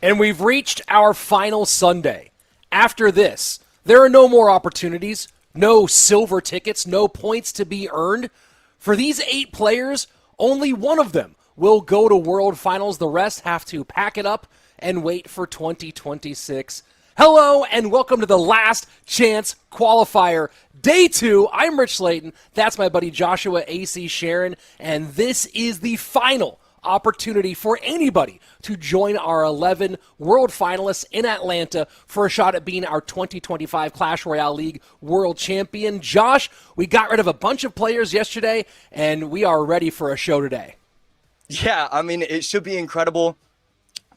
And we've reached our final Sunday. After this, there are no more opportunities, no silver tickets, no points to be earned. For these 8 players, only one of them will go to World Finals. The rest have to pack it up and wait for 2026. Hello and welcome to the Last Chance Qualifier, Day 2. I'm Rich Slayton. That's my buddy Joshua A.C. Sharon. And this is the final opportunity for anybody to join our 11 world finalists in Atlanta for a shot at being our 2025 Clash Royale League world champion. Josh, we got rid of a bunch of players yesterday, and we are ready for a show today. Yeah, I mean, it should be incredible.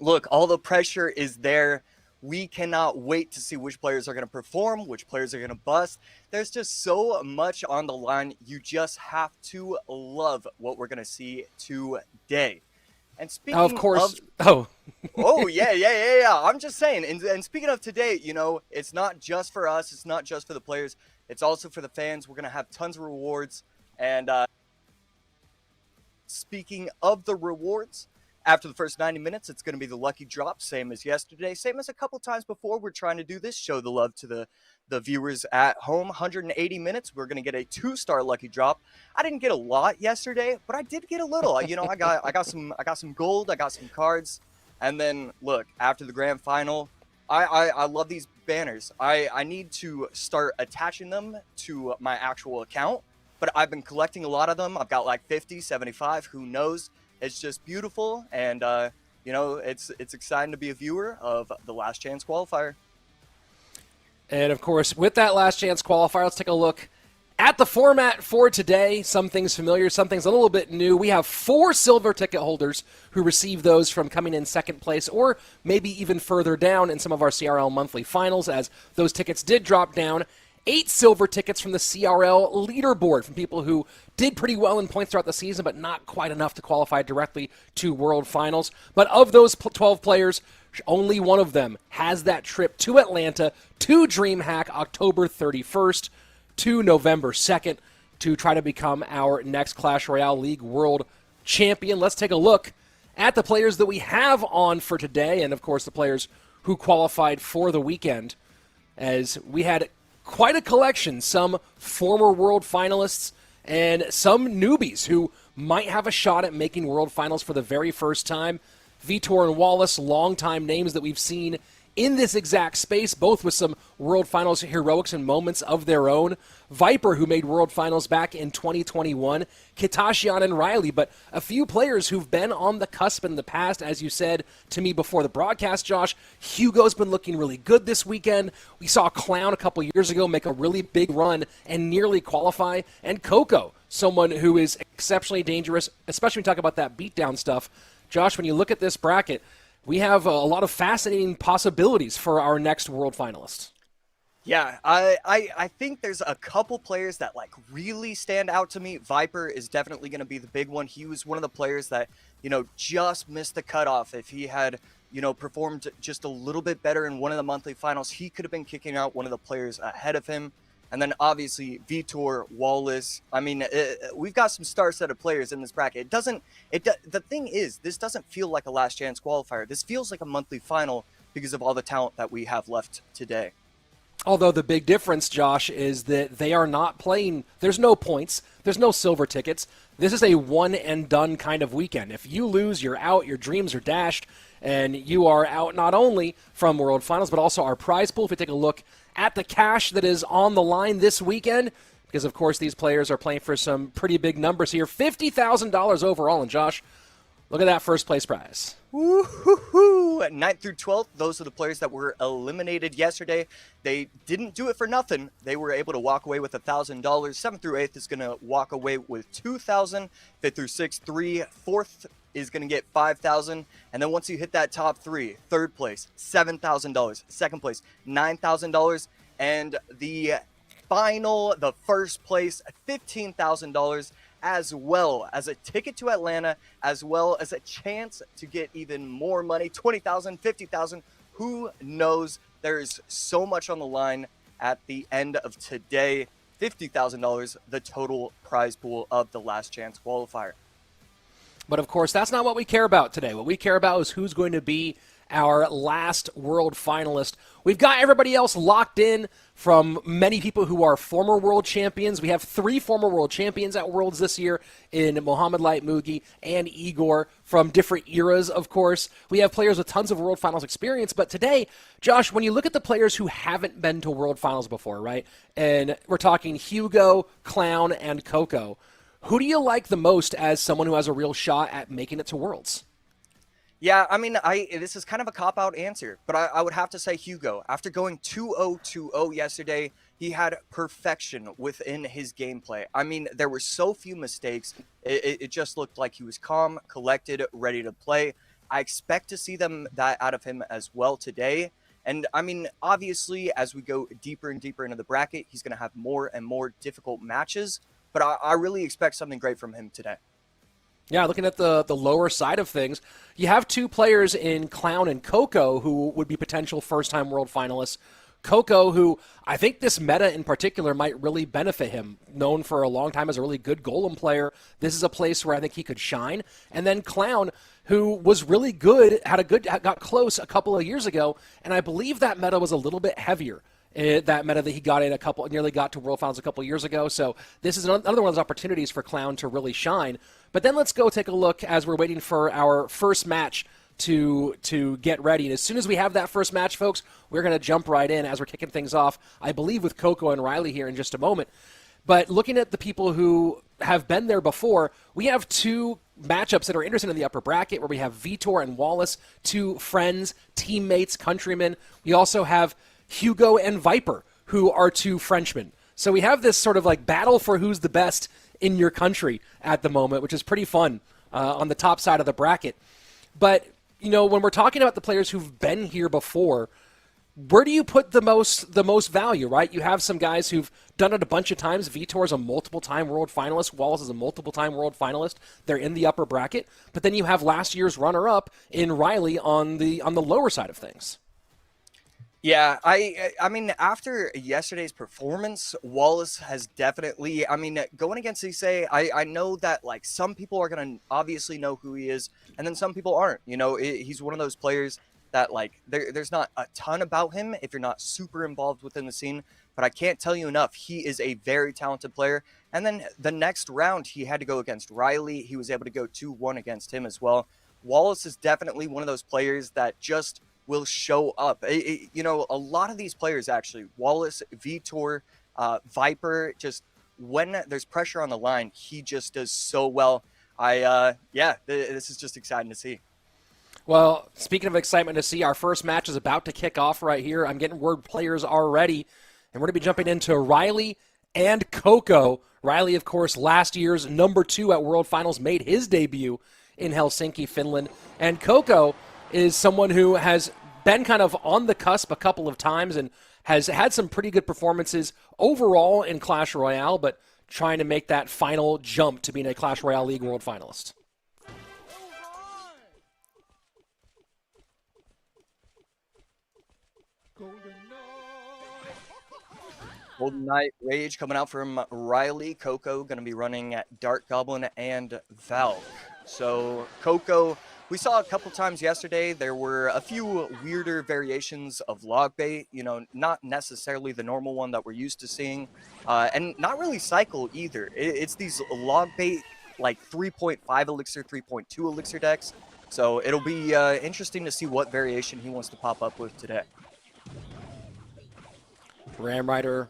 Look, all the pressure is there. We cannot wait to see which players are going to perform, which players are going to bust. There's just so much on the line. You just have to love what we're going to see today. And speaking of course. Yeah. I'm just saying. And speaking of today, you know, it's not just for us. It's not just for the players. It's also for the fans. We're going to have tons of rewards. And speaking of the rewards, after the first 90 minutes, it's going to be the lucky drop, same as yesterday, same as a couple times before. We're trying to do this, show the love to the viewers at home. 180 minutes, we're going to get a 2-star lucky drop. I didn't get a lot yesterday, but I did get a little. You know, I got some gold, I got some cards, and then look, after the grand final, I love these banners. I need to start attaching them to my actual account, but I've been collecting a lot of them. I've got like 50, 75, who knows. It's just beautiful, and you know, it's exciting to be a viewer of the Last Chance Qualifier. And of course, with that Last Chance Qualifier, let's take a look at the format for today. Some things familiar, some things a little bit new. We have 4 silver ticket holders who receive those from coming in second place, or maybe even further down in some of our CRL monthly finals, as those tickets did drop down. 8 silver tickets from the CRL leaderboard from people who did pretty well in points throughout the season, but not quite enough to qualify directly to World Finals. But of those 12 players, only one of them has that trip to Atlanta, to DreamHack, October 31st to November 2nd, to try to become our next Clash Royale League world champion. Let's take a look at the players that we have on for today, and of course the players who qualified for the weekend, as we had quite a collection, some former world finalists and some newbies who might have a shot at making world finals for the very first time. Vitor and Wallace, longtime names that we've seen in this exact space, both with some world finals heroics and moments of their own. Viper, who made world finals back in 2021. Kitasshian and Riley, but a few players who've been on the cusp in the past. As you said to me before the broadcast, Josh, Hugo's been looking really good this weekend. We saw Clown a couple years ago make a really big run and nearly qualify. And Coco, someone who is exceptionally dangerous, especially when you talk about that beatdown stuff. Josh, when you look at this bracket, we have a lot of fascinating possibilities for our next world finalists. Yeah, I think there's a couple players that like really stand out to me. Viper is definitely going to be the big one. He was one of the players that, you know, just missed the cutoff. If he had, you know, performed just a little bit better in one of the monthly finals, he could have been kicking out one of the players ahead of him. And then obviously Vitor, Wallace. I mean, we've got some star-studded players in this bracket. The thing is, this doesn't feel like a last chance qualifier. This feels like a monthly final because of all the talent that we have left today. Although the big difference, Josh, is that they are not playing. There's no points. There's no silver tickets. This is a one-and-done kind of weekend. If you lose, you're out. Your dreams are dashed. And you are out not only from World Finals, but also our prize pool. If we take a look at the cash that is on the line this weekend, because, of course, these players are playing for some pretty big numbers here. $50,000 overall. And, Josh, look at that first-place prize. Woo-hoo-hoo. 9th through 12th, those are the players that were eliminated yesterday. They didn't do it for nothing. They were able to walk away with $1,000. 7th through 8th is going to walk away with $2,000. 5th through 6th, 3. 4th is going to get $5,000. And then once you hit that top 3, 3rd place, $7,000. 2nd place, $9,000. And the first place, $15,000. As well as a ticket to Atlanta, as well as a chance to get even more money, $20,000, $50,000, who knows? There's so much on the line at the end of today. $50,000, the total prize pool of the Last Chance Qualifier. But, of course, that's not what we care about today. What we care about is who's going to be our last world finalist. We've got everybody else locked in, from many people who are former world champions. We have 3 former world champions at Worlds this year in Mohamed Light Mugi and Igor, from different eras, of course. We have players with tons of world finals experience, but today, Josh, when you look at the players who haven't been to world finals before, right? And we're talking Hugo, Clown, and Coco. Who do you like the most as someone who has a real shot at making it to Worlds? Yeah, I mean, this is kind of a cop-out answer, but I would have to say Hugo. After going 2-0-2-0 yesterday, he had perfection within his gameplay. I mean, there were so few mistakes. It just looked like he was calm, collected, ready to play. I expect to see that out of him as well today. And I mean, obviously, as we go deeper and deeper into the bracket, he's going to have more and more difficult matches. But I really expect something great from him today. Yeah, looking at the lower side of things, you have 2 players in Clown and Coco who would be potential first-time world finalists. Coco, who I think this meta in particular might really benefit him, known for a long time as a really good golem player. This is a place where I think he could shine. And then Clown, who was really good, got close a couple of years ago, and I believe that meta was a little bit heavier. That meta that he got in nearly got to World Finals a couple years ago. So this is another one of those opportunities for Clown to really shine. But then let's go take a look as we're waiting for our first match to get ready. And as soon as we have that first match, folks, we're going to jump right in as we're kicking things off, I believe, with Coco and Riley here in just a moment. But looking at the people who have been there before, we have 2 matchups that are interesting in the upper bracket, where we have Vitor and Wallace, 2 friends, teammates, countrymen. We also have Hugo and Viper, who are 2 Frenchmen. So we have this sort of like battle for who's the best in your country at the moment, which is pretty fun on the top side of the bracket. But, you know, when we're talking about the players who've been here before, where do you put the most value, right? You have some guys who've done it a bunch of times. Vitor is a multiple-time world finalist. Wallace is a multiple-time world finalist. They're in the upper bracket. But then you have last year's runner-up in Riley on the lower side of things. Yeah, I mean, after yesterday's performance, Wallace has definitely, I mean, going against Issei, I know that, like, some people are going to obviously know who he is, and then some people aren't. You know, he's one of those players that, like, there's not a ton about him if you're not super involved within the scene, but I can't tell you enough. He is a very talented player. And then the next round, he had to go against Riley. He was able to go 2-1 against him as well. Wallace is definitely one of those players that just will show up. You know, a lot of these players, actually, Wallace, Vitor, Viper, just when there's pressure on the line, he just does so well. This is just exciting to see. Well, speaking of excitement to see, our first match is about to kick off right here. I'm getting word players are ready, and we're going to be jumping into Riley and Coco. Riley, of course, last year's number 2 at World Finals, made his debut in Helsinki, Finland. And Coco is someone who has been kind of on the cusp a couple of times and has had some pretty good performances overall in Clash Royale, but trying to make that final jump to being a Clash Royale League world finalist. Golden Knight Rage coming out from Riley. Coco going to be running at Dark Goblin and Valk. So Coco, we saw a couple times yesterday, there were a few weirder variations of log bait, you know, not necessarily the normal one that we're used to seeing, and not really cycle either. It's these log bait, like 3.5 elixir, 3.2 elixir decks. So it'll be interesting to see what variation he wants to pop up with today. Ram Rider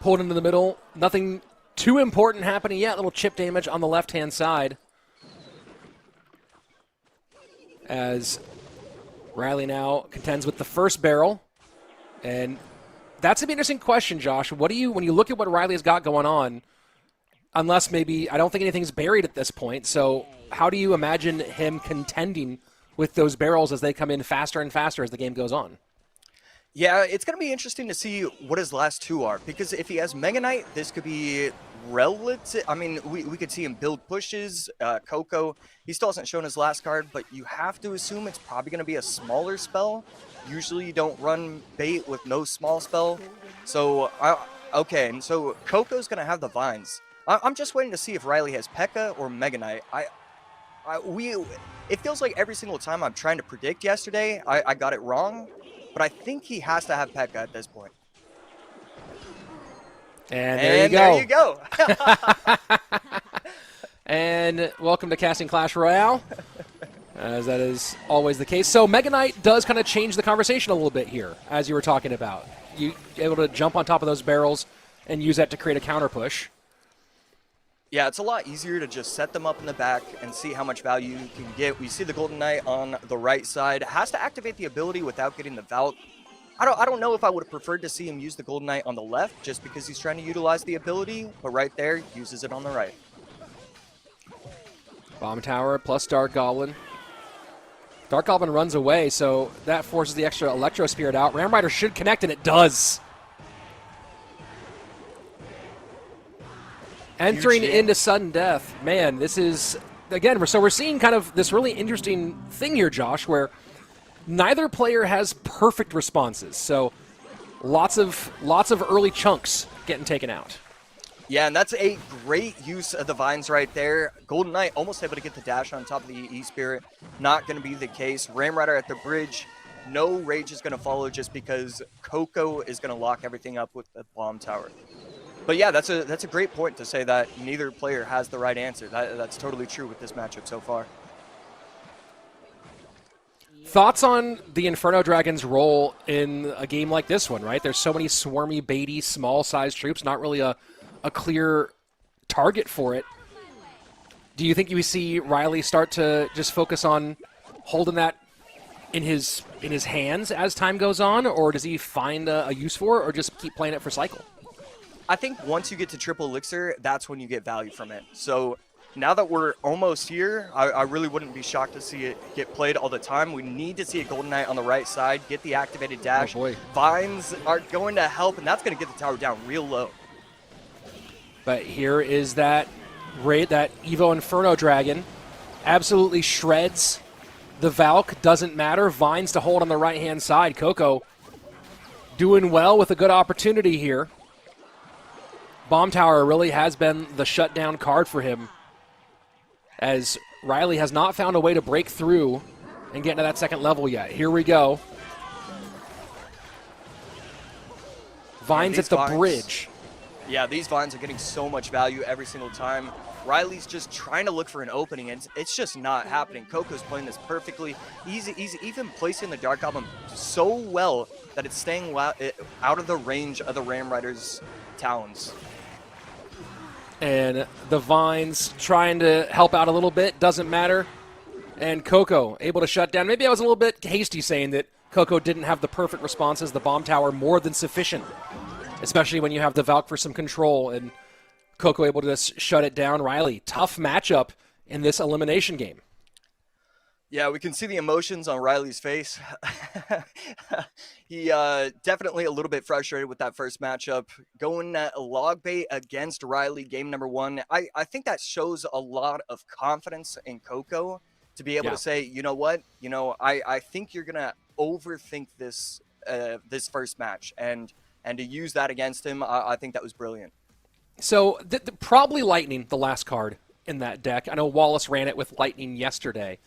pulled into the middle. Nothing too important happening yet. Little chip damage on the left-hand side, as Riley now contends with the first barrel. And that's an interesting question, Josh. What do you, when you look at what Riley's got going on, unless maybe, I don't think anything's buried at this point, so how do you imagine him contending with those barrels as they come in faster and faster as the game goes on? Yeah, it's going to be interesting to see what his last 2 are, because if he has Mega Knight, this could be relative. I mean, we could see him build pushes. Coco, he still hasn't shown his last card, but you have to assume it's probably going to be a smaller spell. Usually you don't run bait with no small spell. So, okay, and so Coco's going to have the vines. I'm just waiting to see if Riley has P.E.K.K.A. or Mega Knight. It feels like every single time I'm trying to predict yesterday, I got it wrong. But I think he has to have Pekka at this point. And there you go. And welcome to Casting Clash Royale, as that is always the case. So Mega Knight does kind of change the conversation a little bit here, as you were talking about. You able to jump on top of those barrels and use that to create a counter push. Yeah, it's a lot easier to just set them up in the back and see how much value you can get. We see the Golden Knight on the right side. Has to activate the ability without getting the Valk. I don't know if I would have preferred to see him use the Golden Knight on the left just because he's trying to utilize the ability, but right there, uses it on the right. Bomb Tower plus Dark Goblin. Dark Goblin runs away, so that forces the extra Electro Spirit out. Ram Rider should connect, and it does. Entering into sudden death. Man, this is, again, so we're seeing kind of this really interesting thing here, Josh, where neither player has perfect responses. So lots of early chunks getting taken out. Yeah, and that's a great use of the vines right there. Golden Knight almost able to get the dash on top of the E-Spirit. Not going to be the case. Ram Rider at the bridge. No rage is going to follow just because Coco is going to lock everything up with the bomb tower. But yeah, that's a great point to say that neither player has the right answer. That's totally true with this matchup so far. Thoughts on the Inferno Dragon's role in a game like this one, right? There's so many swarmy, baity, small-sized troops, not really a clear target for it. Do you think you see Riley start to just focus on holding that in his hands as time goes on, or does he find a use for it, or just keep playing it for cycle? I think once you get to triple elixir, that's when you get value from it. So now that we're almost here, I really wouldn't be shocked to see it get played all the time. We need to see a Golden Knight on the right side, get the activated dash. Oh boy. Vines are going to help, and that's going to get the tower down real low. But here is that Evo Inferno Dragon. Absolutely shreds the Valk. Doesn't matter. Vines to hold on the right-hand side. Coco doing well with a good opportunity here. Bomb Tower really has been the shutdown card for him, as Riley has not found a way to break through and get into that second level yet. Here we go. Vines at the bridge. Yeah, these vines are getting so much value every single time. Riley's just trying to look for an opening, and it's just not happening. Coco's playing this perfectly. He's even placing the Dark Goblin so well that it's staying out of the range of the Ram Rider's talons. And the Vines trying to help out a little bit, doesn't matter. And Coco able to shut down. Maybe I was a little bit hasty saying that Coco didn't have the perfect responses. The Bomb Tower more than sufficient, especially when you have the Valk for some control, and Coco able to just shut it down. Riley, tough matchup in this elimination game. Yeah, we can see the emotions on Riley's face. He definitely a little bit frustrated with that first matchup. Going log bait against Riley, game number one. I think that shows a lot of confidence in Coco to be able to say, you know what, I think you're going to overthink this this first match. And to use that against him, I think that was brilliant. So probably Lightning, the last card in that deck. I know Wallace ran it with Lightning yesterday.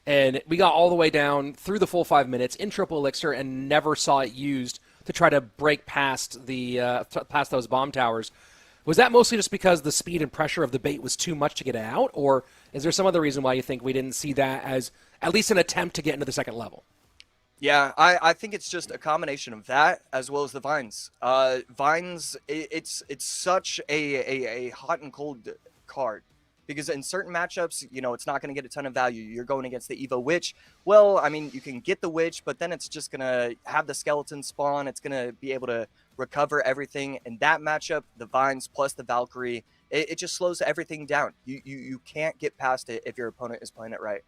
And we got all the way down through the full 5 minutes in triple elixir and never saw it used to try to break past past those bomb towers. Was that mostly just because the speed and pressure of the bait was too much to get it out, or is there some other reason why you think we didn't see that as at least an attempt to get into the second level? Yeah, I think it's just a combination of that as well as the vines. Vines, it's such a hot and cold card. Because in certain matchups, it's not going to get a ton of value. You're going against the Evo Witch. Well, I mean, you can get the Witch, but then it's just going to have the skeleton spawn. It's going to be able to recover everything. In that matchup, the Vines plus the Valkyrie, it just slows everything down. You can't get past it if your opponent is playing it right.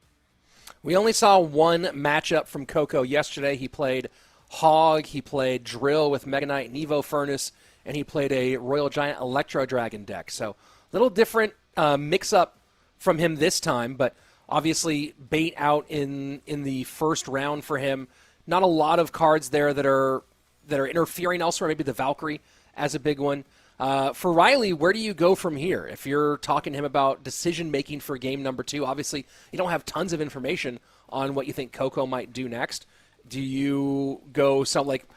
We only saw one matchup from Coco yesterday. He played Hog, he played Drill with Mega Knight and Evo Furnace, and he played a Royal Giant Electro Dragon deck. So a little different mix-up from him this time, but obviously bait out in the first round for him. Not a lot of cards there that are interfering elsewhere. Maybe the Valkyrie as a big one. For Riley, where do you go from here? If you're talking to him about decision-making for game number 2, obviously you don't have tons of information on what you think Coco might do next. Do you go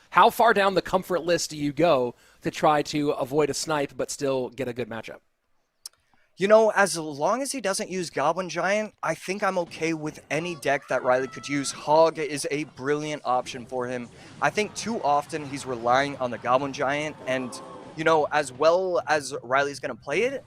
how far down the comfort list do you go to try to avoid a snipe but still get a good matchup? You know, as long as he doesn't use Goblin Giant, I think I'm okay with any deck that Riley could use. Hog is a brilliant option for him. I think too often he's relying on the Goblin Giant, and, you know, as well as Riley's going to play it,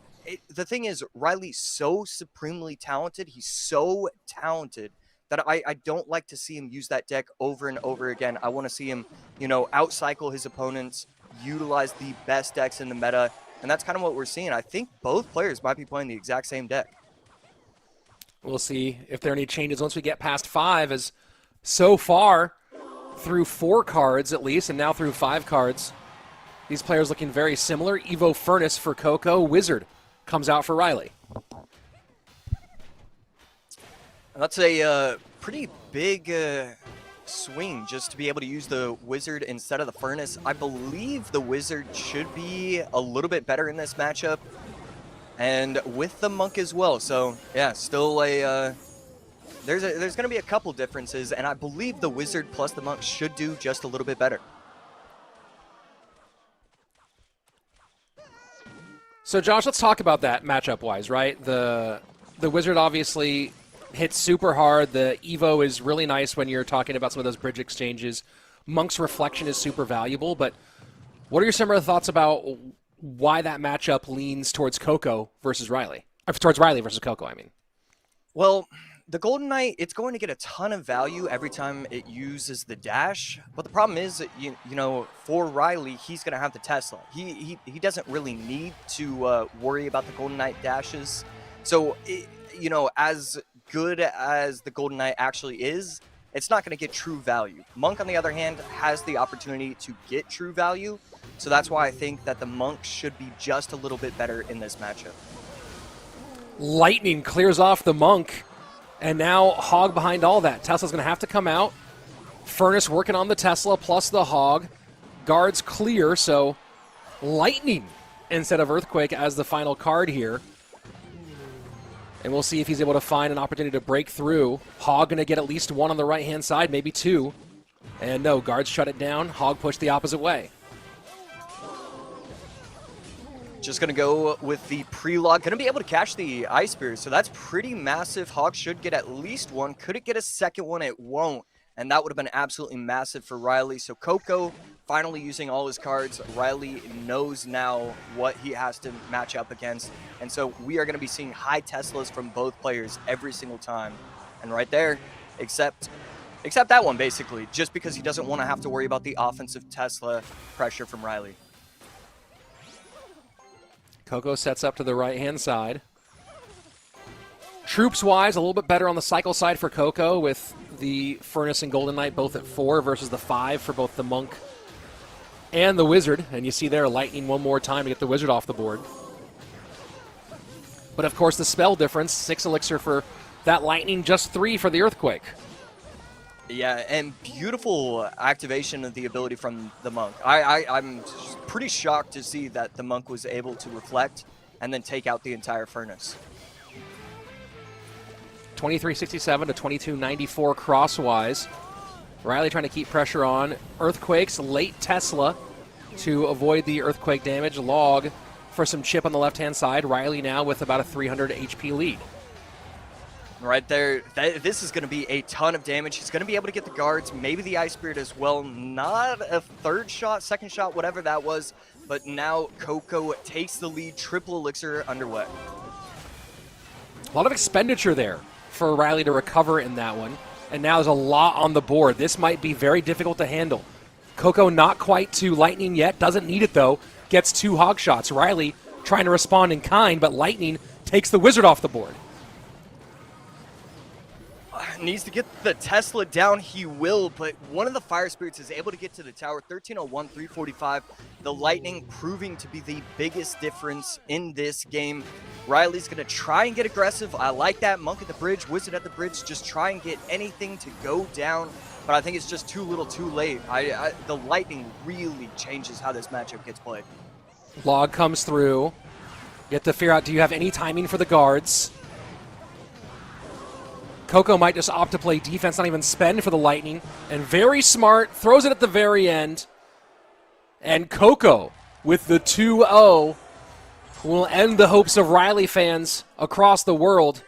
the thing is, Riley's so supremely talented. He's so talented that I don't like to see him use that deck over and over again. I want to see him, you know, outcycle his opponents, utilize the best decks in the meta, and that's kind of what we're seeing. I think both players might be playing the exact same deck. We'll see if there are any changes once we get past 5, as so far, through 4 cards at least, and now through 5 cards, these players looking very similar. Evo Furnace for Coco, Wizard comes out for Riley. That's a pretty big swing just to be able to use the Wizard instead of the Furnace. I believe the Wizard should be a little bit better in this matchup, and with the Monk as well. So yeah, still there's going to be a couple differences, and I believe the Wizard plus the Monk should do just a little bit better. So Josh, let's talk about that matchup-wise, right? The Wizard obviously hits super hard. The Evo is really nice when you're talking about some of those bridge exchanges. Monk's Reflection is super valuable, but what are some of the thoughts about why that matchup leans towards Coco versus Riley? Or towards Riley versus Coco, I mean. Well, the Golden Knight, it's going to get a ton of value every time it uses the dash, but the problem is that, you know, for Riley, he's going to have the Tesla. He doesn't really need to worry about the Golden Knight dashes. So, you know, as good as the Golden Knight actually is, it's not going to get true value. Monk, on the other hand, has the opportunity to get true value, so that's why I think that the Monk should be just a little bit better in this matchup. Lightning clears off the Monk, and now Hog behind all that. Tesla's going to have to come out. Furnace working on the Tesla plus the Hog. Guards clear, so Lightning instead of Earthquake as the final card here. And we'll see if he's able to find an opportunity to break through. Hog going to get at least 1 on the right-hand side, maybe 2. And no, guards shut it down. Hog pushed the opposite way. Just going to go with the pre-log. Going to be able to catch the Ice Spear, so that's pretty massive. Hog should get at least 1. Could it get a second one? It won't. And that would have been absolutely massive for Riley. So Coco finally using all his cards. Riley knows now what he has to match up against. And so we are going to be seeing high Teslas from both players every single time. And right there, except that one, basically, just because he doesn't want to have to worry about the offensive Tesla pressure from Riley. Coco sets up to the right-hand side. Troops-wise, a little bit better on the cycle side for Coco, with the Furnace and Golden Knight both at 4 versus the 5 for both the Monk and the Wizard. And you see there, Lightning one more time to get the Wizard off the board. But of course, the spell difference, 6 elixir for that Lightning, just 3 for the Earthquake. Yeah, and beautiful activation of the ability from the Monk. I'm pretty shocked to see that the Monk was able to reflect and then take out the entire Furnace. 2367 to 2294 crosswise. Riley trying to keep pressure on. Earthquakes, late Tesla to avoid the Earthquake damage. Log for some chip on the left-hand side. Riley now with about a 300 HP lead. Right there, this is going to be a ton of damage. He's going to be able to get the guards, maybe the Ice Spirit as well. Not a third shot, second shot, whatever that was. But now Coco takes the lead, triple elixir underway. A lot of expenditure there for Riley to recover in that one. And now there's a lot on the board. This might be very difficult to handle. Coco not quite to Lightning yet, doesn't need it though. Gets 2 hog shots. Riley trying to respond in kind, but Lightning takes the Wizard off the board. Needs to get the Tesla down, he will, but one of the Fire Spirits is able to get to the tower. 1301, 345. The Lightning proving to be the biggest difference in this game. Riley's going to try and get aggressive. I like that. Monk at the bridge, Wizard at the bridge. Just try and get anything to go down, but I think it's just too little too late. The Lightning really changes how this matchup gets played. Log comes through. You have to figure out, do you have any timing for the guards? Coco might just opt to play defense, not even spend for the Lightning. And very smart, throws it at the very end. And Coco with the 2-0 will end the hopes of Riley fans across the world,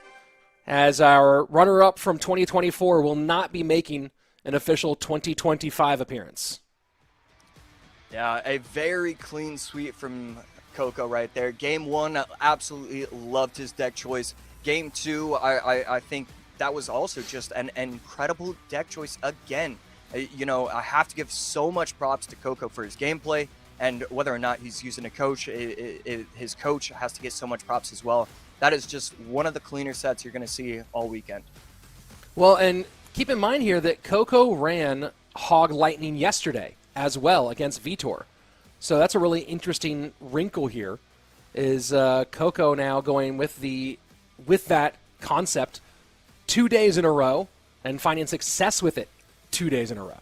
as our runner-up from 2024 will not be making an official 2025 appearance. Yeah, a very clean sweep from Coco right there. Game 1, I absolutely loved his deck choice. Game 2, I think that was also just an incredible deck choice again. You know, I have to give so much props to Coco for his gameplay, and whether or not he's using a coach, his coach has to get so much props as well. That is just one of the cleaner sets you're going to see all weekend. Well, and keep in mind here that Coco ran Hog Lightning yesterday as well against Vitor. So that's a really interesting wrinkle here, is Coco now going with that concept 2 days in a row and finding success with it 2 days in a row.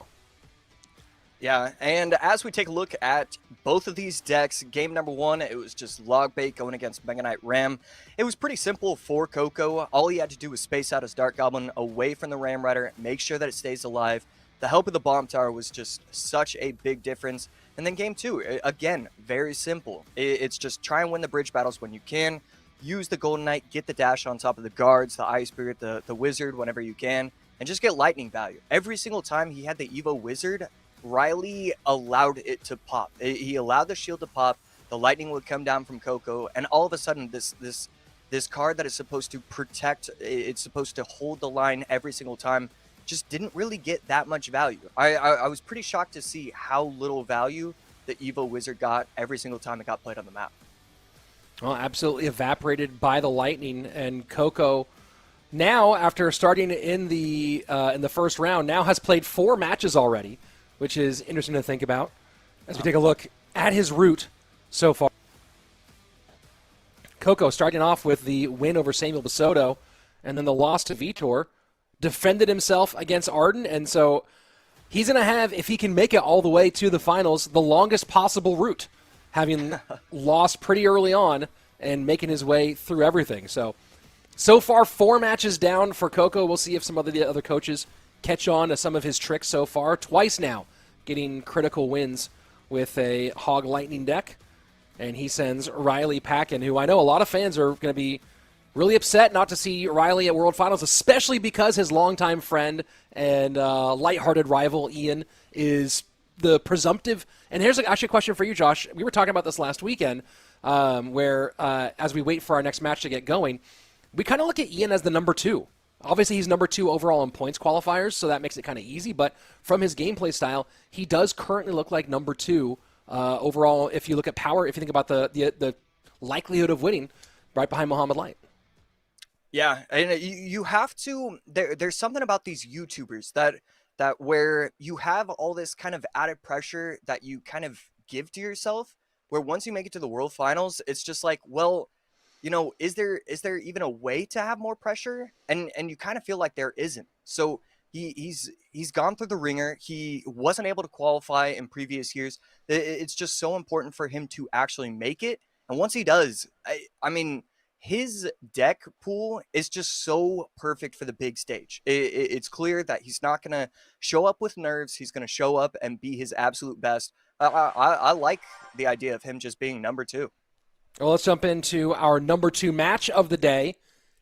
Yeah, and as we take a look at both of these decks, game number 1, it was just log bait going against Mega Knight Ram. It was pretty simple for Coco. All he had to do was space out his Dark Goblin away from the Ram Rider, make sure that it stays alive. The help of the Bomb Tower was just such a big difference. And then game 2, again, very simple. It's just try and win the bridge battles when you can. Use the Golden Knight, get the dash on top of the guards, the Ice Spirit, the Wizard whenever you can, and just get lightning value. Every single time he had the Evo Wizard, Riley allowed it to pop. He allowed the shield to pop, the lightning would come down from Coco, and all of a sudden this card that is supposed to protect, it's supposed to hold the line every single time, just didn't really get that much value. I was pretty shocked to see how little value the Evo Wizard got every single time it got played on the map. Well, absolutely evaporated by the Lightning, and Coco now, after starting in the first round, now has played 4 matches already, which is interesting to think about as we take a look at his route so far. Coco starting off with the win over Samuel Basoto and then the loss to Vitor, defended himself against Arden, and so he's going to have, if he can make it all the way to the finals, the longest possible route, having lost pretty early on and making his way through everything. So far, 4 matches down for Coco. We'll see if some of the other coaches catch on to some of his tricks so far. Twice now getting critical wins with a Hog Lightning deck. And he sends Riley packing, who I know a lot of fans are going to be really upset not to see Riley at World Finals, especially because his longtime friend and lighthearted rival, Ian, is the presumptive. And here's actually a question for you, Josh. We were talking about this last weekend, where as we wait for our next match to get going, we kind of look at Ian as the number 2. Obviously, he's number 2 overall in points qualifiers, so that makes it kind of easy. But from his gameplay style, he does currently look like number 2 overall. If you look at power, if you think about the likelihood of winning, right behind Muhammad Light. Yeah, and you have to. There's something about these YouTubers that where you have all this kind of added pressure that you kind of give to yourself. Where once you make it to the World Finals, it's just like, well, you know, is there even a way to have more pressure? And you kind of feel like there isn't. So he's gone through the ringer. He wasn't able to qualify in previous years. It's just so important for him to actually make it. And once he does, I mean, his deck pool is just so perfect for the big stage. It's clear that he's not going to show up with nerves. He's going to show up and be his absolute best. I like the idea of him just being number 2. Well, let's jump into our number 2 match of the day,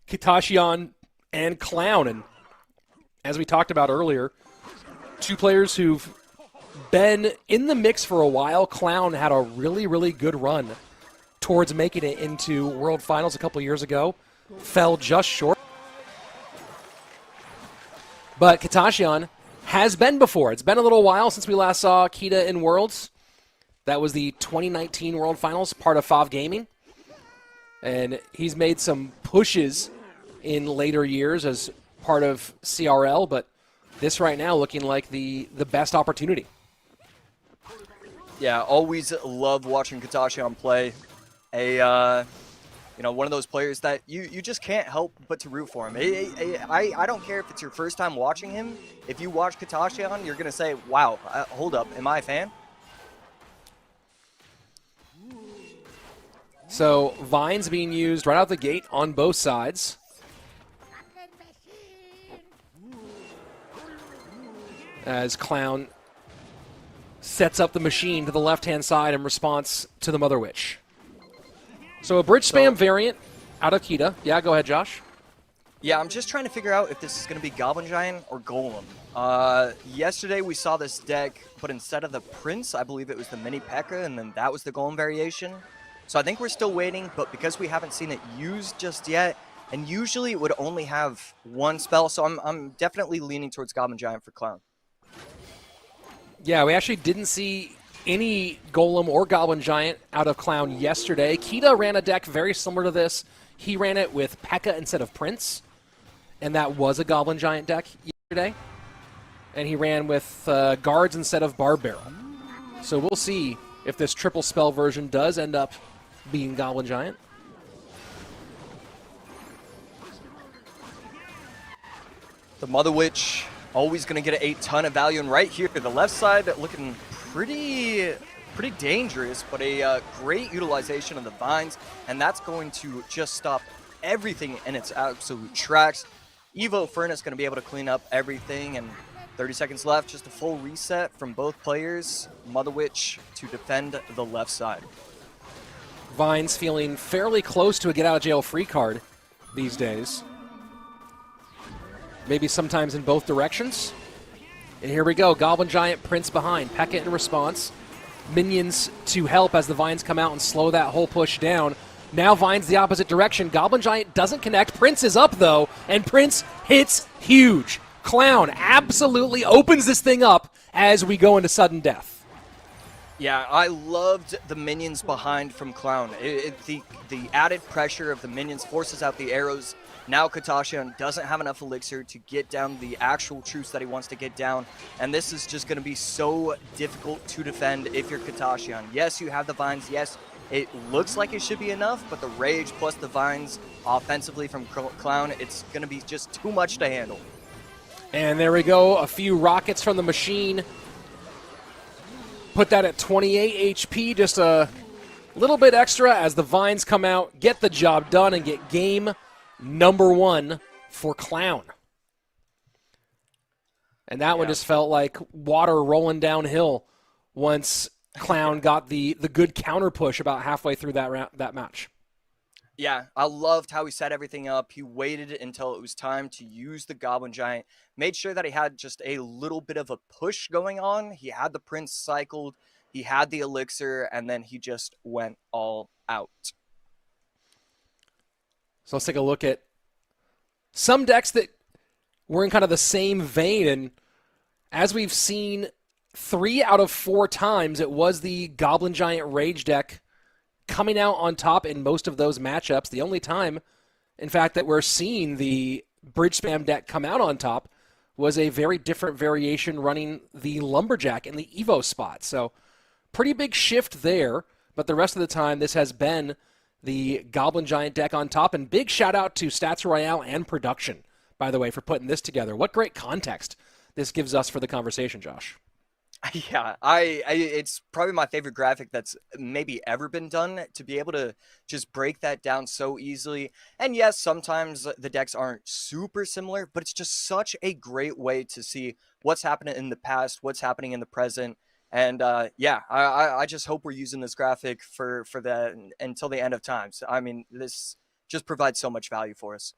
Kitasshian and Clown. And as we talked about earlier, 2 players who've been in the mix for a while. Clown had a really, really good run towards making it into World Finals a couple years ago. Fell just short. But Kitasshian has been before. It's been a little while since we last saw Kita in Worlds. That was the 2019 World Finals, part of FAV Gaming. And he's made some pushes in later years as part of CRL, but this right now looking like the best opportunity. Yeah, always love watching Kitasshian play. One of those players that you just can't help but to root for him. I don't care if it's your first time watching him. If you watch Kitasshian, you're going to say, wow, hold up, am I a fan? So Vines being used right out the gate on both sides. As Clown sets up the machine to the left-hand side in response to the Mother Witch. So a bridge spam variant out of Kita. Yeah, go ahead, Josh. Yeah, I'm just trying to figure out if this is going to be Goblin Giant or Golem. Yesterday we saw this deck, but instead of the Prince, I believe it was the Mini P.E.K.K.A, and then that was the Golem variation. So I think we're still waiting, but because we haven't seen it used just yet, and usually it would only have one spell, so I'm definitely leaning towards Goblin Giant for Clown. Yeah, we actually didn't see any Golem or Goblin Giant out of Clown yesterday. Kita ran a deck very similar to this. He ran it with P.E.K.K.A instead of Prince, and that was a Goblin Giant deck yesterday. And he ran with Guards instead of Barb Barrel. So we'll see if this triple spell version does end up being Goblin Giant. The Mother Witch always going to get a ton of value, and right here, the left side looking pretty dangerous, but a great utilization of the Vines, and that's going to just stop everything in its absolute tracks. Evo Furnace going to be able to clean up everything, and 30 seconds left, just a full reset from both players. Mother Witch to defend the left side. Vines feeling fairly close to a get-out-of-jail-free card these days. Maybe sometimes in both directions. And here we go. Goblin Giant, Prince behind. P.E.K.K.A in response. Minions to help as the Vines come out and slow that whole push down. Now Vines the opposite direction. Goblin Giant doesn't connect. Prince is up, though, and Prince hits huge. Clown absolutely opens this thing up as we go into sudden death. Yeah, I loved the minions behind from Clown. The added pressure of the minions forces out the arrows. Now Kitasshian doesn't have enough elixir to get down the actual troops that he wants to get down, and this is just going to be so difficult to defend if you're Kitasshian. Yes, you have the Vines. Yes, it looks like it should be enough, but the Rage plus the Vines offensively from Clown, it's going to be just too much to handle. And there we go. A few rockets from the machine. Put that at 28 HP, just a little bit extra as the Vines come out, get the job done, and get game number one for Clown. And that one just felt like water rolling downhill once Clown got the good counter push about halfway through that match. Yeah, I loved how he set everything up. He waited until it was time to use the Goblin Giant, made sure that he had just a little bit of a push going on. He had the Prince cycled, he had the elixir, and then he just went all out. So let's take a look at some decks that were in kind of the same vein. And as we've seen 3 out of 4 times, it was the Goblin Giant Rage deck coming out on top in most of those matchups. The only time, in fact, that we're seeing the Bridge Spam deck come out on top was a very different variation running the Lumberjack in the Evo spot. So pretty big shift there. But the rest of the time, this has been the Goblin Giant deck on top. And big shout out to Stats Royale and Production, by the way, for putting this together. What great context this gives us for the conversation, Josh. Yeah, it's probably my favorite graphic that's maybe ever been done, to be able to just break that down so easily. And yes, sometimes the decks aren't super similar, but it's just such a great way to see what's happening in the past, what's happening in the present. And yeah, I just hope we're using this graphic for that until the end of times. I mean, this just provides so much value for us.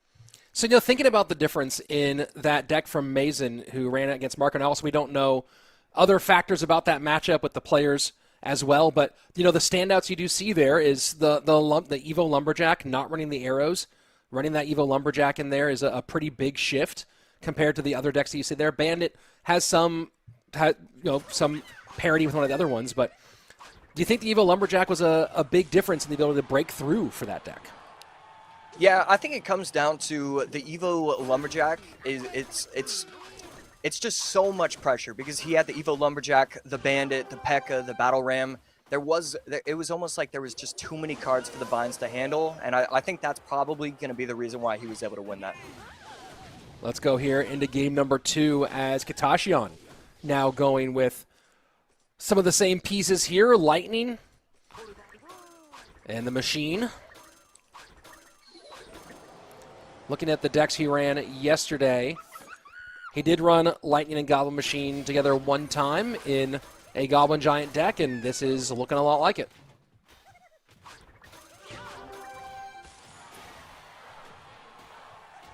So, you know, thinking about the difference in that deck from Mason, who ran it against Mark, and also we don't know other factors about that matchup with the players as well, but you know the standouts you do see there is the Evo Lumberjack not running the arrows. Running that Evo Lumberjack in there is a pretty big shift compared to the other decks that you see there. Bandit has some parity with one of the other ones, but do you think the Evo Lumberjack was a big difference in the ability to break through for that deck? Yeah, I think it comes down to the Evo Lumberjack. It's just so much pressure because he had the Evo Lumberjack, the Bandit, the P.E.K.K.A, the Battle Ram. It was almost like there was just too many cards for the Vines to handle, and I think that's probably going to be the reason why he was able to win that. Let's go here into game number 2 as Kitasshian now going with some of the same pieces here. Lightning And the Machine. Looking at the decks he ran yesterday, he did run Lightning and Goblin Machine together one time in a Goblin Giant deck, and this is looking a lot like it.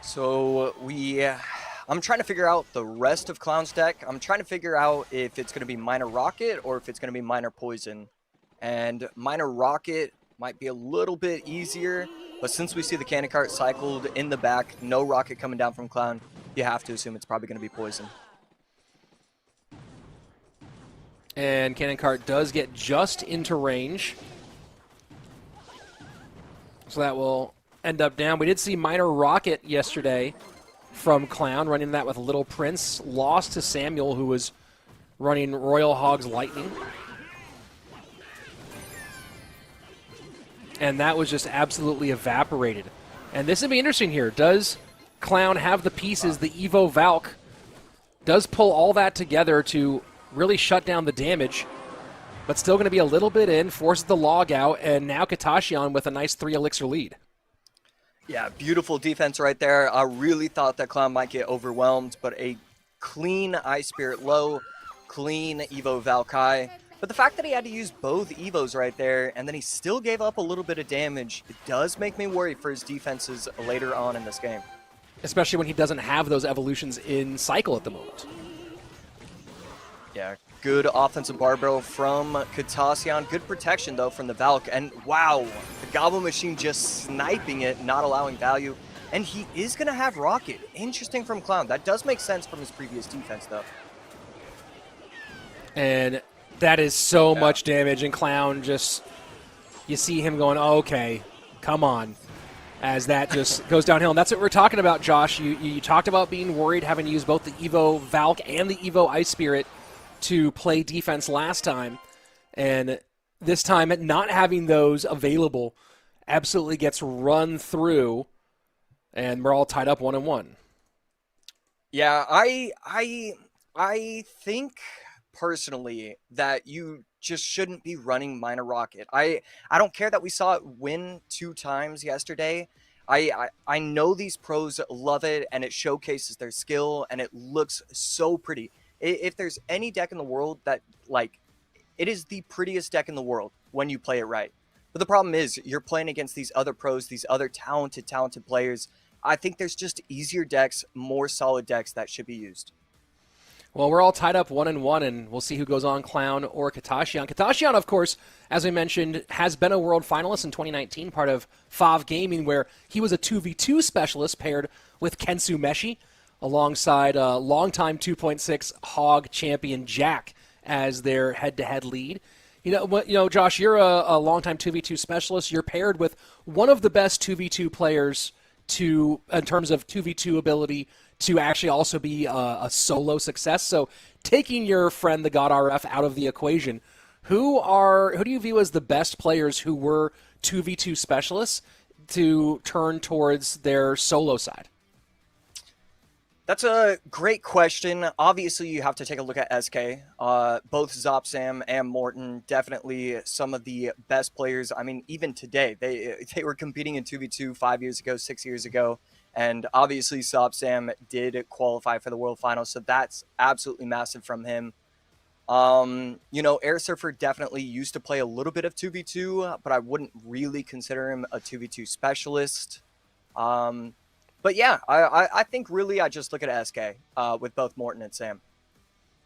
So I'm trying to figure out the rest of Clown's deck. I'm trying to figure out if it's going to be Minor Rocket or if it's going to be Minor Poison. And Minor Rocket might be a little bit easier, but since we see the cannon cart cycled in the back, no rocket coming down from Clown, you have to assume it's probably going to be Poison. And cannon cart does get just into range. So that will end up down. We did see Minor Rocket yesterday from Clown, running that with Little Prince. Lost to Samuel, who was running Royal Hog's Lightning. And that was just absolutely evaporated. And this would be interesting here. Does Clown have the pieces? The Evo Valk does pull all that together to really shut down the damage, but still going to be a little bit in, forces the log out, and now Kitasshian with a nice 3 elixir lead. Yeah, beautiful defense right there. I really thought that Clown might get overwhelmed, but a clean Ice Spirit low, clean Evo Valkai. But the fact that he had to use both Evos right there, and then he still gave up a little bit of damage, it does make me worry for his defenses later on in this game. Especially when he doesn't have those evolutions in cycle at the moment. Yeah, good offensive barbell from Kitasshian. Good protection, though, from the Valk. And wow, the Goblin Machine just sniping it, not allowing value. And he is going to have Rocket. Interesting from Clown. That does make sense from his previous defense, though. And that is so much damage, and Clown just, you see him going, oh, okay, come on, as that just goes downhill. And that's what we're talking about, Josh. You talked about being worried having to use both the Evo Valk and the Evo Ice Spirit to play defense last time, and this time not having those available absolutely gets run through, and we're all tied up 1-1. Yeah, I think personally that you just shouldn't be running Minor Rocket. I don't care that we saw it win 2 times yesterday. I know these pros love it, and it showcases their skill, and it looks so pretty. If there's any deck in the world that, like, it is the prettiest deck in the world when you play it right. But the problem is you're playing against these other pros, these other talented players. I think there's just easier decks, more solid decks that should be used. Well, we're all tied up 1-1, and we'll see who goes on, Clown or Kitasshian. Kitasshian, of course, as we mentioned, has been a world finalist in 2019, part of FAV Gaming, where he was a 2v2 specialist paired with Kensu Meshi, alongside longtime 2.6 Hog champion Jack as their head-to-head lead. You know, Josh, you're a longtime 2v2 specialist. You're paired with one of the best 2v2 players in terms of 2v2 ability to actually also be a solo success. So taking your friend, the God RF, out of the equation, who do you view as the best players who were 2v2 specialists to turn towards their solo side? That's a great question. Obviously, you have to take a look at SK. Both Zopsam and Morton, definitely some of the best players. I mean, even today, they were competing in 2v2 5 years ago, 6 years ago. And obviously, Zopsam did qualify for the World Finals, so that's absolutely massive from him. You know, Air Surfer definitely used to play a little bit of 2v2, but I wouldn't really consider him a 2v2 specialist. But yeah, I think really I just look at SK with both Morton and Sam.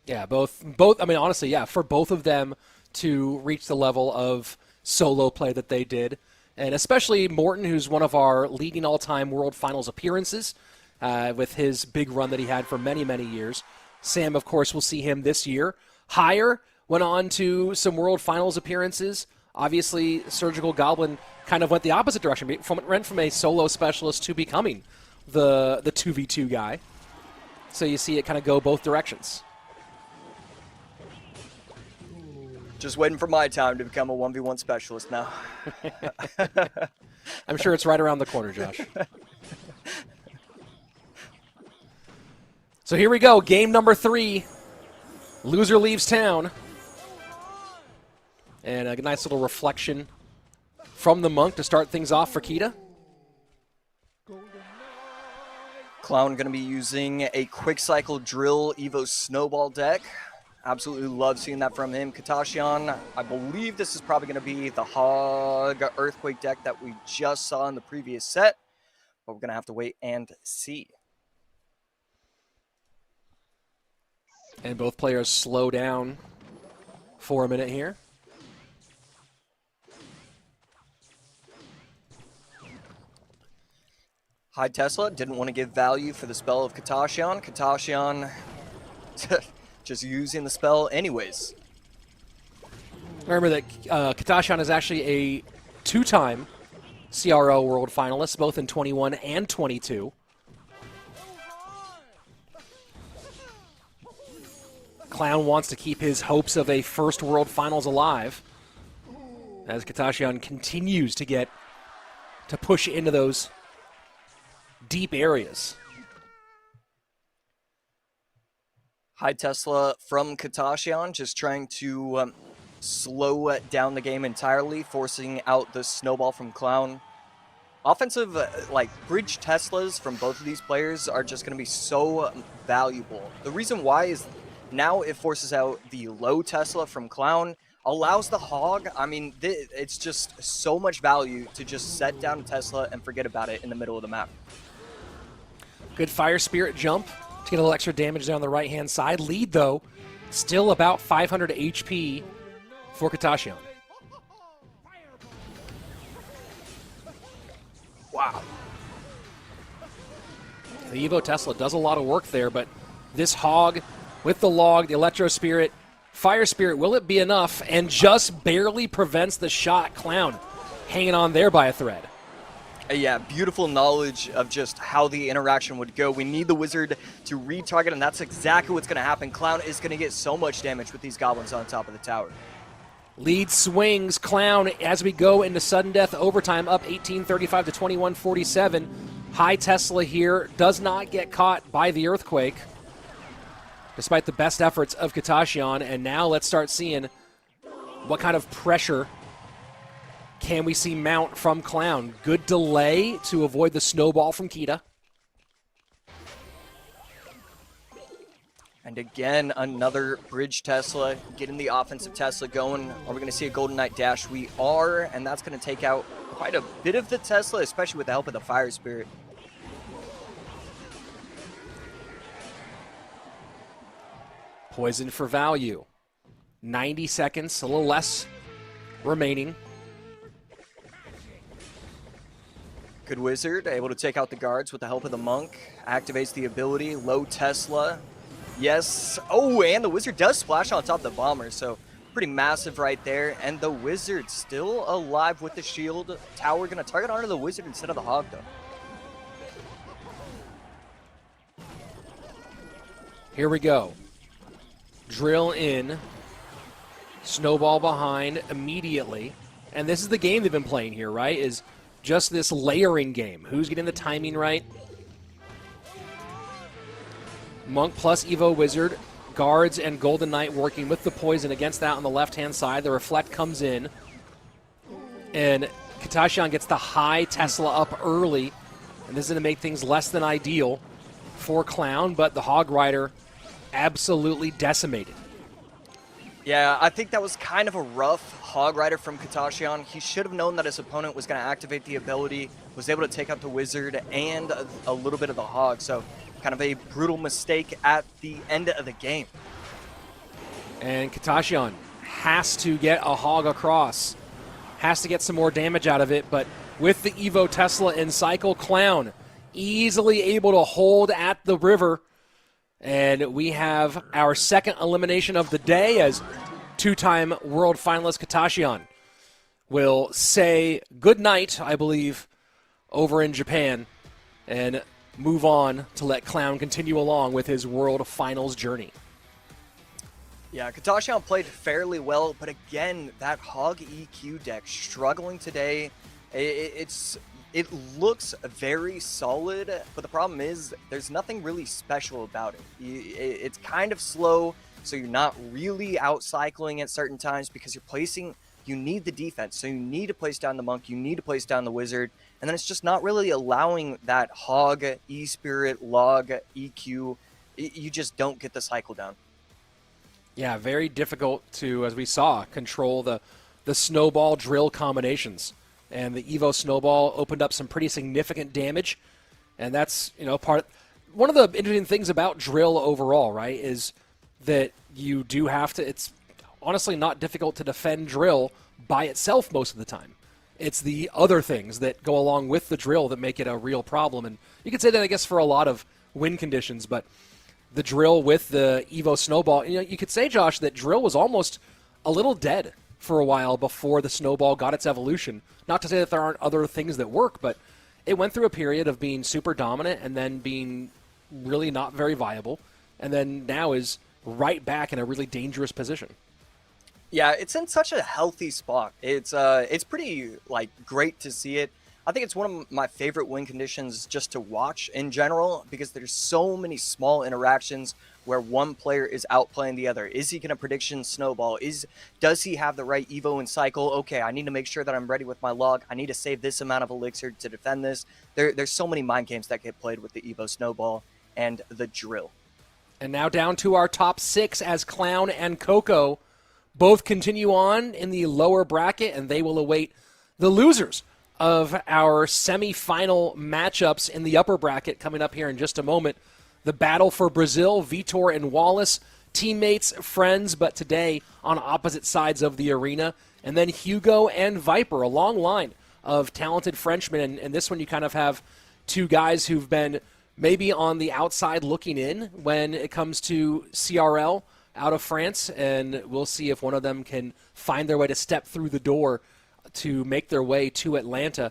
Yeah, both. I mean, honestly, yeah, for both of them to reach the level of solo play that they did, and especially Morton, who's one of our leading all-time World Finals appearances with his big run that he had for many, many years. Sam, of course, will see him this year. Higher went on to some World Finals appearances. Obviously, Surgical Goblin kind of went the opposite direction. Went from a solo specialist to becoming the 2v2 guy. So you see it kind of go both directions. Just waiting for my time to become a 1v1 specialist now. I'm sure it's right around the corner, Josh. So here we go, game number 3. Loser leaves town. And a nice little reflection from the Monk to start things off for Kita. Clown going to be using a quick cycle drill Evo snowball deck. Absolutely love seeing that from him. Kitasshian, I believe this is probably going to be the Hog Earthquake deck that we just saw in the previous set, but we're going to have to wait and see. And both players slow down for a minute here. High Tesla didn't want to give value for the spell of Kitasshian. Kitasshian just using the spell anyways. Remember that Kitasshian is actually a 2-time CRL World Finalist, both in 21 and 22. Clown wants to keep his hopes of a first World Finals alive as Kitasshian continues to push into those deep areas. High Tesla from Kitasshian, just trying to slow down the game entirely, forcing out the snowball from Clown. Offensive, bridge Teslas from both of these players are just going to be so valuable. The reason why is now it forces out the low Tesla from Clown, allows the Hog. I mean, it's just so much value to just set down a Tesla and forget about it in the middle of the map. Good Fire Spirit jump to get a little extra damage down the right-hand side. Lead, though, still about 500 HP for Kitasshian. Wow. The Evo Tesla does a lot of work there, but this Hog with the log, the Electro Spirit, Fire Spirit, will it be enough? And just barely prevents the shot. Clown hanging on there by a thread. Yeah, beautiful knowledge of just how the interaction would go. We need the Wizard to retarget, and that's exactly what's going to happen. Clown is going to get so much damage with these goblins on top of the tower. Lead swings. Clown as we go into sudden death overtime, up 18-35 to 21-47. High Tesla here does not get caught by the Earthquake, despite the best efforts of Kitasshian. And now let's start seeing what kind of pressure can we see mount from Clown. Good delay to avoid the snowball from Kita. And again, another bridge Tesla, getting the offensive Tesla going. Are we going to see a Golden Knight dash? We are, and that's going to take out quite a bit of the Tesla, especially with the help of the Fire Spirit. Poison for value. 90 seconds, a little less remaining. Good Wizard, able to take out the guards with the help of the Monk. Activates the ability, low Tesla. Yes, oh, and the Wizard does splash on top of the Bomber, so pretty massive right there. And the Wizard still alive with the shield. Tower gonna target onto the Wizard instead of the Hog, though. Here we go. Drill in. Snowball behind immediately. And this is the game they've been playing here, right? Is just this layering game. Who's getting the timing right? Monk plus Evo Wizard. Guards and Golden Knight working with the poison against that on the left-hand side. The Reflect comes in. And Kitasshian gets the high Tesla up early. And this is going to make things less than ideal for Clown. But the Hog Rider absolutely decimated. Yeah, I think that was kind of a rough Hog Rider from Kitasshian. He should have known that his opponent was going to activate the ability, was able to take out the Wizard and a little bit of the Hog. So kind of a brutal mistake at the end of the game. And Kitasshian has to get a Hog across. Has to get some more damage out of it, but with the Evo Tesla in cycle, Clown easily able to hold at the river. And we have our second elimination of the day as two-time world finalist Kitasshian will say goodnight, I believe, over in Japan and move on to let Clown continue along with his world finals journey. Yeah, Kitasshian played fairly well, but again, that Hog EQ deck struggling today. It looks very solid, but the problem is there's nothing really special about it. It's kind of slow, so you're not really out cycling at certain times because you're placing you need the defense. So you need to place down the Monk, you need to place down the Wizard, and then it's just not really allowing that Hog, E-Spirit, Log, EQ. You just don't get the cycle down. Yeah, very difficult to, as we saw, control the snowball drill combinations. And the Evo snowball opened up some pretty significant damage. And that's, one of the interesting things about drill overall, right, is that you do have to, it's honestly not difficult to defend drill by itself most of the time. It's the other things that go along with the drill that make it a real problem. And you could say that, I guess, for a lot of win conditions, but the drill with the Evo snowball, you could say, Josh, that drill was almost a little dead for a while before the snowball got its evolution. Not to say that there aren't other things that work, but it went through a period of being super dominant and then being really not very viable, and then now is right back in a really dangerous position. Yeah, it's in such a healthy spot. It's pretty great to see it. I think it's one of my favorite win conditions just to watch in general, because there's so many small interactions where one player is outplaying the other. Is he going to prediction snowball? Does he have the right Evo and cycle? Okay, I need to make sure that I'm ready with my log. I need to save this amount of elixir to defend this. There's so many mind games that get played with the Evo snowball and the drill. And now down to our top 6 as Clown and Coco both continue on in the lower bracket, and they will await the losers of our semi-final matchups in the upper bracket coming up here in just a moment. The battle for Brazil, Vitor and Wallace, teammates, friends, but today on opposite sides of the arena. And then Hugo and Viper, a long line of talented Frenchmen. And this one you kind of have two guys who've been maybe on the outside looking in when it comes to CRL out of France. And we'll see if one of them can find their way to step through the door to make their way to Atlanta.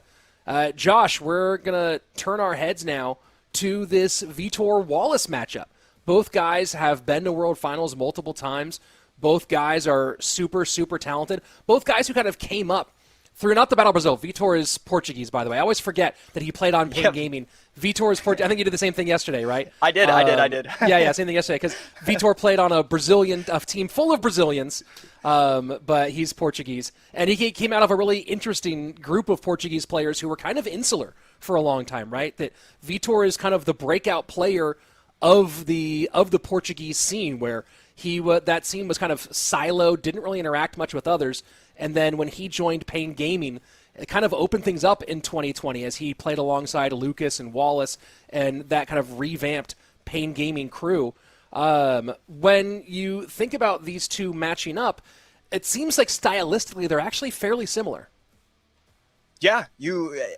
Josh, we're going to turn our heads now to this Vitor-Wallace matchup. Both guys have been to World Finals multiple times. Both guys are super, super talented. Both guys who kind of came up through, not the Battle of Brazil. Vitor is Portuguese, by the way. I always forget that he played on Pain Gaming. Vitor is Portuguese. I think you did the same thing yesterday, right? I did. Yeah, same thing yesterday, because Vitor played on a team full of Brazilians, but he's Portuguese. And he came out of a really interesting group of Portuguese players who were kind of insular for a long time, right? That Vitor is kind of the breakout player of the Portuguese scene, where that scene was kind of siloed, didn't really interact much with others. And then when he joined Pain Gaming, it kind of opened things up in 2020 as he played alongside Lucas and Wallace, and that kind of revamped Pain Gaming crew. When you think about these two matching up, it seems like stylistically they're actually fairly similar. Yeah,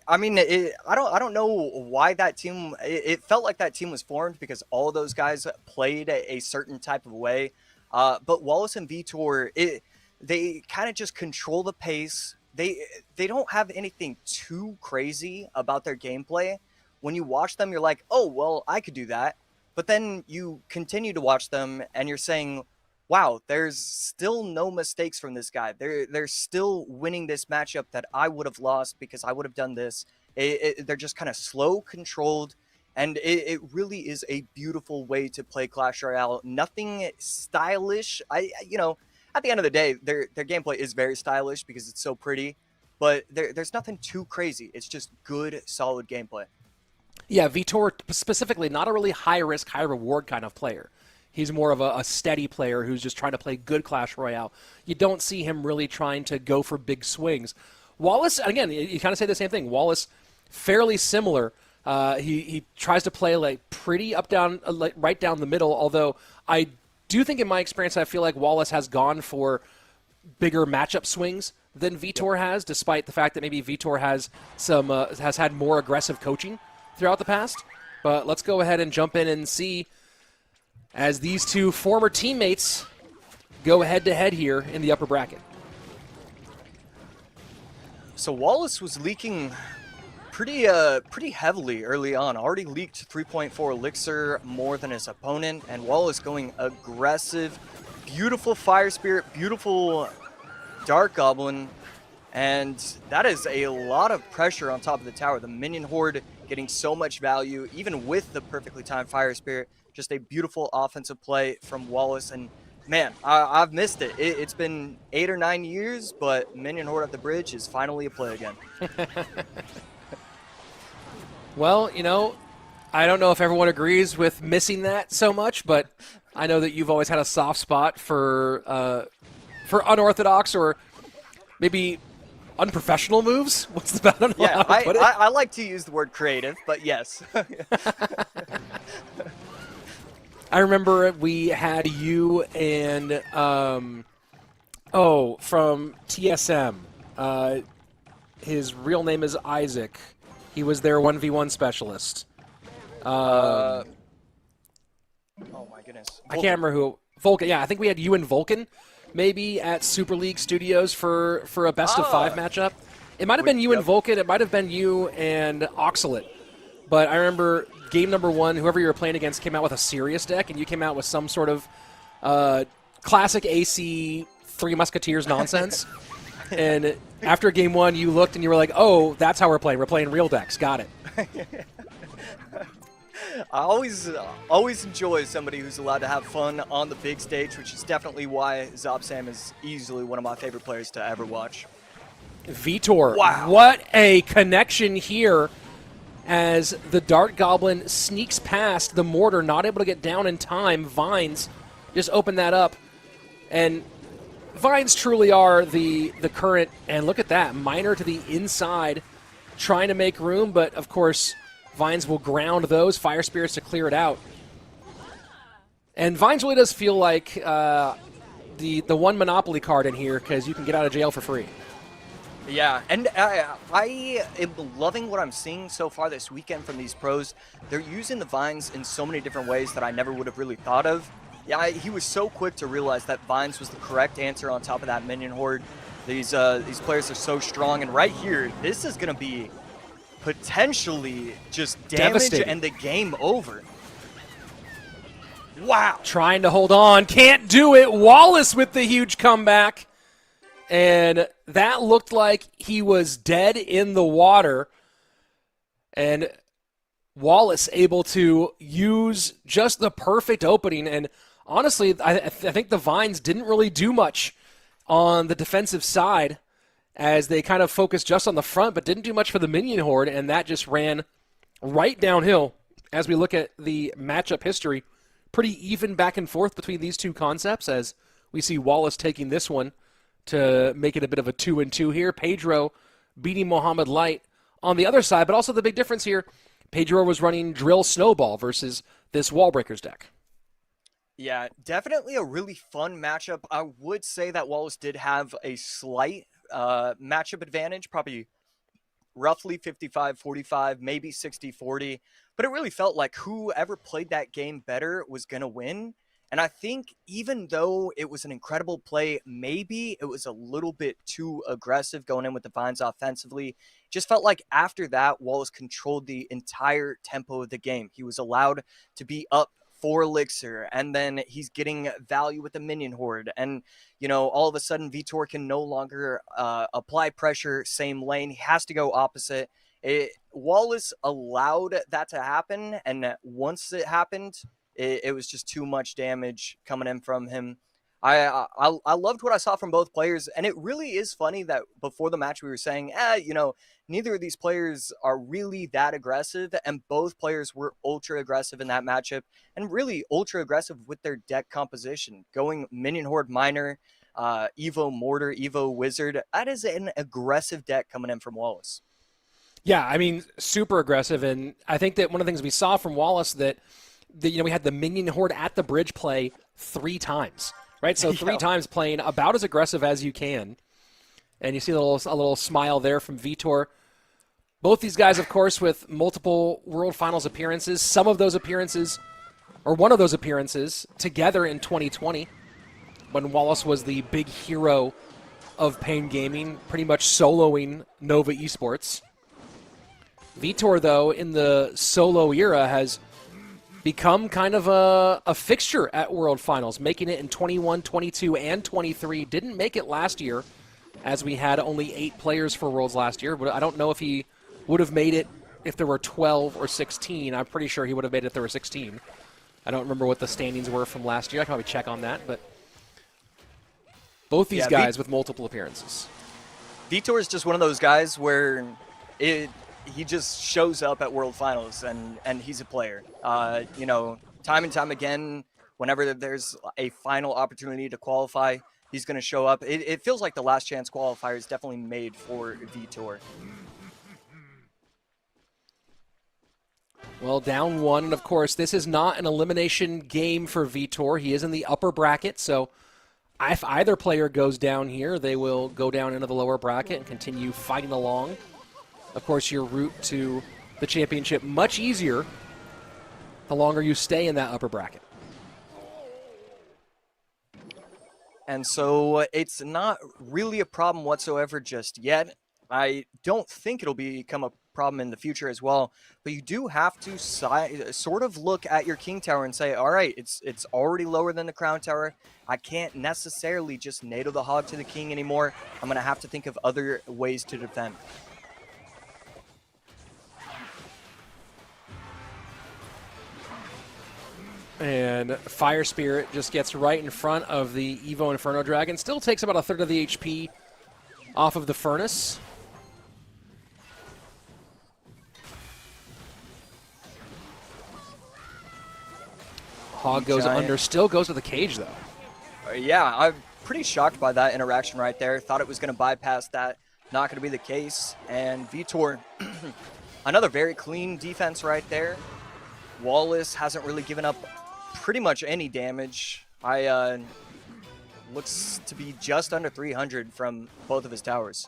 I don't know why that team, it felt like that team was formed because all of those guys played a certain type of way. But Wallace and Vitor, they kind of just control the pace. They don't have anything too crazy about their gameplay. When you watch them, you're like, oh, well, I could do that. But then you continue to watch them and you're saying, wow, there's still no mistakes from this guy. They're still winning this matchup that I would have lost because I would have done this. They're just kind of slow, controlled, and it really is a beautiful way to play Clash Royale. Nothing stylish. At the end of the day, their gameplay is very stylish because it's so pretty, but there's nothing too crazy. It's just good, solid gameplay. Yeah, Vitor specifically, not a really high-risk, high-reward kind of player. He's more of a steady player who's just trying to play good Clash Royale. You don't see him really trying to go for big swings. Wallace, again, you kind of say the same thing. Wallace, fairly similar. He tries to play pretty up down, right down the middle. Although I do think, in my experience, I feel like Wallace has gone for bigger matchup swings than Vitor has, despite the fact that maybe Vitor has had more aggressive coaching throughout the past. But let's go ahead and jump in and see, as these two former teammates go head-to-head here in the upper bracket. So Wallace was leaking pretty heavily early on. Already leaked 3.4 elixir more than his opponent, and Wallace going aggressive. Beautiful Fire Spirit, beautiful Dark Goblin, and that is a lot of pressure on top of the tower. The minion horde getting so much value, even with the perfectly timed Fire Spirit. Just a beautiful offensive play from Wallace, and Man, I've missed it. It's been 8 or 9 years, but Minion Horde at the Bridge is finally a play again. Well, I don't know if everyone agrees with missing that so much, but I know that you've always had a soft spot for unorthodox or maybe unprofessional moves. What's the bad? Yeah, I like to use the word creative, but yes. I remember we had you and from TSM. His real name is Isaac. He was their 1v1 specialist. Oh my goodness. I can't remember who. Vulcan. Yeah, I think we had you and Vulcan maybe at Super League Studios for a best of 5 matchup. It might have been you and Vulcan. It might have been you and Oxalate. But I remember game number 1, whoever you were playing against came out with a serious deck, and you came out with some sort of classic AC Three Musketeers nonsense. And after game 1, you looked and you were like, oh, that's how we're playing. We're playing real decks. Got it. I always enjoy somebody who's allowed to have fun on the big stage, which is definitely why Zobsam is easily one of my favorite players to ever watch. Vitor, wow. What a connection here as the Dart Goblin sneaks past the Mortar, not able to get down in time. Vines just open that up. And Vines truly are the current, and look at that, Miner to the inside, trying to make room, but of course Vines will ground those Fire Spirits to clear it out. And Vines really does feel like the one Monopoly card in here, because you can get out of jail for free. Yeah, and I am loving what I'm seeing so far this weekend from these pros. They're using the Vines in so many different ways that I never would have really thought of. Yeah, he was so quick to realize that Vines was the correct answer on top of that Minion Horde. These players are so strong, and right here, this is going to be potentially just damage and the game over. Wow. Trying to hold on. Can't do it. Wallace with the huge comeback. And that looked like he was dead in the water. And Wallace able to use just the perfect opening. And honestly, I think the Vines didn't really do much on the defensive side, as they kind of focused just on the front, but didn't do much for the Minion Horde, and that just ran right downhill. As we look at the matchup history, pretty even back and forth between these two concepts, as we see Wallace taking this one to make it a bit of a 2-2 here. Pedro beating Mohammed Light on the other side, but also the big difference here, Pedro was running Drill Snowball versus this Wallbreakers deck. Yeah, definitely a really fun matchup. I would say that Wallace did have a slight matchup advantage, probably roughly 55-45, maybe 60-40, but it really felt like whoever played that game better was going to win. And I think even though it was an incredible play, maybe it was a little bit too aggressive going in with the Vines offensively. Just felt like after that, Wallace controlled the entire tempo of the game. He was allowed to be up 4 Elixir, and then he's getting value with the Minion Horde. And, you know, all of a sudden, Vitor can no longer apply pressure, same lane. He has to go opposite. Wallace allowed that to happen, and once it happened, it was just too much damage coming in from him. I loved what I saw from both players, and it really is funny that before the match we were saying, you know, neither of these players are really that aggressive, and both players were ultra aggressive in that matchup, and really ultra aggressive with their deck composition. Going Minion Horde Miner, Evo Mortar, Evo Wizard, that is an aggressive deck coming in from Wallace. Yeah, I mean, super aggressive, and I think that one of the things we saw from Wallace that you know, we had the Minion Horde at the bridge play 3 times, right? So 3 times playing about as aggressive as you can. And you see a little smile there from Vitor. Both these guys, of course, with multiple World Finals appearances. Some of those appearances, or one of those appearances, together in 2020, when Wallace was the big hero of Pain Gaming, pretty much soloing Nova Esports. Vitor, though, in the solo era, has become kind of a fixture at World Finals, making it in 21, 22, and 23. Didn't make it last year, as we had only 8 players for Worlds last year. But I don't know if he would have made it if there were 12 or 16. I'm pretty sure he would have made it if there were 16. I don't remember what the standings were from last year. I can probably check on that. But Both these Yeah, guys with multiple appearances. Vitor is just one of those guys where he just shows up at World Finals and he's a player. You know, time and time again, whenever there's a final opportunity to qualify, he's going to show up. It feels like the Last Chance Qualifier is definitely made for Vitor. Well, down one, and of course, this is not an elimination game for Vitor. He is in the upper bracket, so if either player goes down here, they will go down into the lower bracket and continue fighting along. Of course, your route to the championship much easier the longer you stay in that upper bracket. And so it's not really a problem whatsoever just yet. I don't think it'll become a problem in the future as well, but you do have to sort of look at your king tower and say, all right, it's already lower than the crown tower. I can't necessarily just NATO the hog to the king anymore. I'm going to have to think of other ways to defend. And Fire Spirit just gets right in front of the Evo Inferno Dragon. Still takes about a third of the HP off of the Furnace. Hog goes under, still goes to the cage, though. Yeah, I'm pretty shocked by that interaction right there. Thought it was going to bypass that. Not going to be the case. And Vitor, another very clean defense right there. Wallace hasn't really given up pretty much any damage. Looks to be just under 300 from both of his towers.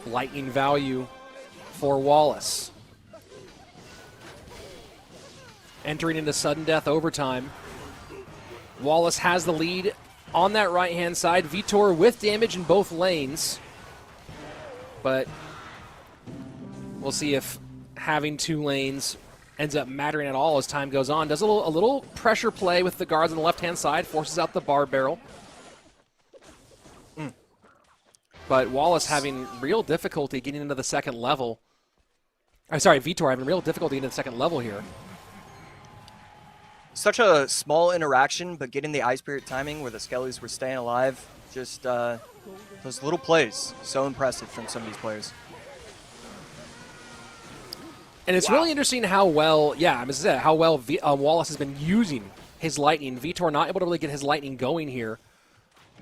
Lightning value for Wallace. Entering into sudden death overtime. Wallace has the lead on that right-hand side. Vitor with damage in both lanes. But we'll see if having two lanes ends up mattering at all as time goes on. Does a little pressure play with the guards on the left-hand side. Forces out the bar barrel. But Wallace having real difficulty getting into the second level. Vitor having real difficulty into the second level here. Such a small interaction, but getting the Ice Spirit timing where the Skellies were staying alive. Just those little plays. So impressive from some of these players. And it's really interesting how well, Wallace has been using his Lightning. Vitor not able to really get his Lightning going here.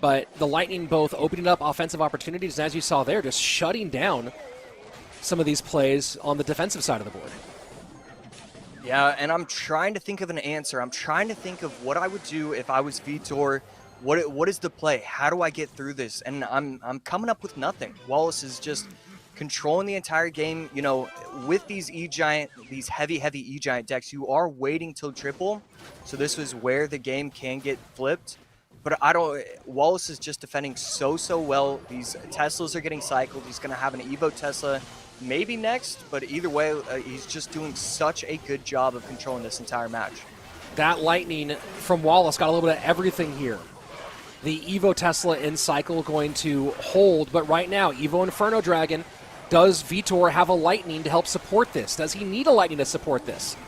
But the Lightning both opening up offensive opportunities, and as you saw there, just shutting down some of these plays on the defensive side of the board. Yeah, and I'm trying to think of an answer. I'm trying to think of what I would do if I was Vitor. What is the play? How do I get through this? And I'm coming up with nothing. Wallace is just controlling the entire game. You know, with these E-Giant, these heavy E-Giant decks, you are waiting till triple. So this was where the game can get flipped. But Wallace is just defending so well. These Teslas are getting cycled. He's going to have an Evo Tesla maybe next, but either way, he's just doing such a good job of controlling this entire match. That Lightning from Wallace got a little bit of everything here. The Evo Tesla in cycle going to hold, but right now, Evo Inferno Dragon, does Vitor have a Lightning to help support this? Does he need a Lightning to support this?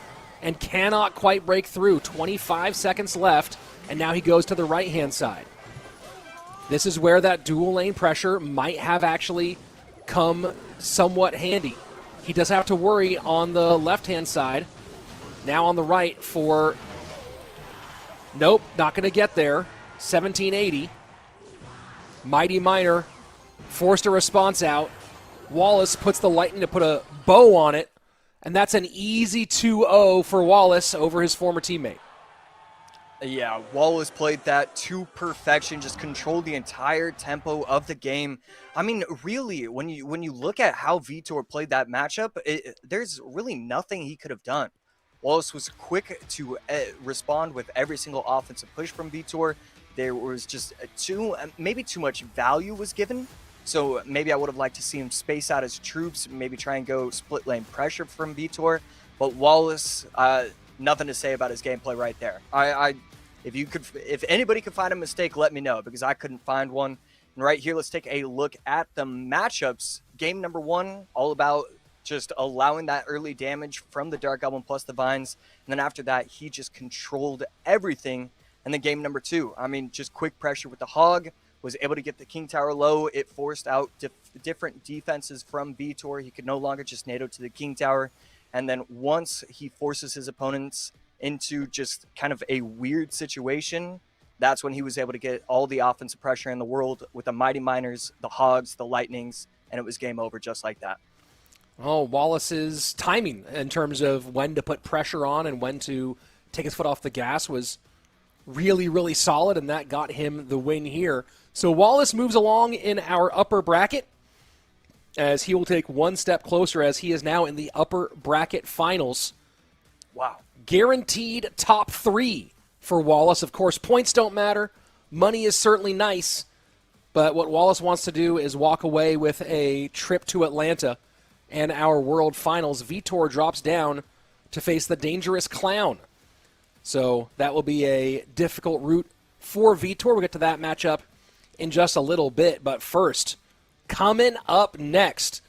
And cannot quite break through. 25 seconds left, and now he goes to the right-hand side. This is where that dual lane pressure might have actually come somewhat handy. He does have to worry on the left-hand side. Now on the right for... Nope, not going to get there. 1780. Mighty Miner forced a response out. Wallace puts the Lightning to put a bow on it, and that's an easy 2-0 for Wallace over his former teammate. Yeah, Wallace played that to perfection, just controlled the entire tempo of the game. I mean, really, when you look at how Vitor played that matchup, there's really nothing he could have done. Wallace was quick to respond with every single offensive push from Vitor. There was just maybe too much value was given. So maybe I would have liked to see him space out his troops, maybe try and go split lane pressure from Vitor. But Wallace, nothing to say about his gameplay right there. If anybody could find a mistake, let me know, because I couldn't find one. And right here, let's take a look at the matchups. Game number one, all about just allowing that early damage from the Dark Goblin plus the Vines. And then after that, he just controlled everything. And then game number 2, I mean, just quick pressure with the Hog, was able to get the King Tower low. It forced out different defenses from Vitor. He could no longer just NATO to the King Tower. And then once he forces his opponents into just kind of a weird situation, that's when he was able to get all the offensive pressure in the world with the Mighty Miners, the Hogs, the Lightnings, and it was game over just like that. Oh, Wallace's timing in terms of when to put pressure on and when to take his foot off the gas was really, really solid, and that got him the win here. So Wallace moves along in our upper bracket as he will take one step closer as he is now in the upper bracket finals. Wow. Guaranteed top 3 for Wallace. Of course, points don't matter. Money is certainly nice, but what Wallace wants to do is walk away with a trip to Atlanta and our World Finals. Vitor drops down to face the Dangerous Clown. So that will be a difficult route for Vitor. We'll get to that matchup in just a little bit. But first, coming up next,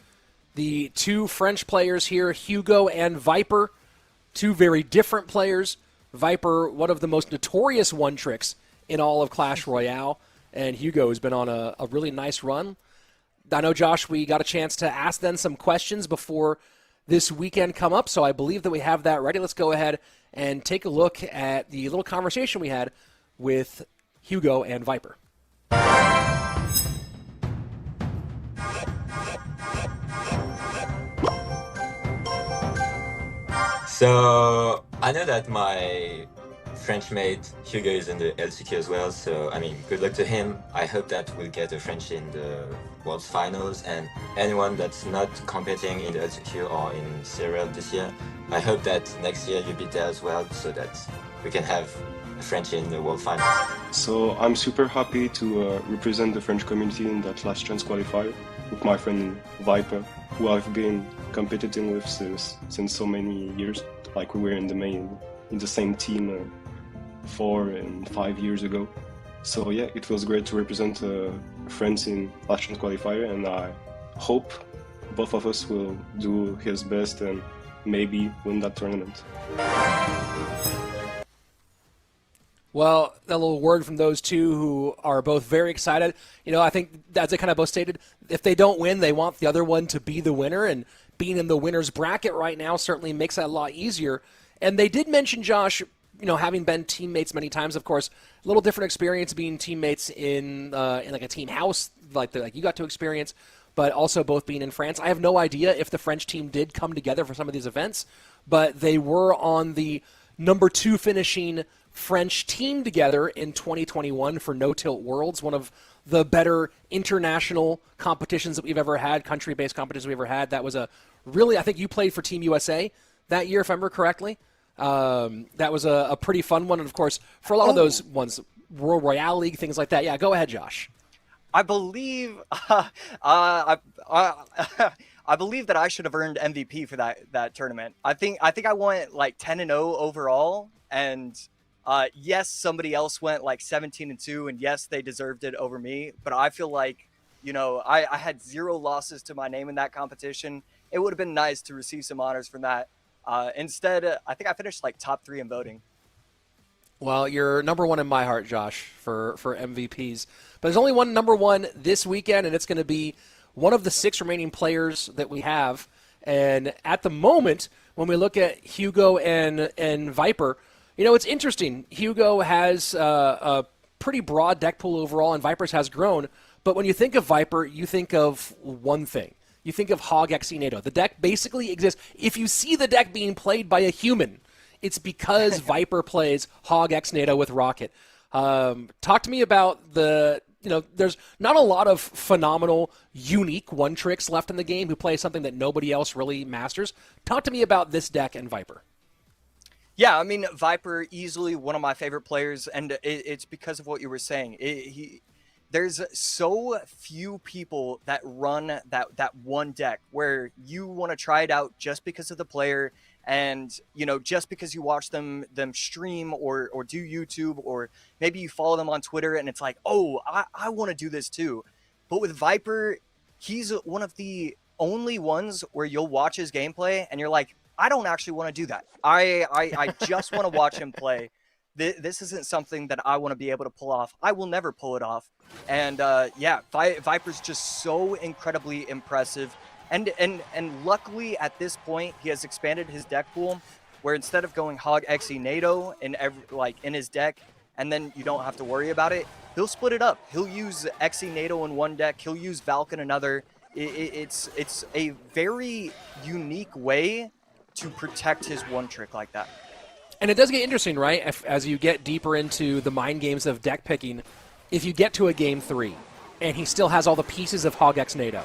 the 2 French players here, Hugo and Viper, 2 very different players. Viper, one of the most notorious one-tricks in all of Clash Royale, and Hugo has been on a really nice run. I know, Josh, we got a chance to ask them some questions before this weekend come up, so I believe that we have that ready. Let's go ahead and take a look at the little conversation we had with Hugo and Viper. So I know that my French mate Hugo is in the LCQ as well, so I mean, good luck to him. I hope that we'll get a French in the World Finals, and anyone that's not competing in the LCQ or in CRL this year, I hope that next year you'll be there as well, so that we can have a French in the World Finals. So I'm super happy to represent the French community in that Last Chance Qualifier with my friend Viper, who I've been competing with since so many years. Like we were in the same team 4 and 5 years ago. So yeah, it was great to represent France in Last Chance Qualifier, and I hope both of us will do his best and maybe win that tournament. Well, a little word from those 2 who are both very excited. You know, I think, as they kind of both stated, if they don't win, they want the other one to be the winner, and being in the winner's bracket right now certainly makes that a lot easier. And they did mention, Josh, you know, having been teammates many times, of course, a little different experience being teammates in like a team house like you got to experience, but also both being in France. I have no idea if the French team did come together for some of these events, but they were on the number 2 finishing French team together in 2021 for No Tilt Worlds, one of the better international competitions that we've ever had, country-based competitions we've ever had. That was a really, I think you played for Team USA that year, if I remember correctly. That was a pretty fun one, and of course, for a lot of those ones, World Royale League, things like that. Yeah, go ahead, Josh. I believe I believe that I should have earned MVP for that tournament. I think I went like 10-0 overall, and yes, somebody else went like 17-2, and yes, they deserved it over me. But I feel like, you know, I had 0 losses to my name in that competition. It would have been nice to receive some honors from that. Instead, I think I finished like top 3 in voting. Well, you're number 1 in my heart, Josh, for MVPs. But there's only one number 1 this weekend, and it's going to be one of the 6 remaining players that we have. And at the moment, when we look at Hugo and Viper, you know, it's interesting. Hugo has a pretty broad deck pool overall, and Viper's has grown. But when you think of Viper, you think of one thing. You think of Hog Xe NATO. The deck basically exists. If you see the deck being played by a human, it's because Viper plays Hog X NATO with Rocket. Talk to me about there's not a lot of phenomenal, unique one-tricks left in the game who play something that nobody else really masters. Talk to me about this deck and Viper. Yeah, I mean, Viper, easily one of my favorite players, and it's because of what you were saying. There's so few people that run that one deck where you want to try it out just because of the player, and you know, just because you watch them stream or do YouTube, or maybe you follow them on Twitter and it's like, oh, I want to do this too. But with Viper, he's one of the only ones where you'll watch his gameplay and you're like, I don't actually want to do that. I just want to watch him play. this isn't something that I want to be able to pull off. I will never pull it off. And yeah, Viper's just so incredibly impressive. And luckily at this point, he has expanded his deck pool, where instead of going Hog Xe NATO in his deck, and then you don't have to worry about it, he'll split it up. He'll use Xe NATO in one deck, he'll use Valk in another. It's a very unique way to protect his one trick like that. And it does get interesting, right? As you get deeper into the mind games of deck picking, if you get to a game 3 and he still has all the pieces of Hog X NATO,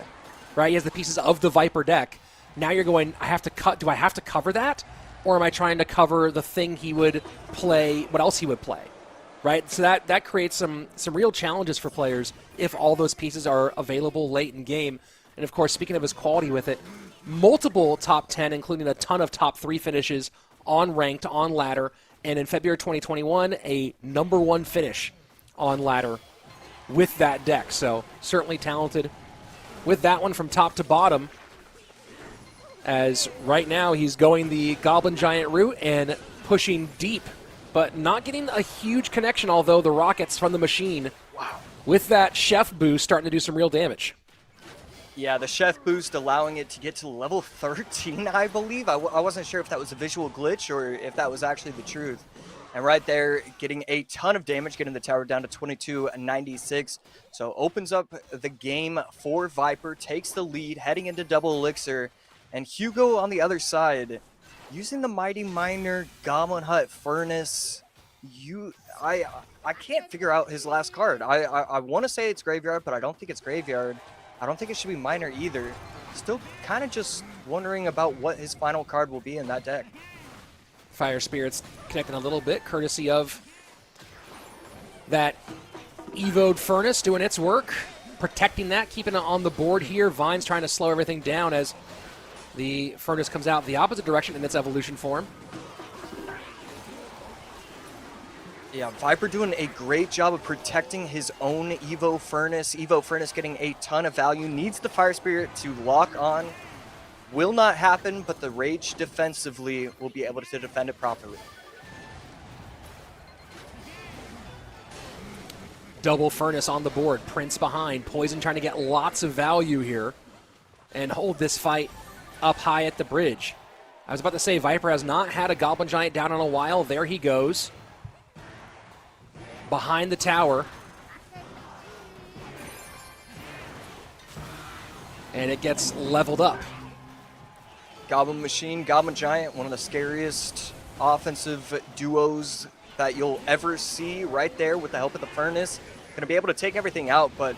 right? He has the pieces of the Viper deck. Now you're going, do I have to cover that? Or am I trying to cover the thing he would play, what else he would play, right? So that creates some real challenges for players if all those pieces are available late in game. And of course, speaking of his quality with it, multiple top 10, including a ton of top 3 finishes on ranked, on ladder, and in February 2021, a #1 finish on ladder with that deck. So certainly talented with that one from top to bottom, as right now he's going the Goblin Giant route and pushing deep, but not getting a huge connection, although the rockets from the machine, with that Chef boost, starting to do some real damage. Yeah, the Chef boost allowing it to get to level 13, I believe. I wasn't sure if that was a visual glitch or if that was actually the truth. And right there, getting a ton of damage, getting the tower down to 2296. So opens up the game for Viper, takes the lead, heading into double elixir. And Hugo on the other side, using the Mighty Miner, Goblin Hut, Furnace. I can't figure out his last card. I want to say it's Graveyard, but I don't think it's Graveyard. I don't think it should be Miner either. Still kind of just wondering about what his final card will be in that deck. Fire Spirits connecting a little bit, courtesy of that Evo'd Furnace doing its work, protecting that, keeping it on the board here. Vine's trying to slow everything down as the Furnace comes out the opposite direction in its evolution form. Yeah, Viper doing a great job of protecting his own Evo Furnace. Evo Furnace getting a ton of value. Needs the Fire Spirit to lock on. Will not happen, but the Rage defensively will be able to defend it properly. Double Furnace on the board. Prince behind. Poison trying to get lots of value here and hold this fight up high at the bridge. I was about to say, Viper has not had a Goblin Giant down in a while. There he goes. Behind the tower. And it gets leveled up. Goblin Machine, Goblin Giant, one of the scariest offensive duos that you'll ever see right there with the help of the Furnace. Going to be able to take everything out, but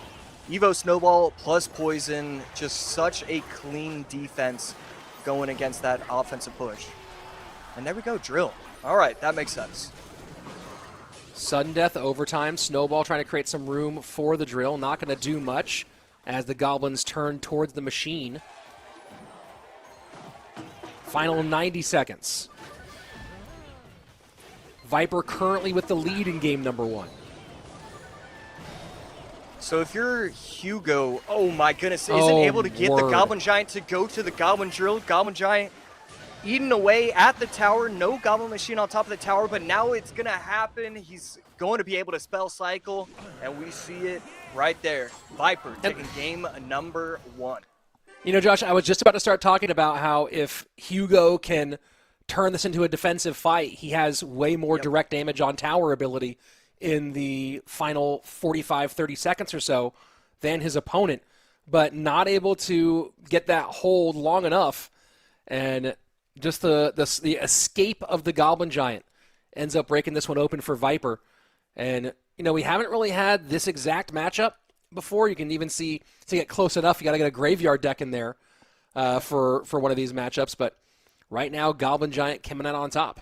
Evo Snowball plus Poison, just such a clean defense going against that offensive push. And there we go, Drill. All right, that makes sense. Sudden Death overtime. Snowball trying to create some room for the Drill. Not going to do much as the Goblins turn towards the machine. Final 90 seconds. Viper currently with the lead in game #1. So if you're Hugo, oh my goodness, isn't able to get the Goblin Giant to go to the Goblin Drill. Goblin Giant eating away at the tower. No Goblin Machine on top of the tower, but now it's going to happen. He's going to be able to spell cycle, and we see it right there. Viper taking game #1. You know, Josh, I was just about to start talking about how if Hugo can turn this into a defensive fight, he has way more direct damage on tower ability in the final 45, 30 seconds or so than his opponent, but not able to get that hold long enough. And just the escape of the Goblin Giant ends up breaking this one open for Viper. And, you know, we haven't really had this exact matchup before. You can even see, to get close enough, you got to get a Graveyard deck in there for one of these matchups. But right now, Goblin Giant coming out on top.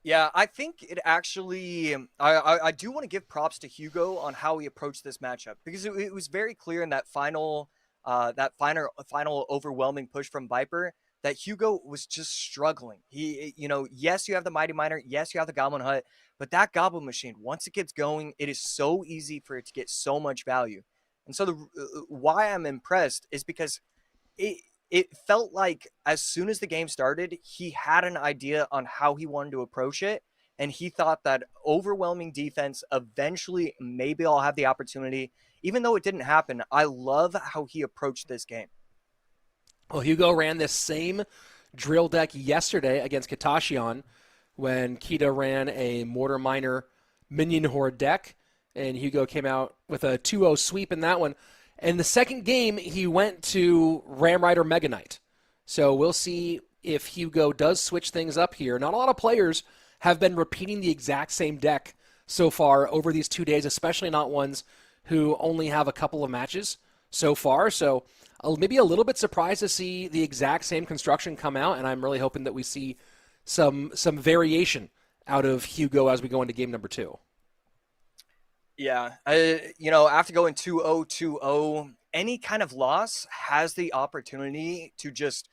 Yeah, I think it actually, I do want to give props to Hugo on how he approached this matchup, because it was very clear in that final overwhelming push from Viper that Hugo was just struggling. He, you know, yes, you have the Mighty Miner, yes, you have the Goblin Hut, but that Goblin Machine, once it gets going, it is so easy for it to get so much value. And so why I'm impressed is because it felt like as soon as the game started, he had an idea on how he wanted to approach it, and he thought that overwhelming defense, eventually maybe I'll have the opportunity. Even though it didn't happen, I love how he approached this game. Well, Hugo ran this same drill deck yesterday against Kitasshian when Kita ran a Mortar Miner Minion Horde deck, and Hugo came out with a 2-0 sweep in that one. In the second game, he went to Ram Rider Mega Knight. So we'll see if Hugo does switch things up here. Not a lot of players have been repeating the exact same deck so far over these 2 days, especially not ones who only have a couple of matches so far. So maybe a little bit surprised to see the exact same construction come out, and I'm really hoping that we see some variation out of Hugo as we go into game number 2. Yeah, after going 2-0, 2-0, any kind of loss has the opportunity to just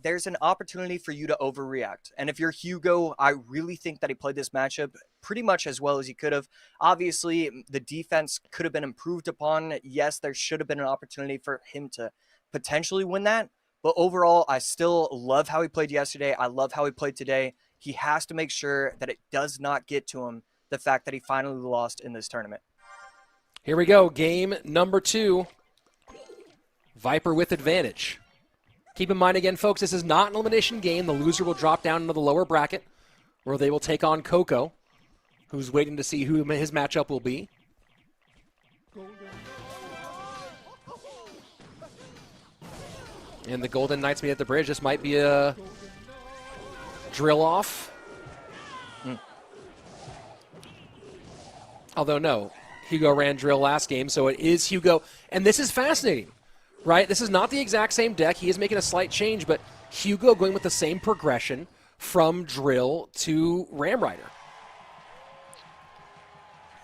there's an opportunity for you to overreact. And if you're Hugo, I really think that he played this matchup pretty much as well as he could have. Obviously, the defense could have been improved upon. Yes, there should have been an opportunity for him to potentially win that. But overall, I still love how he played yesterday. I love how he played today. He has to make sure that it does not get to him, the fact that he finally lost in this tournament. Here we go, game number 2. Viper with advantage. Keep in mind again, folks, this is not an elimination game. The loser will drop down into the lower bracket, where they will take on Coco, who's waiting to see who his matchup will be. And the Golden Knights meet at the bridge. This might be a drill off. Although, no, Hugo ran drill last game, so it is Hugo. And this is fascinating, right? This is not the exact same deck. He is making a slight change, but Hugo going with the same progression from drill to Ram Rider.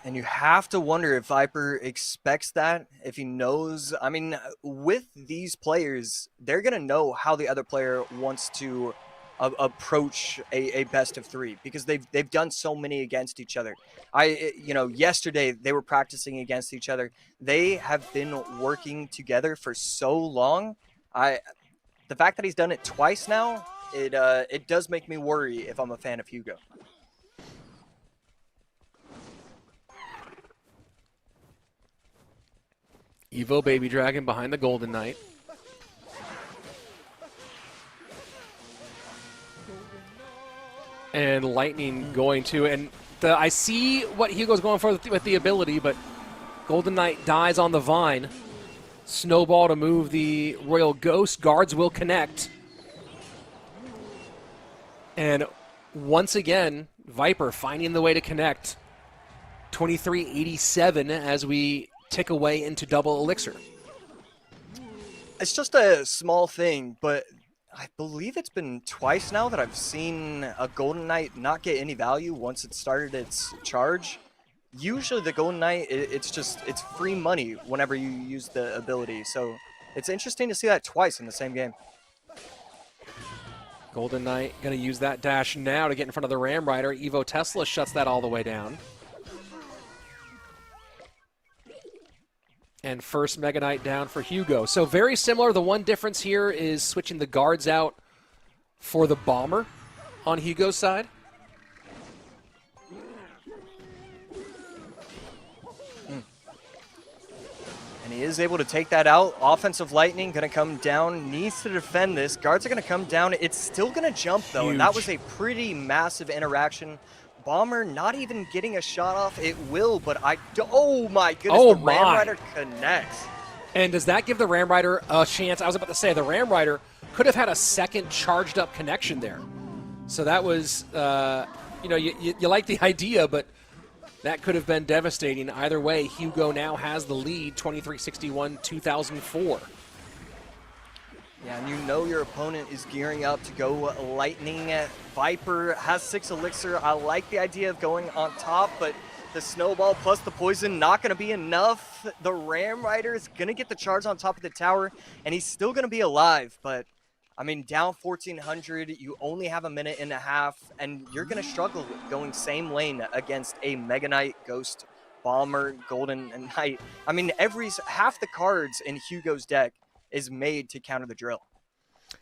And you have to wonder if Viper expects that, if he knows. I mean, with these players, they're going to know how the other player wants to approach a best of 3, because they've done so many against each other. Yesterday they were practicing against each other. They have been working together for so long. The fact that he's done it twice now, it does make me worry if I'm a fan of Hugo. Evo Baby Dragon behind the Golden Knight. And Lightning going to, and I see what Hugo's going for with the ability, but Golden Knight dies on the Vine. Snowball to move the Royal Ghost. Guards will connect. And once again, Viper finding the way to connect. 2387 as we tick away into double elixir. It's just a small thing, but I believe it's been twice now that I've seen a Golden Knight not get any value once it started its charge. Usually the Golden Knight, it's free money whenever you use the ability. So it's interesting to see that twice in the same game. Golden Knight going to use that dash now to get in front of the Ram Rider. Evo Tesla shuts that all the way down. And first Mega Knight down for Hugo. So very similar. The one difference here is switching the guards out for the Bomber on Hugo's side. And he is able to take that out. Offensive Lightning going to come down. Needs to defend this. Guards are going to come down. It's still going to jump, though. Huge. And that was a pretty massive interaction. Bomber not even getting a shot off. It will, but oh my goodness, the Ram Rider connects. And does that give the Ram Rider a chance? I was about to say, the Ram Rider could have had a second charged up connection there. So that was, you like the idea, but that could have been devastating. Either way, Hugo now has the lead, 2361, 2004. Yeah, and you know your opponent is gearing up to go Lightning. Viper has 6 elixir. I like the idea of going on top, but the snowball plus the poison not going to be enough. The Ram Rider is going to get the charge on top of the tower, and he's still going to be alive. But, I mean, down 1,400, you only have a minute and a half, and you're going to struggle going same lane against a Mega Knight, Ghost, Bomber, Golden Knight. I mean, half the cards in Hugo's deck is made to counter the drill.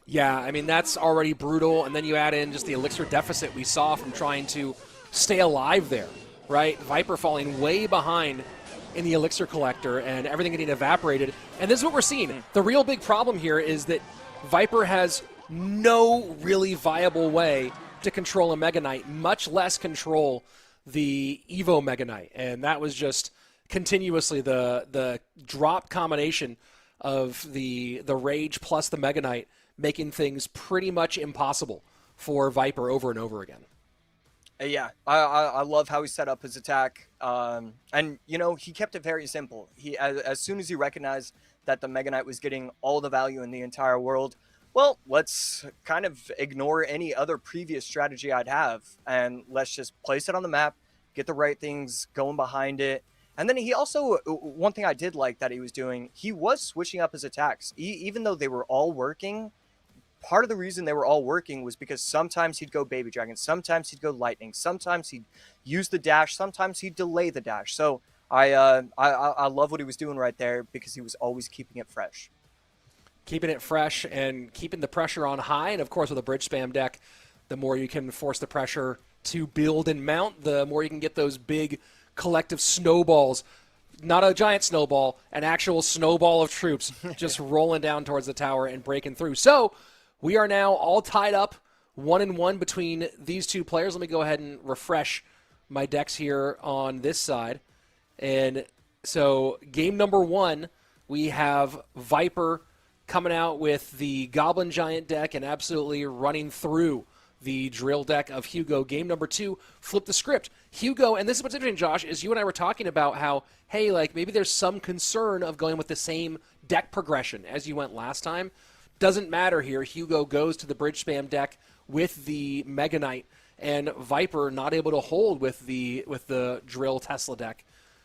Yeah, I mean, that's already brutal. And then you add in just the elixir deficit we saw from trying to stay alive there, right? Viper falling way behind in the elixir collector and everything getting evaporated. And this is what we're seeing. The real big problem here is that Viper has no really viable way to control a Mega Knight, much less control the Evo Mega Knight. And that was just continuously the drop combination of the Rage plus the Mega Knight, making things pretty much impossible for Viper over and over again. Yeah, I love how he set up his attack. And, you know, he kept it very simple. He as soon as he recognized that the Mega Knight was getting all the value in the entire world, well, let's kind of ignore any other previous strategy I'd have, and let's just place it on the map, get the right things going behind it. And then he also, one thing I did like that he was doing, he was switching up his attacks. Even though they were all working, part of the reason they were all working was because sometimes he'd go Baby Dragon, sometimes he'd go Lightning, sometimes he'd use the dash, sometimes he'd delay the dash. So I love what he was doing right there because he was always keeping it fresh. Keeping it fresh and keeping the pressure on high. And, of course, with a bridge spam deck, the more you can force the pressure to build and mount, the more you can get those big collective snowballs. Not a giant snowball, an actual snowball of troops just rolling down towards the tower and breaking through. So we are now all tied up 1-1 between these two players. Let me go ahead and refresh my decks here on this side. And so game number 1, we have Viper coming out with the Goblin Giant deck and absolutely running through the drill deck of Hugo. Game number 2, flip the script. Hugo, and this is what's interesting, Josh, is you and I were talking about how, hey, like maybe there's some concern of going with the same deck progression as you went last time. Doesn't matter here. Hugo goes to the bridge spam deck with the Mega Knight, and Viper not able to hold with the drill Tesla deck.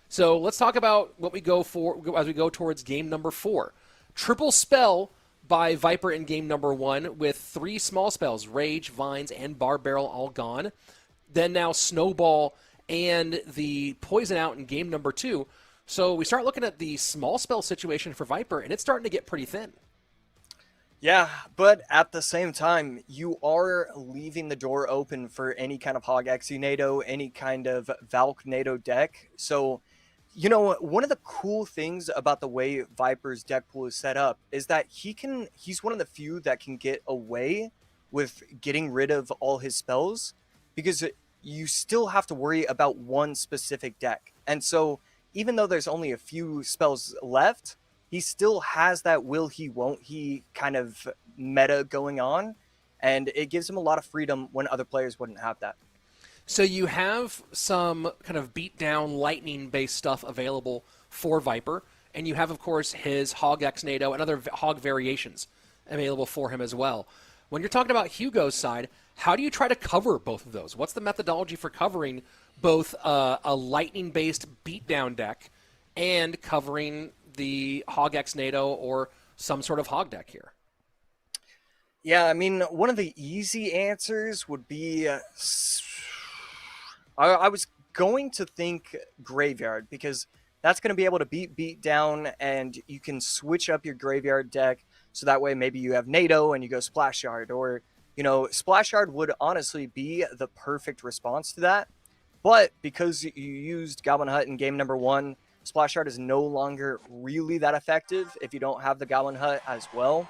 So let's talk about what we go for as we go towards game number 4. Triple spell by Viper in game number 1 with 3 small spells, Rage, Vines, and Barb Barrel all gone. Then now Snowball and the Poison out in game number 2. So we start looking at the small spell situation for Viper, and it's starting to get pretty thin. Yeah, but at the same time, you are leaving the door open for any kind of Hog Xe NATO, any kind of Valk NATO deck. So, you know, one of the cool things about the way Viper's deck pool is set up is that he's one of the few that can get away with getting rid of all his spells, because you still have to worry about one specific deck. And so even though there's only a few spells left, he still has that will he won't he kind of meta going on, and it gives him a lot of freedom when other players wouldn't have that. So you have some kind of beat-down lightning-based stuff available for Viper, and you have, of course, his Hog X NATO and other Hog variations available for him as well. When you're talking about Hugo's side, how do you try to cover both of those? What's the methodology for covering both a lightning-based beat-down deck and covering the Hog X NATO or some sort of Hog deck here? Yeah, I mean, one of the easy answers would be... I was going to think Graveyard, because that's going to be able to beat down, and you can switch up your Graveyard deck, so that way maybe you have NATO and you go Splash Yard, or, you know, Splash Yard would honestly be the perfect response to that. But because you used Goblin Hut in game number 1, Splash Yard is no longer really that effective if you don't have the Goblin Hut as well.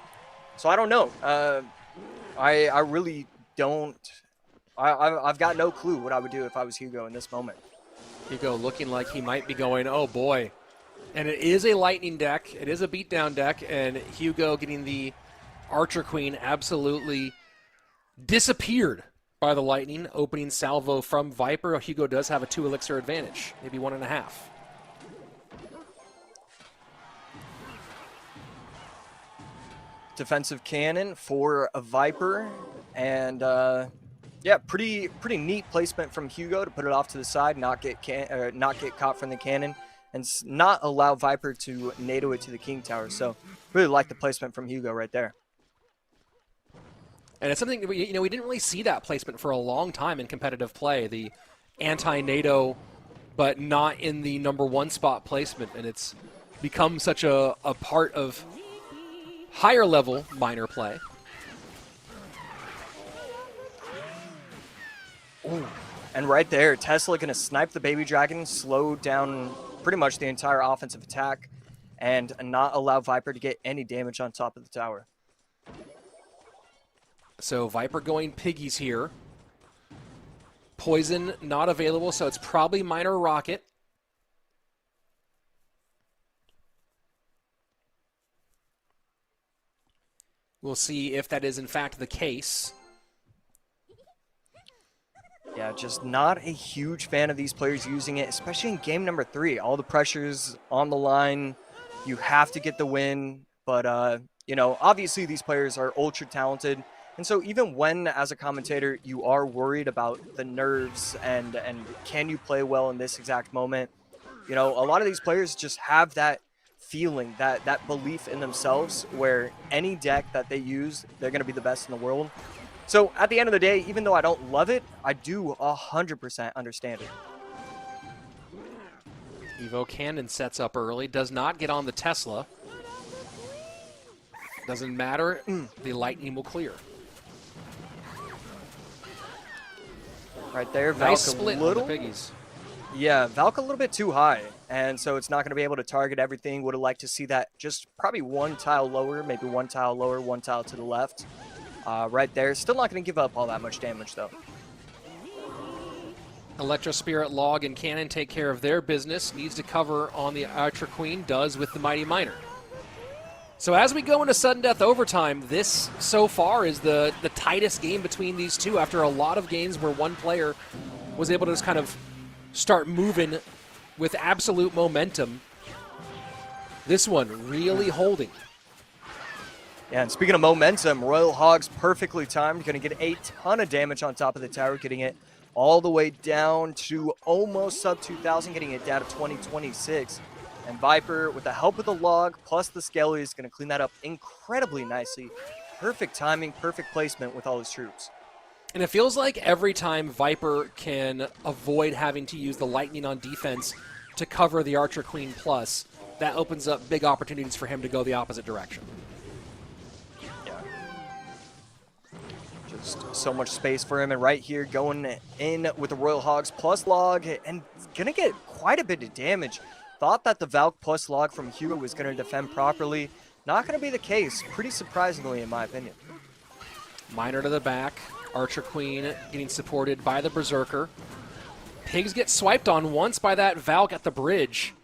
So I don't know. I really don't... I've got no clue what I would do if I was Hugo in this moment. Hugo looking like he might be going, oh boy. And it is a lightning deck. It is a beatdown deck. And Hugo getting the Archer Queen absolutely disappeared by the lightning. Opening salvo from Viper. Hugo does have a 2 elixir advantage. Maybe 1.5. Defensive cannon for a Viper. And... yeah, pretty neat placement from Hugo to put it off to the side, not get caught from the cannon, and not allow Viper to NATO it to the King Tower. So really like the placement from Hugo right there. And it's something we didn't really see that placement for a long time in competitive play. The anti-NATO, but not in the number 1 spot placement, and it's become such a part of higher level minor play. Ooh. And right there, Tesla going to snipe the baby dragon, slow down pretty much the entire offensive attack, and not allow Viper to get any damage on top of the tower. So Viper going piggies here. Poison not available, so it's probably Miner Rocket. We'll see if that is in fact the case. Yeah, just not a huge fan of these players using it, especially in game number 3. All the pressure's on the line. You have to get the win. But, you know, obviously these players are ultra talented. And so even when, as a commentator, you are worried about the nerves and can you play well in this exact moment, you know, a lot of these players just have that feeling, that belief in themselves where any deck that they use, they're going to be the best in the world. So at the end of the day, even though I don't love it, I do 100% understand it. Evo Cannon sets up early, does not get on the Tesla. Doesn't matter, the lightning will clear. Right there, Valk Nice a split little. on the piggies. Yeah, Valk a little bit too high, and so it's not going to be able to target everything. Would have liked to see that just probably one tile lower, maybe one tile lower, one tile to the left. Right there. Still not going to give up all that much damage, though. Electro Spirit, Log, and Cannon take care of their business. Needs to cover on the Archer Queen, does with the Mighty Miner. So as we go into sudden death overtime, this so far is the tightest game between these two after a lot of games where one player was able to just kind of start moving with absolute momentum. This one really holding. Yeah, and speaking of momentum, Royal Hogs perfectly timed, going to get a ton of damage on top of the tower, getting it all the way down to almost sub 2,000, getting it down to 2026. And Viper, with the help of the Log plus the Skelly, is going to clean that up incredibly nicely. Perfect timing, perfect placement with all his troops. And it feels like every time Viper can avoid having to use the Lightning on defense to cover the Archer Queen plus, that opens up big opportunities for him to go the opposite direction. Just so much space for him, and right here going in with the Royal Hogs plus Log, and gonna get quite a bit of damage. Thought that the Valk plus Log from Hugo was gonna defend properly. Not gonna be the case, pretty surprisingly in my opinion. Miner to the back, Archer Queen getting supported by the Berserker. Pigs get swiped on once by that Valk at the bridge.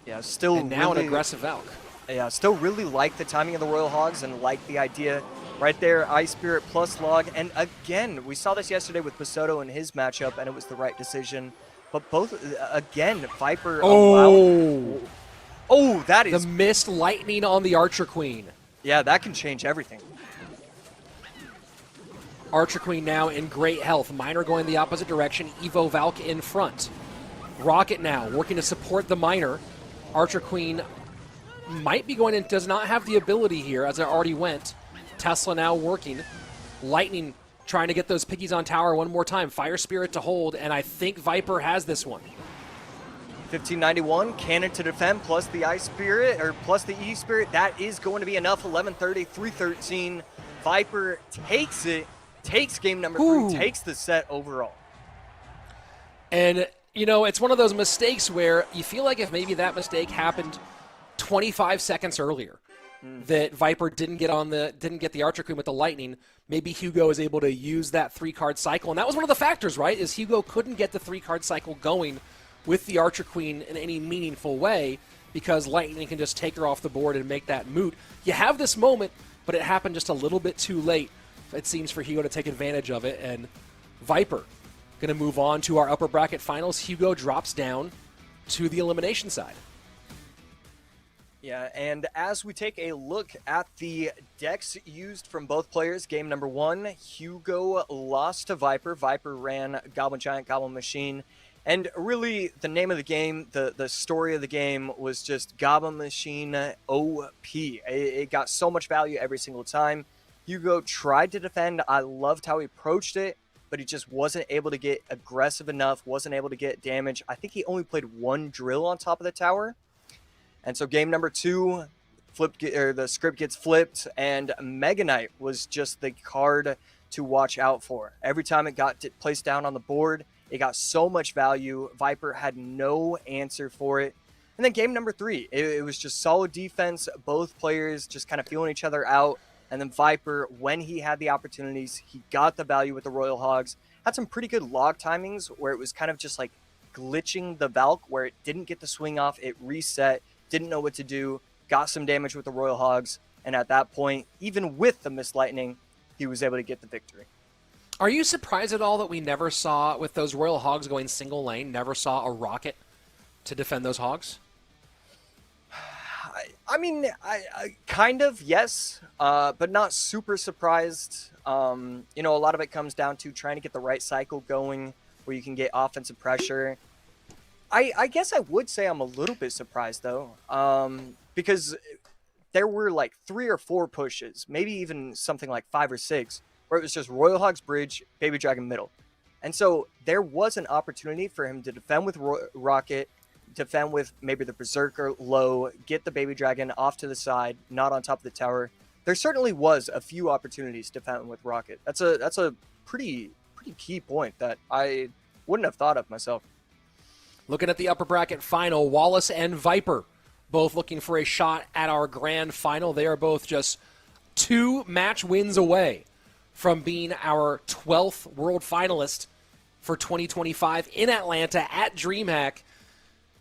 Yeah, still And now really, an aggressive Valk. Yeah, still really like the timing of the Royal Hogs and like the idea right there, Ice Spirit plus Log. And again, we saw this yesterday with Basoto in his matchup, and it was the right decision. But both, again, Viper allowed... Oh, that is... The missed lightning on the Archer Queen. Yeah, that can change everything. Archer Queen now in great health. Miner going the opposite direction. Evo Valk in front. Rocket now working to support the Miner. Archer Queen might be going in, does not have the ability here as it already went. Tesla now working. Lightning trying to get those piggies on tower one more time. Fire Spirit to hold, and I think Viper has this one. 1591, Cannon to defend, plus the Ice Spirit, or plus the E Spirit. That is going to be enough. 1130, 313. Viper takes it, takes game number 3, takes the set overall. And, you know, it's one of those mistakes where you feel like if maybe that mistake happened 25 seconds earlier, that Viper didn't get the Archer Queen with the Lightning, maybe Hugo is able to use that 3-card cycle. And that was one of the factors, right, is Hugo couldn't get the 3-card cycle going with the Archer Queen in any meaningful way because Lightning can just take her off the board and make that moot. You have this moment, but it happened just a little bit too late, it seems, for Hugo to take advantage of it. And Viper going to move on to our upper bracket finals. Hugo drops down to the elimination side. Yeah, and as we take a look at the decks used from both players, game number 1, Hugo lost to Viper. Viper ran Goblin Giant, Goblin Machine. And really, the name of the game, the story of the game was just Goblin Machine OP. It got so much value every single time. Hugo tried to defend. I loved how he approached it, but he just wasn't able to get aggressive enough, wasn't able to get damage. I think he only played one drill on top of the tower. And so game number 2, the script gets flipped, and Mega Knight was just the card to watch out for. Every time it got placed down on the board, it got so much value. Viper had no answer for it. And then game number 3, it was just solid defense. Both players just kind of feeling each other out. And then Viper, when he had the opportunities, he got the value with the Royal Hogs. Had some pretty good log timings where it was kind of just like glitching the Valk, where it didn't get the swing off, it reset, didn't know what to do, got some damage with the Royal Hogs. And at that point, even with the missed lightning, he was able to get the victory. Are you surprised at all that we never saw, with those Royal Hogs going single lane, never saw a rocket to defend those Hogs? I mean, I kind of, yes, but not super surprised. You know, a lot of it comes down to trying to get the right cycle going where you can get offensive pressure. I guess I would say I'm a little bit surprised, though, because there were like 3 or 4 pushes, maybe even something like 5 or 6, where it was just Royal Hogs bridge, Baby Dragon middle. And so there was an opportunity for him to defend with Rocket, defend with maybe the Berserker low, get the Baby Dragon off to the side, not on top of the tower. There certainly was a few opportunities to defend with Rocket. That's a pretty key point that I wouldn't have thought of myself. Looking at the upper bracket final, Wallace and Viper both looking for a shot at our grand final. They are both just 2 match wins away from being our 12th world finalist for 2025 in Atlanta at DreamHack.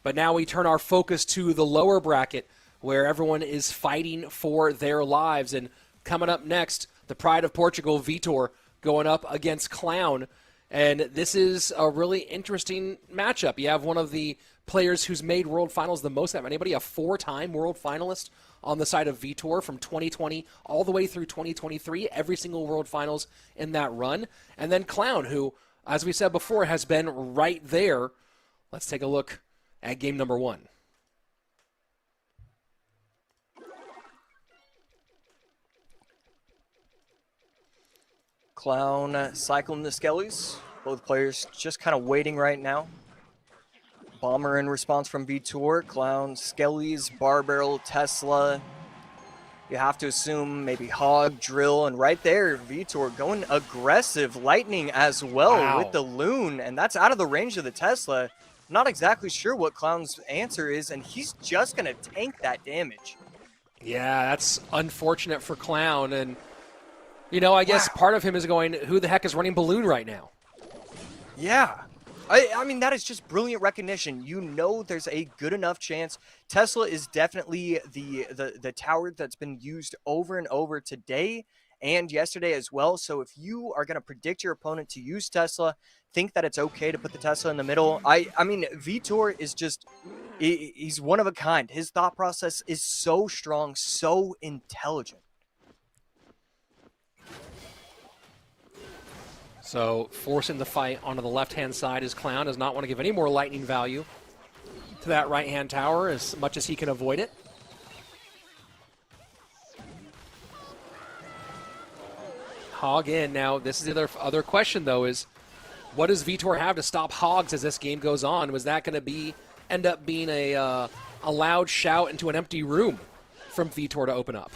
But now we turn our focus to the lower bracket where everyone is fighting for their lives. And coming up next, the pride of Portugal, Vitor, going up against Clown. And this is a really interesting matchup. You have one of the players who's made world finals the most out of anybody, a 4-time world finalist on the side of Vitor from 2020 all the way through 2023, every single world finals in that run. And then Clown, who, as we said before, has been right there. Let's take a look at game number 1. Clown cycling the Skellies. Both players just kind of waiting right now. Bomber in response from Vitor. Clown, Skellies, Bar Barrel, Tesla. You have to assume maybe Hog, Drill, and right there, Vitor going aggressive. Lightning as well with the Loon, and that's out of the range of the Tesla. Not exactly sure what Clown's answer is, and he's just going to tank that damage. Yeah, that's unfortunate for Clown. And, you know, I guess part of him is going, who the heck is running Balloon right now? Yeah. I mean, that is just brilliant recognition. You know there's a good enough chance. Tesla is definitely the tower that's been used over and over today and yesterday as well. So if you are going to predict your opponent to use Tesla, think that it's okay to put the Tesla in the middle. I mean, Vitor is just, he's one of a kind. His thought process is so strong, so intelligent. So forcing the fight onto the left-hand side is Clown. Does not want to give any more lightning value to that right-hand tower as much as he can avoid it. Hog in. Now, this is the other question, though, is what does Vitor have to stop Hogs as this game goes on? Was that going to end up being a loud shout into an empty room from Vitor to open up?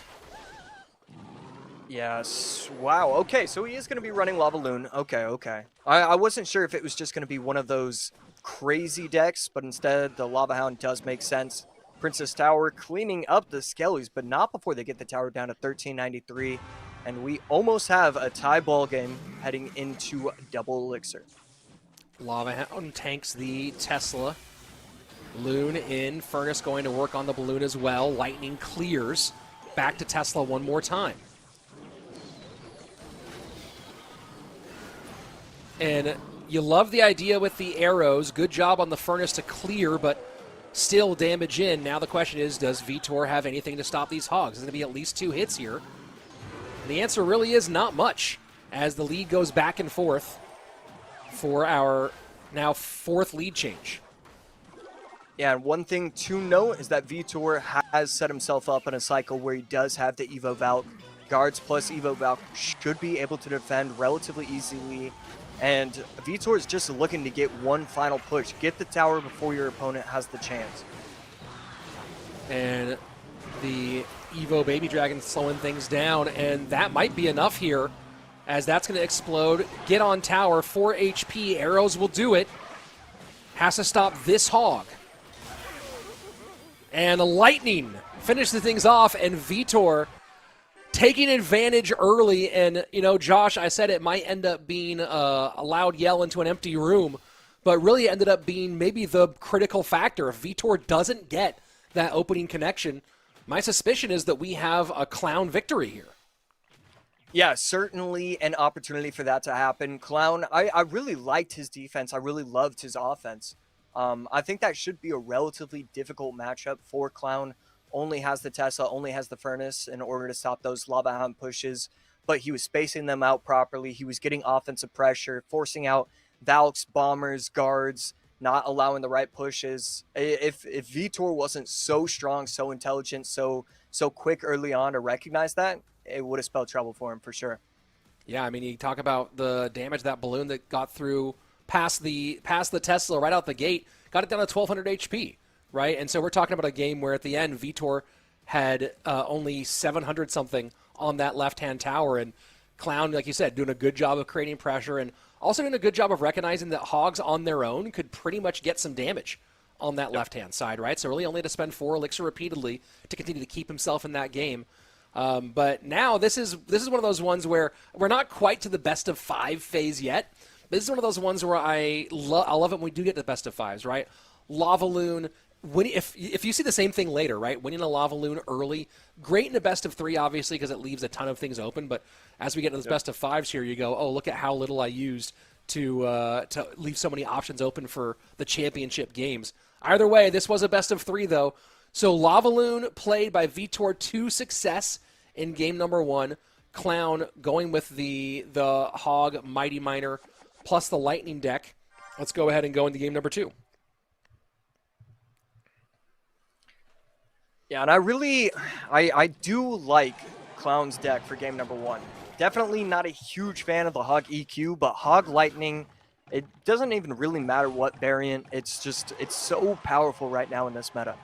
Yes. Wow. Okay, so he is going to be running Lava Loon. Okay. I wasn't sure if it was just going to be one of those crazy decks, but instead the Lava Hound does make sense. Princess Tower cleaning up the Skellies, but not before they get the tower down to 1393. And we almost have a tie ball game heading into double elixir. Lava Hound tanks the Tesla. Loon in. Furnace going to work on the Balloon as well. Lightning clears. Back to Tesla one more time. And you love the idea with the arrows. Good job on the Furnace to clear, but still damage in. Now the question is, does Vitor have anything to stop these Hogs? There's going to be at least 2 hits here. And the answer really is not much, as the lead goes back and forth for our now 4th lead change. Yeah, and one thing to note is that Vitor has set himself up in a cycle where he does have the Evo Valk. Guards plus Evo Valk should be able to defend relatively easily. And Vitor is just looking to get one final push. Get the tower before your opponent has the chance. And the Evo Baby Dragon slowing things down, and that might be enough here as that's going to explode. Get on tower, 4 HP, arrows will do it. Has to stop this hog. And the lightning finishes things off, and Vitor taking advantage early. And, you know, Josh, I said it might end up being a loud yell into an empty room, but really ended up being maybe the critical factor. If Vitor doesn't get that opening connection, my suspicion is that we have a Clown victory here. Yeah, certainly an opportunity for that to happen. Clown, I really liked his defense. I really loved his offense. I think that should be a relatively difficult matchup for Clown. Only has the Tesla, only has the Furnace in order to stop those Lava Hound pushes, but he was spacing them out properly. He was getting offensive pressure, forcing out Valks, Bombers, Guards, not allowing the right pushes. If Vitor wasn't so strong, so intelligent, so quick early on to recognize that, it would have spelled trouble for him for sure. Yeah, I mean, you talk about the damage that balloon that got through past the Tesla right out the gate, got it down to 1,200 HP, right? And so we're talking about a game where at the end, Vitor had only 700 something on that left-hand tower, and Clown, like you said, doing a good job of creating pressure and also doing a good job of recognizing that hogs on their own could pretty much get some damage on that left-hand side, right? So really only to spend 4 elixir repeatedly to continue to keep himself in that game. But now this is one of those ones where we're not quite to the best of 5 phase yet. But this is one of those ones where I love it when we do get to the best of 5s, right? Lava Loon, if you see the same thing later, right? Winning a Lava Loon early, great in the best of 3, obviously, because it leaves a ton of things open. But as we get to this best of 5s here, you go, oh, look at how little I used to leave so many options open for the championship games. Either way, this was a best of 3, though. So Lava Loon played by Vitor to success in game number 1. Clown going with the Hog Mighty Miner plus the Lightning deck. Let's go ahead and go into game number 2. Yeah, and I do like Clown's deck for game number 1. Definitely not a huge fan of the Hog EQ, but Hog Lightning, it doesn't even really matter what variant. It's so powerful right now in this meta.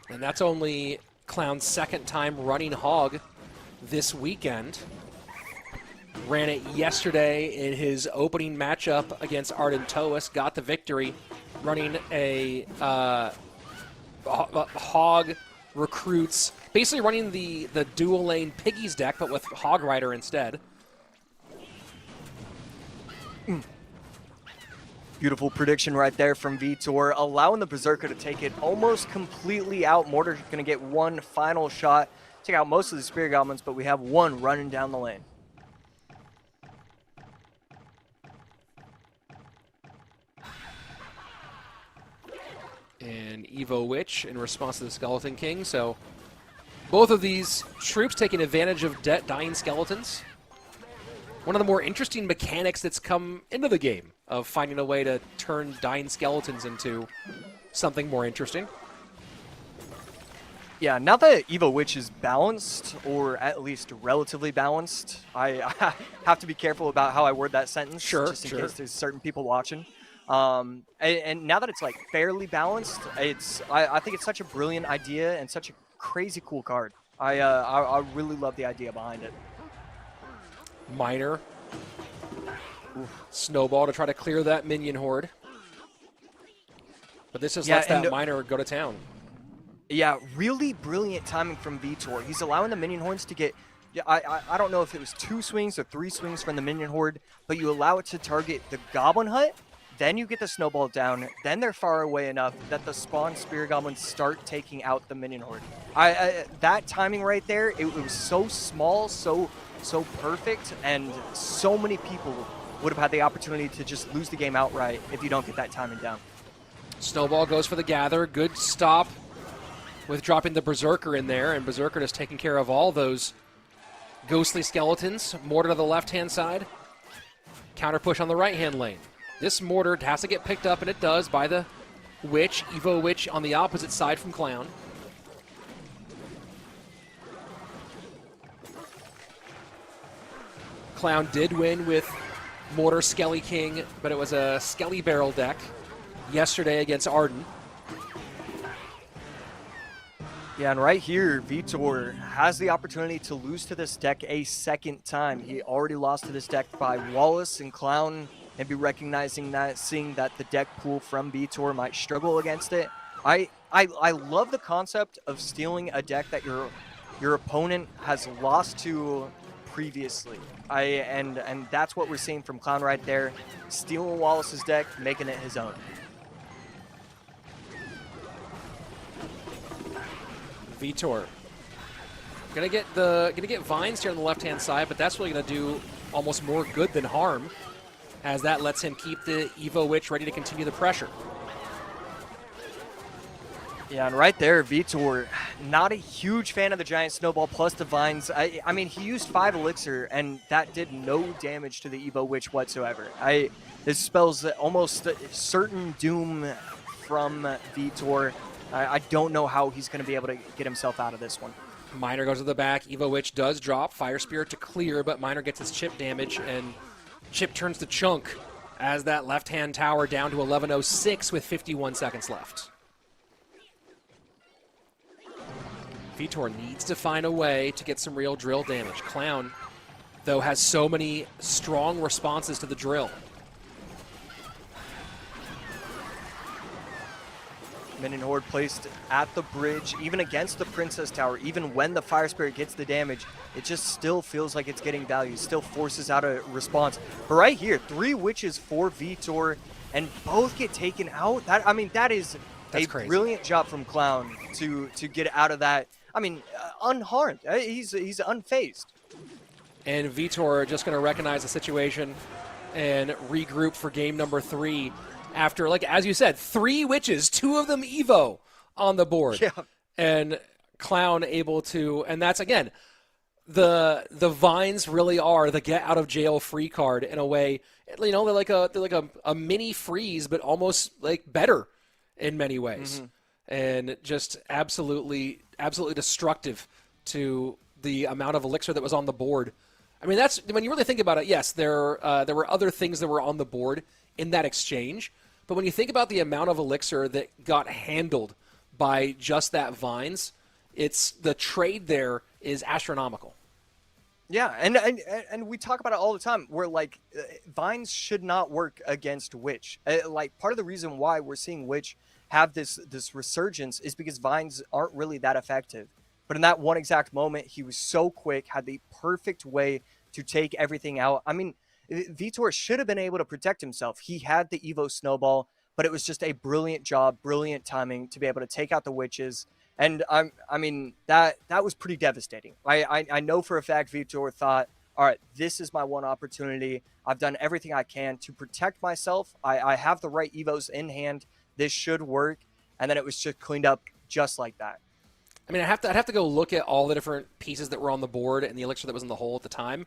And that's only Clown's second time running Hog this weekend. Ran it yesterday in his opening matchup against Arden Toas, got the victory, running a Hog recruits, basically running the dual lane Piggies deck, but with Hog Rider instead. Beautiful prediction right there from Vitor, allowing the Berserker to take it almost completely out. Mortar's going to get one final shot, take out most of the Spear Goblins, but we have one running down the lane. And Evo Witch in response to the Skeleton King. So both of these troops taking advantage of dying skeletons. One of the more interesting mechanics that's come into the game of finding a way to turn dying skeletons into something more interesting. Yeah, now that Evo Witch is balanced, or at least relatively balanced, I have to be careful about how I word that sentence, just in case there's certain people watching. And now that it's like fairly balanced, I think it's such a brilliant idea and such a crazy cool card. I really love the idea behind it. Miner. Snowball to try to clear that minion horde. But this just lets that Miner go to town. Yeah, really brilliant timing from Vitor. He's allowing the minion hordes to get, I don't know if it was 2 swings or 3 swings from the minion horde, but you allow it to target the Goblin Hut, then you get the snowball down, then they're far away enough that the spawn Spear Goblins start taking out the minion horde. That timing right there, it was so small, so perfect, and so many people would have had the opportunity to just lose the game outright if you don't get that timing down. Snowball goes for the gather. Good stop with dropping the Berserker in there, and Berserker just taking care of all those ghostly skeletons. Mortar to the left-hand side. Counter push on the right-hand lane. This Mortar has to get picked up, and it does, by the Witch. Evo Witch on the opposite side from Clown. Clown did win with Mortar Skelly King, but it was a Skelly Barrel deck yesterday against Arden. Yeah, and right here, Vitor has the opportunity to lose to this deck a second time. He already lost to this deck by Wallace and Clown, and be recognizing that, seeing that the deck pool from Vitor might struggle against it. I love the concept of stealing a deck that your opponent has lost to previously. And that's what we're seeing from Clown right there, stealing Wallace's deck, making it his own. Vitor gonna get Vines here on the left hand side, but that's really gonna do almost more good than harm, as that lets him keep the Evo Witch ready to continue the pressure. Yeah, and right there, Vitor, not a huge fan of the Giant Snowball plus the Vines. I mean, he used 5 Elixir, and that did no damage to the Evo Witch whatsoever. This spells almost certain doom from Vitor. I don't know how he's going to be able to get himself out of this one. Miner goes to the back. Evo Witch does drop. Fire Spirit to clear, but Miner gets his chip damage, and chip turns to chunk as that left-hand tower down to 11:06 with 51 seconds left. Vitor needs to find a way to get some real drill damage. Clown, though, has so many strong responses to the drill. Minion Horde placed at the bridge, even against the Princess Tower, even when the Fire Spirit gets the damage, it just still feels like it's getting value, still forces out a response. But right here, 3 Witches for Vitor, and both get taken out. That is a crazy. Brilliant job from Clown to get out of that. Unharmed. He's unfazed. And Vitor just going to recognize the situation and regroup for game number 3. After, like, as you said, 3 Witches, 2 of them Evo on the board. Yeah. And Clown able to, and that's, again, the Vines really are the get out of jail free card in a way. You know, they're like a mini freeze, but almost like better in many ways. Mm-hmm. And just absolutely destructive to the amount of elixir that was on the board. I mean, that's, when you really think about it, yes, there were other things that were on the board in that exchange. But when you think about the amount of elixir that got handled by just that Vines, it's the trade there is astronomical. Yeah, and we talk about it all the time. Where like Vines should not work against Witch. Like part of the reason why we're seeing Witch have this resurgence is because Vines aren't really that effective. But in that one exact moment, he was so quick, had the perfect way to take everything out. I mean, Vitor should have been able to protect himself. He had the Evo Snowball, but it was just a brilliant job, brilliant timing to be able to take out the Witches. And that was pretty devastating. I know for a fact Vitor thought, all right, this is my one opportunity. I've done everything I can to protect myself. I have the right Evos in hand. This should work. And then it was just cleaned up just like that. I mean, I'd have to go look at all the different pieces that were on the board and the elixir that was in the hole at the time.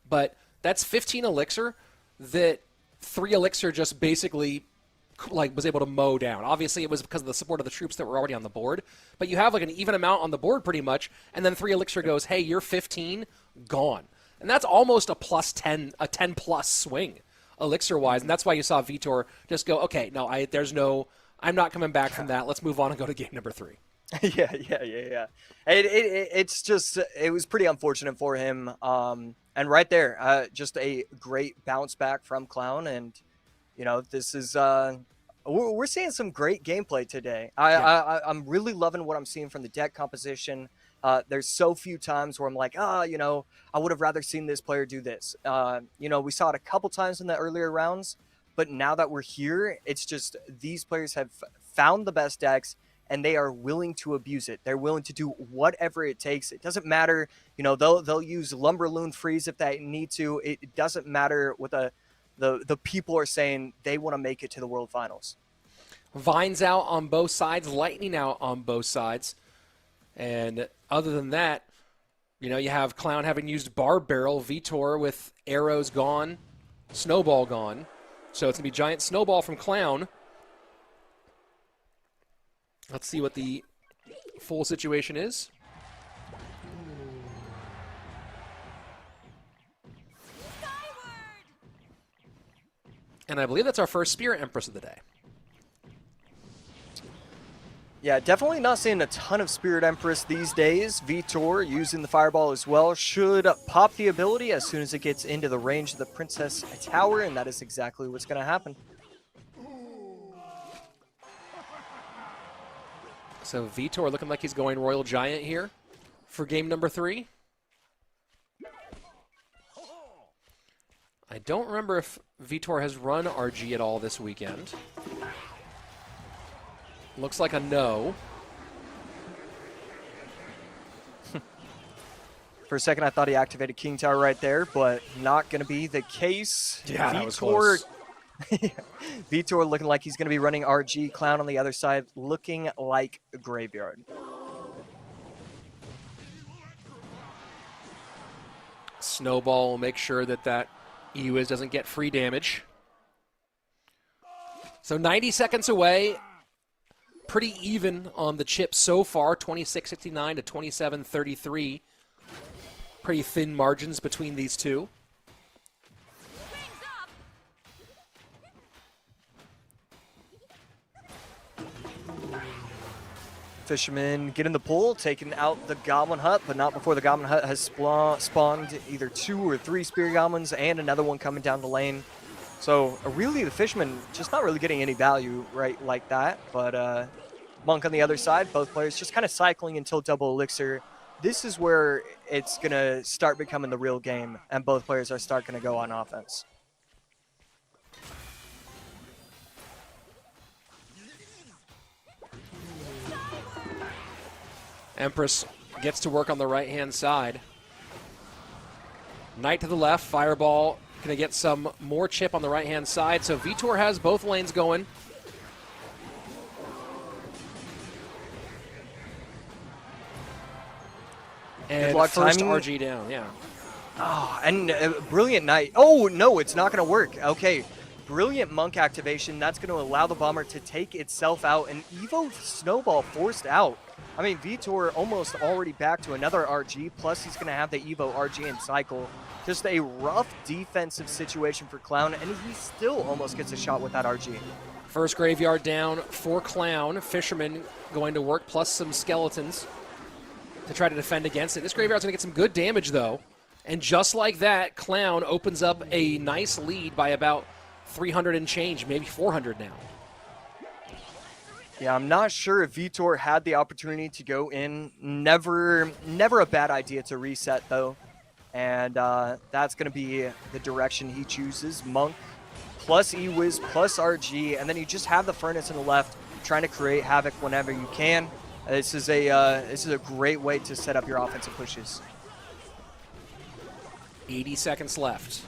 But that's 15 elixir that 3 elixir just basically like was able to mow down. Obviously, it was because of the support of the troops that were already on the board. But you have like an even amount on the board pretty much, and then 3 elixir goes, hey, you're 15, gone. And that's almost a plus 10, a 10-plus swing elixir-wise. And that's why you saw Vitor just go, okay, no, I'm not coming back from that. Let's move on and go to game number 3. Yeah. It's just, it was pretty unfortunate for him. And right there, just a great bounce back from Clown. And, you know, this is, we're seeing some great gameplay today. I'm really loving what I'm seeing from the deck composition. There's so few times where I'm like, you know, I would have rather seen this player do this. You know, we saw it a couple times in the earlier rounds, but now that we're here, it's just these players have found the best decks, and they are willing to abuse it. They're willing to do whatever it takes. It doesn't matter, you know, they'll use Lumberloon Freeze if they need to. It doesn't matter what the people are saying. They want to make it to the World Finals. Vines out on both sides, Lightning out on both sides. And other than that, you know, you have Clown having used Barb Barrel, Vitor with arrows gone, Snowball gone. So it's going to be Giant Snowball from Clown. Let's see what the full situation is. And I believe that's our first Spirit Empress of the day. Yeah, definitely not seeing a ton of Spirit Empress these days. Vitor using the Fireball as well should pop the ability as soon as it gets into the range of the Princess Tower, and that is exactly what's going to happen. So Vitor looking like he's going Royal Giant here for game number 3. I don't remember if Vitor has run RG at all this weekend. Looks like a no. For a second, I thought he activated King Tower right there, but not going to be the case. Yeah, that was close. Vitor looking like he's going to be running RG. Clown on the other side looking like a Graveyard. Snowball will make sure that that EWIZ doesn't get free damage. So 90 seconds away. Pretty even on the chip so far, 26-69 to 27-33. Pretty thin margins between these two. Fisherman getting the pull, taking out the Goblin Hut, but not before the Goblin Hut has spawned either 2 or 3 Spear Goblins and another one coming down the lane. So really the Fisherman just not really getting any value right like that, but Monk on the other side, both players just kind of cycling until double elixir. This is where it's going to start becoming the real game, and both players are going to go on offense. Empress gets to work on the right-hand side. Knight to the left, Fireball going to get some more chip on the right-hand side. So Vitor has both lanes going. And block first timing. RG down, yeah. Oh, and brilliant Knight. Oh, no, it's not going to work. Okay, brilliant Monk activation. That's going to allow the Bomber to take itself out. And Evo Snowball forced out. I mean, Vitor almost already back to another RG, plus he's going to have the Evo RG in cycle. Just a rough defensive situation for Clown, and he still almost gets a shot with that RG. First Graveyard down for Clown. Fisherman going to work, plus some skeletons to try to defend against it. This Graveyard's going to get some good damage, though. And just like that, Clown opens up a nice lead by about 300 and change, maybe 400 now. Yeah, I'm not sure if Vitor had the opportunity to go in. Never a bad idea to reset, though. And that's going to be the direction he chooses. Monk plus EWIZ plus RG, and then you just have the Furnace on the left trying to create havoc whenever you can. This is a great way to set up your offensive pushes. 80 seconds left.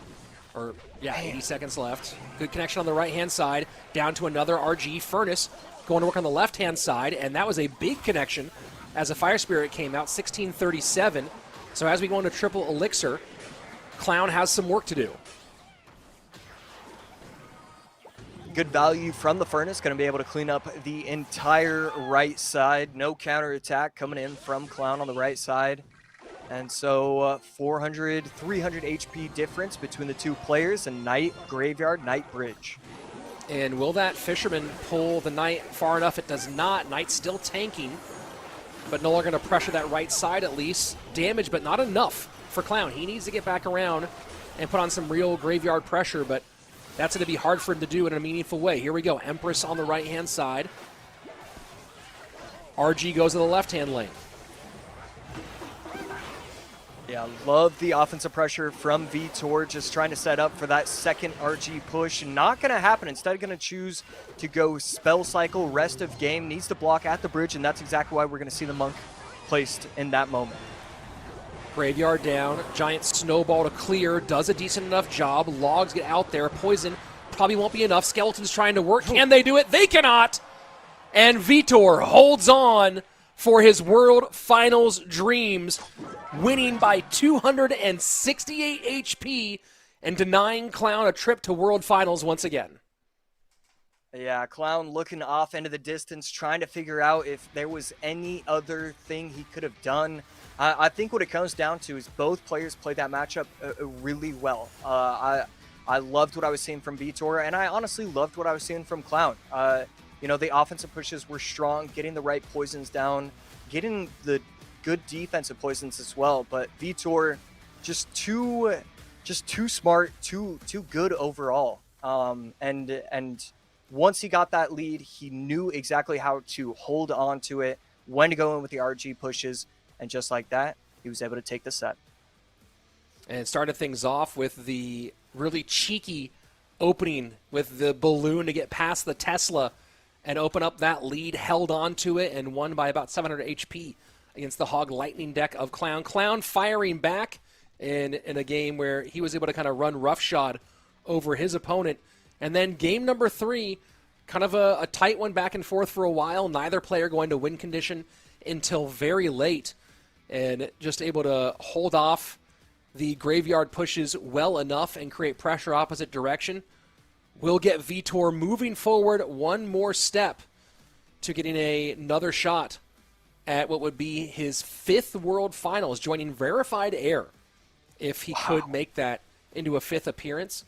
Or, yeah, 80 seconds left. Good connection on the right-hand side. Down to another RG. Furnace going to work on the left-hand side, and that was a big connection as a Fire Spirit came out, 1637. So as we go into triple elixir, Clown has some work to do. Good value from the Furnace, going to be able to clean up the entire right side. No counterattack coming in from Clown on the right side. And so 400, 300 HP difference between the two players, and Knight, Graveyard, Knight, Bridge. And will that Fisherman pull the Knight far enough? It does not. Knight's still tanking, but no longer going to pressure that right side at least. Damage, but not enough for Clown. He needs to get back around and put on some real Graveyard pressure, but that's going to be hard for him to do in a meaningful way. Here we go. Empress on the right-hand side. RG goes to the left-hand lane. Yeah, love the offensive pressure from Vitor, just trying to set up for that second RG push. Not going to happen. Instead, going to choose to go Spell Cycle, rest of game. Needs to block at the bridge, and that's exactly why we're going to see the Monk placed in that moment. Graveyard down. Giant Snowball to clear. Does a decent enough job. Logs get out there. Poison probably won't be enough. Skeletons trying to work. Can they do it? They cannot. And Vitor holds on for his World Finals dreams, winning by 268 HP and denying Clown a trip to World Finals once again. Yeah, Clown looking off into the distance, trying to figure out if there was any other thing he could have done. I think what it comes down to is both players played that matchup really well. I loved what I was seeing from Vitor, and I honestly loved what I was seeing from Clown. You know, the offensive pushes were strong, getting the right poisons down, getting the good defensive poisons as well. But Vitor, just too smart, too good overall. And once he got that lead, he knew exactly how to hold on to it, when to go in with the RG pushes, and just like that, he was able to take the set. And started things off with the really cheeky opening with the balloon to get past the Tesla and open up that lead, held on to it, and won by about 700 HP against the Hog Lightning deck of Clown. Clown firing back in a game where he was able to kind of run roughshod over his opponent. And then game number 3, kind of a tight one back and forth for a while. Neither player going to win condition until very late, and just able to hold off the graveyard pushes well enough and create pressure opposite direction. Will get Vitor moving forward one more step to getting another shot at what would be his 5th World Finals, joining Verified Air if he could make that into a 5th appearance.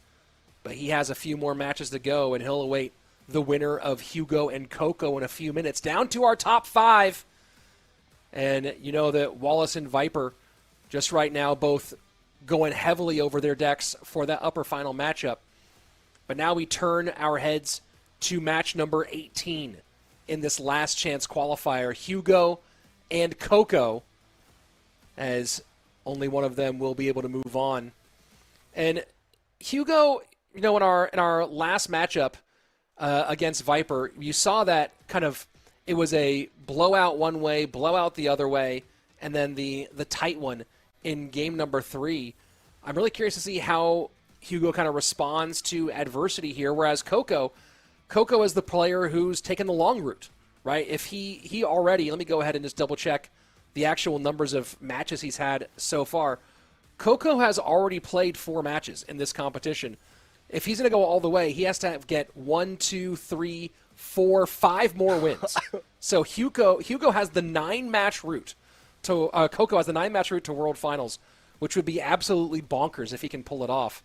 But he has a few more matches to go, and he'll await the winner of Hugo and Coco in a few minutes. Down to our top 5. And you know that Wallace and Viper just right now both going heavily over their decks for that upper final matchup. But now we turn our heads to match number 18 in this last chance qualifier. Hugo and Coco, as only one of them will be able to move on. And Hugo, you know, in our last matchup against Viper, you saw that kind of, it was a blowout one way, blowout the other way, and then the tight one in game number 3. I'm really curious to see how Hugo kind of responds to adversity here, whereas Coco is the player who's taken the long route, right? If he already, let me go ahead and just double check the actual numbers of matches he's had so far. Coco has already played 4 matches in this competition. If he's going to go all the way, he has to get 1, 2, 3, 4, 5 more wins. So Hugo has the 9-match route to Coco has the 9-match route to World Finals, which would be absolutely bonkers if he can pull it off.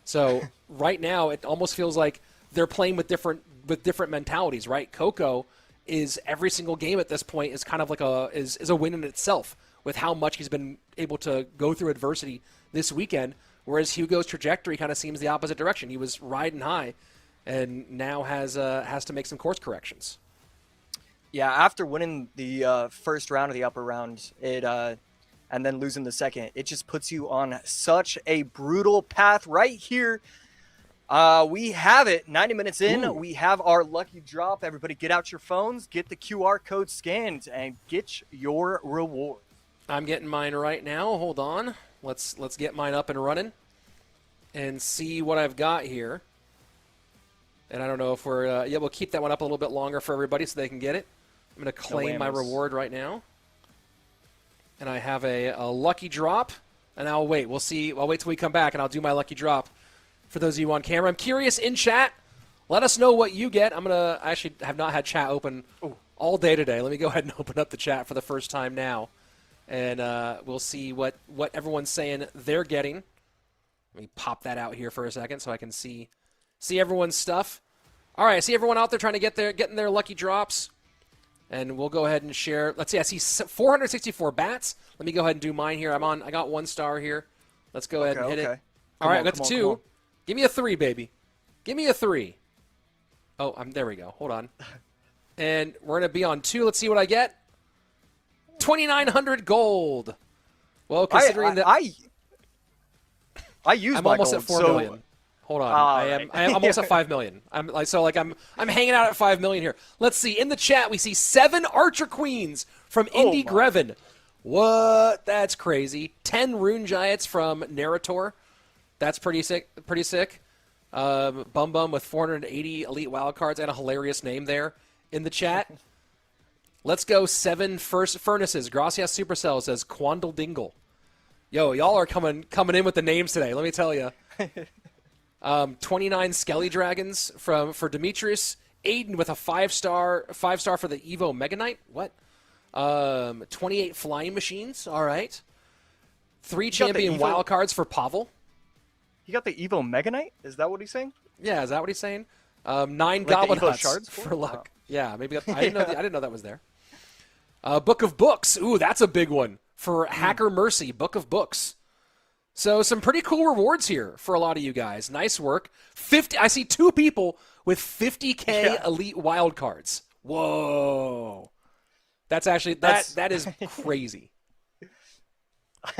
So right now, it almost feels like they're playing with different mentalities, right? Coco is every single game at this point is kind of like is a win in itself with how much he's been able to go through adversity this weekend. Whereas Hugo's trajectory kind of seems the opposite direction. He was riding high, and now has to make some course corrections. Yeah, after winning the first round of the upper round, and then losing the second, it just puts you on such a brutal path right here. We have it. 90 minutes in, Ooh. We have our lucky drop. Everybody get out your phones, get the QR code scanned, and get your reward. I'm getting mine right now. Hold on. Let's get mine up and running and see what I've got here. And I don't know if we'll keep that one up a little bit longer for everybody so they can get it. I'm going to claim my reward right now. And I have a lucky drop. And I'll wait. We'll see. I'll wait till we come back, and I'll do my lucky drop for those of you on camera. I'm curious in chat. Let us know what you get. I actually have not had chat open all day today. Let me go ahead and open up the chat for the first time now. And we'll see what everyone's saying they're getting. Let me pop that out here for a second so I can see everyone's stuff. All right, I see everyone out there trying to getting their lucky drops. And we'll go ahead and share. Let's see, I see 464 bats. Let me go ahead and do mine here. I got 1 star here. Let's go ahead and hit it. All right, I got the 2. Give me a 3, baby. Give me a 3. Oh, there we go. Hold on. And we're going to be on 2. Let's see what I get. 2,900 gold. Well, considering that I use I'm my almost gold, at 4 million. Hold on. I am almost at 5 million. I'm hanging out at 5 million here. Let's see. In the chat, we see 7 Archer Queens from Indy Greven. What? That's crazy. 10 Rune Giants from Narrator. That's pretty sick. Bum Bum with 480 elite wildcards and a hilarious name there in the chat. Let's go 7 first furnaces. Gracias Supercell says Quandle Dingle. Yo, y'all are coming in with the names today. Let me tell you. 29 Skelly Dragons for Demetrius. Aiden with a 5-star for the Evo Mega Knight. What? 28 Flying Machines. All right. 3 champion wildcards for Pavel. You got the Evo Mega Knight? Is that what he's saying? Yeah, is that what he's saying? 9 like Goblin Evo Huts shards for luck. Yeah, maybe I didn't know that was there. Book of Books. Ooh, that's a big one for Hacker Mercy. Book of Books. So some pretty cool rewards here for a lot of you guys. Nice work. 50. I see 2 people with 50K elite wild cards. Whoa. That's actually that is crazy.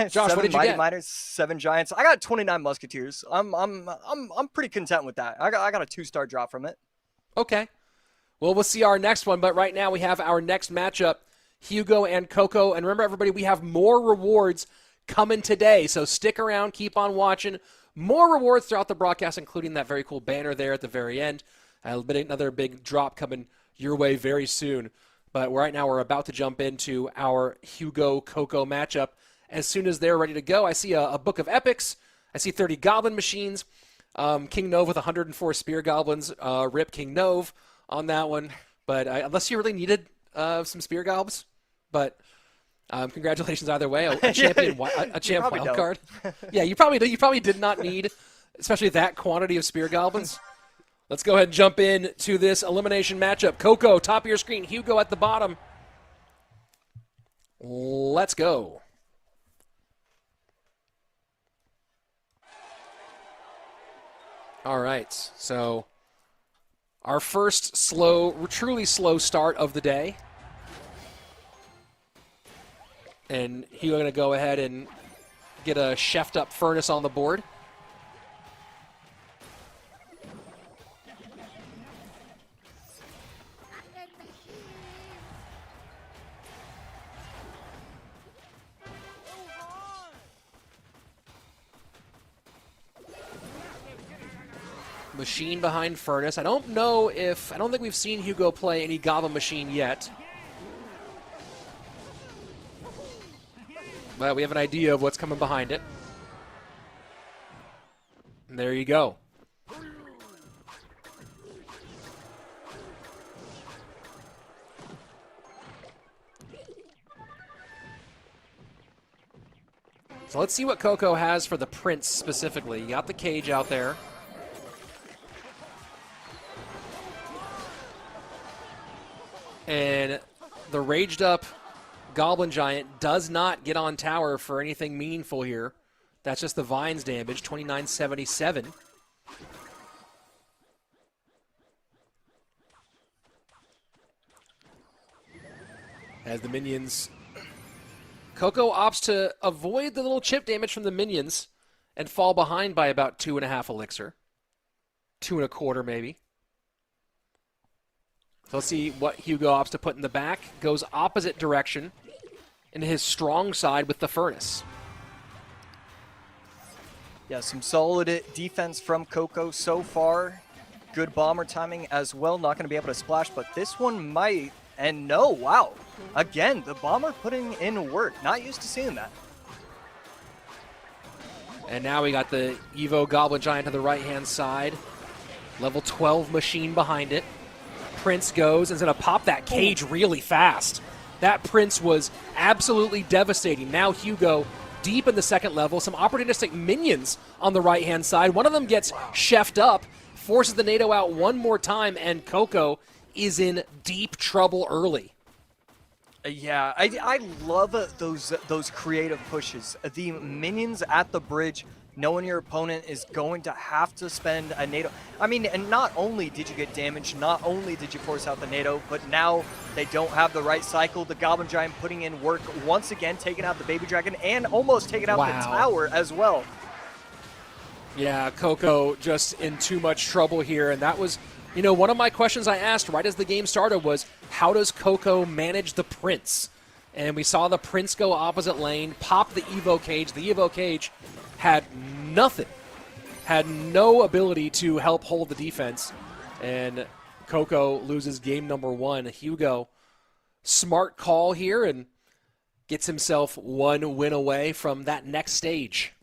Josh, what did you get? Miners, 7 Giants. I got 29 Musketeers. I'm pretty content with that. I got a 2-star drop from it. Okay. Well, we'll see our next one, but right now we have our next matchup, Hugo and Coco. And remember, everybody, we have more rewards coming today, so stick around, keep on watching. More rewards throughout the broadcast, including that very cool banner there at the very end. Another big drop coming your way very soon. But right now we're about to jump into our Hugo-Coco matchup. As soon as they're ready to go, I see a Book of Epics. I see 30 Goblin Machines. King Nove with 104 Spear Goblins. Rip King Nove on that one. But unless you really needed some Spear Gobs. But congratulations either way. A champion, a champ wild card. Yeah, you probably did not need, especially that quantity of Spear Goblins. Let's go ahead and jump in to this elimination matchup. Coco, top of your screen. Hugo at the bottom. Let's go. All right, so our first truly slow start of the day. And Hugo going to go ahead and get a chefed up furnace on the board. Machine behind Furnace. I don't think we've seen Hugo play any Goblin Machine yet. But we have an idea of what's coming behind it. And there you go. So let's see what Coco has for the Prince specifically. You got the cage out there. And the raged up Goblin Giant does not get on tower for anything meaningful here. That's just the Vines damage, 2977. As the minions... Coco opts to avoid the little chip damage from the minions and fall behind by about 2.5 elixir. 2.25 maybe. So let's see what Hugo opts to put in the back. Goes opposite direction into his strong side with the Furnace. Yeah, some solid defense from Coco so far. Good bomber timing as well. Not going to be able to splash, but this one might. And no, wow. Again, the bomber putting in work. Not used to seeing that. And now we got the Evo Goblin Giant to the right-hand side. Level 12 machine behind it. Prince goes and is going to pop that cage really fast. That Prince was absolutely devastating. Now Hugo deep in the second level. Some opportunistic minions on the right-hand side. One of them gets chefed up, forces the NATO out one more time, and Coco is in deep trouble early. Yeah, I love those creative pushes. The minions at the bridge, knowing your opponent is going to have to spend a NATO. I mean, and not only did you get damaged, not only did you force out the NATO, but now they don't have the right cycle. The Goblin Giant putting in work once again, taking out the Baby Dragon and almost taking out the tower as well. Yeah, Coco just in too much trouble here, and that was... You know, one of my questions I asked right as the game started was, how does Coco manage the Prince? And we saw the Prince go opposite lane, pop the Evo cage. The Evo cage had nothing, had no ability to help hold the defense. And Coco loses game number 1. Hugo, smart call here and gets himself one win away from that next stage.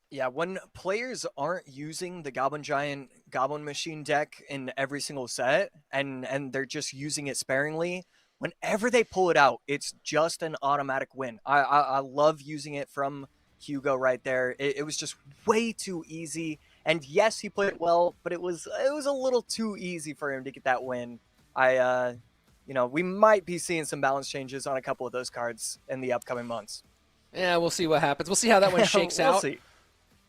Yeah, when players aren't using the Goblin Giant Goblin Machine deck in every single set, and they're just using it sparingly, whenever they pull it out, it's just an automatic win. I love using it from Hugo right there. It was just way too easy, And yes, he played well, but it was a little too easy for him to get that win. We might be seeing some balance changes on a couple of those cards in the upcoming months. Yeah, we'll see what happens. We'll see how that one shakes We'll out. see.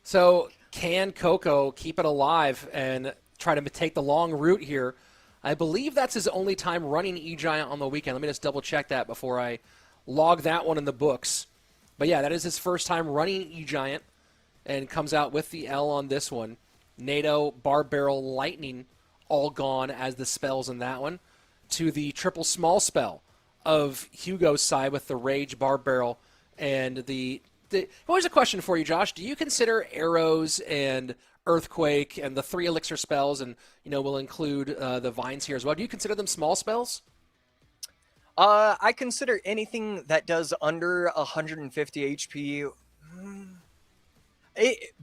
So can Coco keep it alive and try to take the long route here? I believe that's his only time running E-Giant on the weekend. Let me just double-check that before I log that one in the books. But yeah, that is his first time running E-Giant and comes out with the L on this one. NATO, Barb Barrel, Lightning all gone as the spells in that one. To the triple small spell of Hugo's side with the Rage, Barb Barrel, and here's a question for you, Josh. Do you consider Arrows and Earthquake and the 3 elixir spells, and we'll include the Vines here as well, do you consider them small spells? I consider anything that does under 150 HP.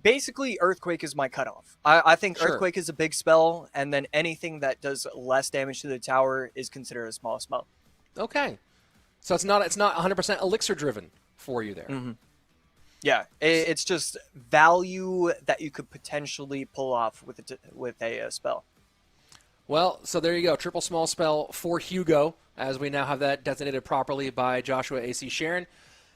Basically, Earthquake is my cutoff. I think Sure. Earthquake is a big spell, and then anything that does less damage to the tower is considered a small spell. Okay, so it's not 100% elixir driven for you there. Mm-hmm. Yeah, it's just value that you could potentially pull off with a spell. Well, so there you go. Triple small spell for Hugo, as we now have that designated properly by Joshua A.C. Sharon.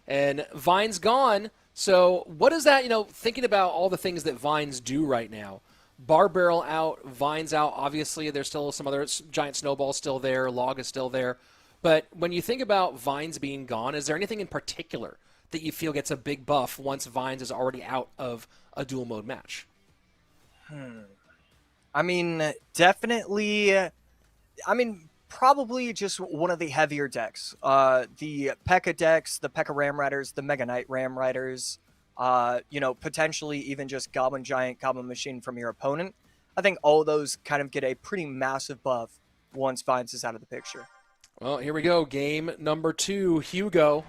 And Vine's gone. So what is that, thinking about all the things that Vines do right now? Barb Barrel out, Vines out. Obviously, there's still some other Giant Snowball still there. Log is still there. But when you think about Vines being gone, is there anything in particular that you feel gets a big buff once Vines is already out of a dual mode match? I mean, definitely. Probably just one of the heavier decks. The P.E.K.K.A decks, the P.E.K.K.A Ram Riders, the Mega Knight Ram Riders, potentially even just Goblin Giant, Goblin Machine from your opponent. I think all those kind of get a pretty massive buff once Vines is out of the picture. Well, here we go. Game number 2, Hugo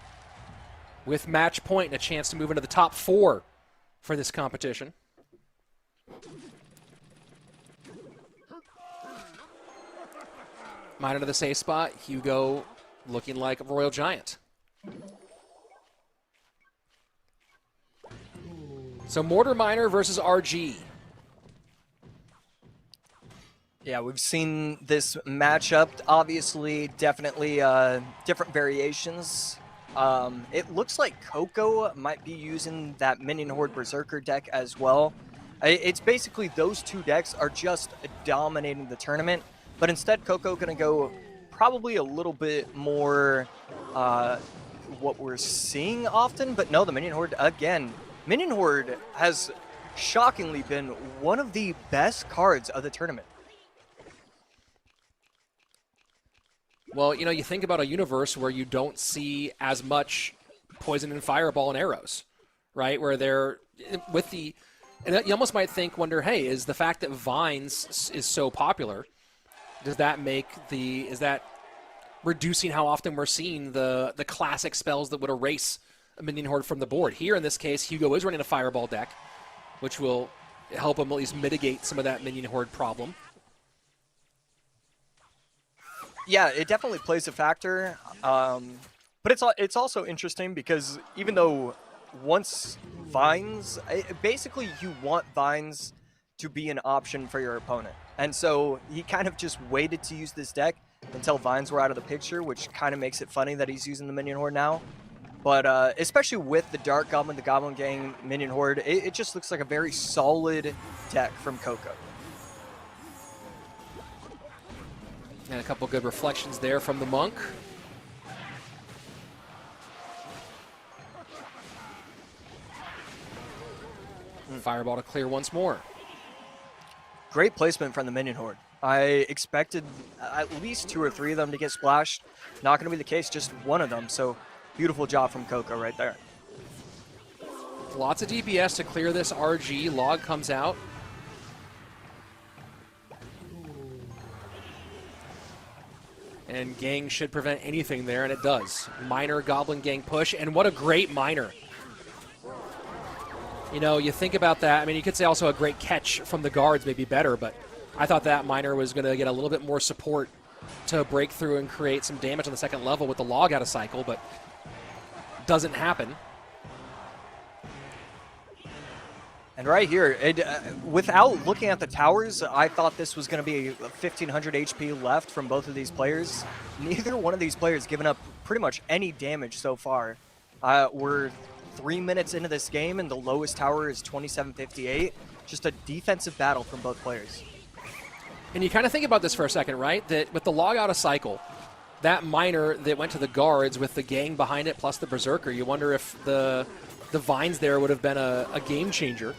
with match point and a chance to move into the top 4 for this competition. Miner to the safe spot. Hugo looking like a Royal Giant. So Mortar Miner versus RG. Yeah, we've seen this matchup. Obviously, definitely different variations. It looks like Coco might be using that Minion Horde Berserker deck as well. It's basically those two decks are just dominating the tournament. But instead, Coco going to go probably a little bit more what we're seeing often. But no, the Minion Horde, again, Minion Horde has shockingly been one of the best cards of the tournament. Well, you think about a universe where you don't see as much Poison and Fireball and Arrows, right? Where they're with the... And you almost might wonder, hey, is the fact that Vines is so popular... Is that reducing how often we're seeing the classic spells that would erase a Minion Horde from the board? Here, in this case, Hugo is running a Fireball deck, which will help him at least mitigate some of that Minion Horde problem. Yeah, it definitely plays a factor. But it's also interesting because even though once Vines... Basically, you want Vines to be an option for your opponent. And so he kind of just waited to use this deck until Vines were out of the picture, which kind of makes it funny that he's using the Minion Horde now. But especially with the Dark Goblin, the Goblin Gang, Minion Horde, it just looks like a very solid deck from Coco. And a couple good reflections there from the Monk. Fireball to clear once more. Great placement from the Minion Horde. I expected at least 2 or 3 of them to get splashed. Not going to be the case, just one of them. So beautiful job from Coco right there. Lots of DPS to clear this RG. Log comes out. And Gang should prevent anything there, and it does. Miner, Goblin Gang push, and what a great Miner. You think about that. I mean, you could say also a great catch from the guards may be better, but I thought that Miner was going to get a little bit more support to break through and create some damage on the second level with the Log out of cycle, but doesn't happen. And right here, without looking at the towers, I thought this was going to be 1,500 HP left from both of these players. Neither one of these players given up pretty much any damage so far. We're 3 minutes into this game, and the lowest tower is 2758. Just a defensive battle from both players. And you kind of think about this for a second, right? That with the log out of cycle, that miner that went to the guards with the gang behind it plus the berserker, you wonder if the vines there would have been a game changer.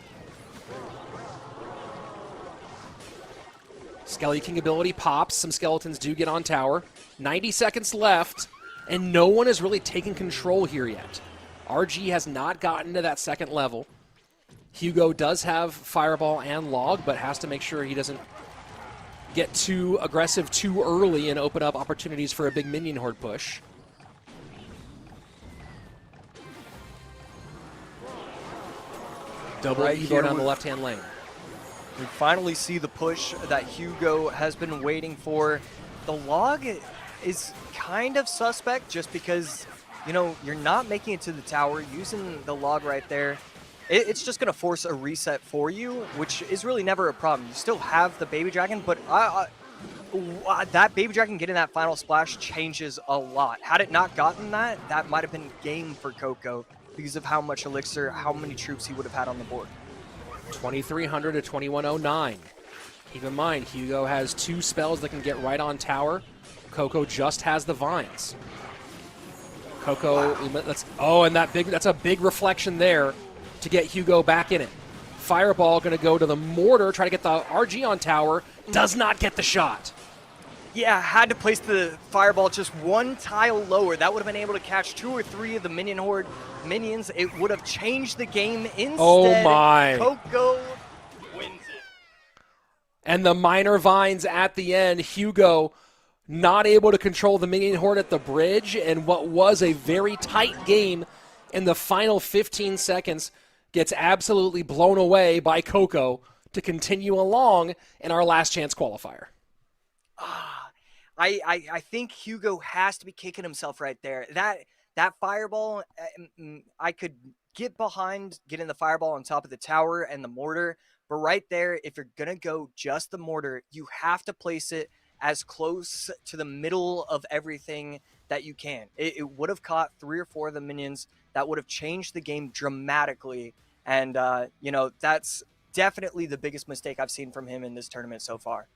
Skelly King ability pops. Some skeletons do get on tower. 90 seconds left, and no one is really taking control here yet. RG has not gotten to that second level. Hugo does have Fireball and Log, but has to make sure he doesn't get too aggressive too early and open up opportunities for a big minion horde push. Double Evo down the left-hand lane. We finally see the push that Hugo has been waiting for. The log is kind of suspect just because, you know, you're not making it to the tower. Using the log right there, it's just going to force a reset for you, which is really never a problem. You still have the Baby Dragon, but that Baby Dragon getting that final splash changes a lot. Had it not gotten that, that might have been game for Coco because of how much elixir, how many troops he would have had on the board. 2,300 to 2,109. Keep in mind, Hugo has 2 spells that can get right on tower. Coco just has the vines. Coco, wow. And that's a big reflection there to get Hugo back in it. Fireball going to go to the mortar, try to get the RG on tower. Does not get the shot. Yeah, had to place the Fireball just 1 tile lower. That would have been able to catch 2 or 3 of the minion horde minions. It would have changed the game instead. Oh my. Coco wins it. And the minor vines at the end. Hugo not able to control the minion horde at the bridge, and what was a very tight game in the final 15 seconds gets absolutely blown away by Coco to continue along in our last chance qualifier. I think Hugo has to be kicking himself right there. That Fireball, I could get behind getting the Fireball on top of the tower and the mortar, but right there, if you're going to go just the mortar, you have to place it as close to the middle of everything that you can. It would have caught 3 or 4 of the minions. That would have changed the game dramatically, and you know, that's definitely the biggest mistake I've seen from him in this tournament so far.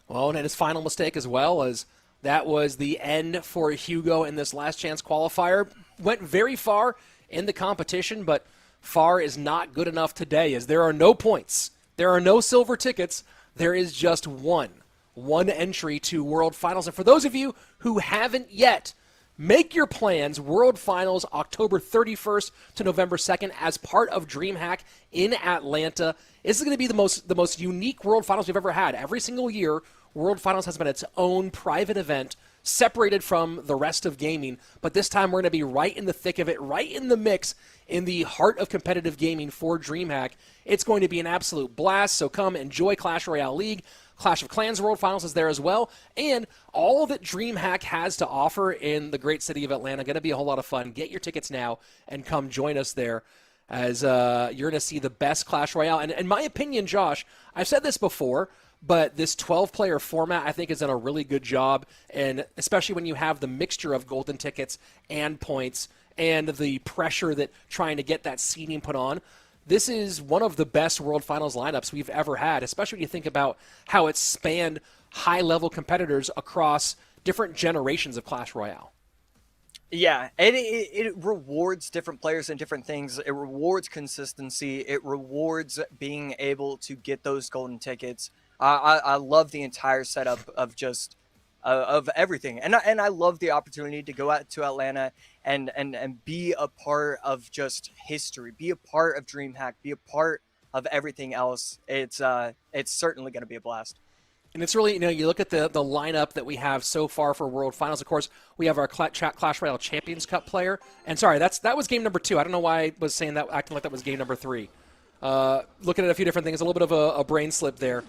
Well, and his final mistake as well, as that was the end for Hugo in this last chance qualifier. Went very far in the competition, but far is not good enough today, as there are no points. There are no silver tickets. There is just one entry to World Finals. And for those of you who haven't yet, make your plans. World Finals, October 31st to November 2nd, as part of DreamHack in Atlanta. This is going to be the most unique World Finals we've ever had. Every single year, World Finals has been its own private event, separated from the rest of gaming. But this time, we're going to be right in the thick of it, right in the mix, in the heart of competitive gaming for DreamHack. It's going to be an absolute blast, so come enjoy Clash Royale League. Clash of Clans World Finals is there as well, and all that DreamHack has to offer in the great city of Atlanta. Going to be a whole lot of fun. Get your tickets now and come join us there, as you're going to see the best Clash Royale. And in my opinion, Josh, I've said this before, but this 12-player format I think has done a really good job, and especially when you have the mixture of golden tickets and points and the pressure that trying to get that seeding put on. This is one of the best World Finals lineups we've ever had, especially when you think about how it's spanned high-level competitors across different generations of Clash Royale. Yeah, it rewards different players and different things. It rewards consistency. It rewards being able to get those golden tickets. I love the entire setup of just of everything, and I love the opportunity to go out to Atlanta and be a part of just history, be a part of DreamHack, be a part of everything else. It's certainly going to be a blast. And it's really, you look at the lineup that we have so far for World Finals. Of course, we have our Clash Royale Champions Cup player. And sorry, that was game number 2. I don't know why I was saying that, acting like that was game number 3. Looking at a few different things, a little bit of a brain slip there.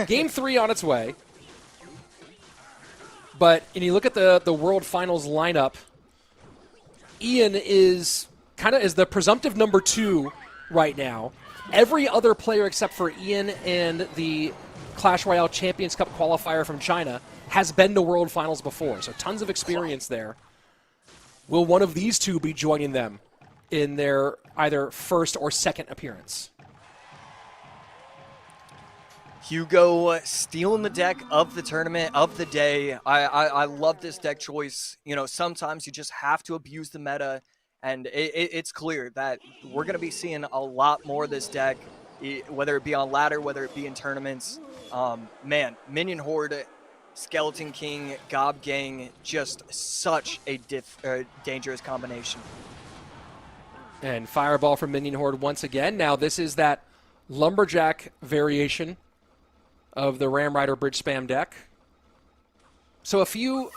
Game 3 on its way. But and you look at the World Finals lineup, Ian is the presumptive number 2 right now. every other player except for Ian and the Clash Royale Champions Cup qualifier from China has been to World Finals before, so tons of experience there. Will one of these two be joining them in their either first or second appearance? Hugo stealing the deck of the tournament, of the day. I love this deck choice. You know, sometimes you just have to abuse the meta, and it's clear that we're going to be seeing a lot more of this deck, whether it be on ladder, whether it be in tournaments. Man, Minion Horde, Skeleton King, Gob Gang, just such a dangerous combination. And Fireball from Minion Horde once again. Now this is that Lumberjack variation of the Ram Rider Bridge Spam deck. So a few...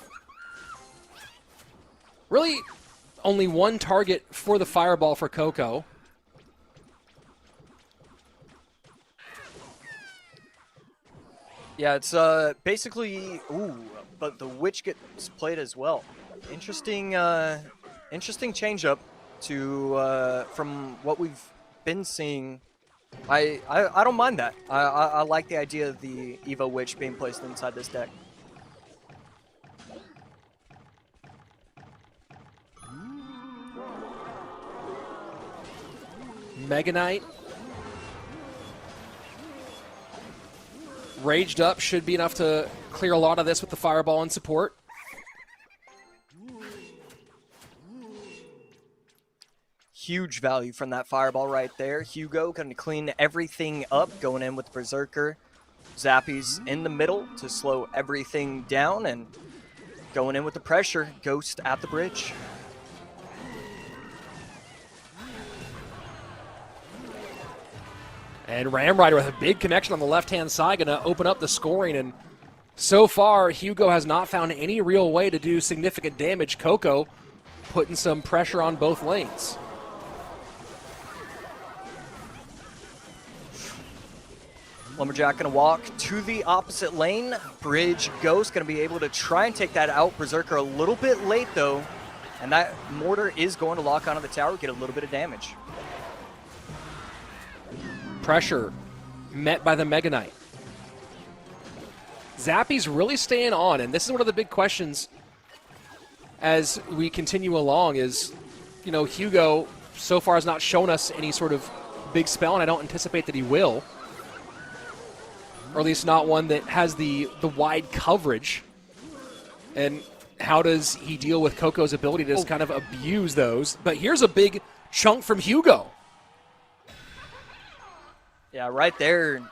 Really only one target for the Fireball for Coco. Yeah, it's basically... Ooh, but the Witch gets played as well. Interesting change-up to from what we've been seeing. I don't mind that. I like the idea of the Evo Witch being placed inside this deck. Mega Knight. Raged up should be enough to clear a lot of this with the Fireball and support. Huge value from that Fireball right there. Hugo going to clean everything up, going in with Berserker. Zappies in the middle to slow everything down, and going in with the pressure. Ghost at the bridge. And Ram Rider with a big connection on the left-hand side, going to open up the scoring. And so far, Hugo has not found any real way to do significant damage. Coco putting some pressure on both lanes. Lumberjack going to walk to the opposite lane. Bridge Ghost going to be able to try and take that out. Berserker a little bit late, though. And that Mortar is going to lock onto the tower, get a little bit of damage. Pressure met by the Mega Knight. Zappy's really staying on, and this is one of the big questions as we continue along is, you know, Hugo so far has not shown us any sort of big spell, and I don't anticipate that he will. Or at least not one that has the wide coverage. And how does he deal with Coco's ability to just kind of abuse those? But here's a big chunk from Hugo. Yeah, right there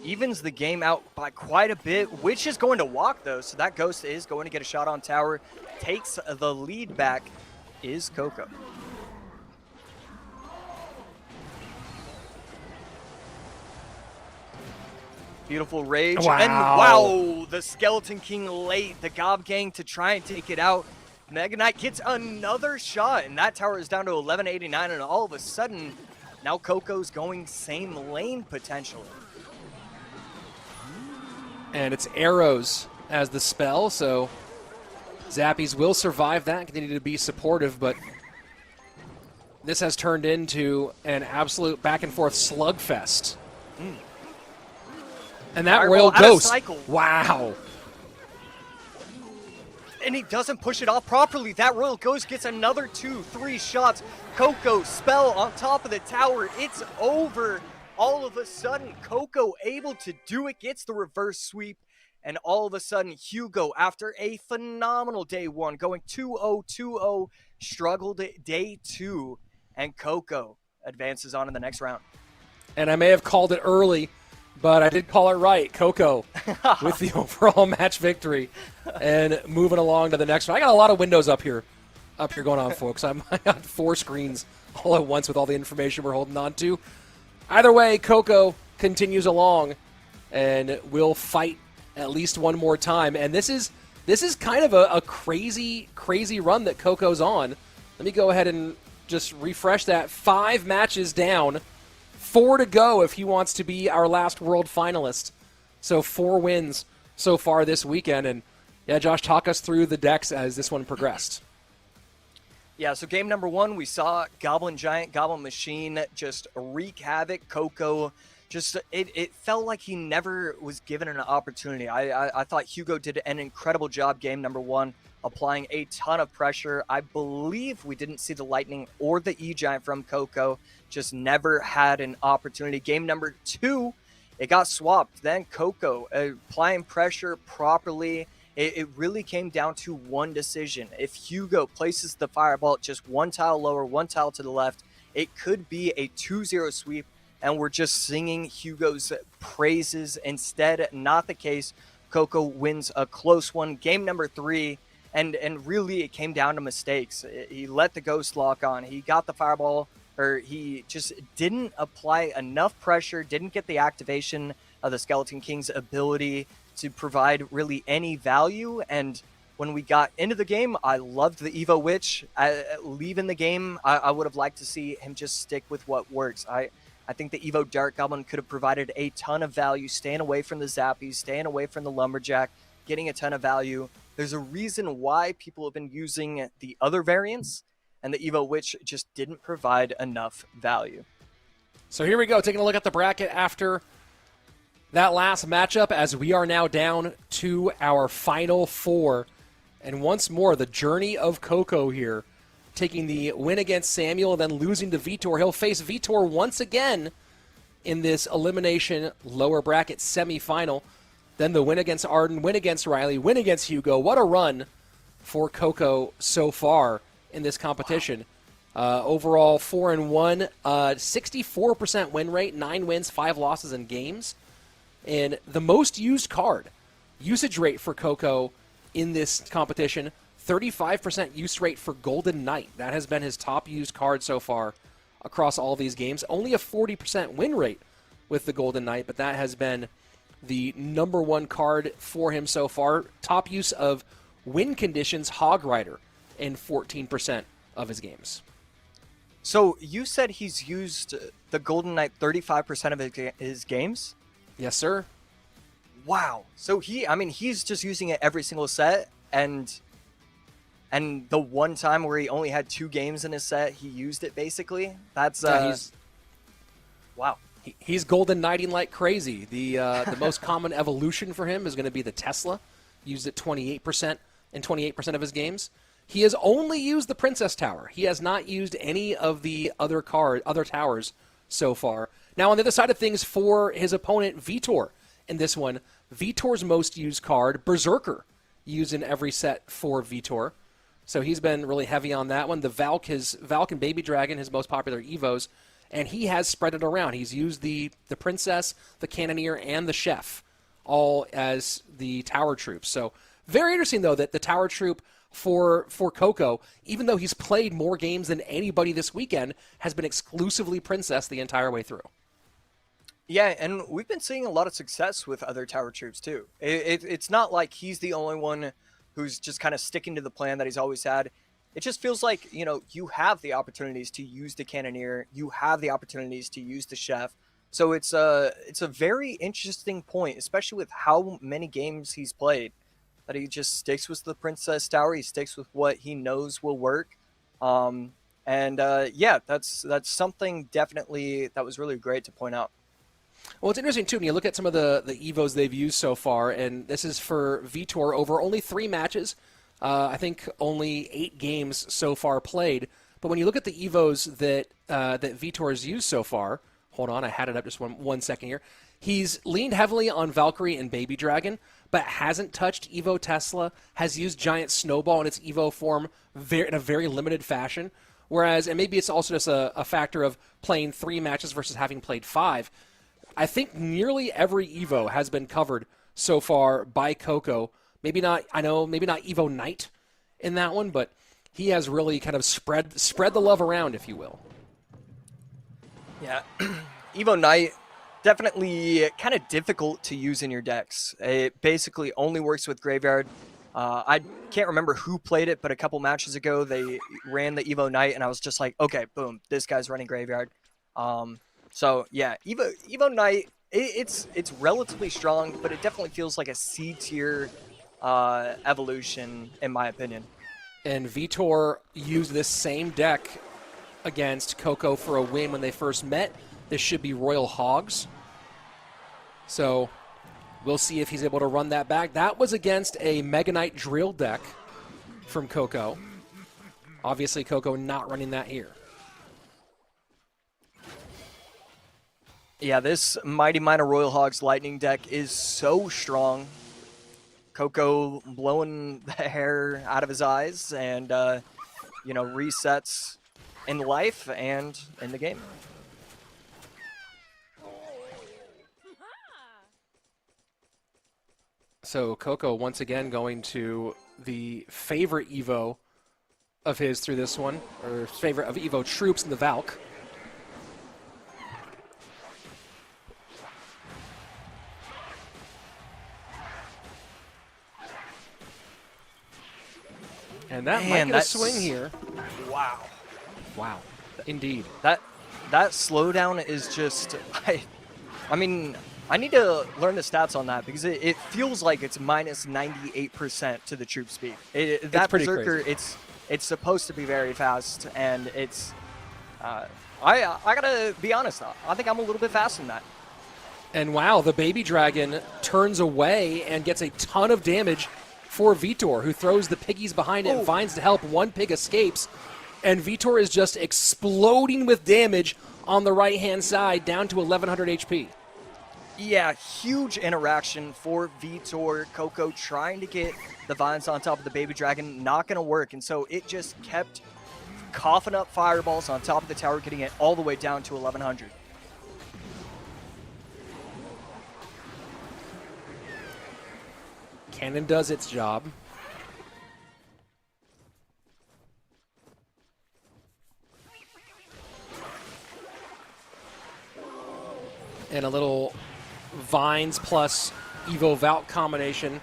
evens the game out by quite a bit. Witch is going to walk, though, so that Ghost is going to get a shot on tower. Takes the lead back is Coco. Beautiful rage. Wow. And wow, the Skeleton King late. The Gob Gang to try and take it out. Mega Knight gets another shot, and that tower is down to 1189, and all of a sudden, now Coco's going same lane potentially. And it's arrows as the spell, so Zappies will survive that, continue to be supportive, but this has turned into an absolute back-and-forth slugfest. And that Fireball Royal out of Ghost, cycle. wow. And he doesn't push it off properly. That Royal Ghost gets another 2-3 shots. Coco spell on top of the tower. It's over. All of a sudden, Coco able to do it, gets the reverse sweep. And all of a sudden, Hugo, after a phenomenal day one, going 2-0, 2-0, struggled day two. And Coco advances on in the next round. And I may have called it early, but I did call it right. Coco with the overall match victory and moving along to the next one. I got a lot of windows up here going on, folks. I got 4 screens all at once with all the information we're holding on to. Either way, Coco continues along and will fight at least one more time. And this is kind of a crazy, crazy run that Coco's on. Let me go ahead and just refresh that. 5 matches down. 4 to go if he wants to be our last world finalist. So 4 wins so far this weekend. And yeah, Josh, talk us through the decks as this one progressed. Yeah, so game number 1, we saw Goblin Giant, Goblin Machine just wreak havoc. Coco just, it felt like he never was given an opportunity. I thought Hugo did an incredible job game number 1, applying a ton of pressure. I believe we didn't see the Lightning or the E-Giant from Coco, just never had an opportunity. Game number 2, it got swapped. Then Coco applying pressure properly. It really came down to one decision. If Hugo places the fireball just one tile lower, one tile to the left, it could be a 2-0 sweep, and we're just singing Hugo's praises. Instead, not the case. Coco wins a close one. Game number 3, and really it came down to mistakes. He let the ghost lock on. He got the fireball, or he just didn't apply enough pressure, didn't get the activation of the Skeleton King's ability to provide really any value. And when we got into the game, I loved the Evo Witch. Leaving the game, I would have liked to see him just stick with what works. I think the Evo Dark Goblin could have provided a ton of value, staying away from the Zappies, staying away from the Lumberjack, getting a ton of value. There's a reason why people have been using the other variants, and the Evo Witch just didn't provide enough value. So here we go, taking a look at the bracket after that last matchup, as we are now down to our final 4. And once more, the journey of Coco here, taking the win against Samuel and then losing to Vitor. He'll face Vitor once again in this elimination lower bracket semifinal. Then the win against Arden, win against Riley, win against Hugo. What a run for Coco so far in this competition. Overall, 4-1, 64% win rate, 9 wins, 5 losses in games. And the most used card, usage rate for Coco in this competition, 35% use rate for Golden Knight. That has been his top used card so far across all these games. Only a 40% win rate with the Golden Knight, but that has been the number 1 card for him so far. Top use of win conditions, Hog Rider, in 14% of his games. So you said he's used the Golden Knight 35% of his games? Yes, sir. Wow. So he's just using it every single set, and the one time where he only had 2 games in his set, he used it basically. That's wow. He's Golden Knighting like crazy. The most common evolution for him is going to be the Tesla. Used it 28% in 28% of his games. He has only used the Princess Tower. He has not used any of the other towers so far. Now, on the other side of things, for his opponent, Vitor, in this one, Vitor's most used card, Berserker, used in every set for Vitor. So he's been really heavy on that one. The Valk and Baby Dragon, his most popular Evos, and he has spread it around. He's used the Princess, the Cannoneer, and the Chef, all as the Tower Troops. So very interesting, though, that the Tower Troop for Coco, even though he's played more games than anybody this weekend, has been exclusively Princess the entire way through. Yeah, and we've been seeing a lot of success with other Tower Troops, too. It's not like he's the only one who's just kind of sticking to the plan that he's always had. It just feels like, you have the opportunities to use the Cannoneer. You have the opportunities to use the Chef. So it's a very interesting point, especially with how many games he's played, that he just sticks with the Princess Tower. He sticks with what he knows will work. Yeah, that's something definitely that was really great to point out. Well, it's interesting, too, when you look at some of the Evos they've used so far, and this is for Vitor over only 3 matches. I think only 8 games so far played. But when you look at the Evos that Vitor has used so far, hold on, I had it up just one second here. He's leaned heavily on Valkyrie and Baby Dragon, but hasn't touched Evo Tesla, has used Giant Snowball in its Evo form in a very limited fashion. Whereas, and maybe it's also just a factor of playing 3 matches versus having played 5, I think nearly every Evo has been covered so far by Coco. Maybe not Evo Knight in that one, but he has really kind of spread the love around, if you will. Yeah, Evo Knight, definitely kind of difficult to use in your decks. It basically only works with Graveyard. I can't remember who played it, but a couple matches ago they ran the Evo Knight, and I was just like, okay, boom, this guy's running Graveyard. So yeah, Evo Knight, it's relatively strong, but it definitely feels like a C tier evolution in my opinion. And Vitor used this same deck against Coco for a win when they first met. This should be Royal Hogs. So we'll see if he's able to run that back. That was against a Mega Knight drill deck from Coco. Obviously, Coco not running that here. Yeah, this Mighty Miner Royal Hogs Lightning deck is so strong. Coco blowing the hair out of his eyes and, you know, resets in life and in the game. So Coco once again going to the favorite Evo of his through this one, or favorite of Evo troops in the Valk. And that might get a swing here. Wow. Wow. Indeed. That slowdown is just, I mean, I need to learn the stats on that because it feels like it's minus 98% to the troop speed. That pretty Berserker, crazy. It's supposed to be very fast, and it's, I gotta be honest, I think I'm a little bit faster than that. And wow, the Baby Dragon turns away and gets a ton of damage for Vitor, who throws the piggies behind it and vines to help. One pig escapes, and Vitor is just exploding with damage on the right-hand side, down to 1100 HP. Yeah, huge interaction for Vitor. Coco trying to get the vines on top of the Baby Dragon, not going to work. And so it just kept coughing up fireballs on top of the tower, getting it all the way down to 1100. Cannon does its job. And a little Vines plus Evo Valk combination.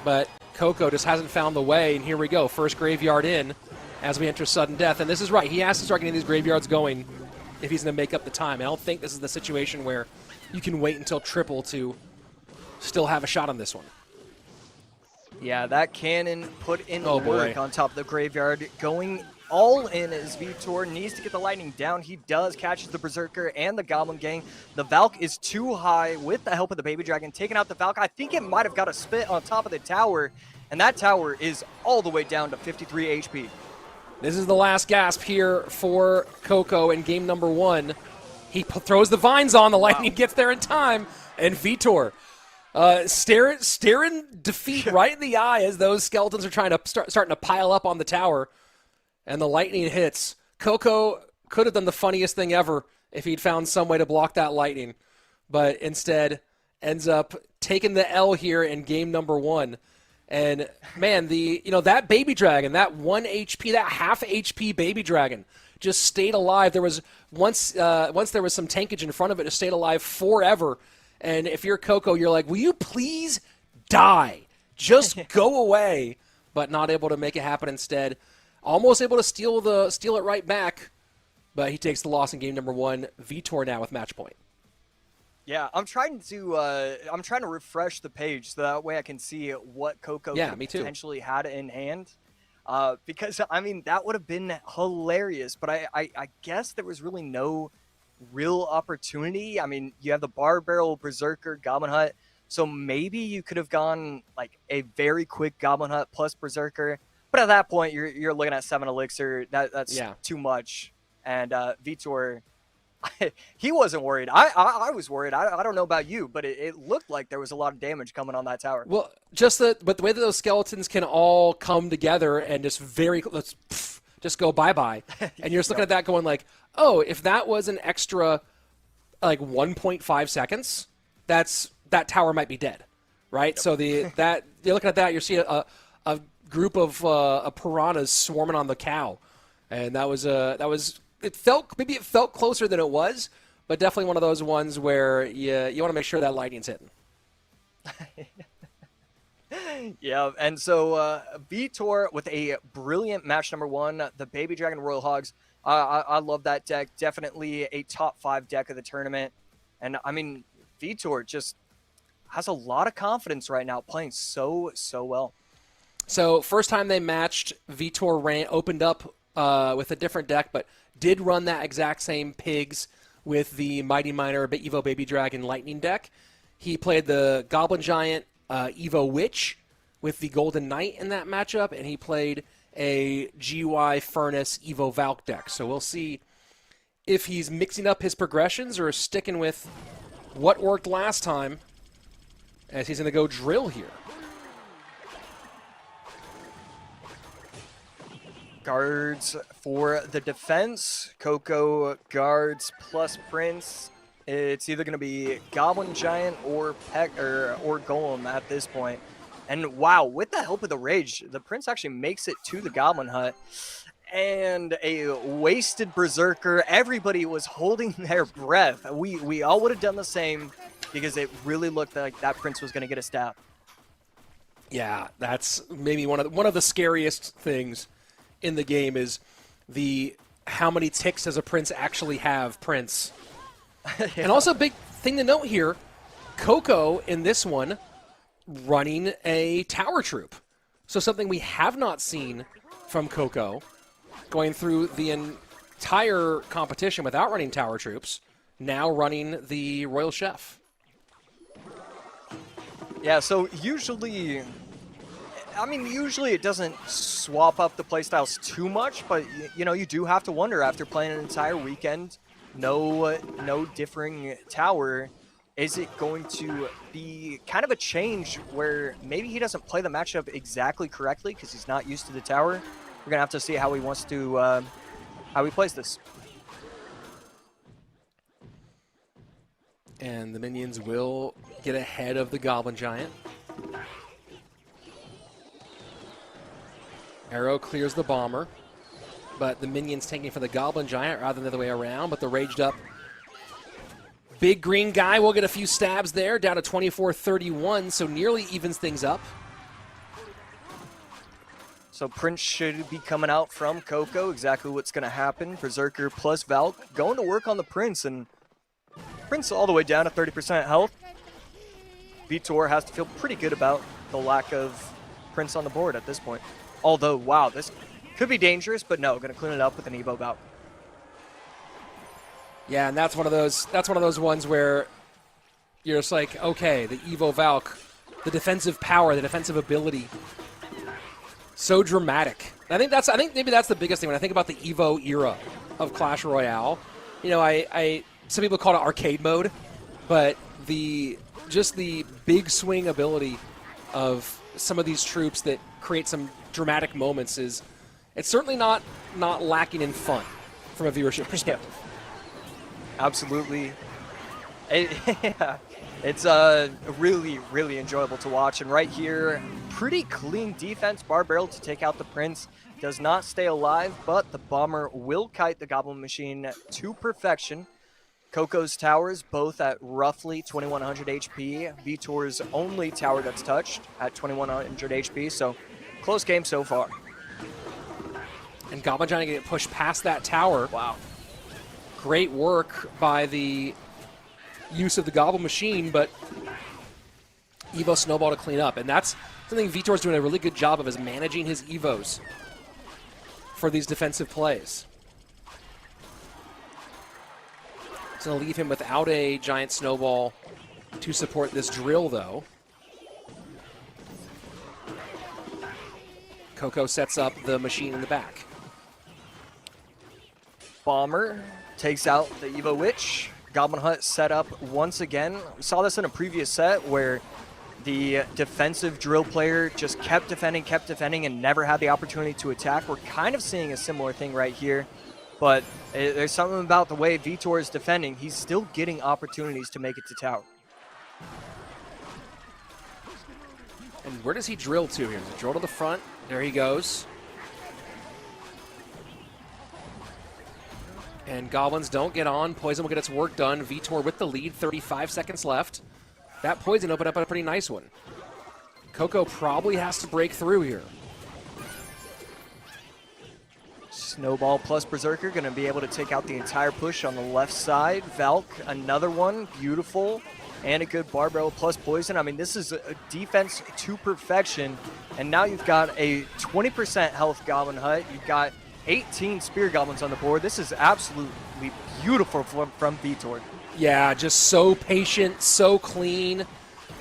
But Coco just hasn't found the way, and here we go. First graveyard in as we enter sudden death. And this is right. He has to start getting these graveyards going if he's going to make up the time. I don't think this is the situation where you can wait until triple to still have a shot on this one. Yeah, that cannon put in Oh, work boy. on top of the graveyard. Going all in as Vitor needs to get the lightning down. He does, catches the Berserker and the Goblin Gang. The Valk is too high with the help of the Baby Dragon, taking out the Valk. I think it might have got a spit on top of the tower, and that tower is all the way down to 53 HP. This is the last gasp here for Coco in game number one. He throws the vines on, the lightning gets there in time, and Vitor staring defeat right in the eye as those skeletons are trying to starting to pile up on the tower, and the lightning hits. Coco could have done the funniest thing ever if he'd found some way to block that lightning, but instead ends up taking the L here in game number one. And man, that Baby Dragon, that 1 HP, that half HP Baby Dragon just stayed alive. There was once there was some tankage in front of it, it stayed alive forever. And if you're Coco, you're like, will you please die? Just go away. But not able to make it happen instead. Almost able to steal it right back, but he takes the loss in game number one. Vitor now with match point. Yeah, I'm trying to refresh the page so that way I can see what Coco could potentially had in hand. Because I mean that would have been hilarious, but I guess there was really no real opportunity. I mean, you have the Bar Barrel, Berserker, Goblin Hut, so maybe you could have gone like a very quick Goblin Hut plus Berserker. But at that point, you're looking at 7 Elixir. That's too much. And Vitor, he wasn't worried. I was worried. I don't know about you, but it looked like there was a lot of damage coming on that tower. Well, but the way that those skeletons can all come together and just just go bye-bye. And you're just looking at that going like, oh, if that was an extra like 1.5 seconds, that tower might be dead, right? Yep. So you're looking at that, you're seeing a group of piranhas swarming on the cow, and it felt closer than it was, but definitely one of those ones where you want to make sure that lightning's hitting. Yeah, and so Vitor with a brilliant match number one, the Baby Dragon Royal Hogs. I love that deck. Definitely a top 5 deck of the tournament. And I mean, Vitor just has a lot of confidence right now, playing so well. So first time they matched, Vitor opened up with a different deck, but did run that exact same Pigs with the Mighty Miner, Evo Baby Dragon Lightning deck. He played the Goblin Giant Evo Witch with the Golden Knight in that matchup, and he played a GY Furnace Evo Valk deck. So we'll see if he's mixing up his progressions or sticking with what worked last time, as he's going to go drill here. Guards for the defense. Coco guards plus Prince. It's either going to be Goblin Giant or Golem at this point. And wow, with the help of the Rage, the Prince actually makes it to the Goblin Hut. And a wasted Berserker. Everybody was holding their breath. We all would have done the same because it really looked like that Prince was going to get a stab. Yeah, that's maybe one of the scariest things in the game is the how many ticks does a Prince actually have, Prince. Yeah. And also a big thing to note here, Coco in this one running a tower troop. So something we have not seen from Coco, going through the entire competition without running tower troops, now running the Royal Chef. Yeah, so usually it doesn't swap up the playstyles too much, but you do have to wonder after playing an entire weekend, no differing tower, is it going to be kind of a change where maybe he doesn't play the matchup exactly correctly because he's not used to the tower? We're gonna have to see how he wants to how he plays this. And the minions will get ahead of the Goblin Giant. Arrow clears the Bomber, but the minions taking for the Goblin Giant rather than the other way around, but the raged up big green guy will get a few stabs there, down to 24-31, so nearly evens things up. So Prince should be coming out from Coco, exactly what's going to happen. Berserker plus Valk going to work on the Prince, and Prince all the way down to 30% health. Vitor has to feel pretty good about the lack of Prince on the board at this point. Although, wow, this could be dangerous, but no, going to clean it up with an Evo Valk. Yeah, and that's one of those ones where you're just like, okay, the Evo Valk, the defensive power, the defensive ability, so dramatic. I think maybe that's the biggest thing when I think about the Evo era of Clash Royale. Some people call it arcade mode, but just the big swing ability of some of these troops that create some dramatic moments it's certainly not lacking in fun from a viewership perspective. Yeah. Absolutely. It's really, really enjoyable to watch. And right here, pretty clean defense. Bar Barrel to take out the Prince. Does not stay alive, but the Bomber will kite the Goblin Machine to perfection. Coco's towers both at roughly 2100 HP. Vitor's only tower that's touched at 2100 HP. So close game so far. And Goblin Giant get pushed past that tower. Wow. Great work by the use of the Goblin Machine, but Evo Snowball to clean up. And that's something Vitor's doing a really good job of, is managing his Evos for these defensive plays. It's going to leave him without a Giant Snowball to support this drill, though. Coco sets up the machine in the back. Bomber takes out the Evo Witch. Goblin Hut set up once again. We saw this in a previous set where the defensive drill player just kept defending, and never had the opportunity to attack. We're kind of seeing a similar thing right here, but there's something about the way Vitor is defending. He's still getting opportunities to make it to tower. And where does he drill to here? Does he drill to the front? There he goes. And Goblins don't get on. Poison will get its work done. Vitor with the lead, 35 seconds left. That Poison opened up a pretty nice one. Coco probably has to break through here. Snowball plus Berserker going to be able to take out the entire push on the left side. Valk, another one, beautiful. and a good barbell plus poison. I mean, this is a defense to perfection. And now you've got a 20% health Goblin Hut. You've got 18 Spear Goblins on the board. This is absolutely beautiful from Vitor. Yeah, just so patient, so clean.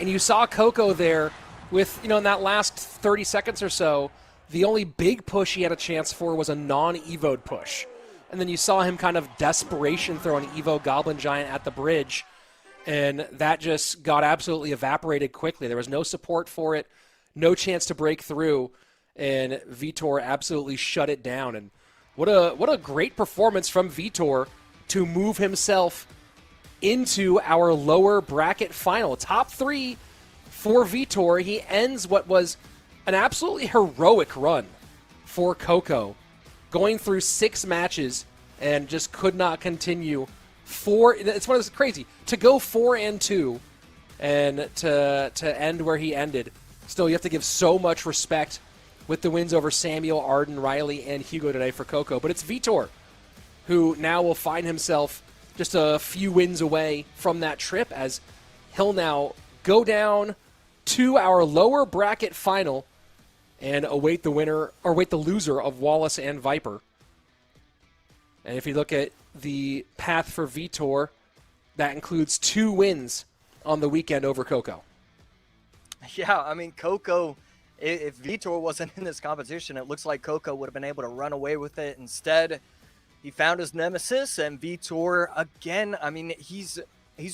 And you saw Coco there with, in that last 30 seconds or so, the only big push he had a chance for was a non-evoed push. And then you saw him kind of desperation throw an Evo Goblin Giant at the bridge, and that just got absolutely evaporated quickly. There was no support for it, no chance to break through, and Vitor absolutely shut it down. And what a great performance from Vitor to move himself into our lower bracket final. Top 3 for Vitor. He ends what was an absolutely heroic run for Coco, going through 6 matches and just could not continue. It's one of those crazy to go 4-2 and to end where he ended. Still, you have to give so much respect with the wins over Samuel, Arden, Riley, and Hugo today for Coco. But it's Vitor who now will find himself just a few wins away from that trip, as he'll now go down to our lower bracket final and await the loser of Wallace and Viper. And if you look at the path for Vitor, that includes 2 wins on the weekend over Coco. Yeah, I mean, Coco, if Vitor wasn't in this competition, it looks like Coco would have been able to run away with it. Instead, he found his nemesis, and Vitor, again, I mean, he's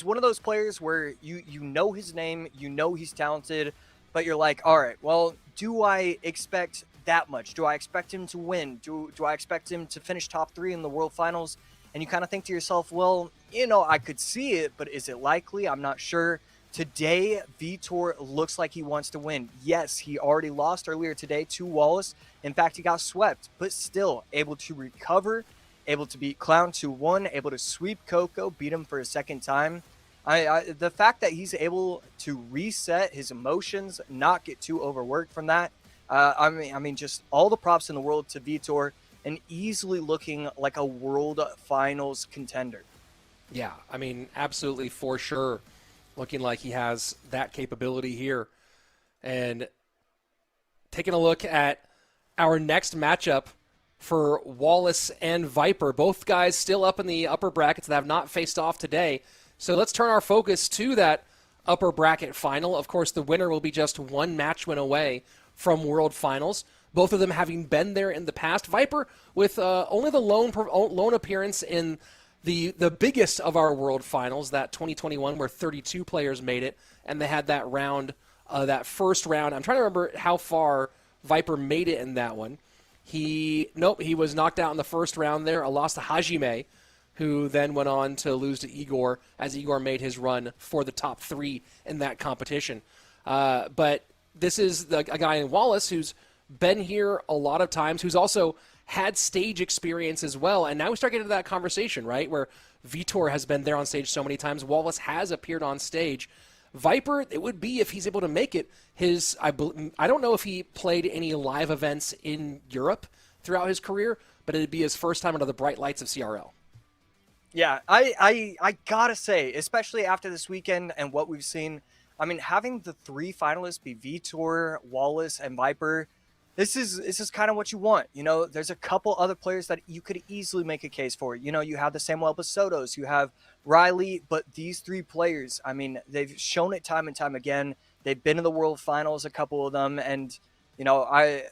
one of those players where you know his name, you know he's talented, but you're like, all right, well, do I expect that much? Do I expect him to win? Do I expect him to finish top 3 in the World Finals? And you kind of think to yourself, well, I could see it, but is it likely? I'm not sure. Today, Vitor looks like he wants to win. Yes, he already lost earlier today to Wallace. In fact, he got swept, but still able to recover, able to beat Clown 2-1, able to sweep Coco, beat him for a second time. The fact that he's able to reset his emotions, not get too overworked from that, I mean, just all the props in the world to Vitor, and easily looking like a World Finals contender. Yeah, I mean, absolutely, for sure. Looking like he has that capability here. And taking a look at our next matchup for Wallace and Viper. Both guys still up in the upper brackets that have not faced off today. So let's turn our focus to that upper bracket final. Of course, the winner will be just 1 match win away from World Finals. Both of them having been there in the past. Viper with only the lone appearance in the biggest of our World Finals, that 2021, where 32 players made it, and they had that round, that first round. I'm trying to remember how far Viper made it in that one. He was knocked out in the first round there. Lost to Hajime, who then went on to lose to Igor, as Igor made his run for the top 3 in that competition. But this is a guy in Wallace who's been here a lot of times, who's also had stage experience as well. And now we start getting to that conversation, right, where Vitor has been there on stage so many times. Wallace has appeared on stage. Viper, it would be, if he's able to make it, I don't know if he played any live events in Europe throughout his career, but it'd be his first time under the bright lights of CRL. Yeah, I gotta say, especially after this weekend and what we've seen, I mean, having the 3 finalists be Vitor, Wallace, and Viper, this is kind of what you want. There's a couple other players that you could easily make a case for. You have the Samuel Basotos, you have Riley, but these 3 players, I mean, they've shown it time and time again. They've been in the World Finals, a couple of them, and, I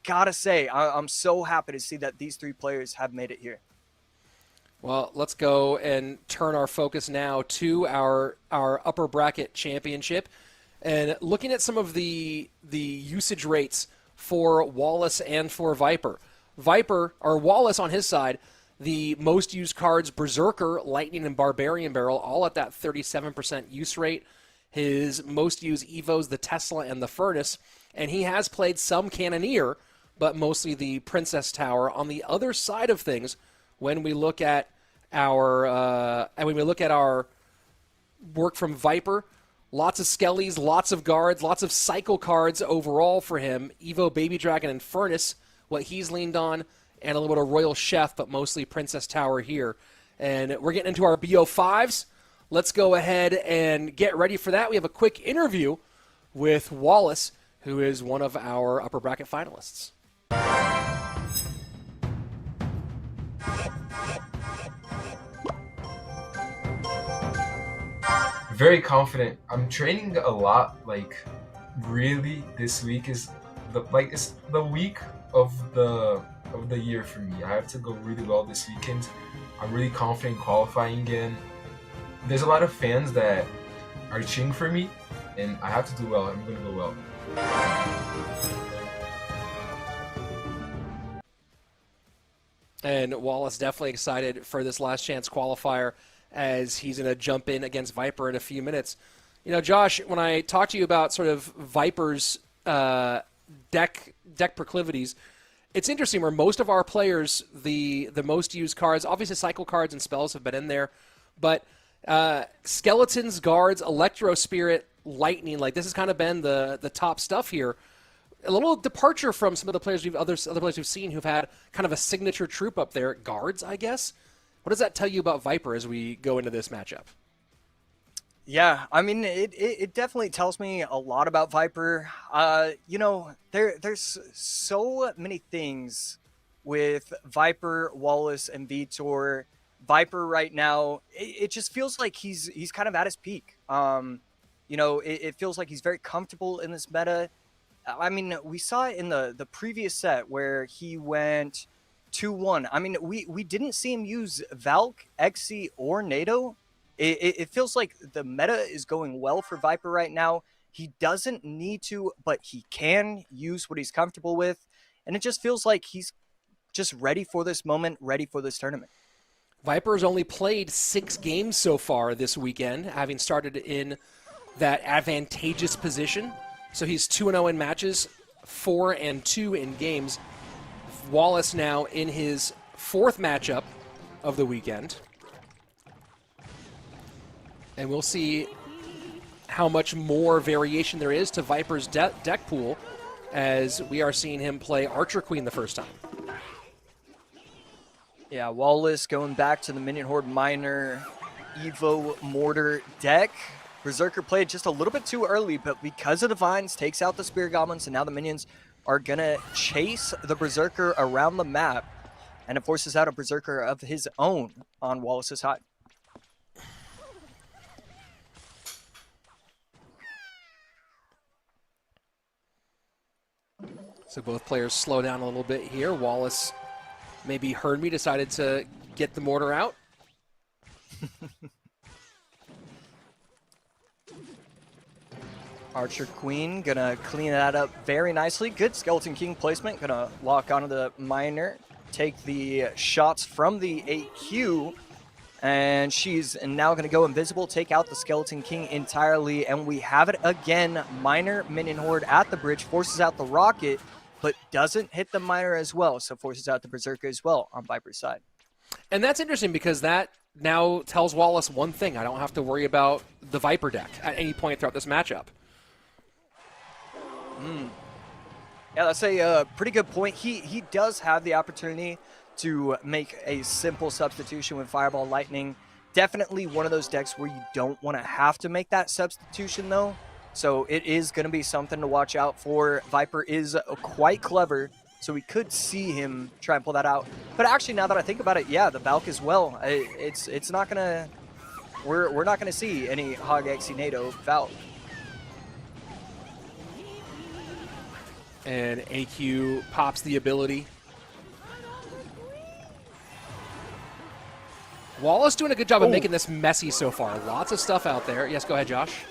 gotta say, I'm so happy to see that these 3 players have made it here. Well, let's go and turn our focus now to our upper bracket championship, and looking at some of the usage rates for Wallace and for Viper. Wallace on his side, the most used cards, Berserker, Lightning, and Barbarian Barrel, all at that 37% use rate. His most used Evos, the Tesla and the Furnace, and he has played some Cannoneer, but mostly the Princess Tower. On the other side of things, when we look at our work from Viper, lots of Skellies, lots of guards, lots of cycle cards overall for him. Evo, Baby Dragon, and Furnace, what he's leaned on, and a little bit of Royal Chef, but mostly Princess Tower here. And we're getting into our BO5s. let's go ahead and get ready for that. We have a quick interview with Wallace, who is one of our upper bracket finalists. Very confident. I'm training a lot. Like, really, this week is it's the week of the year for me. I have to go really well this weekend. I'm really confident qualifying again. There's a lot of fans that are cheering for me, and I have to do well. I'm gonna go well. And Wallace definitely excited for this last chance qualifier, as he's going to jump in against Viper in a few minutes. You know, Josh, when I talked to you about sort of Viper's deck proclivities, it's interesting where most of our players, the most used cards, obviously cycle cards and spells have been in there, but skeletons, guards, electro spirit, lightning, like this has kind of been the top stuff here. A little departure from some of the players other players we've seen who've had kind of a signature troop up there. Guards, I guess. What does that tell you about Viper as we go into this matchup? Yeah, I mean, it definitely tells me a lot about Viper. You know, there's so many things with Viper, Wallace, and Vitor. Viper right now, it just feels like he's kind of at his peak. You know, it feels like he's very comfortable in this meta. I mean, we saw it in the previous set where he went 2-1. I mean, we didn't see him use Valk, Xe, or NATO. It feels like the meta is going well for Viper right now. He doesn't need to, but he can use what he's comfortable with. And it just feels like he's just ready for this moment, ready for this tournament. Viper's only played 6 games so far this weekend, having started in that advantageous position. So he's 2-0 in matches, 4-2 in games. Wallace now in his 4th matchup of the weekend. And we'll see how much more variation there is to Viper's deck pool, as we are seeing him play Archer Queen the first time. Yeah, Wallace going back to the Minion Horde Miner Evo Mortar deck. Berserker played just a little bit too early, but because of the Vines, takes out the Spear Goblins, and now the minions are going to chase the Berserker around the map, and it forces out a Berserker of his own on Wallace's hide. So both players slow down a little bit here. Wallace maybe heard me, decided to get the mortar out. Archer Queen gonna clean that up very nicely. Good Skeleton King placement. Gonna lock onto the Miner, take the shots from the 8Q, and she's now gonna go invisible, take out the Skeleton King entirely, and we have it again. Miner Minion Horde at the bridge, forces out the rocket, but doesn't hit the Miner as well, so forces out the Berserker as well on Viper's side. And that's interesting because that now tells Wallace one thing: I don't have to worry about the Viper deck at any point throughout this matchup. Yeah, that's a pretty good point. He does have the opportunity to make a simple substitution with Fireball Lightning. Definitely one of those decks where you don't want to have to make that substitution, though. So it is going to be something to watch out for. Viper is quite clever, so we could see him try and pull that out. But actually, now that I think about it, yeah, the Valk as well. It's not going to... We're not going to see any Hog Xe NATO Valk. And AQ pops the ability. Wallace doing a good job of making this messy so far. Lots of stuff out there. Yes, go ahead, Josh.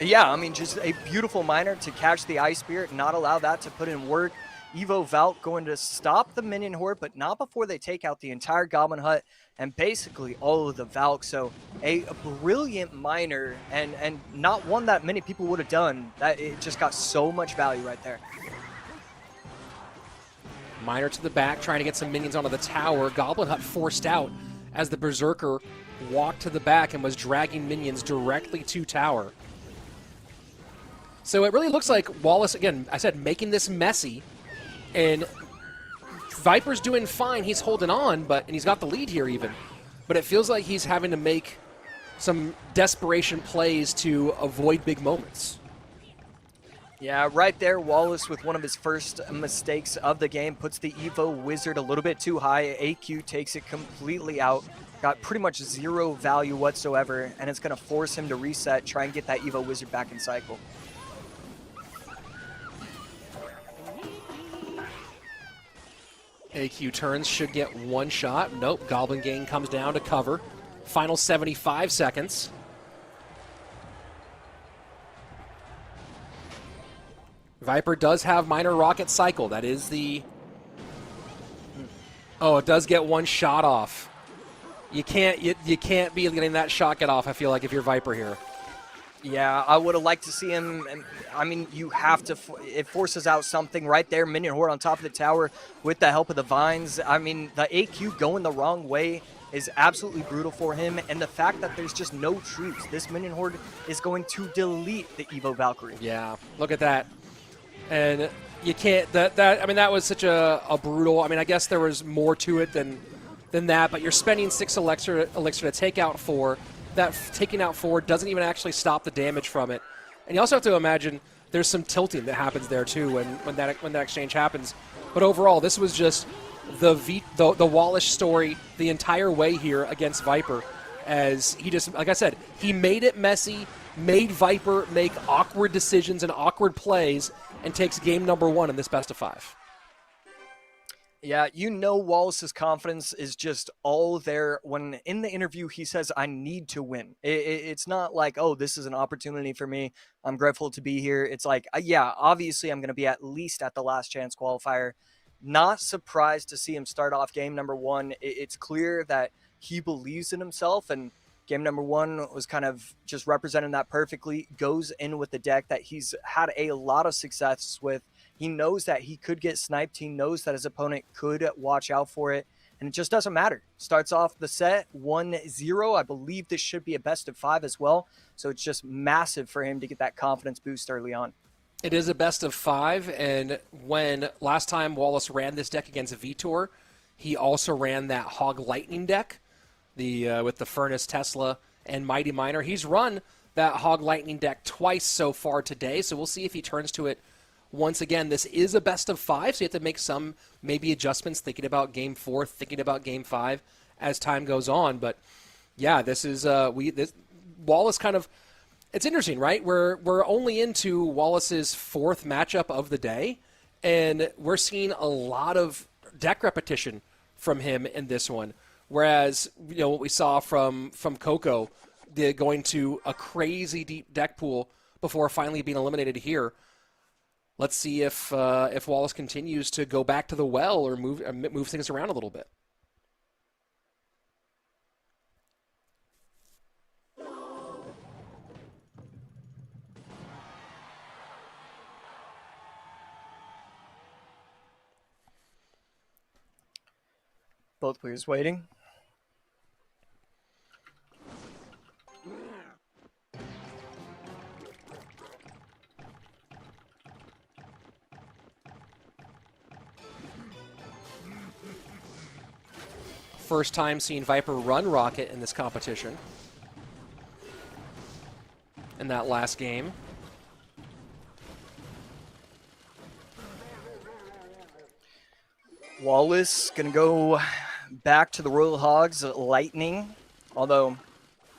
Yeah, I mean, just a beautiful Miner to catch the Ice Spirit, not allow that to put in work. Evo Valk going to stop the Minion Horde, but not before they take out the entire Goblin Hut and basically all of the Valk. So a brilliant Miner, and not one that many people would have done. That it just got so much value right there. Miner to the back, trying to get some minions onto the tower. Goblin Hut forced out as the Berserker walked to the back and was dragging minions directly to tower. So it really looks like Wallace, again, I said, making this messy. And Viper's doing fine. He's holding on, and he's got the lead here even. But it feels like he's having to make some desperation plays to avoid big moments. Yeah, right there, Wallace with one of his first mistakes of the game puts the Evo Wizard a little bit too high. AQ takes it completely out, got pretty much zero value whatsoever, and it's going to force him to reset, try and get that Evo Wizard back in cycle. AQ turns, should get one shot. Nope, Goblin Gang comes down to cover. Final 75 seconds. Viper does have minor rocket cycle. That is the... Oh, it does get one shot off. You can't be getting that shot get off, I feel like, if you're Viper here. Yeah, I would have liked to see him. I mean, you have to. It forces out something right there. Minion Horde on top of the tower with the help of the Vines. I mean, the AQ going the wrong way is absolutely brutal for him. And the fact that there's just no troops, this Minion Horde is going to delete the Evo Valkyrie. Yeah, look at that. And you can't. I mean, that was such a brutal. I mean, I guess there was more to it than that. But you're spending 6 elixir to take out 4. That taking out 4 doesn't even actually stop the damage from it. And you also have to imagine there's some tilting that happens there too when that exchange happens. But overall, this was just the Wallace story the entire way here against Viper, as he just, like I said, he made it messy, made Viper make awkward decisions and awkward plays, and takes game number 1 in this best of 5. Yeah, you know Wallace's confidence is just all there when in the interview he says, I need to win. It's not like, oh, this is an opportunity for me. I'm grateful to be here. It's like, yeah, obviously I'm going to be at least at the Last Chance Qualifier. Not surprised to see him start off game number 1. It's clear that he believes in himself, and game number 1 was kind of just representing that perfectly. Goes in with the deck that he's had a lot of success with. He knows that he could get sniped. He knows that his opponent could watch out for it. And it just doesn't matter. Starts off the set 1-0. I believe this should be a best of 5 as well. So it's just massive for him to get that confidence boost early on. It is a best of 5. And when last time Wallace ran this deck against Vitor, he also ran that Hog Lightning deck with the Furnace, Tesla, and Mighty Miner. He's run that Hog Lightning deck twice so far today. So we'll see if he turns to it once again. This is a best of 5, so you have to make some maybe adjustments, thinking about game 4, thinking about game 5 as time goes on. But yeah, this is Wallace kind of. It's interesting, right? We're only into Wallace's 4th matchup of the day, and we're seeing a lot of deck repetition from him in this one. Whereas what we saw from Coco, going to a crazy deep deck pool before finally being eliminated here. Let's see if Wallace continues to go back to the well or move things around a little bit. Both players waiting. First time seeing Viper run Rocket in this competition. In that last game. Wallace going to go back to the Royal Hogs Lightning, although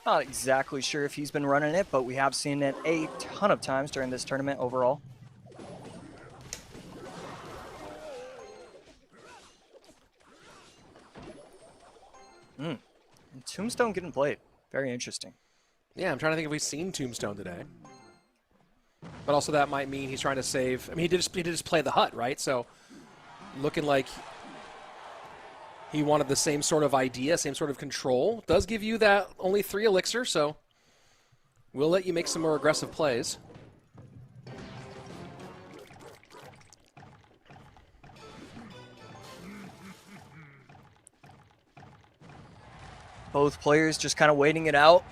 not exactly sure if he's been running it, but we have seen it a ton of times during this tournament overall. And Tombstone getting played. Very interesting. Yeah, I'm trying to think if we've seen Tombstone today. But also that might mean he's trying to save. I mean, he did just play the hut, right? So looking like he wanted the same sort of idea, same sort of control. Does give you that only 3 elixir, so we'll let you make some more aggressive plays. Both players just kind of waiting it out.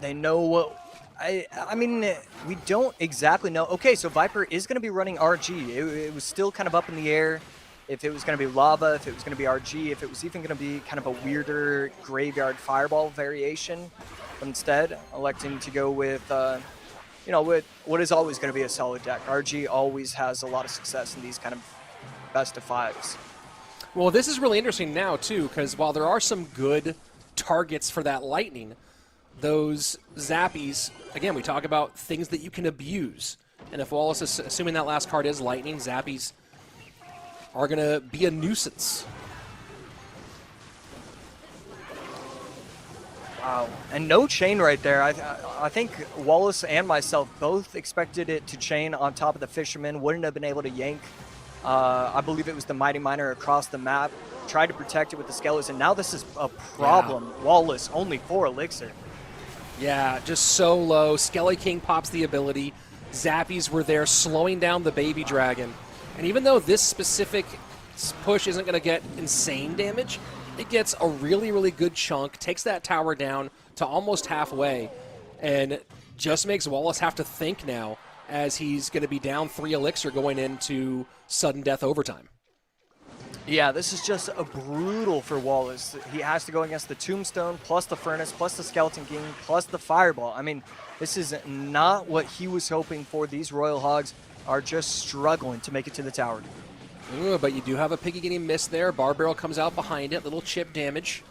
They know what... I mean, we don't exactly know. Okay, so Viper is going to be running RG. It was still kind of up in the air if it was going to be lava, if it was going to be RG, if it was even going to be kind of a weirder graveyard fireball variation. but instead electing to go with, you know, with what is always going to be a solid deck. RG always has a lot of success in these kind of best of fives. Well, this is really interesting now, too, because while there are some good targets for that lightning, those zappies, again, we talk about things that you can abuse. And if Wallace is assuming that last card is lightning, zappies are going to be a nuisance. Wow. And no chain right there. I think Wallace and myself both expected it to chain on top of the Fisherman. Wouldn't have been able to yank. I believe it was the Mighty Miner across the map. Tried to protect it with the Skeletons, and now this is a problem. Yeah. Wallace, only 4 Elixir. Yeah, just so low. Skelly King pops the ability. Zappies were there slowing down the Baby Dragon. And even though this specific push isn't going to get insane damage, it gets a really, really good chunk, takes that tower down to almost halfway, and just makes Wallace have to think now as he's going to be down 3 Elixir going into sudden death overtime. Yeah, this is just a brutal for Wallace. He has to go against the Tombstone, plus the Furnace, plus the Skeleton King, plus the Fireball. I mean, this is not what he was hoping for. These Royal Hogs are just struggling to make it to the tower. Ooh, but you do have a Piggy getting missed there. Bar Barrel comes out behind it. Little chip damage.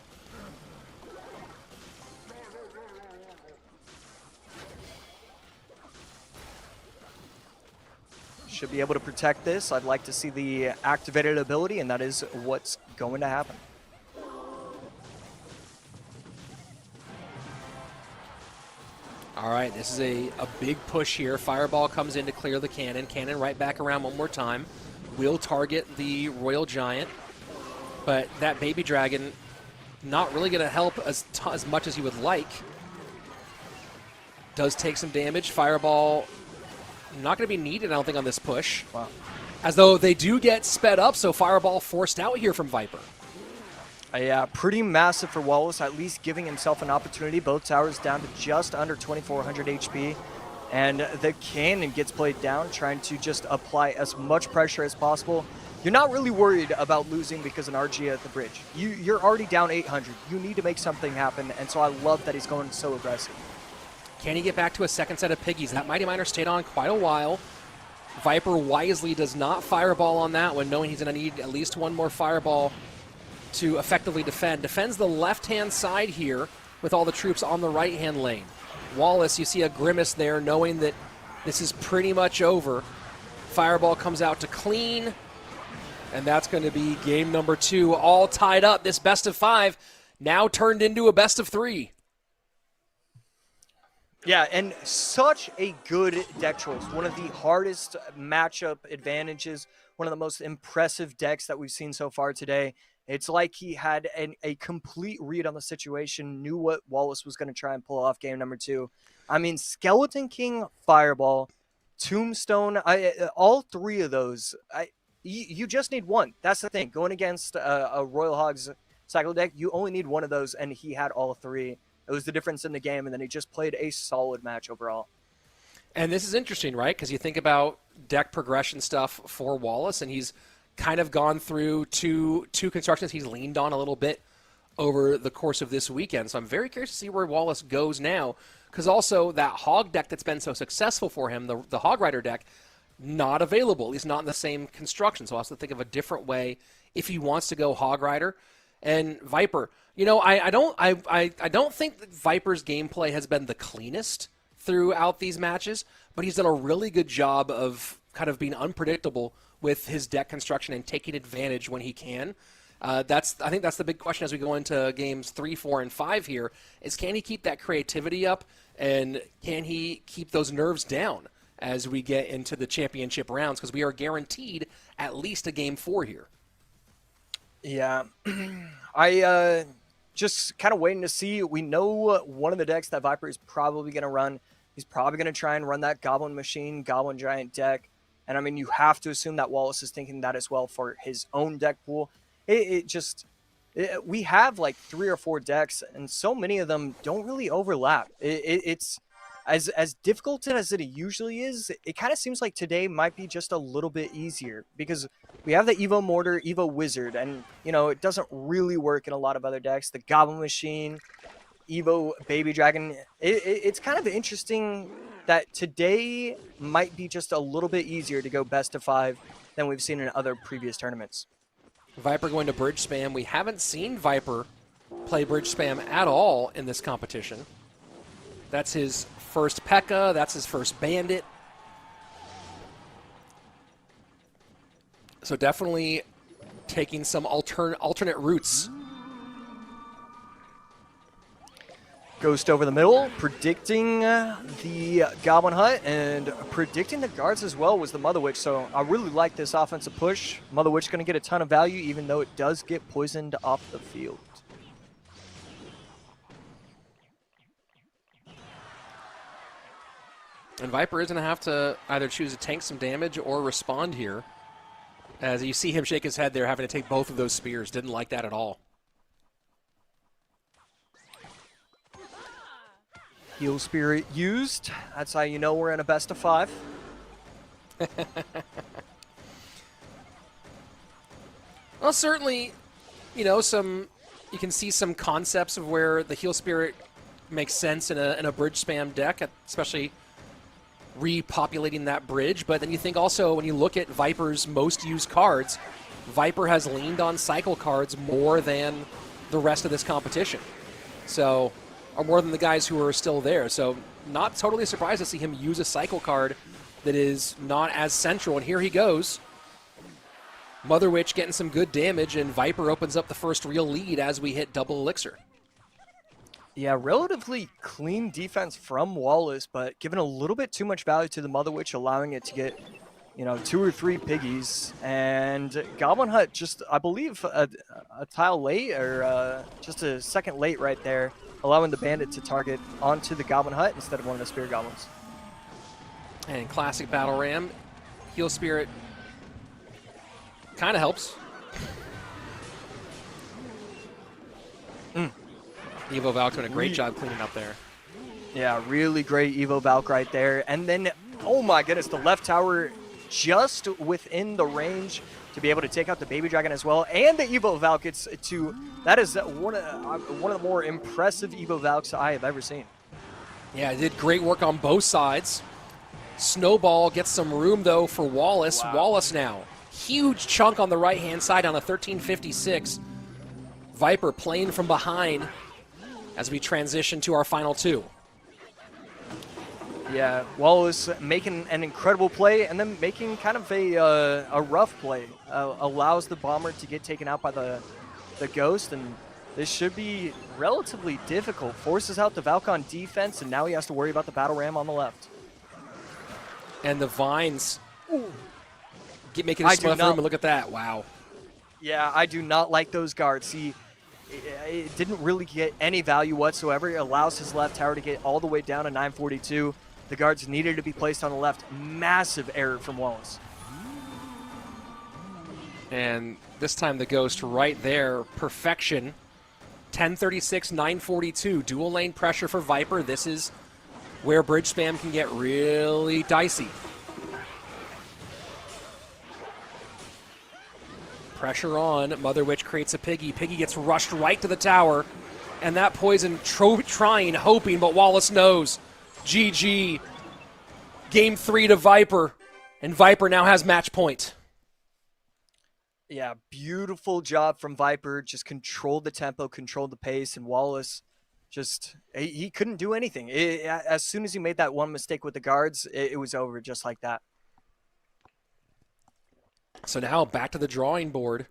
Should be able to protect this. I'd like to see the activated ability, and that is what's going to happen. All right, this is a big push here. Fireball comes in to clear the cannon. Cannon right back around one more time. Will target the Royal Giant, but that Baby Dragon not really going to help as much as you would like. Does take some damage. Fireball not going to be needed, I don't think, on this push. Wow. As though they do get sped up, so Fireball forced out here from Viper. Yeah, pretty massive for Wallace, at least giving himself an opportunity. Both towers down to just under 2,400 HP. And the cannon gets played down, trying to just apply as much pressure as possible. You're not really worried about losing because an RG at the bridge. You're already down 800. You need to make something happen, and so I love that he's going so aggressive. Can he get back to a second set of Piggies? That Mighty Miner stayed on quite a while. Viper wisely does not Fireball on that one, knowing he's going to need at least one more Fireball to effectively defend. Defends the left-hand side here with all the troops on the right-hand lane. Wallace, you see a grimace there, knowing that this is pretty much over. Fireball comes out to clean, and that's going to be game number 2, all tied up. This best of 5 now turned into a best of 3. Yeah, and such a good deck choice. One of the hardest matchup advantages, one of the most impressive decks that we've seen so far today. It's like he had a complete read on the situation, knew what Wallace was going to try and pull off game number 2. I mean, Skeleton King, Fireball, Tombstone, all 3 of those, you just need one. That's the thing. Going against a Royal Hogs cycle deck, you only need one of those, and he had all 3. It was the difference in the game, and then he just played a solid match overall. And this is interesting, right? Because you think about deck progression stuff for Wallace, and he's kind of gone through two constructions he's leaned on a little bit over the course of this weekend. So I'm very curious to see where Wallace goes now, because also that Hog deck that's been so successful for him, the Hog Rider deck, not available. He's not in the same construction, so I'll have to think of a different way if he wants to go Hog Rider. And Viper, you know, I don't think that Viper's gameplay has been the cleanest throughout these matches, but he's done a really good job of kind of being unpredictable with his deck construction and taking advantage when he can. I think that's the big question as we go into games 3, 4, and 5 here, is can he keep that creativity up, and can he keep those nerves down as we get into the championship rounds, because we are guaranteed at least a game 4 here. Yeah, I just kind of waiting to see. We know one of the decks that Viper is probably going to run. He's probably going to try and run that Goblin Machine, Goblin Giant deck. And I mean, you have to assume that Wallace is thinking that as well for his own deck pool. We have like 3 or 4 decks, and so many of them don't really overlap. It's as difficult as it usually is. It kind of seems like today might be just a little bit easier because we have the Evo Mortar, Evo Wizard, and you know it doesn't really work in a lot of other decks. The Goblin Machine, Evo Baby Dragon. It's kind of interesting that today might be just a little bit easier to go best of 5 than we've seen in other previous tournaments. Viper going to bridge spam. We haven't seen Viper play bridge spam at all in this competition. That's his first P.E.K.K.A. That's his first Bandit. So definitely taking some alternate routes. Ghost over the middle, predicting the Goblin Hut and predicting the guards as well was the Mother Witch. So I really like this offensive push. Mother Witch going to get a ton of value even though it does get poisoned off the field. And Viper is going to have to either choose to tank some damage or respond here. As you see him shake his head there, having to take both of those spears. Didn't like that at all. Heal Spirit used. That's how you know we're in a best of 5. Well, certainly, you know, you can see some concepts of where the Heal Spirit makes sense in a bridge spam deck, especially repopulating that bridge. But then you think also, when you look at Viper's most used cards, Viper has leaned on cycle cards more than the rest of this competition. So, or more than the guys who are still there. So not totally surprised to see him use a cycle card that is not as central. And here he goes. Mother Witch getting some good damage, and Viper opens up the first real lead as we hit double elixir. Yeah, relatively clean defense from Wallace, but given a little bit too much value to the Mother Witch, allowing it to get, 2 or 3 piggies. And Goblin Hut just, I believe, a tile late, or just a second late right there, allowing the Bandit to target onto the Goblin Hut instead of one of the Spirit Goblins. And classic Battle Ram, Heal Spirit kind of helps. Evo Valk doing a great job cleaning up there. Yeah, really great Evo Valk right there. And then, oh my goodness, the left tower just within the range to be able to take out the Baby Dragon as well. And the Evo Valk gets to, that is one of the more impressive Evo Valks I have ever seen. Yeah, it did great work on both sides. Snowball gets some room, though, for Wallace. Wow. Wallace now. Huge chunk on the right-hand side on a 1356. Viper playing from behind as we transition to our final 2. Yeah, Wallace making an incredible play and then making kind of a rough play. Allows the Bomber to get taken out by the Ghost, and this should be relatively difficult. Forces out the Valk on defense, and now he has to worry about the Battle Ram on the left. And the Vines making a smooth room, and look at that. Wow. Yeah, I do not like those guards. It didn't really get any value whatsoever. It allows his left tower to get all the way down to 942. The guards needed to be placed on the left. Massive error from Wallace. And this time the Ghost right there. Perfection. 1036, 942. Dual lane pressure for Viper. This is where bridge spam can get really dicey. Pressure on. Mother Witch creates a piggy. Piggy gets rushed right to the tower. And that poison trying, hoping, but Wallace knows. GG. Game 3 to Viper. And Viper now has match point. Yeah, beautiful job from Viper. Just controlled the tempo, controlled the pace, and Wallace just, he couldn't do anything. As soon as he made that one mistake with the guards, it was over just like that. So now back to the drawing board.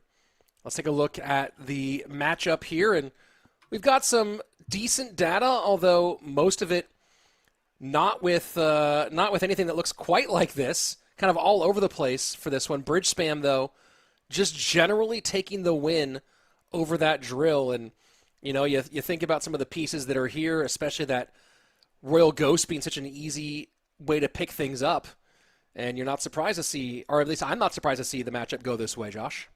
Let's take a look at the matchup here. And we've got some decent data, although most of it not with anything that looks quite like this. Kind of all over the place for this one. Bridge spam, though, just generally taking the win over that drill. And, you think about some of the pieces that are here, especially that Royal Ghost being such an easy way to pick things up. And you're not surprised to see, or at least I'm not surprised to see the matchup go this way, Josh.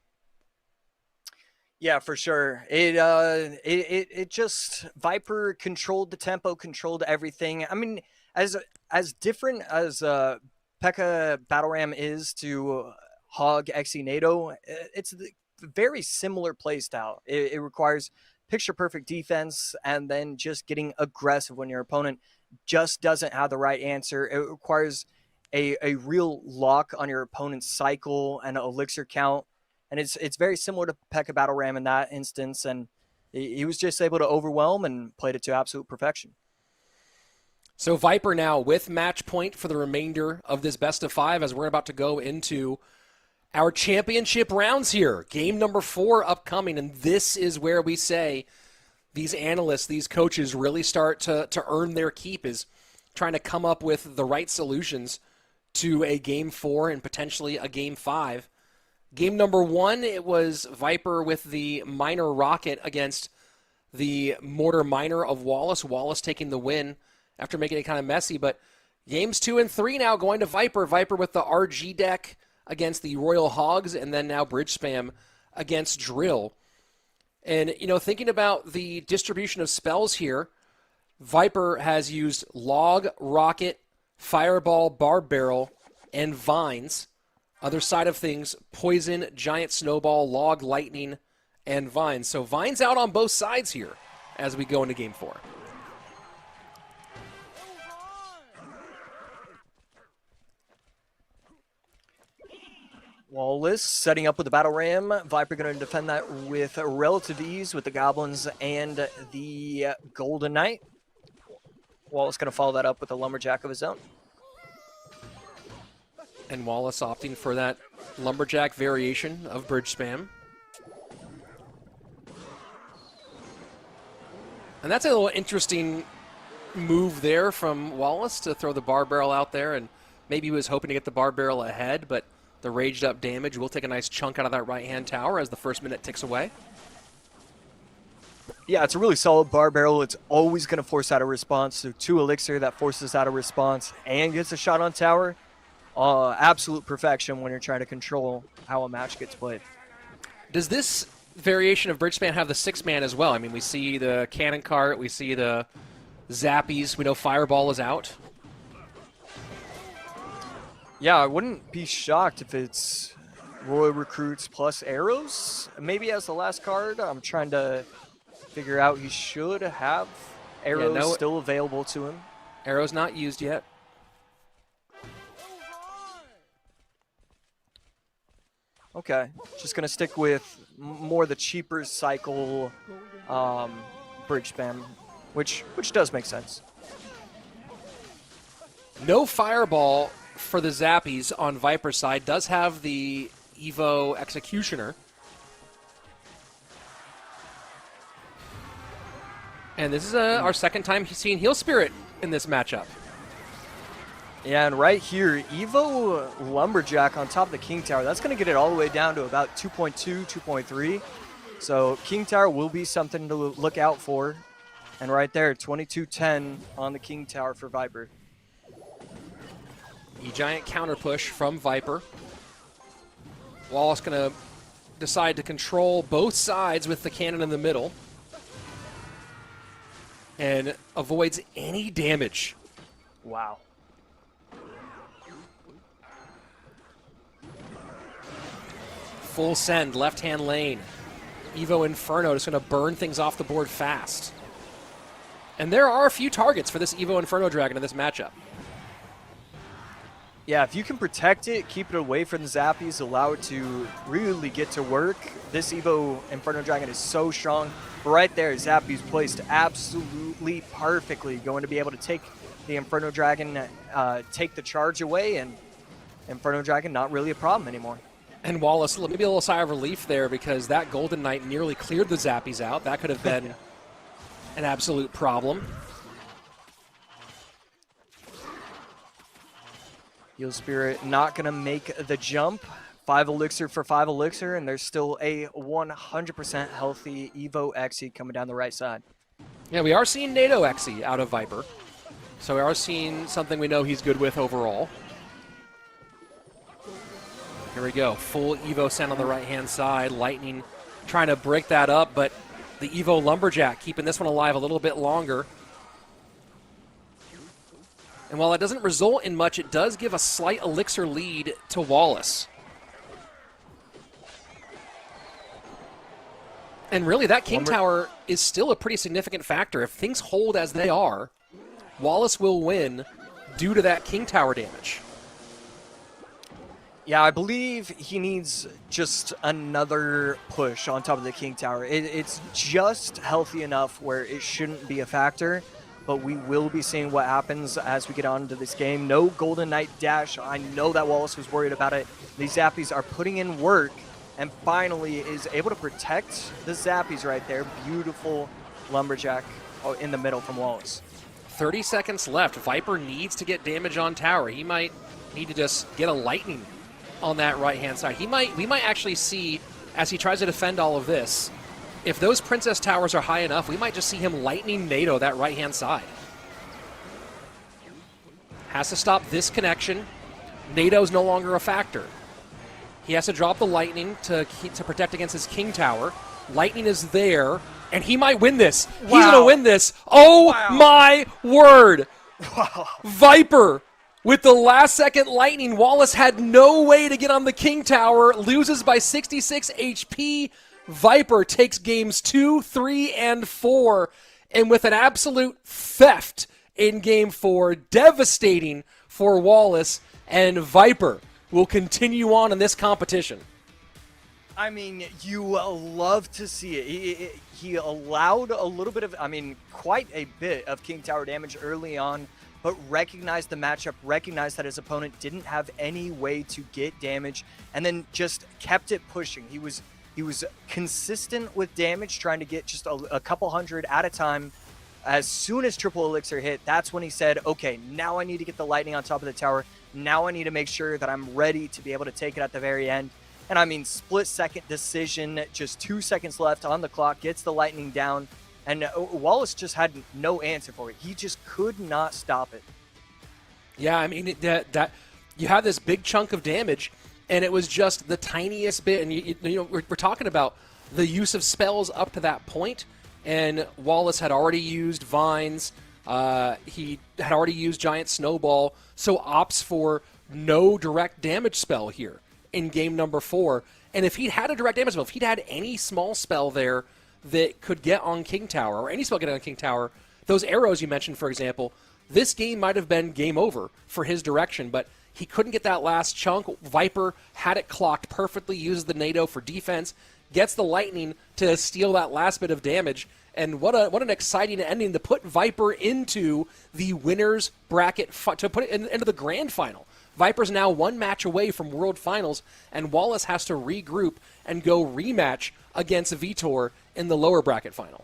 Yeah, for sure. It just, Viper controlled the tempo, controlled everything. I mean, as different as P.E.K.K.A. Battle Ram is to Hog Xe NATO, it's a very similar play style. It requires picture-perfect defense and then just getting aggressive when your opponent just doesn't have the right answer. It requires a real lock on your opponent's cycle and elixir count. And it's very similar to P.E.K.K.A Battle Ram in that instance. And he was just able to overwhelm and played it to absolute perfection. So Viper now with match point for the remainder of this best of 5 as we're about to go into our championship rounds here. Game number 4 upcoming, and this is where we say these analysts, these coaches really start to earn their keep, is trying to come up with the right solutions to a Game 4 and potentially a Game 5. Game number 1, it was Viper with the Miner Rocket against the Mortar Miner of Wallace. Wallace taking the win after making it kind of messy. But games 2 and 3 now going to Viper. Viper with the RG deck against the Royal Hogs, and then now Bridge Spam against Drill. And, you know, thinking about the distribution of spells here, Viper has used Log, Rocket, Fireball, Barb Barrel, and Vines. Other side of things, Poison, Giant Snowball, Log, Lightning, and Vines. So Vines out on both sides here as we go into Game 4. Wallace setting up with the Battle Ram. Viper going to defend that with relative ease with the Goblins and the Golden Knight. Wallace going to follow that up with a Lumberjack of his own. And Wallace opting for that Lumberjack variation of Bridge Spam. And that's a little interesting move there from Wallace to throw the Bar Barrel out there, and maybe he was hoping to get the Bar Barrel ahead, but the raged up damage will take a nice chunk out of that right-hand tower as the first minute ticks away. Yeah, it's a really solid Bar Barrel. It's always going to force out a response. So 2 Elixir that forces out a response and gets a shot on tower. Absolute perfection when you're trying to control how a match gets played. Does this variation of Bridge Spam have the 6-man as well? I mean, we see the Cannon Cart, we see the Zappies, we know Fireball is out. Yeah, I wouldn't be shocked if it's Royal Recruits plus Arrows. Maybe as the last card. I'm trying to figure out he should have Arrows still available to him. Arrows not used yet. Okay, just going to stick with more the cheaper cycle Bridge Spam, which does make sense. No Fireball for the Zappies on Viper's side. Does have the Evo Executioner. And this is our second time seeing Heal Spirit in this matchup. Yeah, and right here, Evo Lumberjack on top of the King Tower. That's going to get it all the way down to about 2.2, 2.3. So King Tower will be something to look out for. And right there, 22-10 on the King Tower for Viper. E-Giant counter push from Viper. Wallace going to decide to control both sides with the cannon in the middle. And avoids any damage. Wow. Full send, left-hand lane. Evo Inferno just going to burn things off the board fast. And there are a few targets for this Evo Inferno Dragon in this matchup. Yeah, if you can protect it, keep it away from the Zappies, allow it to really get to work. This Evo Inferno Dragon is so strong. Right there, Zappies placed absolutely perfectly. Going to be able to take the Inferno Dragon, take the charge away, and Inferno Dragon not really a problem anymore. And Wallace, maybe a little sigh of relief there because that Golden Knight nearly cleared the Zappies out. That could have been an absolute problem. Heal Spirit not going to make the jump. 5 Elixir for 5 Elixir, and there's still a 100% healthy Evo Xe coming down the right side. Yeah, we are seeing NATO Xe out of Viper. So we are seeing something we know he's good with overall. Here we go. Full Evo send on the right-hand side. Lightning trying to break that up, but the Evo Lumberjack keeping this one alive a little bit longer. And while it doesn't result in much, it does give a slight Elixir lead to Wallace. And really, that King Tower is still a pretty significant factor. If things hold as they are, Wallace will win due to that King Tower damage. Yeah, I believe he needs just another push on top of the King Tower. It's just healthy enough where it shouldn't be a factor, but we will be seeing what happens as we get on into this game. No Golden Knight dash. I know that Wallace was worried about it. These Zappies are putting in work, and finally is able to protect the Zappies right there. Beautiful Lumberjack in the middle from Wallace. 30 seconds left. Viper needs to get damage on tower. He might need to just get a lightning on that right-hand side. We might actually see, as he tries to defend all of this, if those Princess Towers are high enough, we might just see him lightning NATO that right-hand side. Has to stop this connection. NATO's no longer a factor. He has to drop the lightning to protect against his King Tower. Lightning is there, and he might win this. Wow. He's going to win this. Oh, wow. my word. Wow. Viper with the last-second lightning. Wallace had no way to get on the King Tower. Loses by 66 HP. Viper takes games 2, 3, and 4. And with an absolute theft in game 4, devastating for Wallace, and Viper will continue on in this competition. I mean, you love to see it. He allowed a little bit of, quite a bit of King Tower damage early on, but recognized the matchup, recognized that his opponent didn't have any way to get damage, and then just kept it pushing. He was consistent with damage, trying to get just a couple hundred at a time. As soon as triple elixir hit, that's when he said, okay, now I need to get the lightning on top of the tower. Now I need to make sure that I'm ready to be able to take it at the very end. And split-second decision, just 2 seconds left on the clock, gets the lightning down, and Wallace just had no answer for it. He just could not stop it. Yeah, that you have this big chunk of damage, and it was just the tiniest bit. And we're talking about the use of spells up to that point, and Wallace had already used Vines. He had already used Giant Snowball, so opts for no direct damage spell here in game number 4. And if he'd had a direct damage spell, if he'd had any small spell there that could get on King Tower, or any spell get on King Tower, those arrows you mentioned, for example, this game might have been game over for his direction, but he couldn't get that last chunk. Viper had it clocked perfectly, uses the NATO for defense, gets the lightning to steal that last bit of damage, and what an exciting ending to put Viper into the winner's bracket, to put it into the grand final. Viper's now one match away from World Finals, and Wallace has to regroup and go rematch against Vitor in the lower bracket final.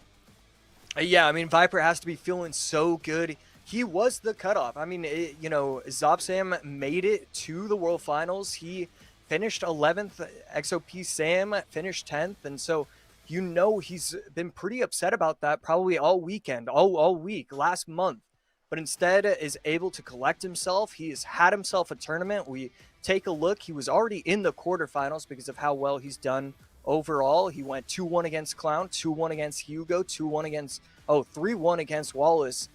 Yeah, Viper has to be feeling so good. He was the cutoff. Zopsam made it to the World Finals. He finished 11th. XOP Sam finished 10th, and so he's been pretty upset about that probably all weekend, all week, last month. But instead is able to collect himself. He has had himself a tournament. We take a look. He was already in the quarterfinals because of how well he's done overall. He went 2-1 against Clown, 2-1 against Hugo, 3-1 against Wallace.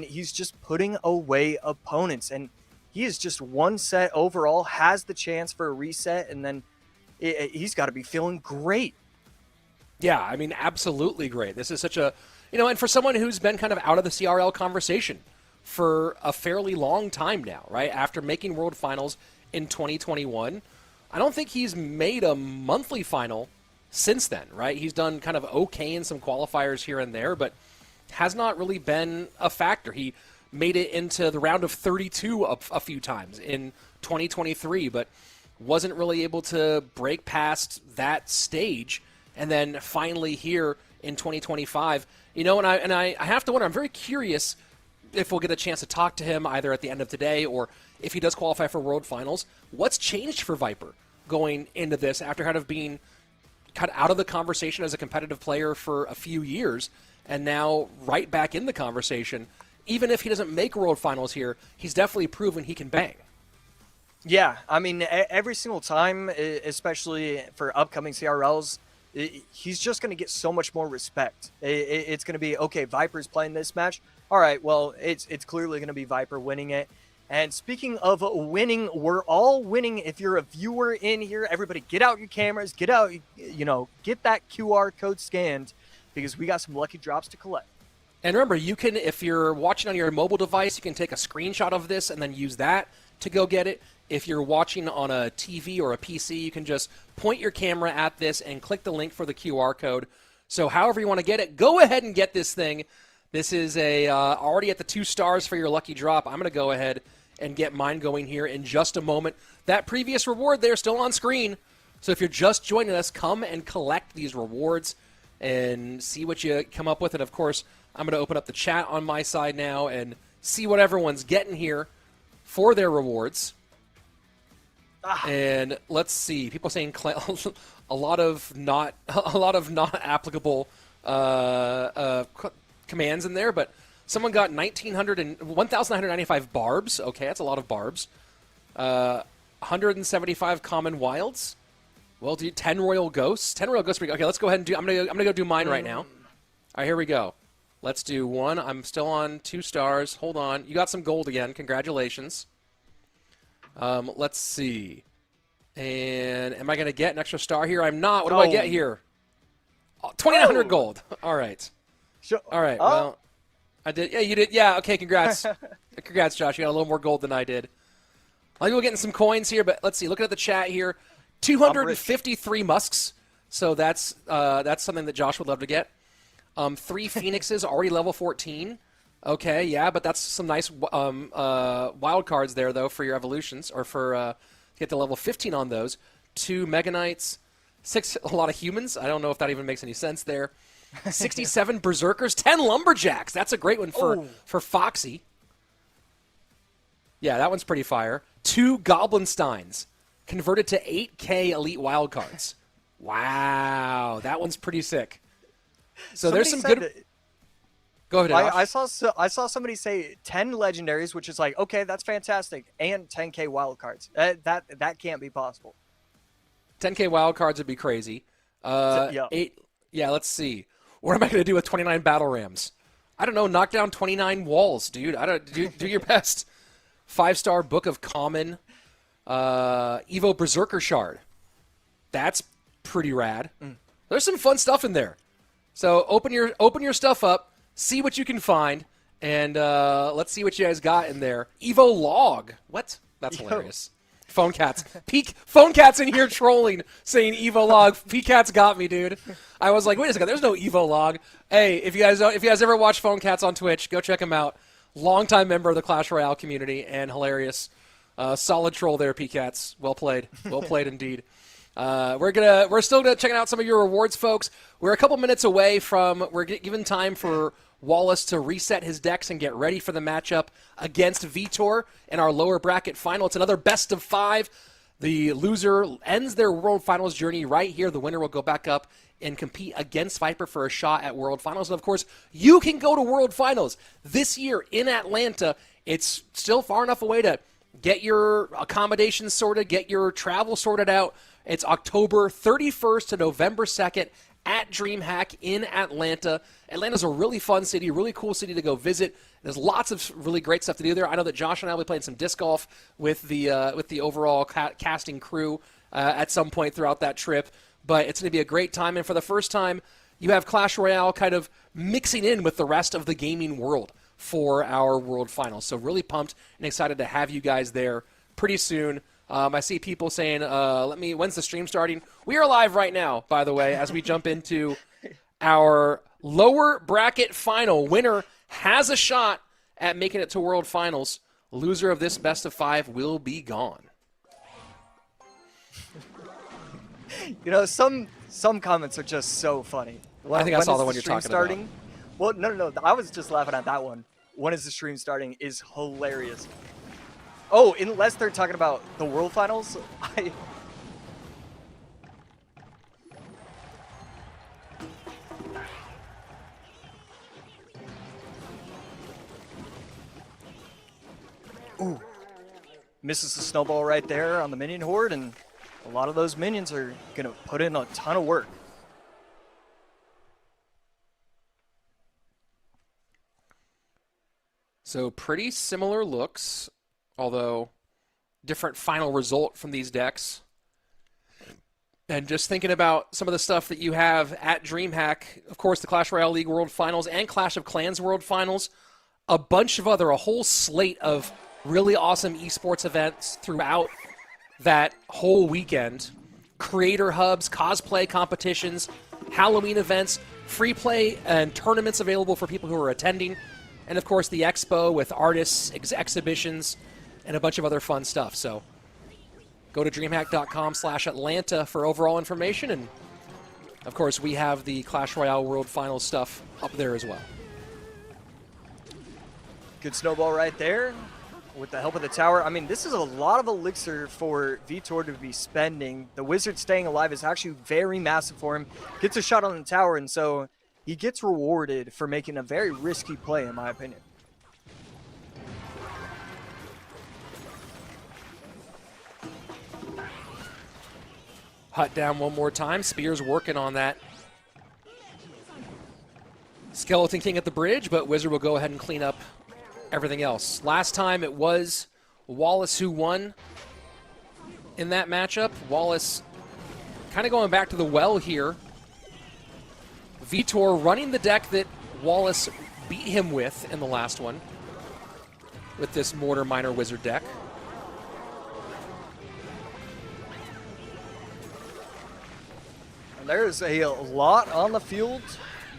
He's just putting away opponents, and he is just one set overall, has the chance for a reset, and then he's got to be feeling great. Yeah, absolutely great. This is such a, and for someone who's been kind of out of the CRL conversation for a fairly long time now, right? After making World Finals in 2021, I don't think he's made a monthly final since then, right? He's done kind of okay in some qualifiers here and there, but has not really been a factor. He made it into the round of 32 a few times in 2023, but wasn't really able to break past that stage. And then finally here in 2025, and I have to wonder, I'm very curious if we'll get a chance to talk to him either at the end of today or if he does qualify for World Finals. What's changed for Viper going into this after kind of being cut out of the conversation as a competitive player for a few years and now right back in the conversation? Even if he doesn't make World Finals here, he's definitely proven he can bang. Yeah, every single time, especially for upcoming CRLs, he's just going to get so much more respect. It's going to be, okay, Viper's playing this match. All right, well, it's clearly going to be Viper winning it. And speaking of winning, we're all winning. If you're a viewer in here, everybody get out your cameras, get out, get that QR code scanned because we got some lucky drops to collect. And remember, you can, if you're watching on your mobile device, you can take a screenshot of this and then use that to go get it. If you're watching on a TV or a PC, you can just point your camera at this and click the link for the QR code. So however you want to get it, go ahead and get this thing. This is already at the 2 stars for your lucky drop. I'm going to go ahead and get mine going here in just a moment. That previous reward there still on screen. So if you're just joining us, come and collect these rewards and see what you come up with. And of course, I'm going to open up the chat on my side now and see what everyone's getting here for their rewards. And let's see. People saying a lot of not applicable commands in there, but someone got 1,995 barbs. Okay, that's a lot of barbs. 175 common wilds. Well, 10 royal ghosts. 10 royal ghosts. Okay, let's go ahead and do. I'm gonna go do mine right now. All right, here we go. Let's do one. I'm still on 2 stars. Hold on. You got some gold again. Congratulations. Let's see. And am I going to get an extra star here? I'm not. What do I get here? 2,900 gold. All right. Sure. All right. Well, I did. Yeah, you did. Yeah, okay, congrats. Congrats, Josh. You got a little more gold than I did. I think we're getting some coins here, but let's see. Looking at the chat here, 253 musks. So that's something that Josh would love to get. 3 phoenixes, already level 14. Okay, yeah, but that's some nice wild cards there, though, for your evolutions, or for to get to level 15 on those. 2 Mega Knights, 6 a lot of humans. I don't know if that even makes any sense there. 67 Berserkers, 10 Lumberjacks. That's a great one for Foxy. Yeah, that one's pretty fire. 2 Goblinsteins, converted to 8K Elite wild cards. Wow, that one's pretty sick. So there's some good... Go ahead, Josh. I saw somebody say 10 legendaries, which is like, okay, that's fantastic, and 10K wildcards. That can't be possible. 10K wildcards would be crazy. Yeah. 8. Yeah, let's see. What am I going to do with 29 battle rams? I don't know. Knock down 29 walls, dude. I don't do your best. 5-star Book of Common. Evo Berserker Shard. That's pretty rad. There's some fun stuff in there. So open your stuff up. See what you can find, and let's see what you guys got in there. Evo Log. What? That's hilarious. Phone Cats. Phone Cats in here trolling, saying Evo Log. P-Cats got me, dude. I was like, wait a second, there's no Evo Log. Hey, if you guys ever watch Phone Cats on Twitch, go check him out. Longtime member of the Clash Royale community and hilarious. Solid troll there, P-Cats. Well played. Well played indeed. We're still checking out some of your rewards, folks. We're a couple minutes away from given time for Wallace to reset his decks and get ready for the matchup against Vitor in our lower bracket final. It's another best of 5. The loser ends their World Finals journey right here. The winner will go back up and compete against Viper for a shot at World Finals. And of course, you can go to World Finals this year in Atlanta. It's still far enough away to get your accommodations sorted, get your travel sorted out. It's October 31st to November 2nd at DreamHack in Atlanta. Atlanta's a really fun city, really cool city to go visit. There's lots of really great stuff to do there. I know that Josh and I will be playing some disc golf with the overall casting crew at some point throughout that trip. But it's going to be a great time. And for the first time, you have Clash Royale kind of mixing in with the rest of the gaming world for our World Finals. So really pumped and excited to have you guys there pretty soon. I see people saying, when's the stream starting? We are live right now, by the way, as we jump into our lower bracket final. Winner has a shot at making it to World Finals. Loser of this best of 5 will be gone. You know, some comments are just so funny. I think I saw the one you're talking about. Well, no. I was just laughing at that one. When is the stream starting is hilarious. Oh, unless they're talking about the World Finals, Ooh. Misses the snowball right there on the minion horde, and a lot of those minions are going to put in a ton of work. So pretty similar looks although different final result from these decks. And just thinking about some of the stuff that you have at DreamHack, of course, the Clash Royale League World Finals and Clash of Clans World Finals, a whole slate of really awesome esports events throughout that whole weekend. Creator hubs, cosplay competitions, Halloween events, free play and tournaments available for people who are attending, and of course the expo with artists, exhibitions, and a bunch of other fun stuff. So go to dreamhack.com/Atlanta for overall information, and of course we have the Clash Royale World Finals stuff up there as well. Good snowball right there with the help of the tower. I mean, this is a lot of elixir for Vitor to be spending. The wizard staying alive is actually very massive for him. Gets a shot on the tower, and so he gets rewarded for making a very risky play, in my opinion. Hut down one more time. Spear's working on that. Skeleton King at the bridge, but Wizard will go ahead and clean up everything else. Last time it was Wallace who won in that matchup. Wallace kind of going back to the well here. Vitor running the deck that Wallace beat him with in the last one with this Mortar Miner Wizard deck. There's a lot on the field.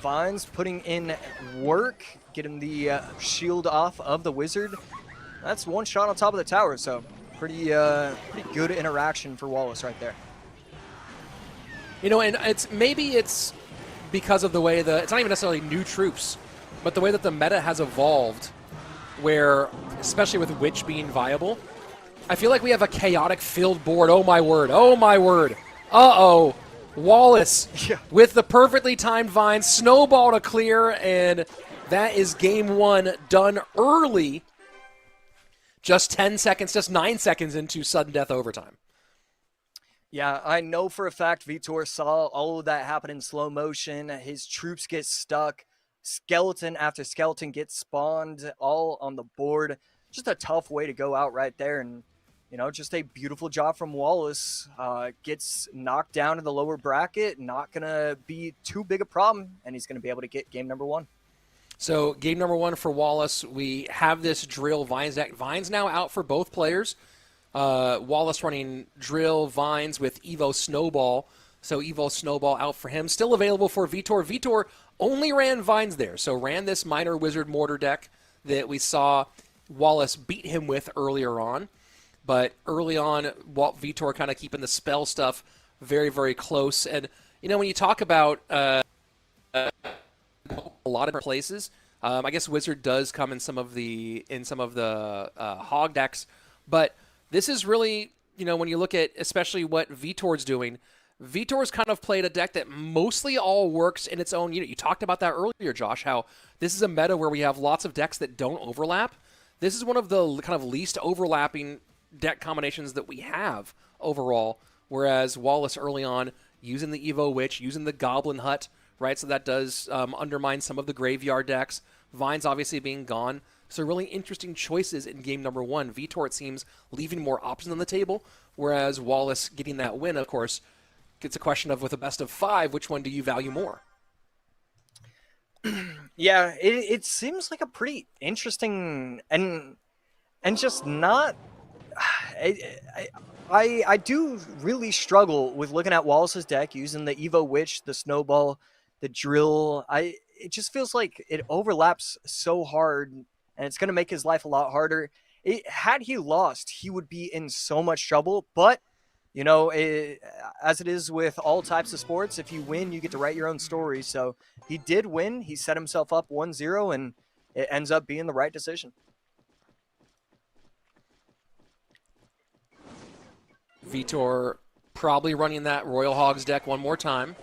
Vines putting in work, getting the shield off of the wizard. That's one shot on top of the tower, so pretty good interaction for Wallace right there. You know, and maybe it's because of the way it's not even necessarily new troops, but the way that the meta has evolved, where, especially with Witch being viable, I feel like we have a chaotic filled board. Oh my word, oh my word. Uh-oh. Wallace with the perfectly timed vine, snowball to clear, and that is game one done early. Just 10 seconds, just 9 seconds into sudden death overtime. Yeah, I know for a fact Vitor saw all of that happen in slow motion. His troops get stuck. Skeleton after skeleton gets spawned all on the board. Just a tough way to go out right there. And, you know, just a beautiful job from Wallace. Gets knocked down in the lower bracket. Not going to be too big a problem. And he's going to be able to get game number one. So game number one for Wallace, we have this Drill Vines deck. Vines now out for both players. Wallace running Drill Vines with Evo Snowball. So Evo Snowball out for him. Still available for Vitor. Vitor only ran Vines there. So ran this Miner Wizard Mortar deck that we saw Wallace beat him with earlier on. But early on, Vitor kind of keeping the spell stuff very, very close. And, you know, when you talk about a lot of different places, I guess Wizard does come in some of the Hog decks. But this is really, you know, when you look at especially what Vitor's doing, Vitor's kind of played a deck that mostly all works in its own unit. You talked about that earlier, Josh, how this is a meta where we have lots of decks that don't overlap. This is one of the kind of least overlapping deck combinations that we have overall, whereas Wallace early on using the Evo Witch, using the Goblin Hut, right? So that does undermine some of the graveyard decks. Vines obviously being gone. So really interesting choices in game number one. Vitor, it seems, leaving more options on the table, whereas Wallace getting that win, of course, gets a question of with a best of five, which one do you value more? Yeah, it seems like a pretty interesting and just not. I do really struggle with looking at Wallace's deck using the Evo Witch, the Snowball, the Drill. It just feels like it overlaps so hard, and it's going to make his life a lot harder. Had he lost, he would be in so much trouble. But, you know, as it is with all types of sports, if you win, you get to write your own story. So he did win. He set himself up 1-0, and it ends up being the right decision. Vitor probably running that Royal Hogs deck one more time.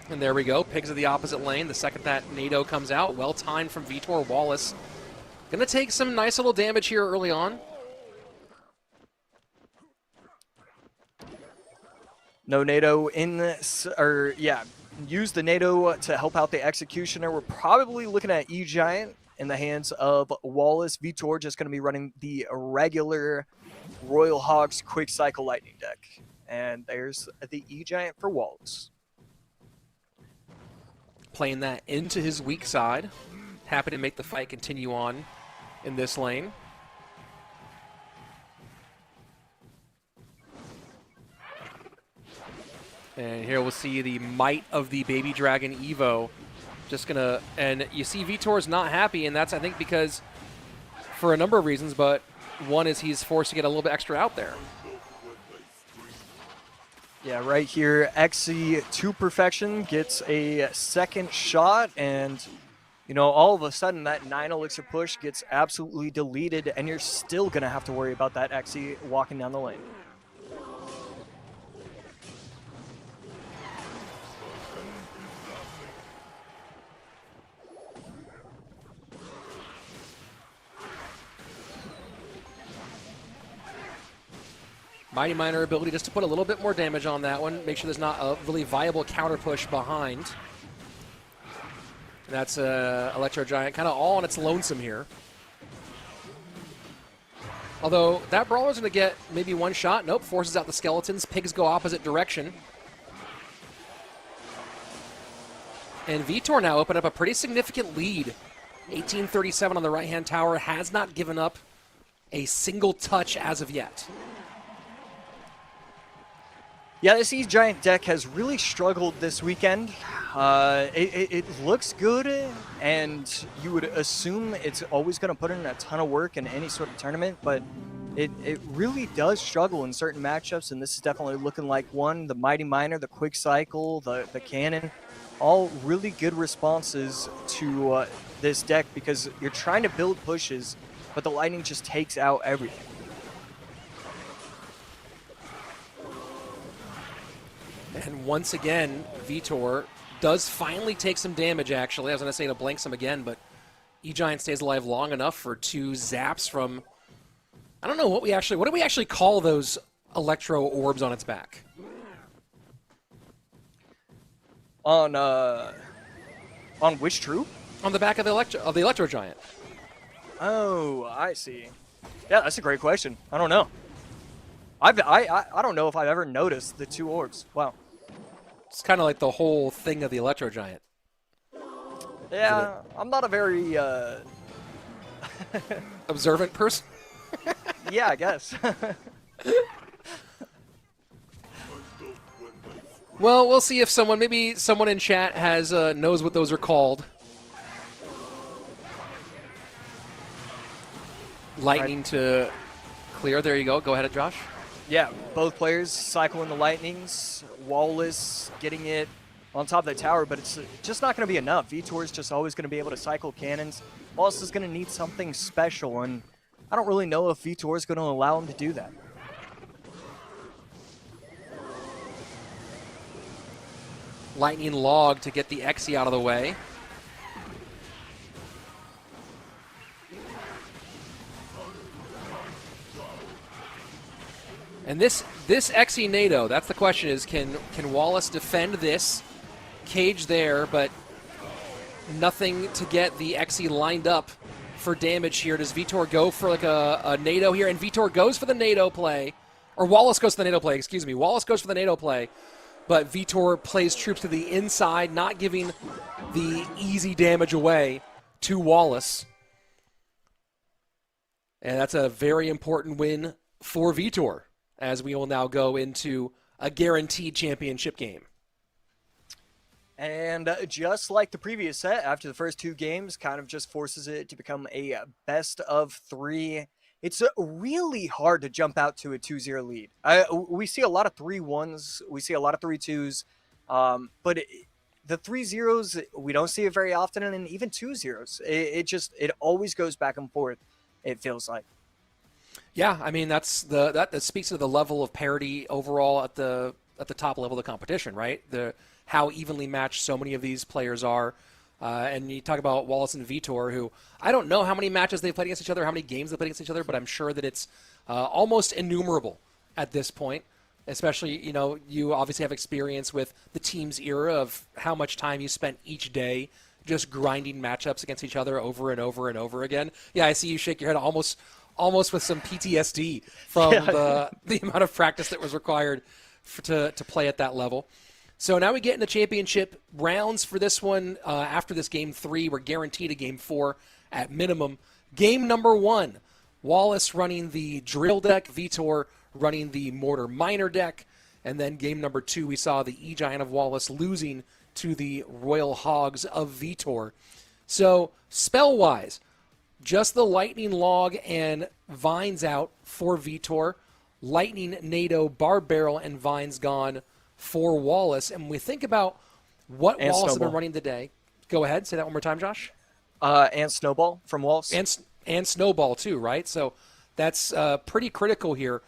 And there we go. Pigs of the opposite lane. The second that NATO comes out. Well timed from Vitor. Wallace going to take some nice little damage here early on. No NATO in this, or yeah, use the NATO to help out the Executioner. We're probably looking at E-Giant in the hands of Wallace. Vitor just going to be running the regular Royal Hogs Quick Cycle Lightning deck. And there's the E-Giant for Wallace. Playing that into his weak side. Happy to make the fight continue on in this lane. And here we'll see the might of the Baby Dragon Evo. Just gonna, and you see Vitor's not happy, and that's, I think, because for a number of reasons, but one is he's forced to get a little bit extra out there. Yeah, right here, Xe to perfection gets a second shot, and you know, all of a sudden that 9 elixir push gets absolutely deleted, and you're still gonna have to worry about that Xe walking down the lane. Mighty Miner ability just to put a little bit more damage on that one. Make sure there's not a really viable counter push behind. And that's Electro Giant kind of all on its lonesome here. Although that Brawler's going to get maybe one shot. Nope, forces out the skeletons. Pigs go opposite direction. And Vitor now opened up a pretty significant lead. 1837 on the right-hand tower. Has not given up a single touch as of yet. Yeah, this E-Giant deck has really struggled this weekend. It looks good, and you would assume it's always going to put in a ton of work in any sort of tournament, but it really does struggle in certain matchups, and this is definitely looking like one. The Mighty Miner, the Quick Cycle, the Cannon, all really good responses to this deck because you're trying to build pushes, but the Lightning just takes out everything. And once again, Vitor does finally take some damage, actually. I was going to say to blank some again, but E-Giant stays alive long enough for 2 zaps from... I don't know what do we actually call those electro orbs on its back? On which troop? On the back of the Electro Giant. Oh, I see. Yeah, that's a great question. I don't know. I don't know if I've ever noticed the 2 orbs. Wow. It's kind of like the whole thing of the Electro Giant. Yeah, I'm not a very observant person? Yeah, I guess. Well, we'll see if maybe someone in chat has knows what those are called. Lightning to clear. There you go. Go ahead, Josh. Yeah, both players cycling the Lightnings. Wallace getting it on top of the tower, but it's just not going to be enough. Vitor's just always going to be able to cycle cannons. Wallace is going to need something special, and I don't really know if Vitor is going to allow him to do that. Lightning log to get the Xe out of the way. And this Xe NATO, that's the question, is can Wallace defend this cage there, but nothing to get the Xe lined up for damage here. Does Vitor go for like a NATO here? And Vitor goes for the NATO play. Or Wallace goes for the NATO play, excuse me. Wallace goes for the NATO play. But Vitor plays troops to the inside, not giving the easy damage away to Wallace. And that's a very important win for Vitor, as we will now go into a guaranteed championship game. And just like the previous set, after the first 2 games, kind of just forces it to become a best of 3. It's really hard to jump out to a 2-0 lead. We see a lot of 3-1s, we see a lot of 3-2s, but the 3-0s, we don't see it very often, and even 2-0s. It always goes back and forth, it feels like. Yeah, I mean that speaks to the level of parity overall at the top level of the competition, right? How evenly matched so many of these players are. And you talk about Wallace and Vitor, who I don't know how many matches they've played against each other, how many games they've played against each other, but I'm sure that it's almost innumerable at this point. Especially, you obviously have experience with the team's era of how much time you spent each day just grinding matchups against each other over and over and over again. Yeah, I see you shake your head almost with some PTSD from the amount of practice that was required to play at that level. So now we get into championship rounds for this one. After this game 3, we're guaranteed a game 4 at minimum. Game number 1, Wallace running the drill deck, Vitor running the mortar miner deck. And then game number 2, we saw the E-Giant of Wallace losing to the Royal Hogs of Vitor. So, spell-wise, just the Lightning Log and Vines out for Vitor. Lightning, NATO, Barb Barrel, and Vines gone for Wallace. And when we think about what And Wallace has Snowball. been running today, go ahead, say that one more time, Josh. And Snowball from Wallace. And Snowball too, right? So that's pretty critical here.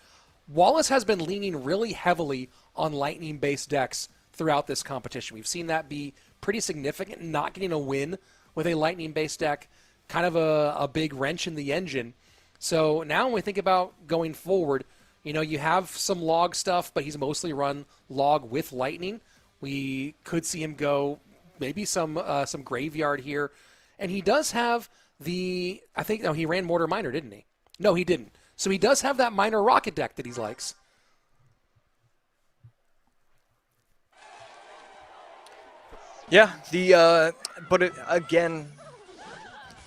Wallace has been leaning really heavily on Lightning-based decks throughout this competition. We've seen that be pretty significant, not getting a win with a Lightning-based deck, kind of a big wrench in the engine. So now when we think about going forward, you have some log stuff, but he's mostly run log with Lightning. We could see him go maybe some graveyard here. And he does have he ran Mortar Miner, didn't he? No, he didn't. So he does have that Miner Rocket deck that he likes. Yeah, again,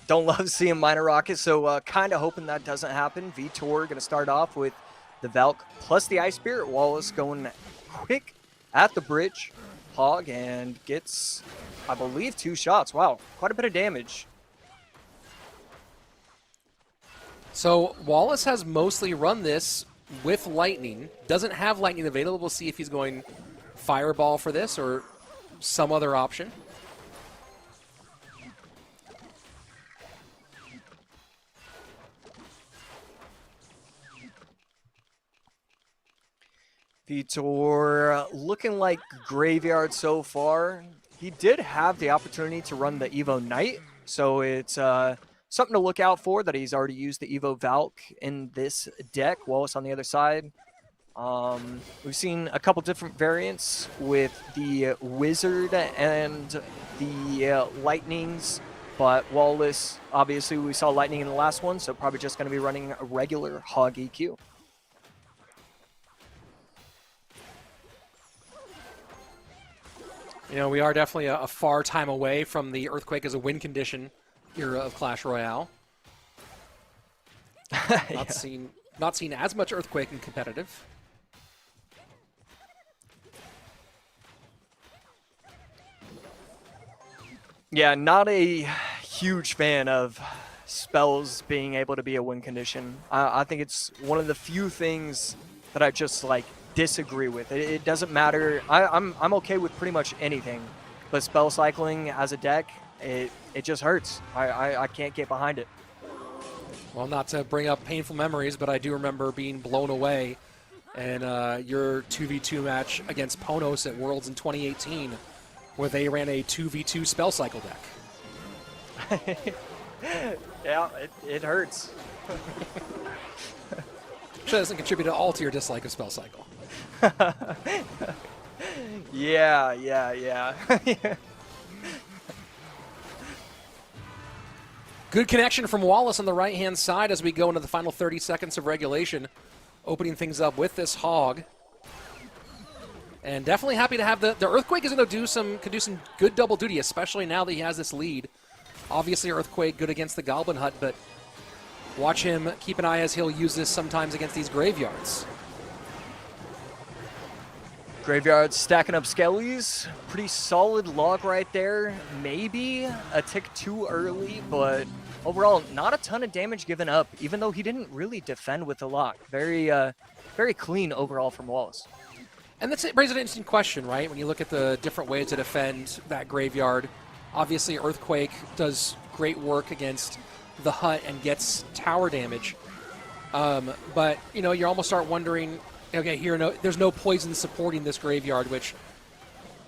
don't love seeing Miner Rocket, so kind of hoping that doesn't happen. Vitor going to start off with the Valk plus the Ice Spirit. Wallace going quick at the bridge. Hog and gets, I believe, 2 shots. Wow, quite a bit of damage. So Wallace has mostly run this with Lightning. Doesn't have Lightning available. We'll see if he's going Fireball for this or some other option. Vitor looking like graveyard so far. He did have the opportunity to run the Evo Knight, so it's something to look out for that he's already used the Evo Valk in this deck. Wallace on the other side. We've seen a couple different variants with the Wizard and the Lightnings, but Wallace, obviously we saw Lightning in the last one, so probably just going to be running a regular Hog EQ. We are definitely a far time away from the Earthquake as a win condition era of Clash Royale. Not seen as much Earthquake in competitive. Yeah, not a huge fan of spells being able to be a win condition. I think it's one of the few things that I just disagree with. It doesn't matter. I'm okay with pretty much anything, but spell cycling as a deck, it just hurts. I can't get behind it. Well, not to bring up painful memories, but I do remember being blown away in your 2v2 match against Ponos at Worlds in 2018, where they ran a 2v2 spell cycle deck. Yeah, it hurts. Sure doesn't contribute at all to your dislike of spell cycle. Yeah. Good connection from Wallace on the right-hand side as we go into the final 30 seconds of regulation, opening things up with this Hog. And definitely happy to have the Earthquake is going to could do some good double duty, especially now that he has this lead. Obviously, Earthquake good against the Goblin Hut, but watch him keep an eye as he'll use this sometimes against these graveyards. Graveyard stacking up skellies. Pretty solid log right there. Maybe a tick too early, but overall, not a ton of damage given up, even though he didn't really defend with the lock. Very clean overall from Wallace. And it raises an interesting question, right? When you look at the different ways to defend that graveyard, obviously Earthquake does great work against the hut and gets tower damage. But, you almost start wondering, okay, there's no poison supporting this graveyard, which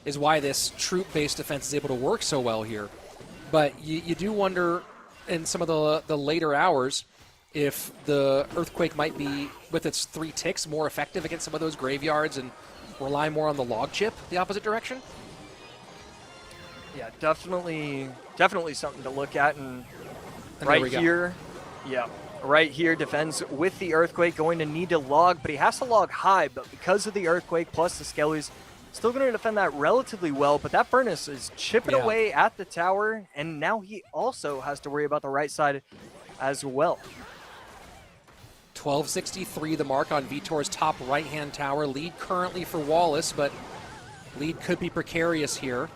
is why this troop-based defense is able to work so well here. But you do wonder in some of the later hours if the Earthquake might be, with its 3 ticks, more effective against some of those graveyards and rely more on the log chip the opposite direction? Yeah, definitely something to look at. And And right there we go. here, yeah, right here, defends with the Earthquake, going to need to log, but he has to log high, but because of the Earthquake plus the Skellies, still going to defend that relatively well, but that Furnace is chipping Yeah. away at the tower, and now he also has to worry about the right side as well. 1263 the mark on Vitor's top right-hand tower. Lead currently for Wallace, but lead could be precarious here.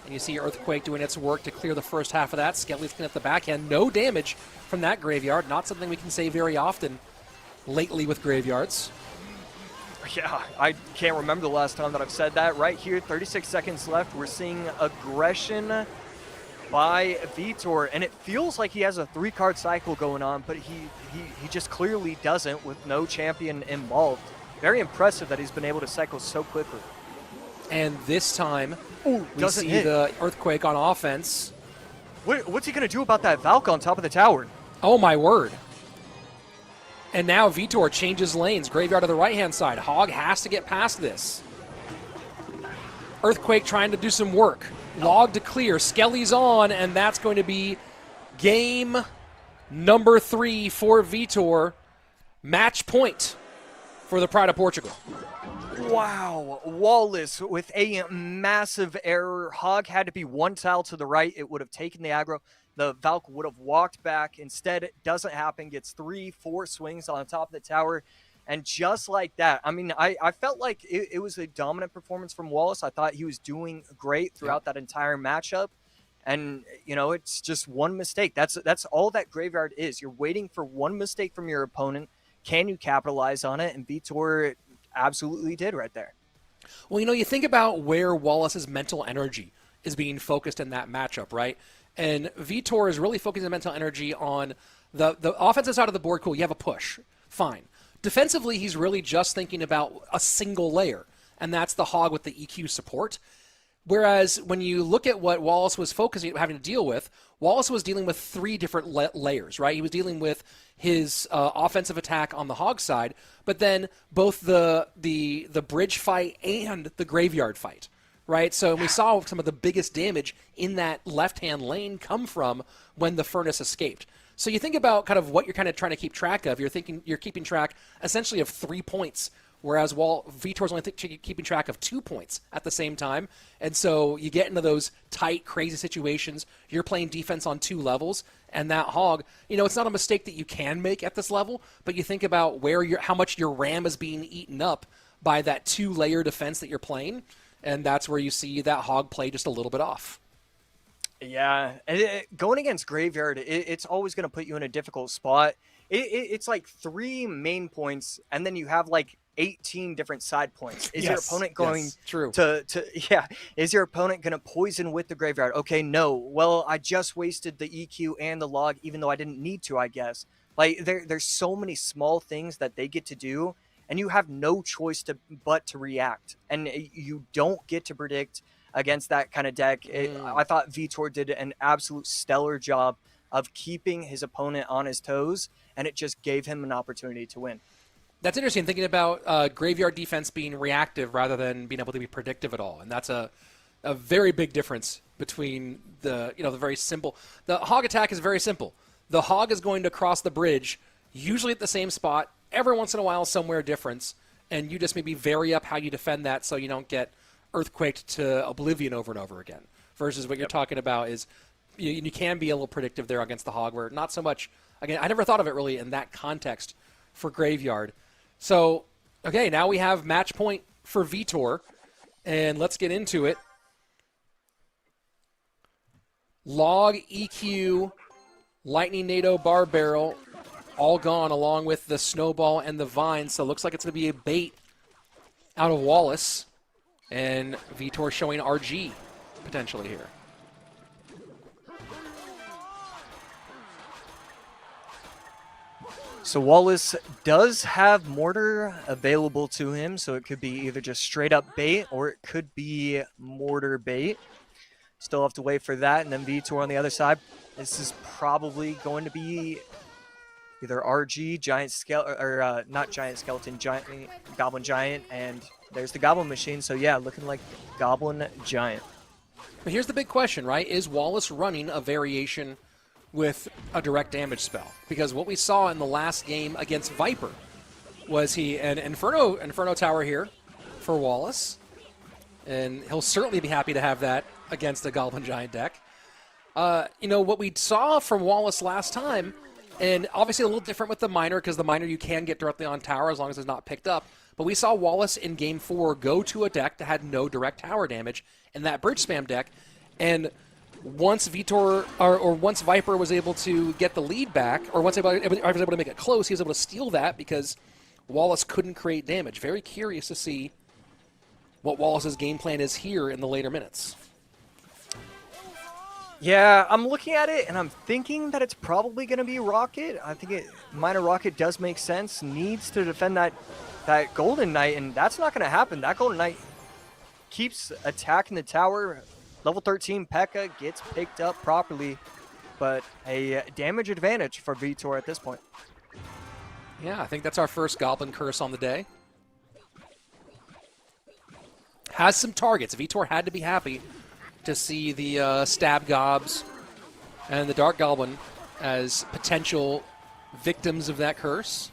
And you see Earthquake doing its work to clear the first half of that. Skelly's looking at the back end. No damage from that graveyard. Not something we can say very often lately with graveyards. Yeah, I can't remember the last time that I've said that. Right here, 36 seconds left. We're seeing aggression by Vitor, and it feels like he has a 3-card cycle going on, but he just clearly doesn't with no champion involved. Very impressive that he's been able to cycle so quickly. And this time, Ooh, we doesn't see hit. the Earthquake on offense. What's he going to do about that Valk on top of the tower? Oh my word. And now Vitor changes lanes. Graveyard to the right-hand side. Hog has to get past this. Earthquake trying to do some work. Log to clear. Skelly's on, and that's going to be game number 3 for Vitor. Match point for the Pride of Portugal. Wow, Wallace with a massive error. Hog had to be one tile to the right. It would have taken the aggro. The Valk would have walked back. Instead, it doesn't happen. Gets 3-4 swings on top of the tower. And just like that, I mean, I felt like it was a dominant performance from Wallace. I thought he was doing great throughout that entire matchup. And, you know, it's just one mistake. That's all that Graveyard is. You're waiting for one mistake from your opponent. Can you capitalize on it? And Vitor absolutely did right there. Well, you know, you think about where Wallace's mental energy is being focused in that matchup, right? And Vitor is really focusing mental energy on the offensive side of the board. Cool, you have a push. Fine. Defensively, he's really just thinking about a single layer, and that's the Hog with the EQ support. Whereas when you look at what Wallace was focusing, having to deal with, Wallace was dealing with 3 different layers, right? He was dealing with his offensive attack on the Hog side, but then both the bridge fight and the graveyard fight, right? So we saw some of the biggest damage in that left-hand lane come from when the Furnace escaped. So you think about kind of what you're kind of trying to keep track of. You're keeping track essentially of 3 points, whereas Vitor's only keeping track of 2 points at the same time. And so you get into those tight, crazy situations. You're playing defense on 2 levels, and that Hog, you know, it's not a mistake that you can make at this level, but you think about how much your RAM is being eaten up by that 2-layer defense that you're playing, and that's where you see that Hog play just a little bit off. Yeah, and going against Graveyard, it's always going to put you in a difficult spot. It's like 3 main points, and then you have like 18 different side points. Is your opponent going is your opponent going to poison with the Graveyard? Okay, no. Well, I just wasted the EQ and the log, even though I didn't need to, I guess. Like, there's so many small things that they get to do, and you have no choice but to react. And you don't get to predict against that kind of deck. I thought Vitor did an absolute stellar job of keeping his opponent on his toes, and it just gave him an opportunity to win. That's interesting, thinking about graveyard defense being reactive rather than being able to be predictive at all. And that's a very big difference between the very simple. The Hog attack is very simple. The Hog is going to cross the bridge, usually at the same spot, every once in a while somewhere different, and you just maybe vary up how you defend that so you don't get earthquaked to oblivion over and over again. Versus what you're talking about is you can be a little predictive there against the Hog, where not so much. Again, I never thought of it really in that context for Graveyard. So, okay, now we have match point for Vitor, and let's get into it. Log, EQ, Lightning NATO, Bar Barrel, all gone along with the Snowball and the Vine, so it looks like it's going to be a bait out of Wallace, and Vitor showing RG potentially here. So Wallace does have Mortar available to him, so it could be either just straight up bait or it could be Mortar bait. Still have to wait for that, and then Vitor on the other side. This is probably going to be either RG, Giant Skeleton, or not Giant Skeleton, Goblin Giant, and there's the Goblin Machine. So yeah, looking like Goblin Giant. But here's the big question, right? Is Wallace running a variation with a direct damage spell? Because what we saw in the last game against Viper was he an Inferno Tower here for Wallace, and he'll certainly be happy to have that against a Goblin Giant deck. What we saw from Wallace last time, and obviously a little different with the Miner, because the Miner you can get directly on tower as long as it's not picked up, but we saw Wallace in Game 4 go to a deck that had no direct tower damage in that bridge spam deck, and once Vitor or once Viper was able to get the lead back, or once Viper was able to make it close, he was able to steal that because Wallace couldn't create damage. Very curious to see what Wallace's game plan is here in the later minutes. Yeah, I'm looking at it, and I'm thinking that it's probably going to be Rocket. I think Minor Rocket does make sense. Needs to defend that Golden Knight, and that's not going to happen. That Golden Knight keeps attacking the tower. Level 13 P.E.K.K.A. gets picked up properly, but a damage advantage for Vitor at this point. Yeah, I think that's our first Goblin Curse on the day. Has some targets. Vitor had to be happy to see the Stab Gobs and the Dark Goblin as potential victims of that curse.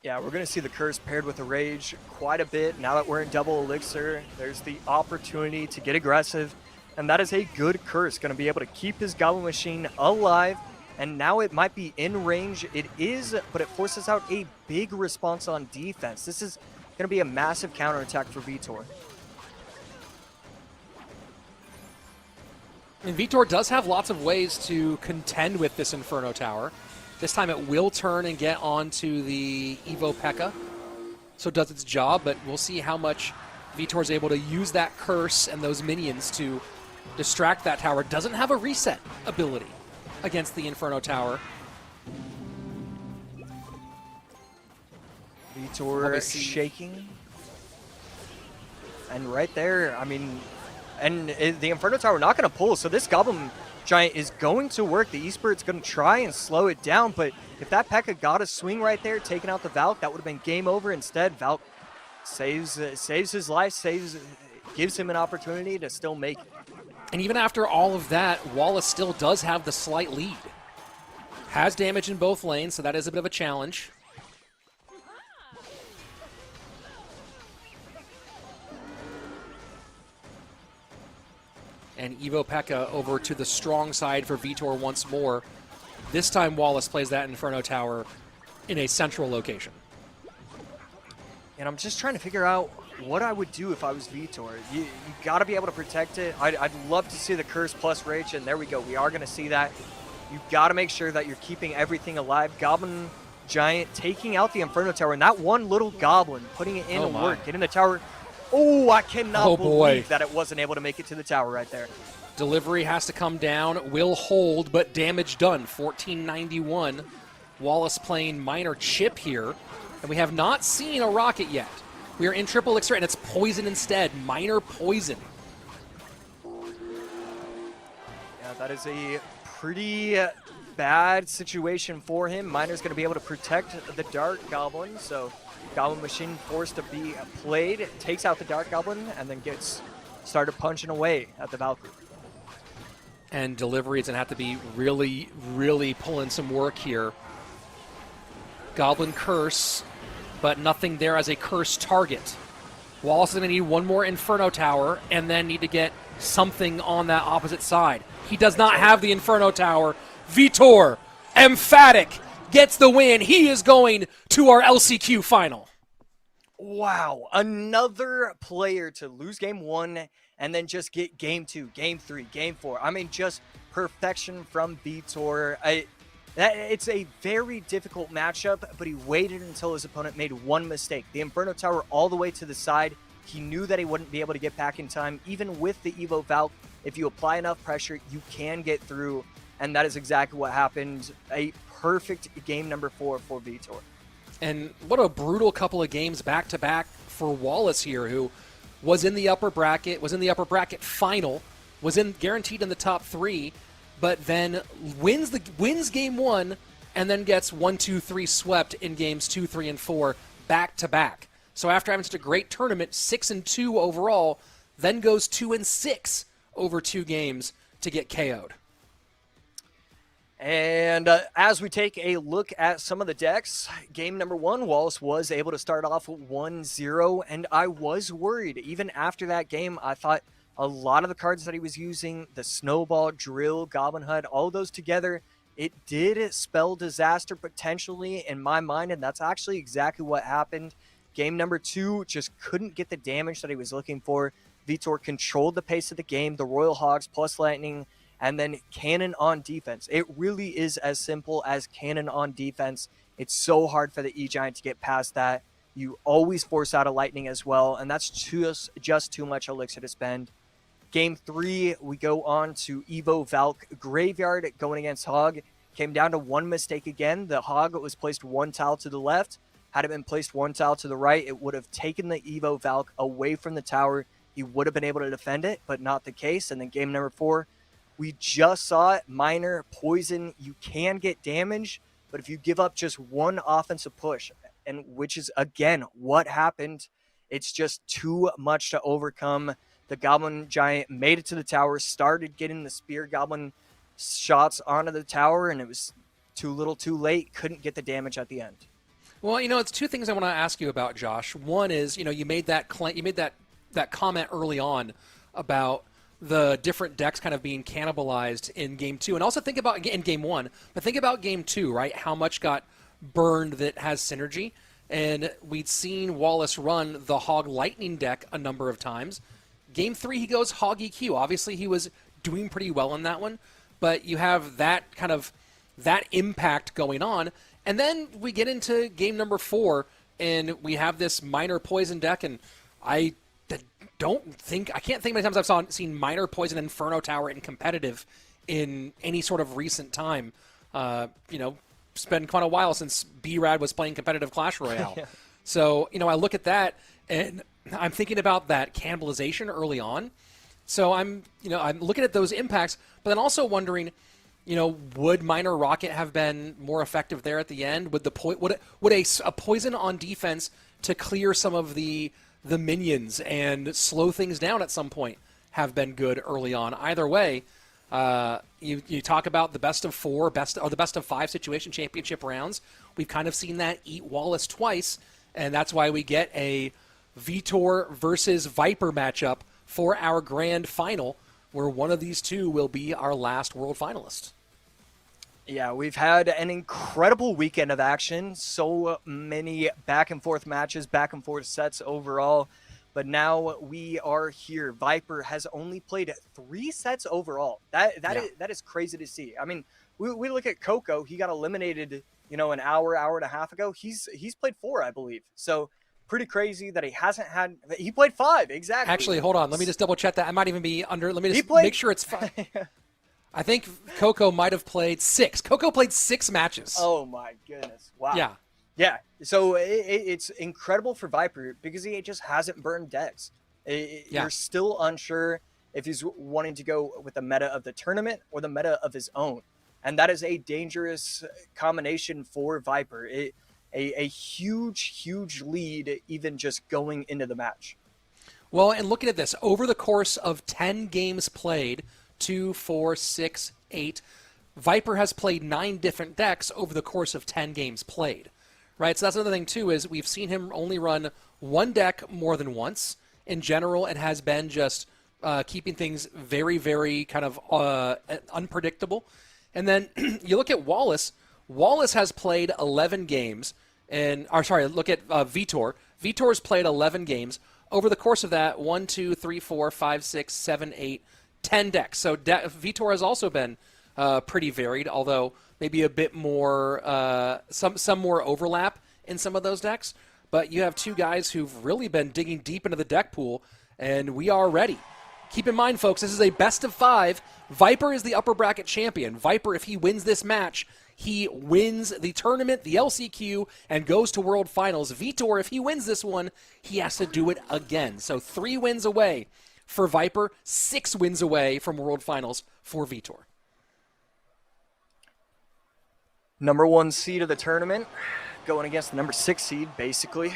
Yeah, we're going to see the curse paired with a rage quite a bit. Now that we're in double elixir, there's the opportunity to get aggressive, and that is a good curse. Going to be able to keep his Goblin Machine alive, and now it might be in range. It is, but it forces out a big response on defense. This is going to be a massive counterattack for Vitor. And Vitor does have lots of ways to contend with this Inferno Tower. This time it will turn and get onto the Evo P.E.K.K.A. So it does its job, but we'll see how much Vitor is able to use that curse and those minions to distract that tower. Doesn't have a reset ability against the Inferno Tower. Vitor shaking. And right there, I mean, and the Inferno Tower not going to pull, so this Goblin Giant is going to work. The Esports going to try and slow it down, but if that P.E.K.K.A. got a swing right there, taking out the Valk, that would have been game over. Instead, Valk saves his life, gives him an opportunity to still make it. And even after all of that, Wallace still does have the slight lead. Has damage in both lanes, so that is a bit of a challenge. And Evo P.E.K.K.A. over to the strong side for Vitor once more. This time Wallace plays that Inferno Tower in a central location. And I'm just trying to figure out what I would do if I was Vitor. You got to be able to protect it. I'd love to see the Curse plus Rage, and there we go. We are going to see that. You've got to make sure that you're keeping everything alive. Goblin Giant taking out the Inferno Tower, and that one little Goblin putting it in to work, getting the tower. Oh, I cannot believe that it wasn't able to make it to the tower right there. Delivery has to come down, will hold, but damage done. 1491. Wallace playing Minor Chip here, and we have not seen a Rocket yet. We are in triple elixir, and it's poison instead. Minor poison. Yeah, that is a pretty bad situation for him. Minor's going to be able to protect the Dark Goblin, so Goblin Machine forced to be played, takes out the Dark Goblin, and then gets started punching away at the Valkyrie. And Delivery is going to have to be really, really pulling some work here. Goblin Curse, but nothing there as a curse target. Wallace is going to need one more Inferno Tower and then need to get something on that opposite side. He does not have the Inferno Tower. Vitor, emphatic, gets the win. He is going to our LCQ final. Wow, another player to lose game 1 and then just get game 2, game 3, game 4. I mean, just perfection from Vitor. It's a very difficult matchup, but he waited until his opponent made one mistake. The Inferno Tower all the way to the side. He knew that he wouldn't be able to get back in time. Even with the Evo Valk, if you apply enough pressure, you can get through, and that is exactly what happened. A perfect game number 4 for Vitor. And what a brutal couple of games back-to-back for Wallace here, who was in the upper bracket, final, was guaranteed in the top 3, but then wins game 1 and then gets 1, 2, 3 swept in games 2, 3, and 4 back-to-back. So after having such a great tournament, 6-2 overall, then goes 2-6 over 2 games to get KO'd. And as we take a look at some of the decks, game number 1, Wallace was able to start off 1-0, and I was worried. Even after that game, I thought a lot of the cards that he was using, the Snowball, Drill, Goblin Hut, all those together, it did spell disaster potentially in my mind, and that's actually exactly what happened. Game number 2 just couldn't get the damage that he was looking for. Vitor controlled the pace of the game, the Royal Hogs plus Lightning, and then Cannon on defense. It really is as simple as Cannon on defense. It's so hard for the E-Giant to get past that. You always force out a Lightning as well, and that's just too much elixir to spend. Game 3, we go on to Evo Valk Graveyard going against Hog. Came down to one mistake again. The Hog was placed 1 tile to the left. Had it been placed 1 tile to the right, it would have taken the Evo Valk away from the tower. He would have been able to defend it, but not the case. And then game number 4, we just saw it. Minor, poison, you can get damage, but if you give up just one offensive push, and which is, again, what happened, it's just too much to overcome. The Goblin Giant made it to the tower, started getting the Spear Goblin shots onto the tower, and it was too little too late. Couldn't get the damage at the end. Well, it's 2 things I want to ask you about, Josh. One is, you made that comment early on about the different decks kind of being cannibalized in game 2, and also think about in game 1, but think about game 2, right? How much got burned that has synergy, and we'd seen Wallace run the Hog Lightning deck a number of times. Game 3, he goes Hog EQ. Obviously, he was doing pretty well in that one, but you have that impact going on, and then we get into game number 4, and we have this Minor Poison deck, and I can't think many times I've seen Minor Poison Inferno Tower in competitive in any sort of recent time. It's been quite a while since B-Rad was playing competitive Clash Royale. Yeah. So, I look at that and I'm thinking about that cannibalization early on. So I'm looking at those impacts, but then also wondering, would Minor Rocket have been more effective there at the end? Would a poison on defense to clear some of the minions and slow things down at some point have been good early on? Either way, you talk about the best of 4, the best of 5 situation championship rounds. We've kind of seen that eat Wallace twice, and that's why we get a Vitor versus Viper matchup for our grand final, where one of these 2 will be our last world finalist. Yeah, we've had an incredible weekend of action. So many back and forth matches, back and forth sets overall. But now we are here. Viper has only played 3 sets overall. That is crazy to see. I mean, we look at Coco. He got eliminated, an hour and a half ago. He's played 4, I believe. So pretty crazy that he hasn't had. He played 5 exactly. Actually, hold on. Let me just double check that. I might even be under. Let me just make sure it's 5. I think Coco might have played 6. Coco played 6 matches. Oh my goodness! Wow. Yeah. Yeah. So it's incredible for Viper because he just hasn't burned decks. You're still unsure if he's wanting to go with the meta of the tournament or the meta of his own, and that is a dangerous combination for Viper. A huge lead even just going into the match. Well, and looking at this, over the course of 10 games played, 2, 4, 6, 8, Viper has played 9 different decks over the course of 10 games played, right? So that's another thing, too, is we've seen him only run 1 deck more than once. In general, it has been just keeping things very, very kind of unpredictable. And then you look at Wallace. Wallace has played 11 games. Look at Vitor. Vitor's played 11 games. Over the course of that, 1, 2, 3, 4, 5, 6, 7, 8, 10 decks. So Vitor has also been pretty varied, although maybe a bit more, some more overlap in some of those decks. But you have 2 guys who've really been digging deep into the deck pool, and we are ready. Keep in mind, folks, this is a best of 5. Viper is the upper bracket champion. Viper, if he wins this match, he wins the tournament, the LCQ, and goes to World Finals. Vitor, if he wins this one, he has to do it again. So 3 wins away for Viper, 6 wins away from World Finals for Vitor. Number 1 seed of the tournament, going against the number 6 seed, basically.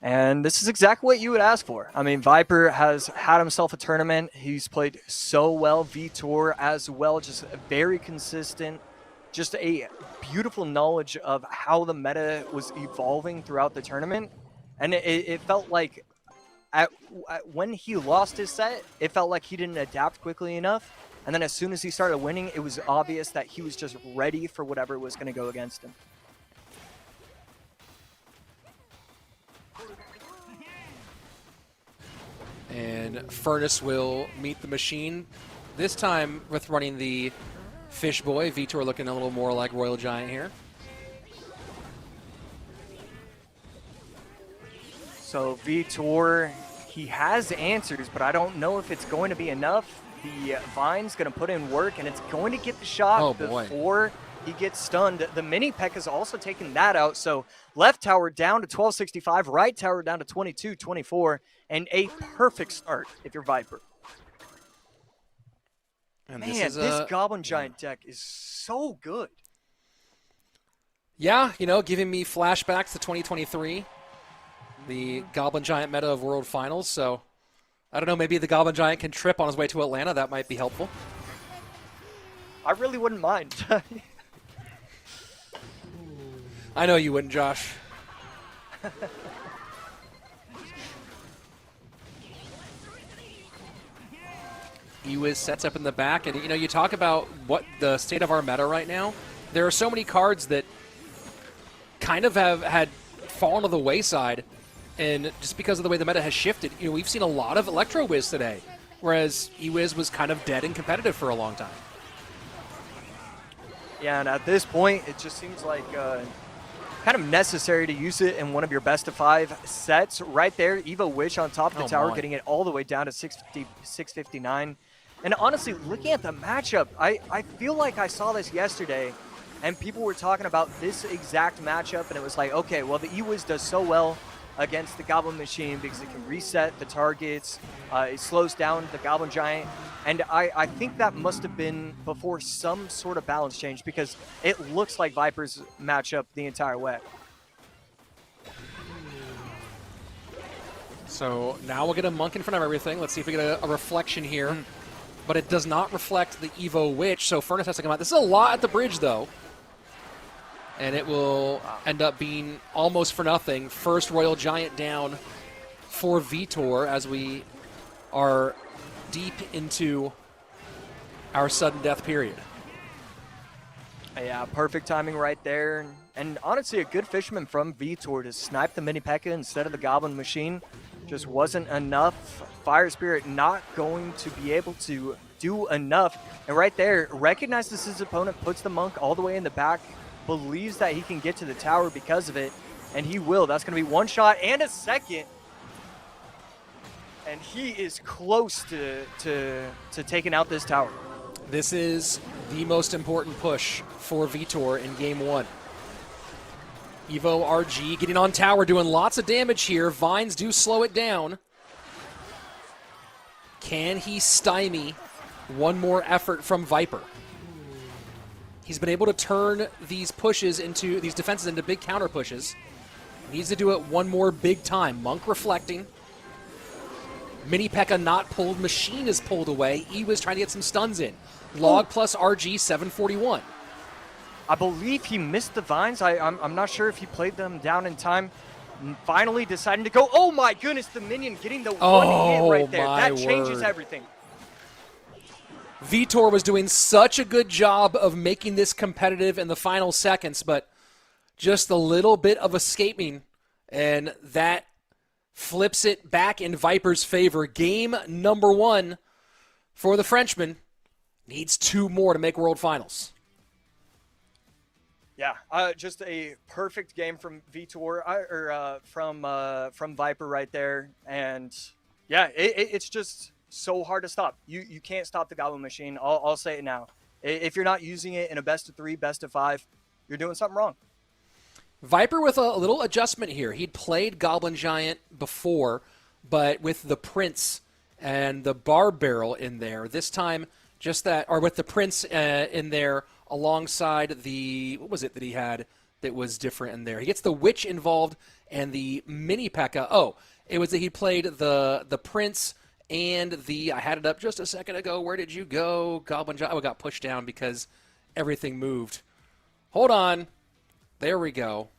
And this is exactly what you would ask for. I mean, Viper has had himself a tournament. He's played so well. Vitor as well, just very consistent. Just a beautiful knowledge of how the meta was evolving throughout the tournament. And it felt like when he lost his set, it felt like he didn't adapt quickly enough. And then as soon as he started winning, it was obvious that he was just ready for whatever was going to go against him. And Furnace will meet the machine, this time with running the Fish Boy. Vitor looking a little more like Royal Giant here. So Vitor, he has answers, but I don't know if it's going to be enough. The Vine's going to put in work, and it's going to get the shot before he gets stunned. The mini Peck has also taken that out, so left tower down to 1265, right tower down to 2224, and a perfect start if you're Viper. And Man, this Goblin Giant deck is so good. Yeah, you know, giving me flashbacks to 2023, the Goblin Giant meta of World Finals, so I don't know, maybe the Goblin Giant can trip on his way to Atlanta. That might be helpful. I really wouldn't mind. I know you wouldn't, Josh. Ewiz sets up in the back, and you know, you talk about what the state of our meta right now. There are so many cards that kind of have had fallen to the wayside, and just because of the way the meta has shifted, you know, we've seen a lot of Electro Wiz today, whereas Ewiz was kind of dead and competitive for a long time. Yeah, and at this point, it just seems like kind of necessary to use it in one of your best of 5 sets. Right there, Evo Wish on top of the tower, getting it all the way down to 659. And honestly, looking at the matchup, I feel like I saw this yesterday, and people were talking about this exact matchup, and it was like, okay, well, the Ewiz does so well against the Goblin Machine because it can reset the targets, it slows down the Goblin Giant, and I think that must have been before some sort of balance change, because it looks like Viper's matchup the entire way. So now we'll get a Monk in front of everything. Let's see if we get a reflection here. But it does not reflect the Evo Witch, so Furnace has to come out. This is a lot at the bridge, though. And it will end up being almost for nothing. First Royal Giant down for Vitor as we are deep into our sudden death period. Yeah, perfect timing right there. And honestly, a good fisherman from Vitor to snipe the Mini P.E.K.K.A. instead of the Goblin Machine just wasn't enough. Fire Spirit not going to be able to do enough. And right there, recognizes his opponent, puts the Monk all the way in the back, believes that he can get to the tower because of it, and he will. That's going to be one shot and a second. And he is close to taking out this tower. This is the most important push for Vitor in Game 1. Evo RG getting on tower, doing lots of damage here. Vines do slow it down. Can he stymie one more effort from Viper? He's been able to turn these defenses into big counter pushes. Needs to do it one more big time. Monk reflecting. Mini P.E.K.K.A. not pulled. Machine is pulled away. E was trying to get some stuns in. Log plus RG 741. I believe he missed the Vines. I'm not sure if he played them down in time. Finally deciding to go. Oh my goodness, the minion getting the one hit right there. That changes everything. Vitor was doing such a good job of making this competitive in the final seconds, but just a little bit of escaping, and that flips it back in Viper's favor. Game number 1 for the Frenchman. Needs 2 more to make World Finals. Yeah, just a perfect game from Vitor, from Viper right there. And yeah, it's just so hard to stop. You can't stop the Goblin Machine. I'll say it now. If you're not using it in a best of 3, best of 5, you're doing something wrong. Viper with a little adjustment here. He'd played Goblin Giant before, but with the Prince and the Barb Barrel in there. This time, just that, or with the Prince in there alongside the, what was it that he had? that was different in there. He gets the Witch involved and the mini P.E.K.K.A. Oh, it was that he played the Prince and I had it up just a second ago. Where did you go? Goblin Job. Oh, it got pushed down because everything moved. Hold on. There we go.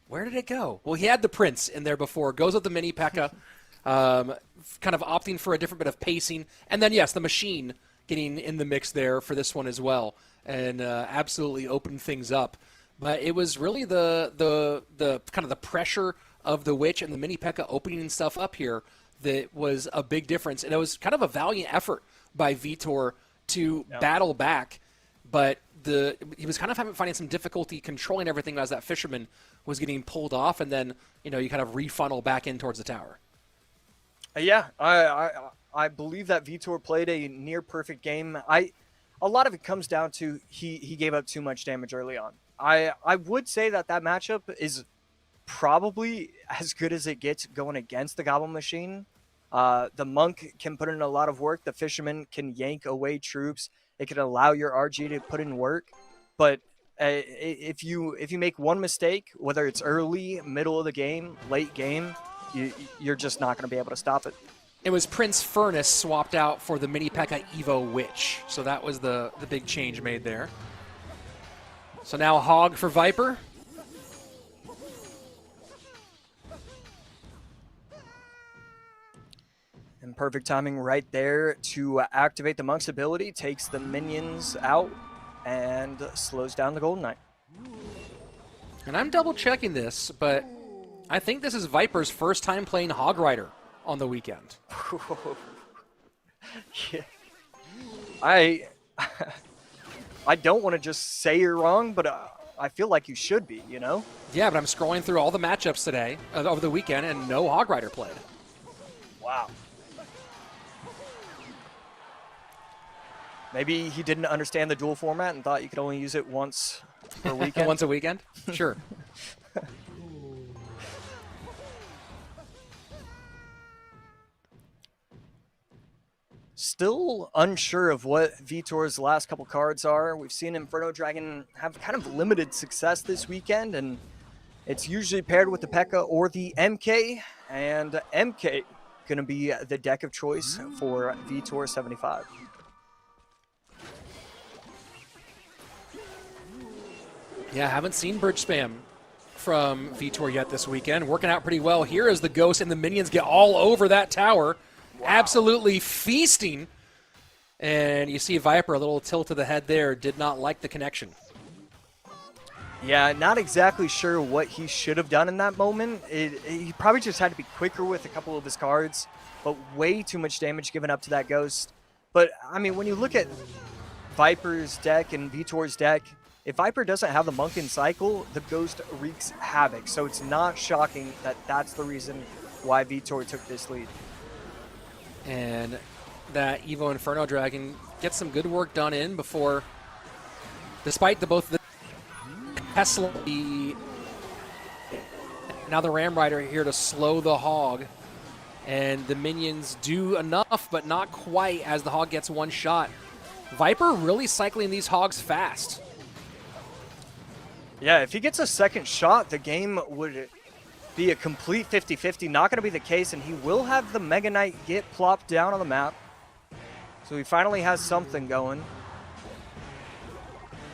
Where did it go? Well, he had the Prince in there before. Goes with the mini P.E.K.K.A. Kind of opting for a different bit of pacing. And then, yes, the Machine getting in the mix there for this one as well. And absolutely opened things up. But it was really the kind of the pressure of the Witch and the mini P.E.K.K.A. opening stuff up here that was a big difference. And it was kind of a valiant effort by Vitor to battle back. But he was kind of finding some difficulty controlling everything as that Fisherman was getting pulled off. And then, you kind of refunnel back in towards the tower. Yeah, I believe that Vitor played a near perfect game. A lot of it comes down to he gave up too much damage early on. I would say that matchup is probably as good as it gets going against the Goblin Machine. The Monk can put in a lot of work. The Fisherman can yank away troops. It can allow your RG to put in work. But if you make one mistake, whether it's early, middle of the game, late game, you're just not going to be able to stop it. It was Prince Furnace swapped out for the mini P.E.K.K.A. Evo Witch. So that was the big change made there. So now Hog for Viper. And perfect timing right there to activate the Monk's ability. Takes the minions out and slows down the Golden Knight. And I'm double checking this, but I think this is Viper's first time playing Hog Rider on the weekend. Yeah. I don't want to just say you're wrong, but I feel like you should be, Yeah, but I'm scrolling through all the matchups today, over the weekend, and no Hog Rider played. Wow. Maybe he didn't understand the dual format and thought you could only use it once per weekend. Once a weekend? Sure. Still unsure of what Vitor's last couple cards are. We've seen Inferno Dragon have kind of limited success this weekend, and it's usually paired with the P.E.K.K.A. or the MK, and MK going to be the deck of choice for Vitor 75. Yeah, haven't seen bridge spam from Vitor yet this weekend. Working out pretty well here as the Ghost and the minions get all over that tower. Wow. Absolutely feasting. And you see Viper, a little tilt to the head there, did not like the connection. Yeah, not exactly sure what he should have done in that moment. He probably just had to be quicker with a couple of his cards, but way too much damage given up to that Ghost. But, I mean, when you look at Viper's deck and Vitor's deck, if Viper doesn't have the Monk in cycle, the Ghost wreaks havoc. So it's not shocking that that's the reason why Vitor took this lead. And that Evo Inferno Dragon gets some good work done in before, despite both the Tesla, now the Ram Rider here to slow the Hog. And the minions do enough, but not quite as the Hog gets one shot. Viper really cycling these Hogs fast. Yeah, if he gets a second shot, the game would be a complete 50-50. Not going to be the case, and he will have the Mega Knight get plopped down on the map. So he finally has something going.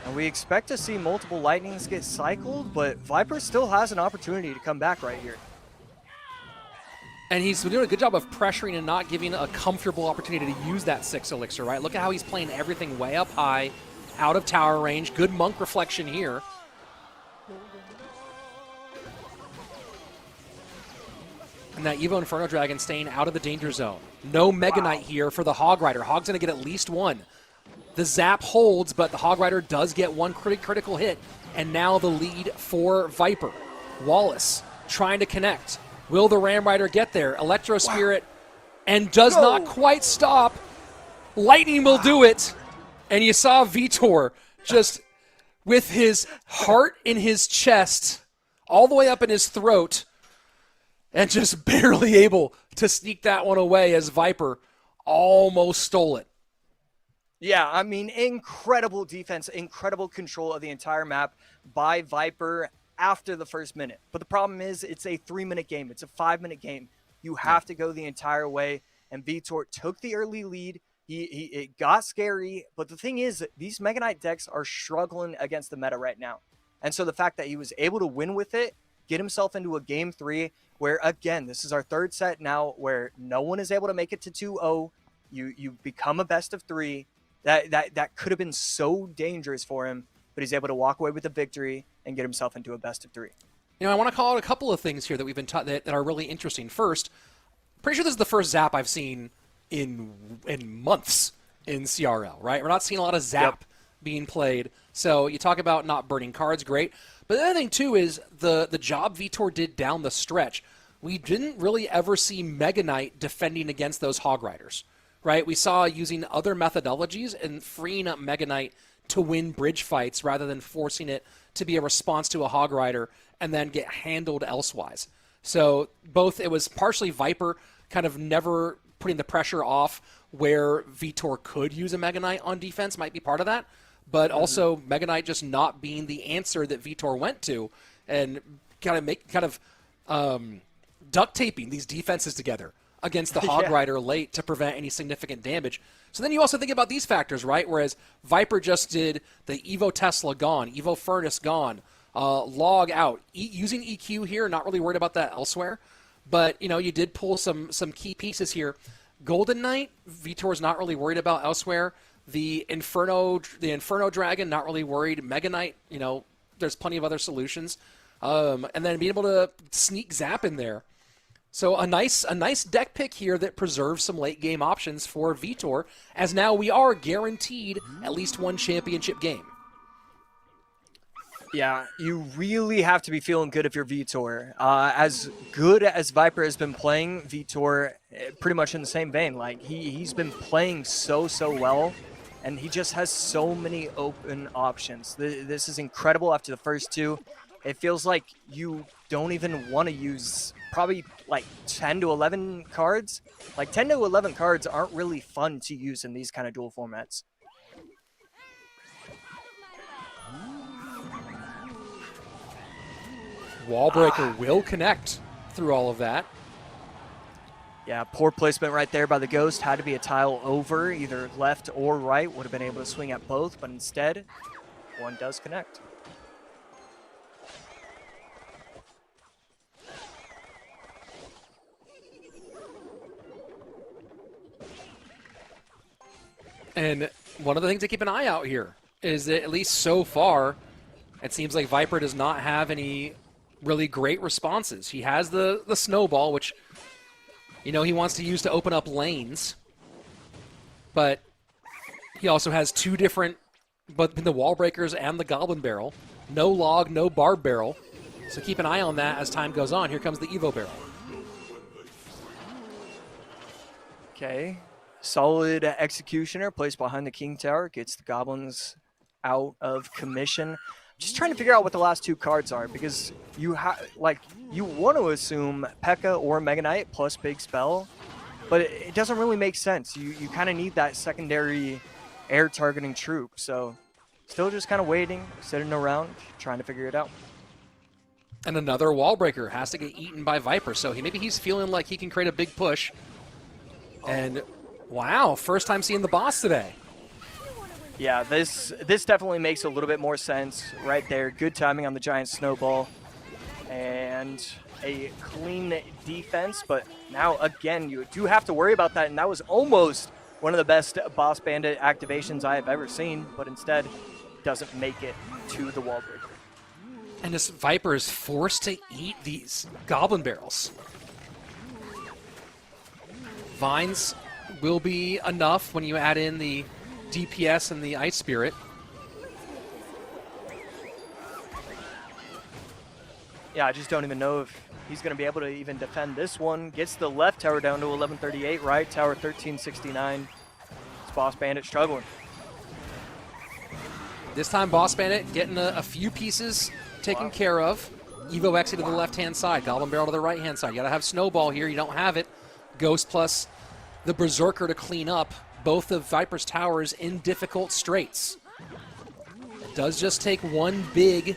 And we expect to see multiple Lightnings get cycled, but Viper still has an opportunity to come back right here. And he's doing a good job of pressuring and not giving a comfortable opportunity to use that 6 elixir, right? Look at how he's playing everything way up high, out of tower range. Good Monk reflection here. And that Evo Inferno Dragon staying out of the danger zone. No Mega Knight here for the Hog Rider. Hog's going to get at least one. The zap holds, but the Hog Rider does get one critical hit. And now the lead for Viper. Wallace trying to connect. Will the Ram Rider get there? Electro Spirit and does not quite stop. Lightning will do it. And you saw Vitor just with his heart in his chest, all the way up in his throat, and just barely able to sneak that one away as Viper almost stole it. Yeah, I mean, incredible defense, incredible control of the entire map by Viper. after the first minute. But the problem is it's a 3-minute game. It's a 5-minute game. You have to go the entire way. And Vitor took the early lead. It got scary. But the thing is, these Mega Knight decks are struggling against the meta right now. And so the fact that he was able to win with it, get himself into a game 3, where, again, this is our third set now where no one is able to make it to 2-0. You become a best of 3. That could have been so dangerous for him, but he's able to walk away with a victory and get himself into a best of 3. You know, I want to call out a couple of things here that we've been taught that are really interesting. First, pretty sure this is the first Zap I've seen in months in CRL, right? We're not seeing a lot of Zap being played. So you talk about not burning cards, great. But the other thing, too, is the job Vitor did down the stretch. We didn't really ever see Mega Knight defending against those Hog Riders, right? We saw using other methodologies and freeing up Mega Knight to win bridge fights rather than forcing it to be a response to a Hog Rider and then get handled elsewise. So both, it was partially Viper kind of never putting the pressure off where Vitor could use a Mega Knight on defense might be part of that, but also Mega Knight just not being the answer that Vitor went to and kind of duct taping these defenses together against the Hog Rider late to prevent any significant damage. So then you also think about these factors, right? Whereas Viper just did the Evo Tesla gone, Evo Furnace gone, log out, using EQ here, not really worried about that elsewhere. But, you know, you did pull some key pieces here. Golden Knight, Vitor's not really worried about elsewhere. The Inferno Dragon, not really worried. Mega Knight, you know, there's plenty of other solutions. And then being able to sneak Zap in there. So a nice deck pick here that preserves some late game options for Vitor, as now we are guaranteed at least one championship game. Yeah, you really have to be feeling good if you're Vitor. As good as Viper has been playing, Vitor pretty much in the same vein. Like he's been playing so well, and he just has so many open options. This is incredible after the first 2. It feels like you don't even want to use probably like 10 to 11 cards. Like 10 to 11 cards aren't really fun to use in these kind of duel formats. Wallbreaker will connect through all of that. Yeah, poor placement right there by the Ghost. Had to be a tile over, either left or right. Would have been able to swing at both, but instead, one does connect. And one of the things to keep an eye out here is that at least so far, it seems like Viper does not have any really great responses. He has the snowball, which, you know, he wants to use to open up lanes. But he also has 2 different, but the wall breakers and the goblin barrel. No log, no barb barrel. So keep an eye on that as time goes on. Here comes the Evo barrel. Okay. Solid executioner placed behind the King Tower. Gets the goblins out of commission. Just trying to figure out what the last 2 cards are, because you want to assume P.E.K.K.A. or Mega Knight plus Big Spell, but it doesn't really make sense. You kind of need that secondary air targeting troop. So still just kind of waiting, sitting around, trying to figure it out. And another wall breaker has to get eaten by Viper, so maybe he's feeling like he can create a big push. And wow, first time seeing the boss today. Yeah, this definitely makes a little bit more sense right there. Good timing on the giant snowball. And a clean defense, but now again, you do have to worry about that, and that was almost one of the best Boss Bandit activations I have ever seen, but instead doesn't make it to the wall breaker. And this Viper is forced to eat these goblin barrels. Vines will be enough when you add in the DPS and the Ice Spirit. Yeah, I just don't even know if he's going to be able to even defend this one. Gets the left tower down to 1138, right tower 1369. It's Boss Bandit struggling. This time Boss Bandit getting a few pieces taken care of. Evo exit to the left-hand side, Goblin Barrel to the right-hand side. You got to have Snowball here. You don't have it. Ghost plus the Berserker to clean up both of Viper's towers in difficult straits. It does just take one big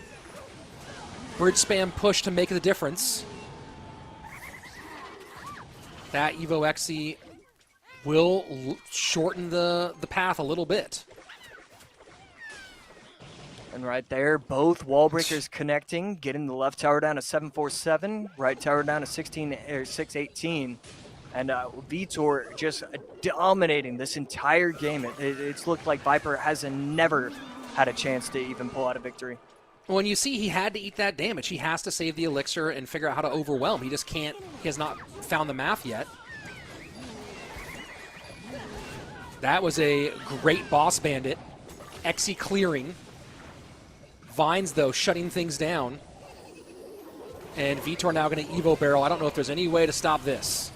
Bridge spam push to make the difference. That Evo Xe will shorten the path a little bit. And right there, both wall breakers connecting, getting the left tower down to 747, right tower down to 618. And Vitor just dominating this entire game. It's looked like Viper has never had a chance to even pull out a victory. When you see he had to eat that damage, he has to save the elixir and figure out how to overwhelm. He just can't, he has not found the math yet. That was a great boss bandit. Xe clearing. Vines, though, shutting things down. And Vitor now going to Evo barrel. I don't know if there's any way to stop this.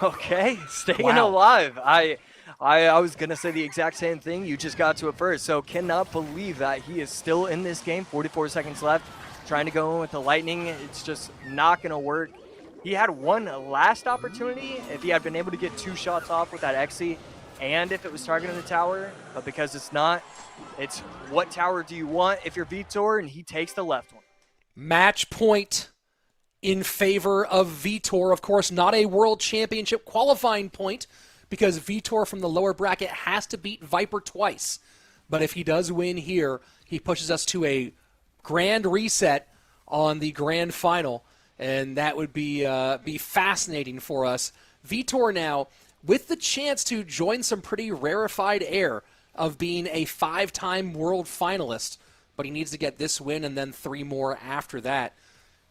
Okay, staying Wow. alive. I was going to say the exact same thing. You just got to it first. So cannot believe that he is still in this game. 44 seconds left. Trying to go in with the lightning. It's just not going to work. He had one last opportunity if he had been able to get 2 shots off with that Xe and if it was targeting the tower. But because it's not, it's what tower do you want if you're Vitor, and he takes the left one. Match point in favor of Vitor. Of course, not a World Championship qualifying point because Vitor from the lower bracket has to beat Viper twice. But if he does win here, he pushes us to a grand reset on the grand final, and that would be fascinating for us. Vitor now with the chance to join some pretty rarefied air of being a 5-time world finalist, but he needs to get this win and then 3 more after that.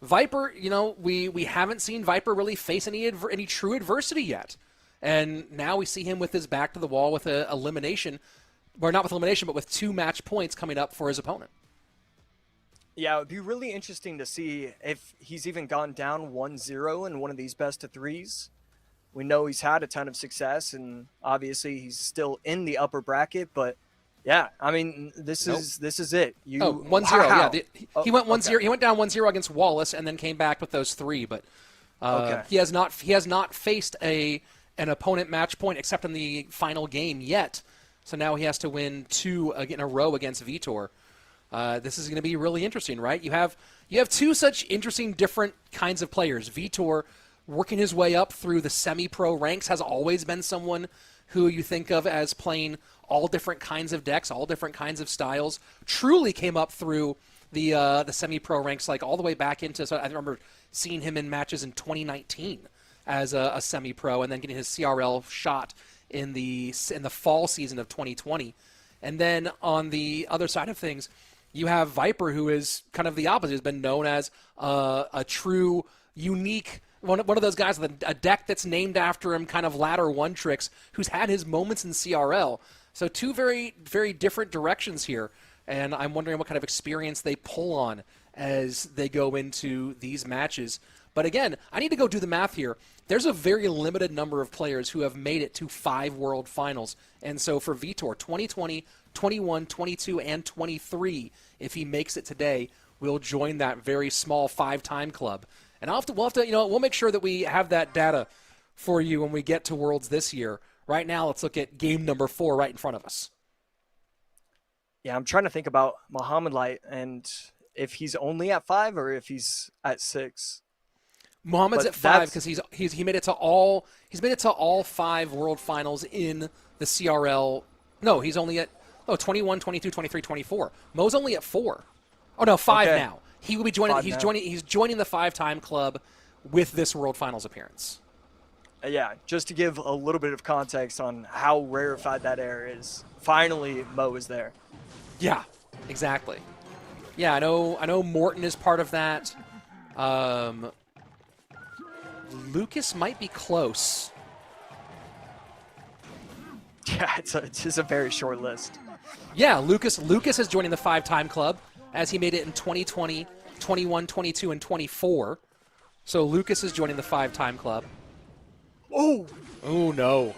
Viper, you know, we haven't seen Viper really face any true adversity yet. And now we see him with his back to the wall with a elimination, or not with elimination, but with 2 match points coming up for his opponent. Yeah, it would be really interesting to see if he's even gone down 1-0 in one of these best of 3s. We know he's had a ton of success, and obviously he's still in the upper bracket, but yeah, I mean, this is it. 1-0, wow. yeah. He went 1-0. Okay. He went down 1-0 against Wallace and then came back with those 3, but he has not faced an opponent match point except in the final game yet. So now he has to win 2 in a row against Vitor. This is going to be really interesting, right? You have 2 such interesting different kinds of players. Vitor working his way up through the semi-pro ranks, has always been someone who you think of as playing all different kinds of decks, all different kinds of styles. Truly came up through the semi-pro ranks, like all the way back into. So I remember seeing him in matches in 2019 as a semi-pro, and then getting his CRL shot in the fall season of 2020. And then on the other side of things, you have Viper, who is kind of the opposite. Has been known as a true, unique. One of those guys with a deck that's named after him, kind of ladder 1 tricks, who's had his moments in CRL. So 2 very, very different directions here, and I'm wondering what kind of experience they pull on as they go into these matches. But again, I need to go do the math here. There's a very limited number of players who have made it to 5 World Finals, and so for Vitor, 2020, 21, 22, and 23, if he makes it today, will join that very small 5-time club. And we'll have to, you know, we'll make sure that we have that data for you when we get to Worlds this year. Right now, let's look at game number 4 right in front of us. Yeah, I'm trying to think about Muhammad Light and if he's only at 5 or if he's at 6. Muhammad's at 5 because he made it to all 5 World Finals in the CRL. No, he's only at 21, 22, 23, 24. Mo's only at 4. Oh no, 5 Okay. now. He will be joining. He's joining the 5-time club with this World Finals appearance. Yeah, just to give a little bit of context on how rarefied that air is. Finally, Mo is there. Yeah, exactly. Yeah, I know. Morton is part of that. Lucas might be close. Yeah, it's just a very short list. Yeah, Lucas is joining the 5-time club as he made it in 2020, 21, 22, and 24. So Lucas is joining the 5-time club. Oh no.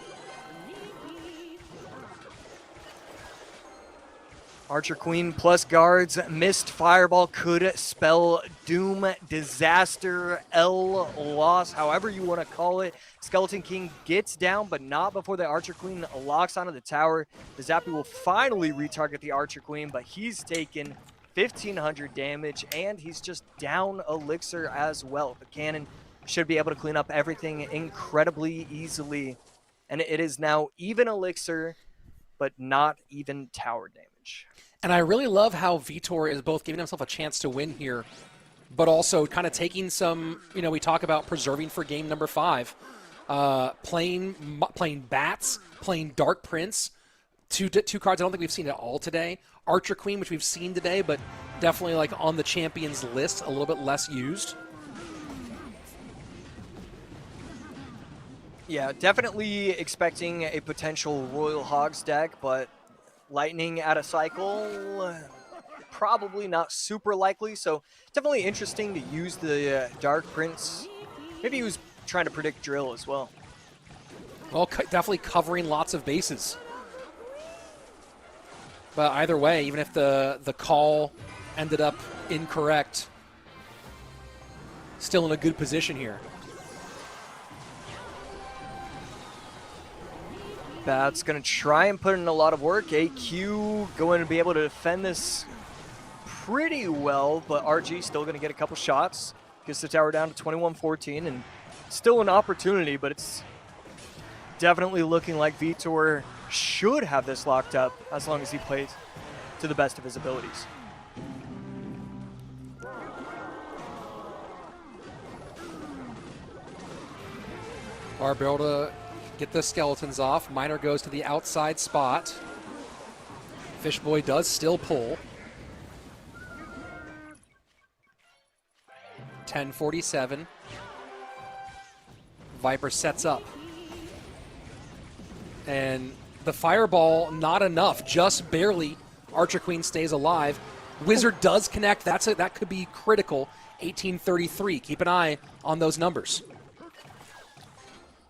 Archer Queen plus guards, missed fireball could spell doom, disaster, L, loss, however you want to call it. Skeleton King gets down, but not before the Archer Queen locks onto the tower. The Zappy will finally retarget the Archer Queen, but he's taken 1,500 damage, and he's just down Elixir as well. The cannon should be able to clean up everything incredibly easily. And it is now even Elixir, but not even tower damage. And I really love how Vitor is both giving himself a chance to win here, but also kind of taking some, we talk about preserving for game number 5. Playing Bats, playing Dark Prince, two cards I don't think we've seen at all today. Archer Queen, which we've seen today, but definitely like on the champions list, a little bit less used. Yeah, definitely expecting a potential Royal Hogs deck, but Lightning out of cycle, probably not super likely. So definitely interesting to use the Dark Prince. Maybe he was trying to predict Drill as well. Well, definitely covering lots of bases. But either way, even if the call ended up incorrect, still in a good position here. Bat's going to try and put in a lot of work. AQ going to be able to defend this pretty well, but RG still going to get a couple shots. Gets the tower down to 21-14, and still an opportunity, but it's definitely looking like Vitor should have this locked up as long as he plays to the best of his abilities. Barbell to get the skeletons off. Miner goes to the outside spot. Fishboy does still pull. 10:47. Viper sets up. And the fireball, not enough, just barely. Archer Queen stays alive. Wizard does connect. That could be critical. 18:33. Keep an eye on those numbers.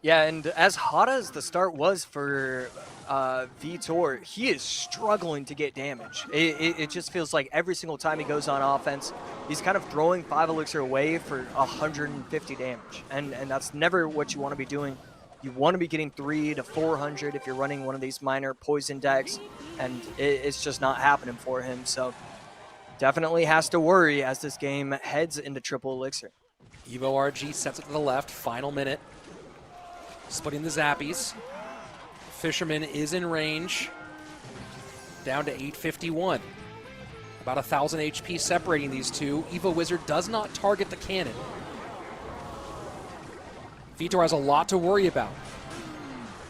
Yeah, and as hot as the start was for Vitor, he is struggling to get damage. It just feels like every single time he goes on offense, he's kind of throwing 5 elixir away for 150 damage. And that's never what you want to be doing. You want to be getting 300 to 400 if you're running one of these minor poison decks, and it's just not happening for him. So definitely has to worry as this game heads into triple elixir. Evo RG sets it to the left, final minute. Splitting the zappies. Fisherman is in range. Down to 851. About 1,000 HP separating these two. Evo Wizard does not target the cannon. Vitor has a lot to worry about.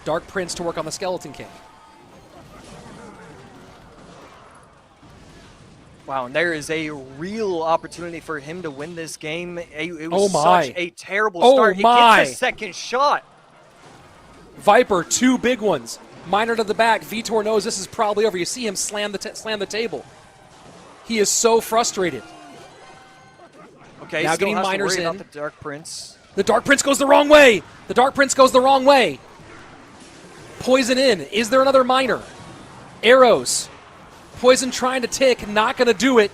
Dark Prince to work on the Skeleton King. Wow, and there is a real opportunity for him to win this game. It was such a terrible start. He gets a second shot. Viper, 2 big ones. Miner to the back. Vitor knows this is probably over. You see him slam the table. He is so frustrated. Okay, now still getting has miners to worry in. about the Dark Prince. The Dark Prince goes the wrong way. The Dark Prince goes the wrong way. Poison in. Is there another miner? Arrows. Poison trying to tick. Not going to do it.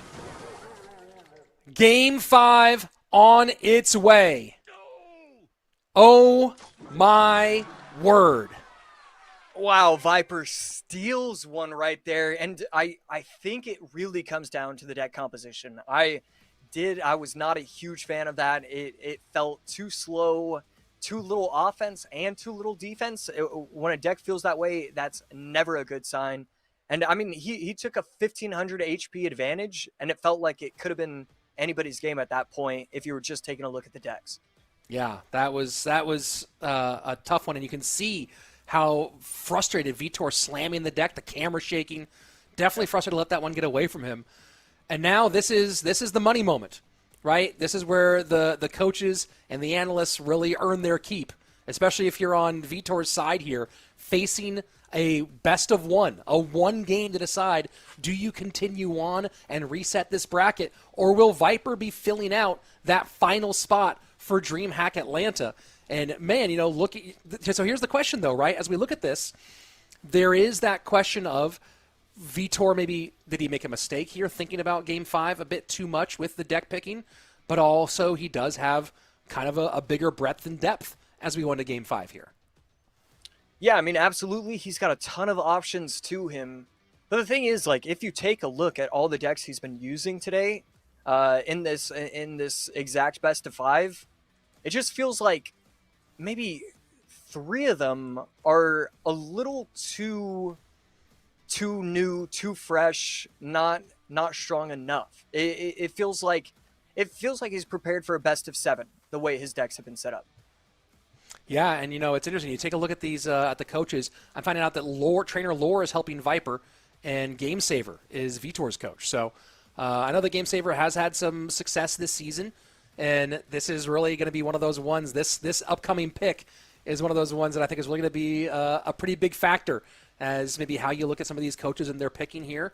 Game 5 on its way. Oh my word. Wow, Viper steals one right there, and I think it really comes down to the deck composition. I was not a huge fan of that. It felt too slow, too little offense, and too little defense. When a deck feels that way, that's never a good sign. And I mean, he took a 1,500 HP advantage, and it felt like it could have been anybody's game at that point if you were just taking a look at the decks. Yeah, that was a tough one, and you can see how frustrated Vitor slamming the deck, the camera shaking. Definitely frustrated to let that one get away from him. And now this is the money moment, right? This is where the coaches and the analysts really earn their keep, especially if you're on Vitor's side here, facing a best of one, a one game to decide, do you continue on and reset this bracket, or will Viper be filling out that final spot for DreamHack Atlanta? And man, so here's the question though, right? As we look at this, there is that question of Vitor, maybe did he make a mistake here thinking about game 5 a bit too much with the deck picking, but also he does have kind of a bigger breadth and depth as we go into game 5 here. Yeah, I mean, absolutely. He's got a ton of options to him, But the thing is, like, if you take a look at all the decks he's been using today, in this exact best of 5, it just feels like maybe 3 of them are a little too new, too fresh, not strong enough. It feels like he's prepared for a best of 7 the way his decks have been set up. Yeah, and it's interesting. You take a look at these at the coaches. I'm finding out that trainer Lore is helping Viper, and Game Saver is Vitor's coach. So I know that Game Saver has had some success this season, and this is really going to be one of those ones. This upcoming pick is one of those ones that I think is really going to be a pretty big factor as maybe how you look at some of these coaches and their picking here.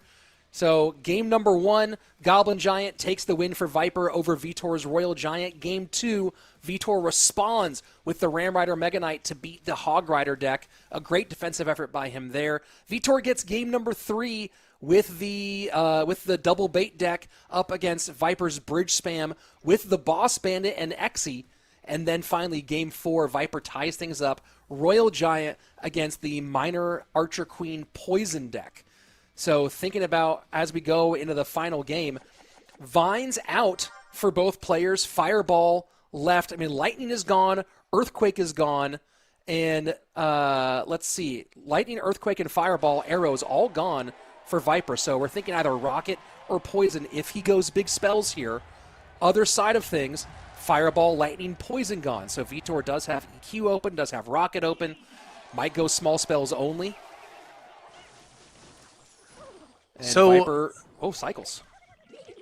So game number 1, Goblin Giant takes the win for Viper over Vitor's Royal Giant. Game 2, Vitor responds with the Ram Rider Mega Knight to beat the Hog Rider deck. A great defensive effort by him there. Vitor gets game number 3 with the double bait deck up against Viper's Bridge Spam with the Boss Bandit and Exy. And then finally, game 4, Viper ties things up. Royal Giant against the Minor Archer Queen Poison deck. So thinking about as we go into the final game, Vines out for both players. Fireball left. I mean, Lightning is gone. Earthquake is gone. And let's see. Lightning, Earthquake, and Fireball, arrows all gone for Viper. So we're thinking either Rocket or Poison if he goes big spells here. Other side of things, Fireball, Lightning, Poison gone. So Vitor does have EQ open, does have Rocket open. Might go small spells only. And so Viper, cycles.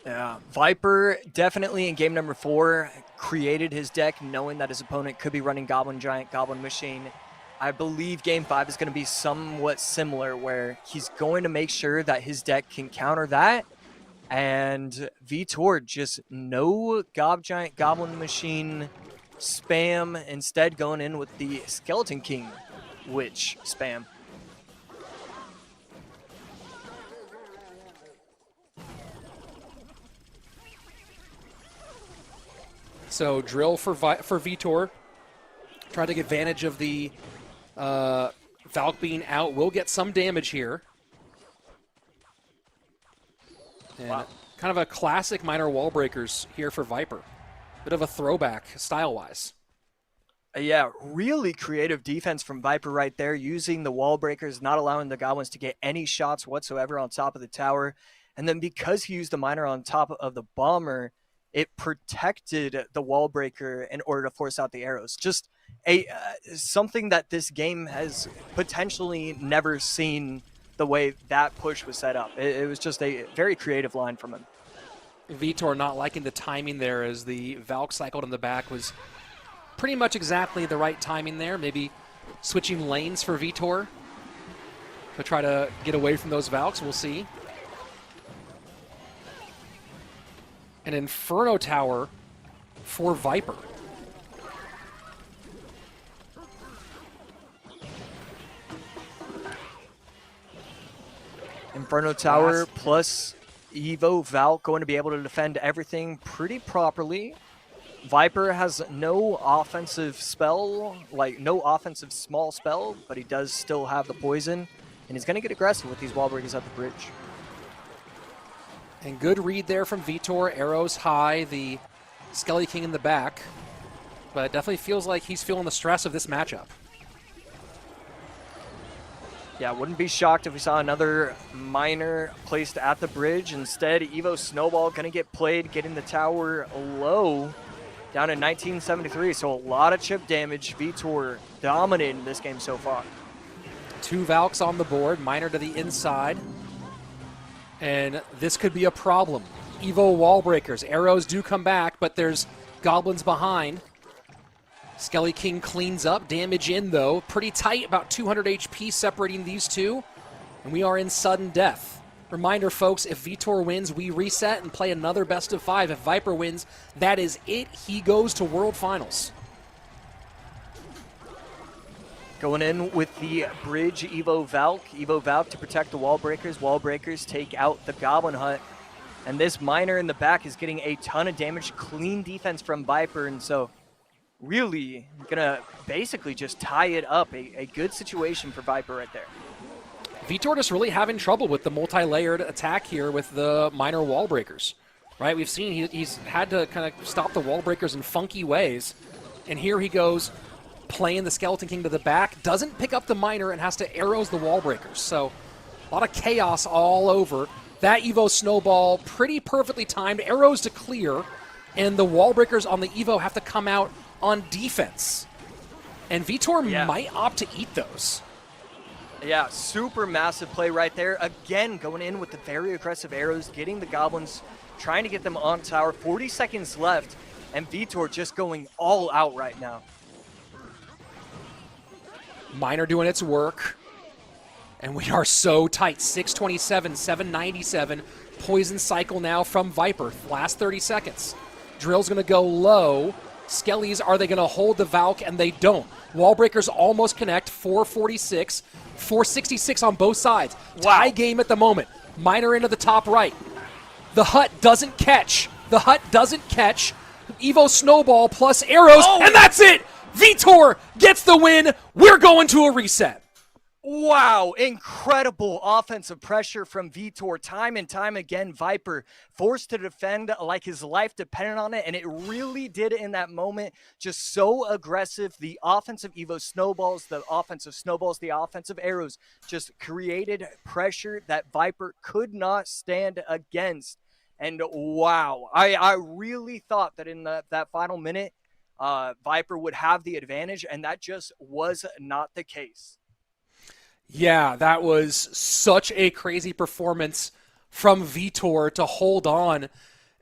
Yeah, Viper definitely in game number 4 created his deck knowing that his opponent could be running Goblin Giant, Goblin Machine. I believe game 5 is going to be somewhat similar where he's going to make sure that his deck can counter that. And Vitor just no Gob Giant, Goblin Machine spam, instead going in with the Skeleton King Witch spam. So drill for Vitor. Trying to take advantage of the Valk being out. Will get some damage here. And kind of a classic minor wall breakers here for Viper. Bit of a throwback style-wise. Yeah, really creative defense from Viper right there, using the wall breakers, not allowing the Goblins to get any shots whatsoever on top of the tower. And then because he used the miner on top of the bomber, it protected the wall breaker in order to force out the arrows. Just something that this game has potentially never seen the way that push was set up. It was just a very creative line from him. Vitor not liking the timing there as the Valk cycled in the back was pretty much exactly the right timing there. Maybe switching lanes for Vitor to try to get away from those Valks. We'll see. An Inferno Tower for Viper. Inferno Tower plus Evo Valk going to be able to defend everything pretty properly. Viper has no offensive spell, no offensive small spell, but he does still have the poison, and he's going to get aggressive with these wall breakers at the bridge. And good read there from Vitor. Arrows high, the Skelly King in the back. But it definitely feels like he's feeling the stress of this matchup. Yeah, wouldn't be shocked if we saw another miner placed at the bridge. Instead, Evo Snowball going to get played, getting the tower low, down in 1973. So a lot of chip damage. Vitor dominating this game so far. 2 Valks on the board, miner to the inside. And this could be a problem. Evo wall breakers. Arrows do come back, but there's goblins behind. Skelly King cleans up. Damage in, though. Pretty tight, about 200 HP separating these two. And we are in sudden death. Reminder, folks, if Vitor wins, we reset and play another best of 5. If Viper wins, that is it. He goes to World Finals. Going in with the bridge, Evo Valk. Evo Valk to protect the wall breakers. Wall breakers take out the Goblin Hut. And this miner in the back is getting a ton of damage. Clean defense from Viper. And so really going to basically just tie it up. A good situation for Viper right there. Vitor just really having trouble with the multi-layered attack here with the minor wall breakers, right? We've seen he's had to kind of stop the wall breakers in funky ways, and here he goes playing the Skeleton King to the back, doesn't pick up the minor and has to arrows the wall breakers. So a lot of chaos all over. That Evo snowball pretty perfectly timed, arrows to clear, and the wall breakers on the Evo have to come out on defense. And Vitor might opt to eat those. Yeah, super massive play right there. Again, going in with the very aggressive arrows, getting the goblins, trying to get them on tower. 40 seconds left, and Vitor just going all out right now. Minor doing its work. And we are so tight. 627, 797. Poison cycle now from Viper. Last 30 seconds. Drill's going to go low. Skellies, are they going to hold the Valk? And they don't. Wallbreakers almost connect. 446. 466 on both sides. Wow. Tie game at the moment. Minor into the top right. The hut doesn't catch. The hut doesn't catch. Evo snowball plus arrows. Oh. And that's it. Vitor gets the win. We're going to a reset. Wow, incredible offensive pressure from Vitor. Time and time again, Viper forced to defend like his life depended on it, and it really did in that moment. Just so aggressive. The offensive Evo snowballs, the offensive snowballs, the offensive arrows just created pressure that Viper could not stand against. And wow, I really thought that in that final minute, Viper would have the advantage, and that just was not the case. Yeah, that was such a crazy performance from Vitor to hold on.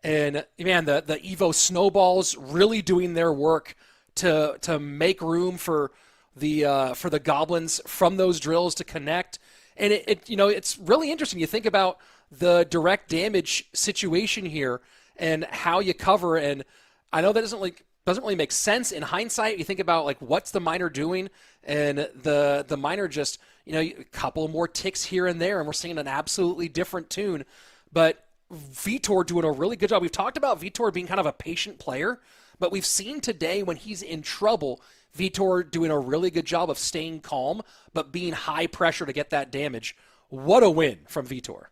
And, man, the Evo snowballs really doing their work to make room for the goblins from those drills to connect. And, it's really interesting. You think about the direct damage situation here and how you cover. And I know that doesn't really make sense in hindsight. You think about what's the minor doing, and the minor just a couple more ticks here and there, and we're seeing an absolutely different tune. But Vitor doing a really good job. We've talked about Vitor being kind of a patient player, but we've seen today when he's in trouble, Vitor doing a really good job of staying calm, but being high pressure to get that damage. What a win from Vitor.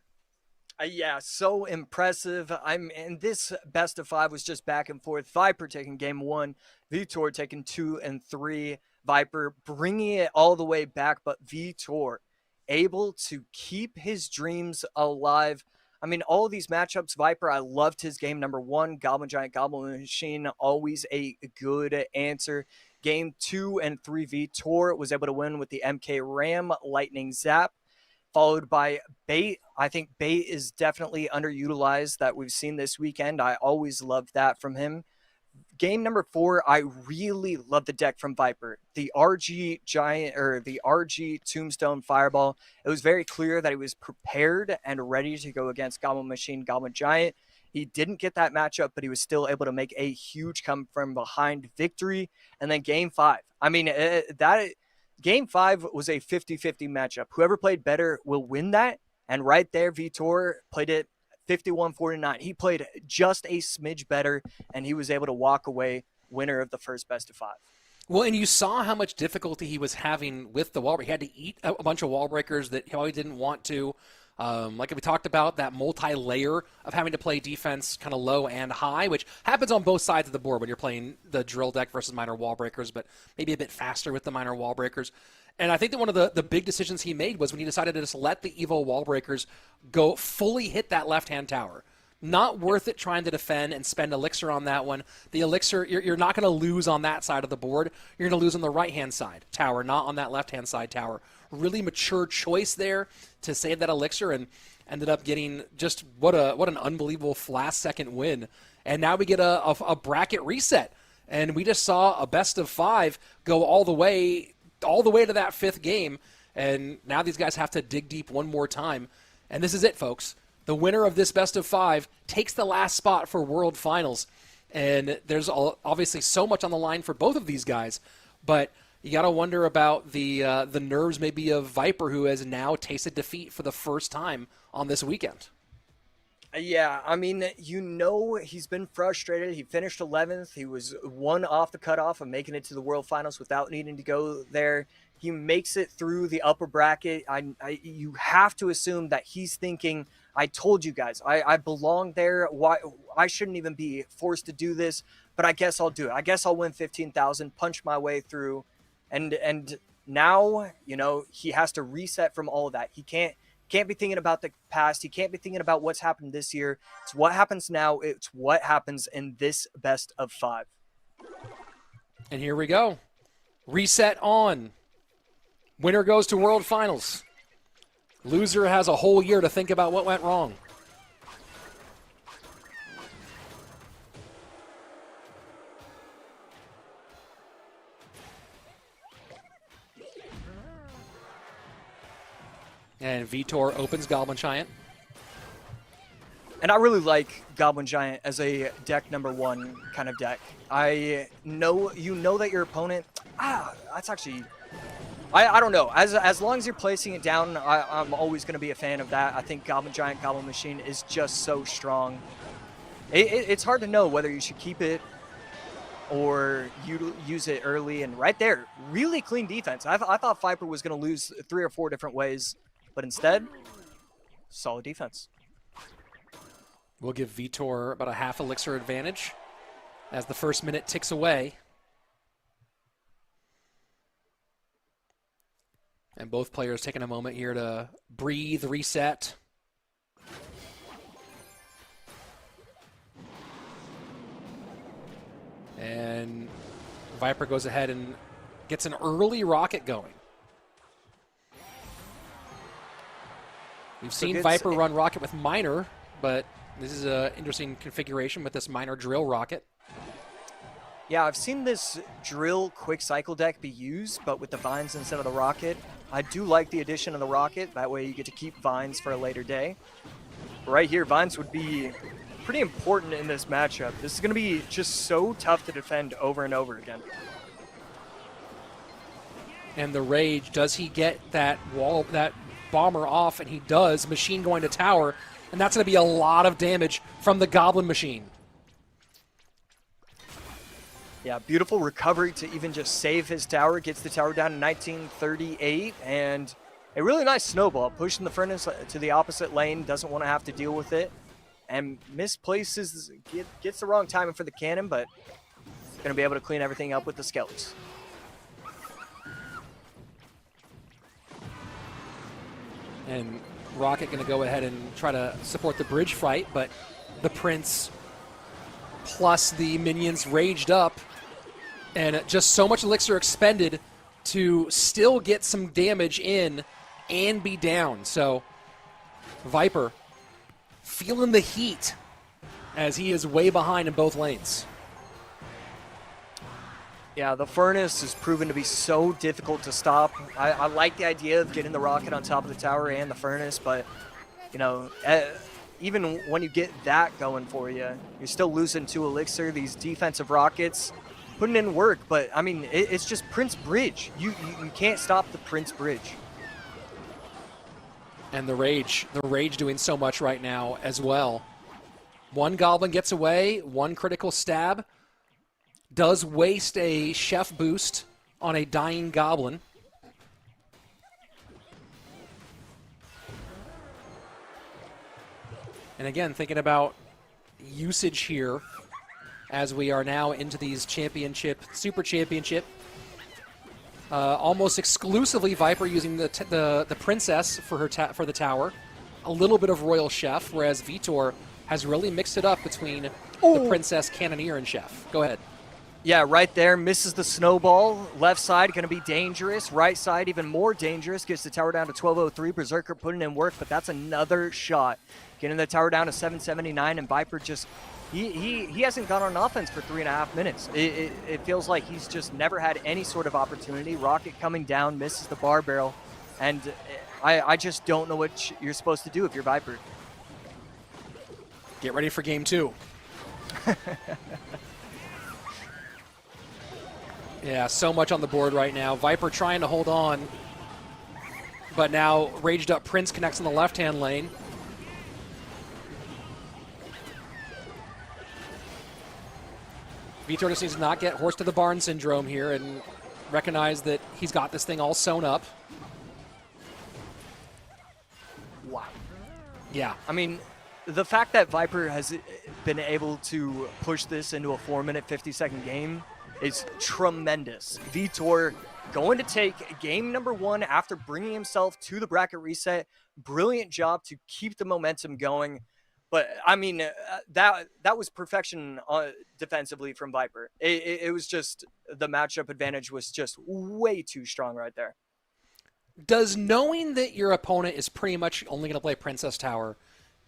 Yeah, so impressive. And this best of 5 was just back and forth. Viper taking game 1, Vitor taking 2 and 3. Viper bringing it all the way back, but Vitor able to keep his dreams alive. I mean, all of these matchups, Viper, I loved his game number 1, Goblin Giant, Goblin Machine, always a good answer. Game 2 and 3, Vitor was able to win with the MK Ram Lightning Zap, followed by Bait. I think Bait is definitely underutilized that we've seen this weekend. I always loved that from him. Game number 4, I really love the deck from Viper. The RG Giant, or the RG Tombstone Fireball. It was very clear that he was prepared and ready to go against Goblin Machine, Goblin Giant. He didn't get that matchup, but he was still able to make a huge come from behind victory. And then game 5. I mean, Game 5 was a 50-50 matchup. Whoever played better will win that. And right there, Vitor played it 51-49. He played just a smidge better, and he was able to walk away winner of the first best of 5. Well, and you saw how much difficulty he was having with the wall break. He had to eat a bunch of wall breakers that he probably didn't want to. Like we talked about, that multi-layer of having to play defense kind of low and high, which happens on both sides of the board when you're playing the drill deck versus minor wall breakers, but maybe a bit faster with the minor wall breakers. And I think that one of the big decisions he made was when he decided to just let the Evo wall breakers go fully hit that left-hand tower. Not worth it trying to defend and spend elixir on that one. The elixir, you're not going to lose on that side of the board. You're going to lose on the right-hand side tower, not on that left-hand side tower. Really mature choice there to save that elixir, and ended up getting just what an unbelievable last-second win. And now we get a bracket reset, and we just saw a best of 5 go all the way to that 5th game, and now these guys have to dig deep one more time. And this is it, folks. The winner of this best of 5 takes the last spot for World Finals. And there's obviously so much on the line for both of these guys, but you got to wonder about the nerves maybe of Viper, who has now tasted defeat for the first time on this weekend. Yeah, I mean, you know he's been frustrated. He finished 11th. He was one off the cutoff of making it to the World Finals without needing to go there. He makes it through the upper bracket. You have to assume that he's thinking, I told you guys, I belong there. Why I shouldn't even be forced to do this, but I guess I'll do it. I guess I'll win 15,000, punch my way through. And now, you know, he has to reset from all of that. He can't be thinking about the past. He can't be thinking about what's happened this year. It's what happens now. It's what happens in this best of 5. And here we go. Reset on. Winner goes to World Finals. Loser has a whole year to think about what went wrong. And Vitor opens Goblin Giant. And I really like Goblin Giant as a deck number 1 kind of deck. I know that your opponent. That's actually. I don't know. As long as you're placing it down, I'm always going to be a fan of that. I think Goblin Giant, Goblin Machine is just so strong. It's hard to know whether you should keep it or you use it early. And right there, really clean defense. I thought Viper was going to lose 3 or 4 different ways. But instead, solid defense. We'll give Vitor about a half elixir advantage as the first minute ticks away. And both players taking a moment here to breathe, reset. And Viper goes ahead and gets an early rocket going. We've seen Viper run rocket with Miner, but this is an interesting configuration with this Miner drill rocket. Yeah, I've seen this drill quick cycle deck be used, but with the vines instead of the rocket. I do like the addition of the rocket. That way you get to keep vines for a later day. Right here, vines would be pretty important in this matchup. This is going to be just so tough to defend over and over again. And the Rage, does he get that wall, that bomber off? And he does. Machine going to tower, and that's going to be a lot of damage from the Goblin Machine. Yeah, beautiful recovery to even just save his tower. Gets the tower down to 1938, and a really nice snowball, pushing the Furnace to the opposite lane. Doesn't want to have to deal with it, and misplaces, gets the wrong timing for the cannon, but going to be able to clean everything up with the Skellies. And Rocket going to go ahead and try to support the bridge fight, but the Prince plus the minions raged up, and just so much elixir expended to still get some damage in and be down. So Viper feeling the heat as he is way behind in both lanes. Yeah, the Furnace is proven to be so difficult to stop. I like the idea of getting the rocket on top of the tower and the Furnace, but, you know, even when you get that going for you, you're still losing 2 elixir. These defensive rockets putting in work, but, I mean, it's just Prince Bridge. You can't stop the Prince Bridge. And the Rage doing so much right now as well. One Goblin gets away, one critical stab. Does waste a Chef boost on a dying Goblin. And again, thinking about usage here as we are now into these Super Championship. Almost exclusively Viper using the Princess for the tower. A little bit of Royal Chef, whereas Vitor has really mixed it up between the Princess, Cannoneer, and Chef. Go ahead. Yeah, right there, misses the snowball. Left side going to be dangerous. Right side even more dangerous. Gets the tower down to 1203. Berserker putting in work, but that's another shot. Getting the tower down to 779, and Viper just, he hasn't gone on offense for 3.5 minutes. It feels like he's just never had any sort of opportunity. Rocket coming down, misses the bar barrel, and I just don't know what you're supposed to do if you're Viper. Get ready for game 2. Yeah, so much on the board right now. Viper trying to hold on, but now raged up Prince connects in the left-hand lane. Vitor just needs to not get horse to the barn syndrome here and recognize that he's got this thing all sewn up. Wow. Yeah. I mean, the fact that Viper has been able to push this into a 4-minute, 50-second game is tremendous. Vitor going to take game number 1 after bringing himself to the bracket reset. Brilliant job to keep the momentum going. But, I mean, that was perfection defensively from Viper. It was just the matchup advantage was just way too strong right there. Does knowing that your opponent is pretty much only going to play Princess Tower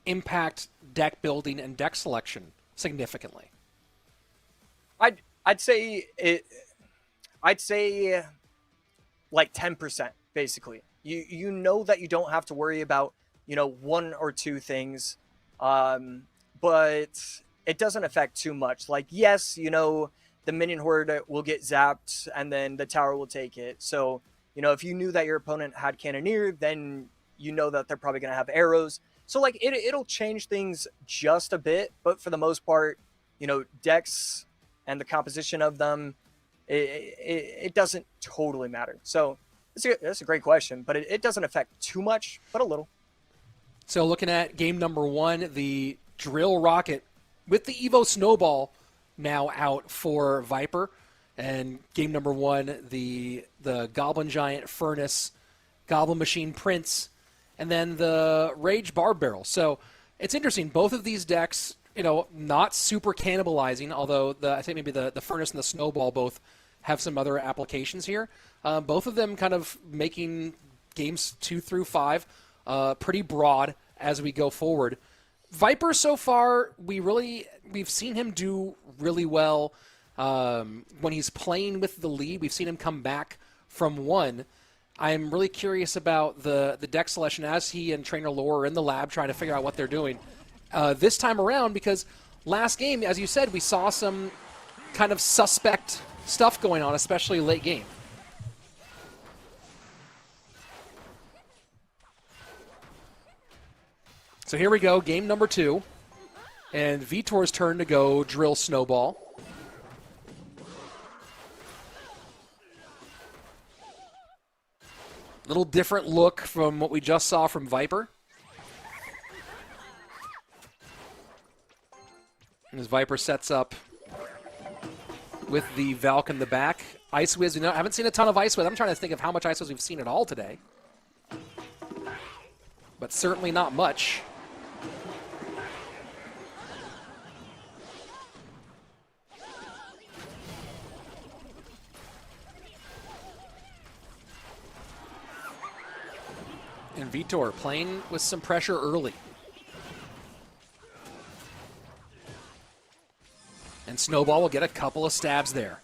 impact deck building and deck selection significantly? I'd say like 10% basically. You know that you don't have to worry about, you know, 1 or 2 things, but it doesn't affect too much. Like, yes, you know, the minion horde will get zapped and then the tower will take it. So, you know, if you knew that your opponent had Cannoneer, then you know that they're probably going to have arrows. So, like, it'll change things just a bit, but for the most part, you know, decks and the composition of them, it doesn't totally matter. So, that's a great question, but it doesn't affect too much, but a little. So, looking at game number 1, the Drill Rocket with the Evo Snowball now out for Viper. And game number 1, the Goblin Giant Furnace, Goblin Machine Prince, and then the Rage Barb Barrel. So it's interesting. Both of these decks, you know, not super cannibalizing, although I think maybe the Furnace and the Snowball both have some other applications here. Both of them kind of making games 2 through 5 pretty broad as we go forward. Viper so far, we've seen him do really well. When he's playing with the lead, we've seen him come back from 1. I'm really curious about the deck selection as he and Trainer Lore are in the lab trying to figure out what they're doing this time around, because last game, as you said, we saw some kind of suspect stuff going on, especially late game. So here we go, game number 2, and Vitor's turn to go drill Snowball. Little different look from what we just saw from Viper. And as Viper sets up with the Valk in the back. Ice Wiz, I haven't seen a ton of Ice Wiz. I'm trying to think of how much Ice Wiz we've seen at all today. But certainly not much. And Vitor playing with some pressure early. And Snowball will get a couple of stabs there.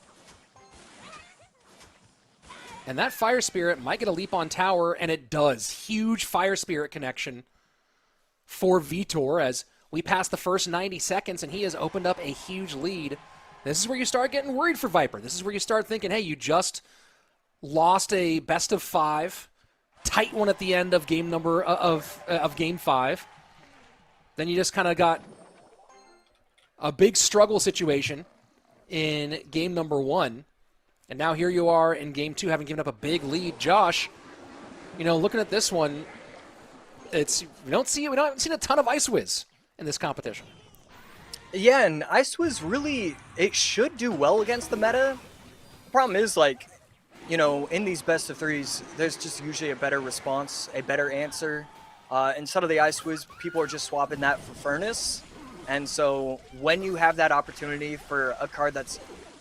And that Fire Spirit might get a leap on tower, and it does. Huge Fire Spirit connection for Vitor as we pass the first 90 seconds, and he has opened up a huge lead. This is where you start getting worried for Viper. This is where you start thinking, hey, you just lost a best of 5, tight one at the end of game game 5. Then you just kind of got a big struggle situation in game number 1. And now here you are in game 2, having given up a big lead. Josh, looking at this one, we haven't seen a ton of Ice Wiz in this competition. Yeah, and Ice Wiz really, it should do well against the meta. The problem is, in these best of 3s, there's just usually a better response, a better answer. Instead of the Ice Wiz, people are just swapping that for Furnace. And so when you have that opportunity for a card that's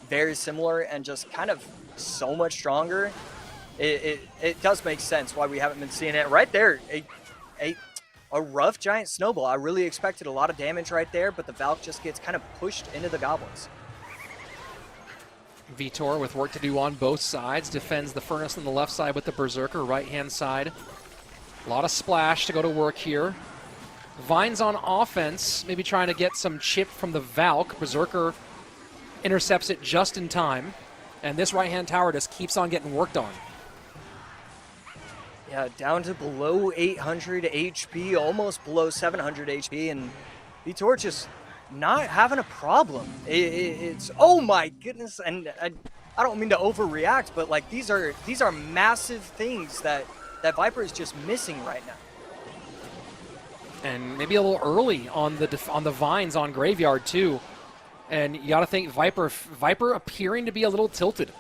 very similar and just kind of so much stronger, it does make sense why we haven't been seeing it. Right there, a rough giant snowball. I really expected a lot of damage right there, but the Valk just gets kind of pushed into the goblins. Vitor with work to do on both sides, defends the Furnace on the left side with the Berserker right-hand side. A lot of splash to go to work here. Vines on offense, maybe trying to get some chip from the Valk. Berserker intercepts it just in time, and this right-hand tower just keeps on getting worked on. Yeah, down to below 800 HP, almost below 700 HP, and Vitor just not having a problem. It's oh my goodness, and I don't mean to overreact, but like these are massive things that Viper is just missing right now. And maybe a little early on the vines on Graveyard too. And you got to think Viper appearing to be a little tilted.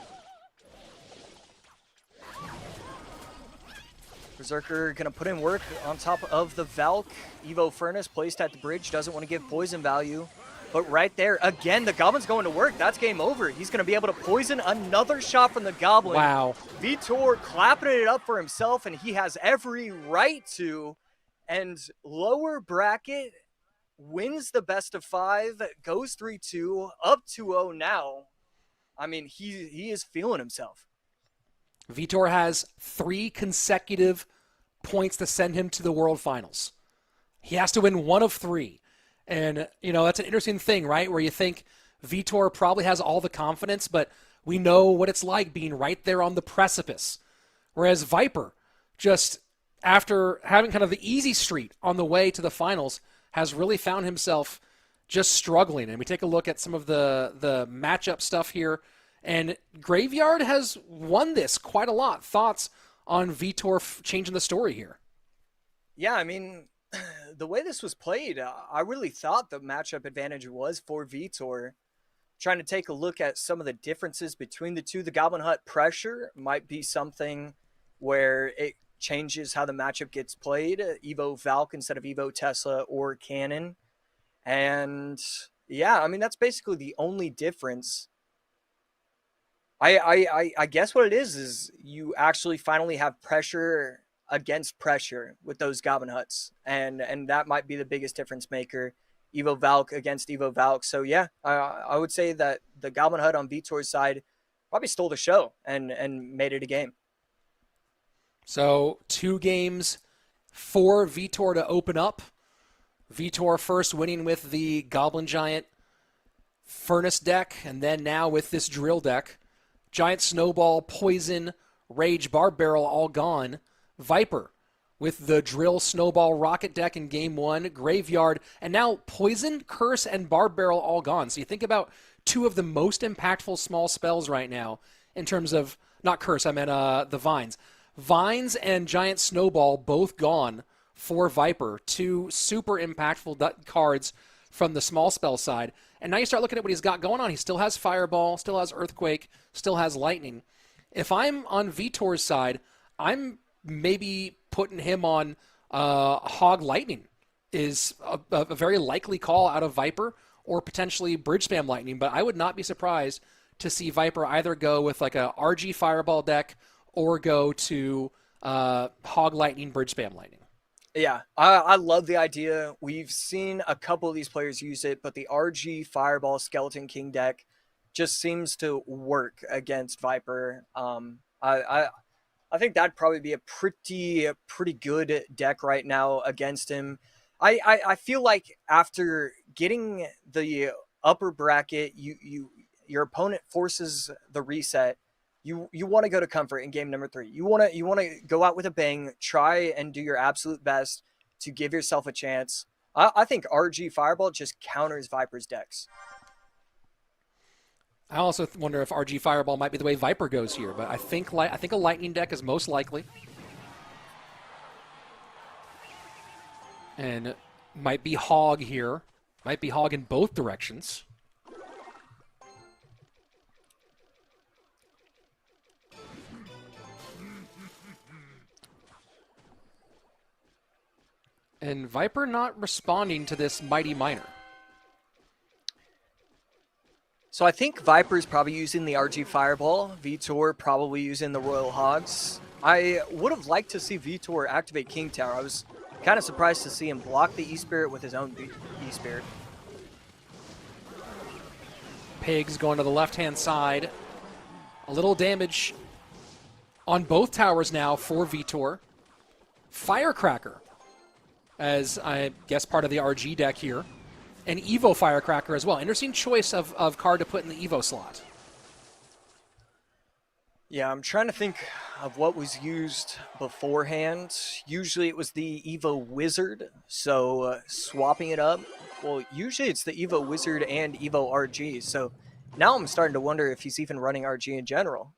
Berserker gonna put in work on top of the Valk. Evo Furnace placed at the bridge, doesn't want to give poison value. But right there, again, the Goblin's going to work. That's game over. He's gonna be able to poison another shot from the Goblin. Wow. Vitor clapping it up for himself, and he has every right to. And lower bracket wins the best of 5, goes 3-2, up 2-0 now. I mean, he is feeling himself. Vitor has 3 consecutive points to send him to the World Finals. He has to win 1 of 3. And, that's an interesting thing, right? Where you think Vitor probably has all the confidence, but we know what it's like being right there on the precipice. Whereas Viper, just after having kind of the easy street on the way to the finals, has really found himself just struggling. And we take a look at some of the matchup stuff here. And Graveyard has won this quite a lot. Thoughts on Vitor changing the story here? Yeah, I mean, the way this was played, I really thought the matchup advantage was for Vitor. Trying to take a look at some of the differences between the two. The Goblin Hut pressure might be something where it changes how the matchup gets played. Evo Valk instead of Evo Tesla or Cannon. And yeah, I mean, that's basically the only difference. I guess what it is you actually finally have pressure against pressure with those Goblin Huts. And that might be the biggest difference maker. Evo Valk against Evo Valk. So yeah, I would say that the Goblin Hut on Vitor's side probably stole the show and made it a game. So 2 games for Vitor to open up. Vitor first winning with the Goblin Giant Furnace deck, and then now with this Drill deck. Giant Snowball, Poison, Rage, Barb Barrel all gone. Viper with the Drill, Snowball, Rocket deck in game 1. Graveyard, and now Poison, Curse, and Barb Barrel all gone. So you think about 2 of the most impactful small spells right now in terms of, not Curse, I meant the Vines. Vines and Giant Snowball both gone for Viper. 2 super impactful cards from the small spell side. And now you start looking at what he's got going on. He still has Fireball, still has Earthquake, still has Lightning. If I'm on Vitor's side, I'm maybe putting him on Hog Lightning is a very likely call out of Viper, or potentially Bridge Spam Lightning. But I would not be surprised to see Viper either go with like a RG Fireball deck or go to Hog Lightning, Bridge Spam Lightning. Yeah, I love the idea. We've seen a couple of these players use it, but the RG Fireball Skeleton King deck just seems to work against Viper. I think that'd probably be a pretty good deck right now against him. I feel like after getting the upper bracket, your opponent forces the reset. You want to go to comfort in game number 3. You want to go out with a bang, try and do your absolute best to give yourself a chance. I think RG Fireball just counters Viper's decks. I also wonder if RG Fireball might be the way Viper goes here, but I think a Lightning deck is most likely. And might be Hog here. Might be Hog in both directions. And Viper not responding to this Mighty Miner. So I think Viper's probably using the RG Fireball. Vitor probably using the Royal Hogs. I would have liked to see Vitor activate King Tower. I was kind of surprised to see him block the E-Spirit with his own E-Spirit. Pigs going to the left-hand side. A little damage on both towers now for Vitor. Firecracker, as I guess part of the RG deck here. And Evo Firecracker as well. Interesting choice of card to put in the Evo slot. Yeah, I'm trying to think of what was used beforehand. Usually it was the Evo Wizard, so swapping it up. Well, usually it's the Evo Wizard and Evo RG, so now I'm starting to wonder if he's even running RG in general.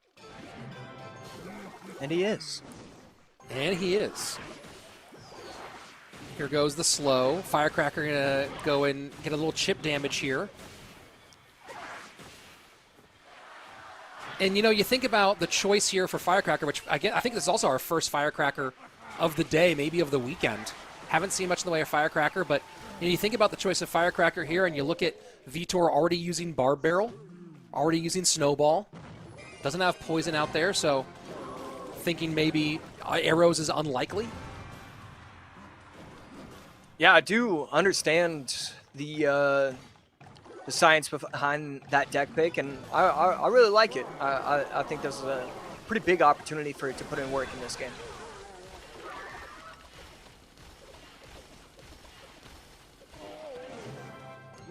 And he is. And he is. Here goes the slow. Firecracker going to go and get a little chip damage here. And, you know, you think about the choice here for Firecracker, which I think this is also our first Firecracker of the day, maybe of the weekend. Haven't seen much in the way of Firecracker, but you know, you think about the choice of Firecracker here, and you look at Vitor already using Barb Barrel, already using Snowball. Doesn't have Poison out there, so thinking maybe Arrows is unlikely. Yeah, I do understand the science behind that deck pick, and I really like it. I think this is a pretty big opportunity for it to put in work in this game.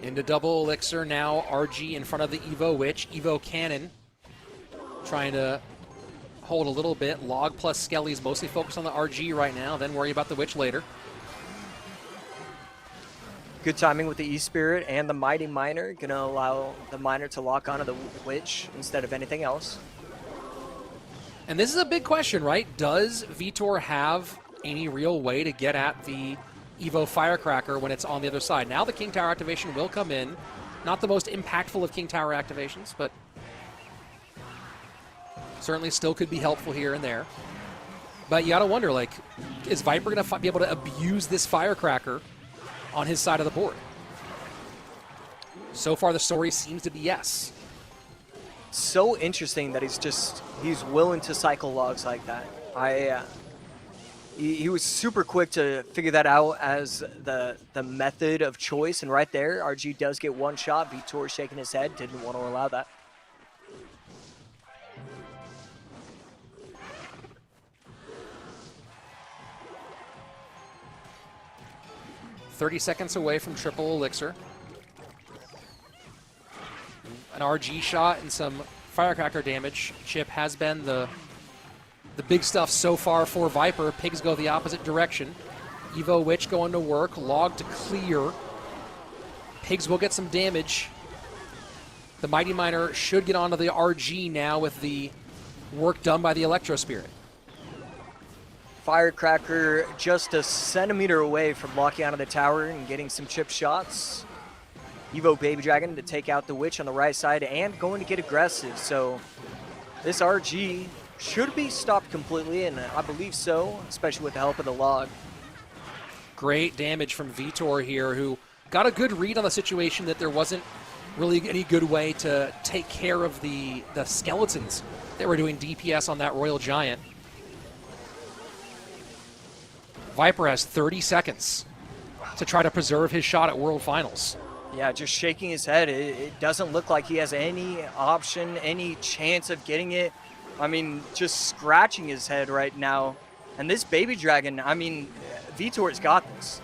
Into double elixir now, RG in front of the Evo Witch. Evo Cannon trying to hold a little bit. Log plus Skelly's mostly focused on the RG right now, then worry about the Witch later. Good timing with the E-Spirit and the Mighty Miner. Going to allow the Miner to lock onto the Witch instead of anything else. And this is a big question, right? Does Vitor have any real way to get at the Evo Firecracker when it's on the other side? Now the King Tower activation will come in. Not the most impactful of King Tower activations, but certainly still could be helpful here and there. But you got to wonder, like, is Viper going to be able to abuse this Firecracker on his side of the board? So far, the story seems to be yes. So interesting that he's willing to cycle logs like that. He was super quick to figure that out as the method of choice, and right there, RG does get one shot. Vitor shaking his head, didn't want to allow that. .30 seconds away from triple elixir. An RG shot and some Firecracker damage. Chip has been the big stuff so far for Viper. Pigs go the opposite direction. Evo Witch going to work. Log to clear. Pigs will get some damage. The Mighty Miner should get onto the RG now with the work done by the Electro Spirit. Firecracker just a centimeter away from locking onto the tower and getting some chip shots. Evo Baby Dragon to take out the Witch on the right side and going to get aggressive. So this RG should be stopped completely, and I believe so, especially with the help of the log. Great damage from Vitor here, who got a good read on the situation that there wasn't really any good way to take care of the skeletons that were doing DPS on that Royal Giant. Viper has 30 seconds to try to preserve his shot at World Finals. Yeah, just shaking his head. It doesn't look like he has any option, any chance of getting it. I mean, just scratching his head right now. And this Baby Dragon, I mean, Vitor's got this.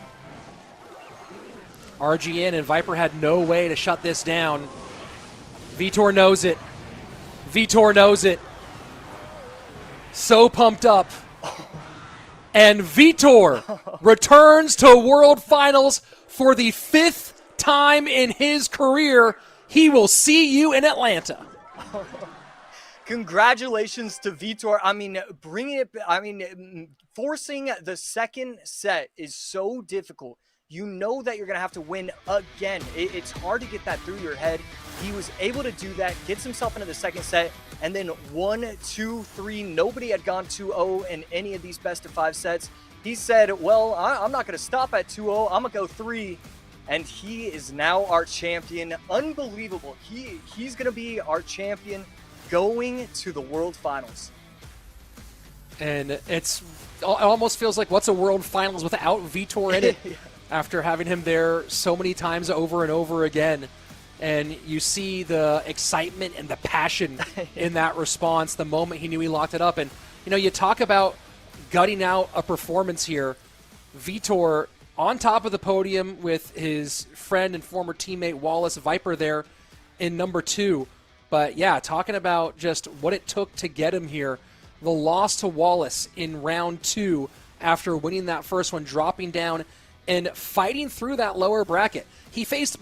RGN and Viper had no way to shut this down. Vitor knows it. Vitor knows it. So pumped up. And Vitor returns to World Finals for the 5th time in his career. He will see you in Atlanta. Congratulations to Vitor. I mean, forcing the second set is so difficult. You know that you're going to have to win again. It's hard to get that through your head. He was able to do that, gets himself into the second set, and then 1, 2, 3. Nobody had gone 2-0 in any of these best-of-5 sets. He said, well, I'm not going to stop at 2-0. I'm going to go 3. And he is now our champion. Unbelievable. He's going to be our champion going to the World Finals. And it almost feels like what's a World Finals without Vitor in it? Yeah. After having him there so many times over and over again. And you see the excitement and the passion in that response the moment he knew he locked it up. And, you know, you talk about gutting out a performance here. Vitor on top of the podium with his friend and former teammate Wallace, Viper there in number 2. But, yeah, talking about just what it took to get him here. The loss to Wallace in round 2 after winning that first one, dropping down and fighting through that lower bracket. He faced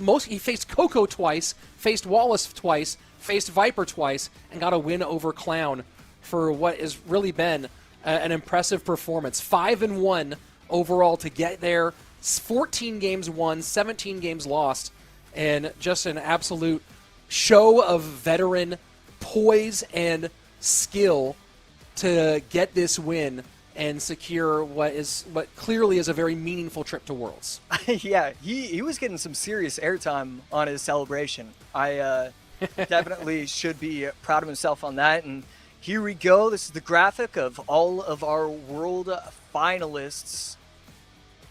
Coco twice, faced Wallace twice, faced Viper twice, and got a win over Clown for what has really been an impressive performance. 5-1 overall to get there. 14 games won, 17 games lost, and just an absolute show of veteran poise and skill to get this win and secure what clearly is a very meaningful trip to Worlds. Yeah, he was getting some serious airtime on his celebration. I definitely should be proud of himself on that. And here we go. This is the graphic of all of our world finalists.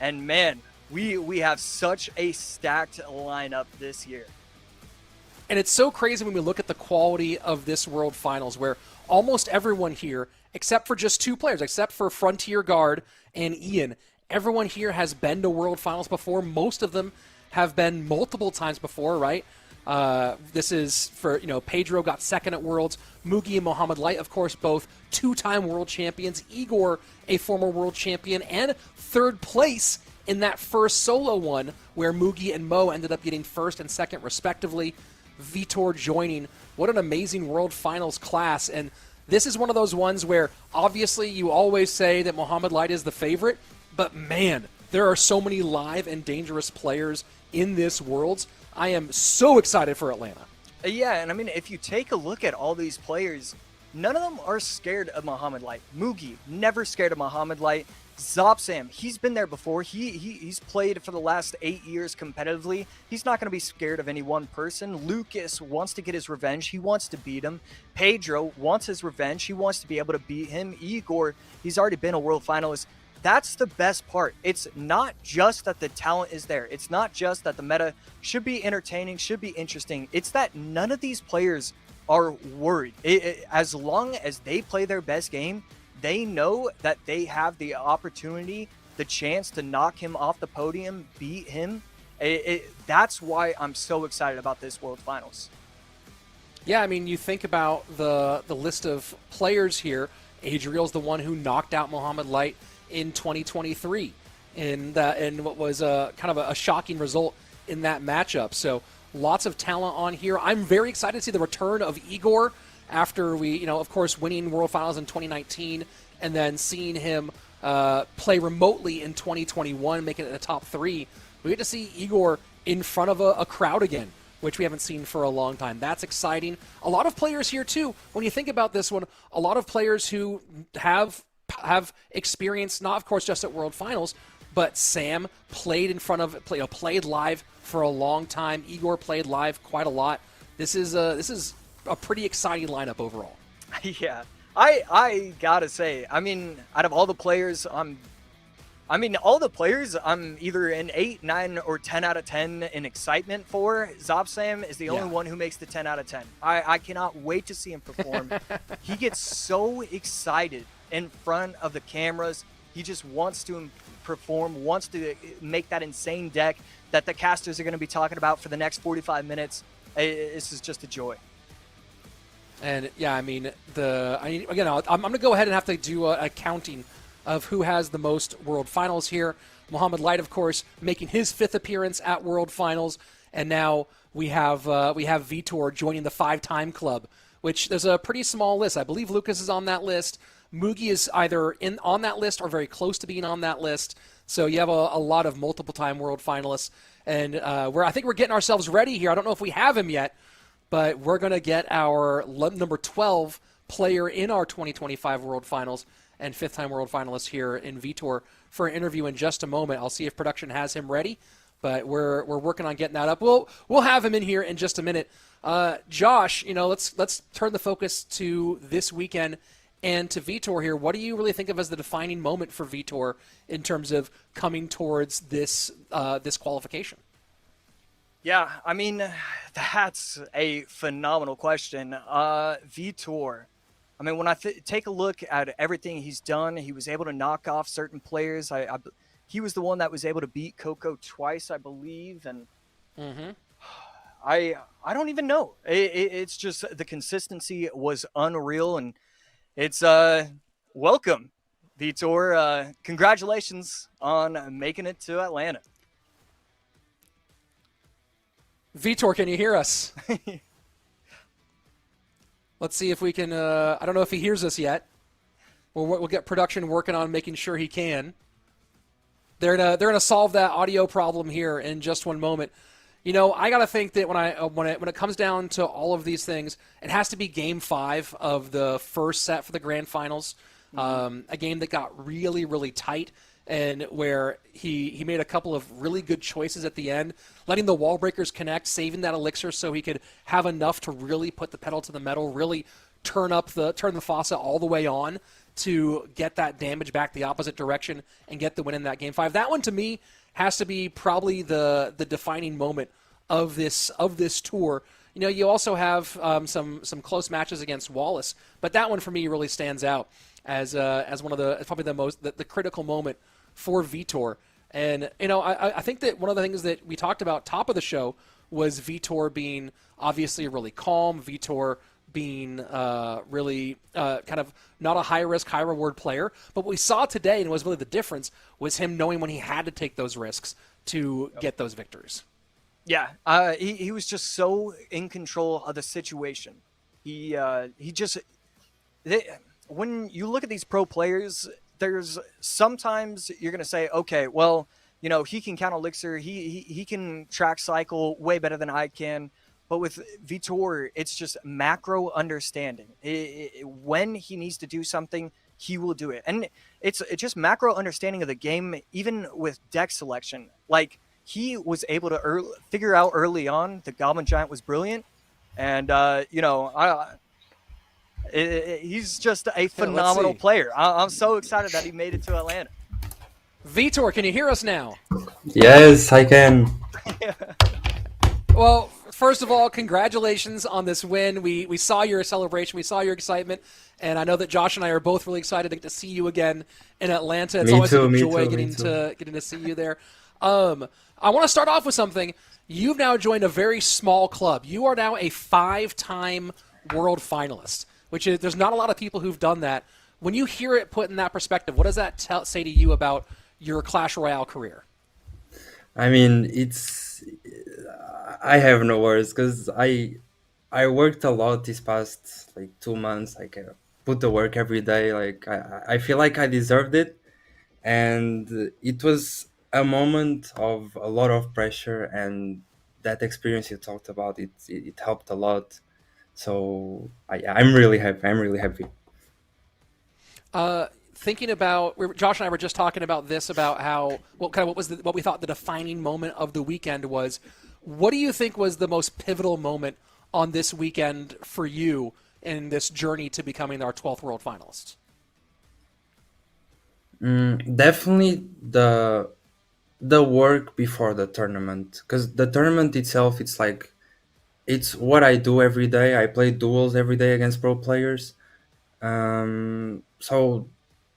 And man, we have such a stacked lineup this year. And it's so crazy when we look at the quality of this World Finals, where almost everyone here, except for just two players, except for Frontier Guard and Ian, everyone here has been to World Finals before. Most of them have been multiple times before, right? This is for, Pedro got second at Worlds. Mugi and Mohamed Light, of course, both two-time world champions. Igor, a former world champion, and third place in that first solo one, where Mugi and Mo ended up getting first and second, respectively. Vitor joining. What an amazing World Finals class. And this is one of those ones where, obviously, you always say that Mohamed Light is the favorite, but man, there are so many live and dangerous players in this Worlds. I am so excited for Atlanta. Yeah, and I mean, if you take a look at all these players, none of them are scared of Mohamed Light. Mugi, never scared of Mohamed Light. Zopsam, he's been there before. He's played for the last 8 years competitively. He's not going to be scared of any one person. Lucas wants to get his revenge. He wants to beat him. Pedro wants his revenge. He wants to be able to beat him. Igor, he's already been a world finalist. That's the best part. It's not just that the talent is there. It's not just that the meta should be entertaining, should be interesting. It's that none of these players are worried. As long as they play their best game, they know that they have the opportunity, the chance to knock him off the podium, beat him. That's why I'm so excited about this World Finals. Yeah, I mean, you think about the list of players here. Adriel's the one who knocked out Mohamed Light in 2023 in what was kind of a shocking result in that matchup. So lots of talent on here. I'm very excited to see the return of Igor after we, of course, winning World Finals in 2019 and then seeing him play remotely in 2021, making it in the top 3. We get to see Igor in front of a crowd again, which we haven't seen for a long time. That's exciting. A lot of players here, too. When you think about this one, a lot of players who have experience, not, of course, just at World Finals, but Sam played played live for a long time. Igor played live quite a lot. This is a pretty exciting lineup overall. Yeah, I gotta say, I mean, out of all the players, I'm either an 8, 9, or 10 out of 10 in excitement for. Zopsam is the only one who makes the 10 out of 10. I cannot wait to see him perform. He gets so excited in front of the cameras. He just wants to perform, wants to make that insane deck that the casters are going to be talking about for the next 45 minutes. This is just a joy. And yeah, I mean, again, I'm going to go ahead and have to do a counting of who has the most World Finals here. Mohamed Light, of course, making his 5th appearance at World Finals, and now we have Vitor joining the 5-time club, which there's a pretty small list. I believe Lucas is on that list. Mugi is either on that list or very close to being on that list. So you have a lot of multiple-time World Finalists, and I think we're getting ourselves ready here. I don't know if we have him yet, but we're going to get our number 12 player in our 2025 World Finals and 5th-time World Finalist here in Vitor for an interview in just a moment. I'll see if production has him ready, but we're working on getting that up. We'll have him in here in just a minute. Josh, let's turn the focus to this weekend and to Vitor here. What do you really think of as the defining moment for Vitor in terms of coming towards this qualification? Yeah, I mean, that's a phenomenal question. Vitor, I mean, when I take a look at everything he's done, he was able to knock off certain players. He was the one that was able to beat Coco twice, I believe, and I don't even know. It's just the consistency was unreal, and it's welcome. Vitor, congratulations on making it to Atlanta. Vitor, can you hear us? Let's see if we can. I don't know if he hears us yet. We'll get production working on making sure he can. They're gonna solve that audio problem here in just one moment. You know, I gotta think that when it comes down to all of these things, it has to be Game 5 of the first set for the Grand Finals. A game that got really, really tight, and where he made a couple of really good choices at the end, letting the wall breakers connect, saving that elixir so he could have enough to really put the pedal to the metal, really turn the faucet all the way on to get that damage back the opposite direction and get the win in that Game 5. That one, to me, has to be probably the defining moment of this tour. You know, you also have some close matches against Wallace, but that one for me really stands out as one of probably the critical moment for Vitor. And you know, I think that one of the things that we talked about top of the show was Vitor being obviously really calm, Vitor being really kind of not a high risk, high reward player. But what we saw today, and was really the difference, was him knowing when he had to take those risks to get those victories. Yeah, he was just so in control of the situation. When you look at these pro players, there's sometimes you're gonna say, okay, well, you know, he can count elixir, he can track cycle way better than I can. But with Vitor, it's just macro understanding. When he needs to do something, he will do it, and it's just macro understanding of the game. Even with deck selection, like, he was able to figure out early on the Goblin Giant was brilliant, and you know, he's just a phenomenal player. I'm so excited that he made it to Atlanta. Vitor, can you hear us now? Yes, I can. Well, first of all, congratulations on this win. We saw your celebration, we saw your excitement, and I know that Josh and I are both really excited to get to see you again in Atlanta. It's always a joy getting to see you there. I want to start off with something. You've now joined a very small club. You are now a 5-time world finalist, which is, there's not a lot of people who've done that. When you hear it put in that perspective, what does that say to you about your Clash Royale career? I mean, I have no words, because I worked a lot this past 2 months. Like, put the work every day. Like, I feel like I deserved it, and it was a moment of a lot of pressure, and that experience you talked about, it helped a lot. So I'm really happy. Thinking about, Josh and I were just talking about this, about how what we thought the defining moment of the weekend was. What do you think was the most pivotal moment on this weekend for you in this journey to becoming our 12th world finalists? Definitely the work before the tournament, because the tournament itself, it's what I do every day. I play duels every day against pro players. So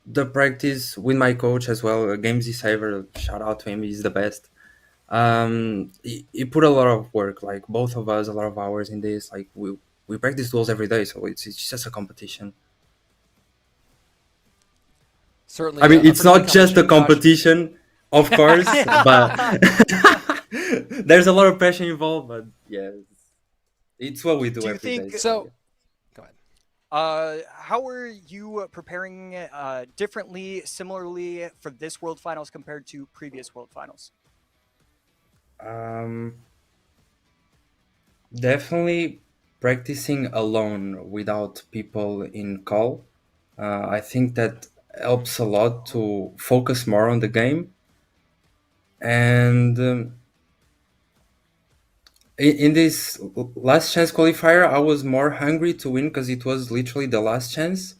the practice with my coach as well, Games Saver, shout out to him, he's the best. He put a lot of work, like both of us, a lot of hours in this. Like, we practice duels every day, so it's just a competition. Certainly. I mean, it's not just a competition, of course, but there's a lot of passion involved. But yeah, it's what we do every day. So, go ahead. How are you preparing differently, similarly for this World Finals compared to previous World Finals? Definitely practicing alone without people in call. I think that helps a lot to focus more on the game. And in this last chance qualifier, I was more hungry to win because it was literally the last chance.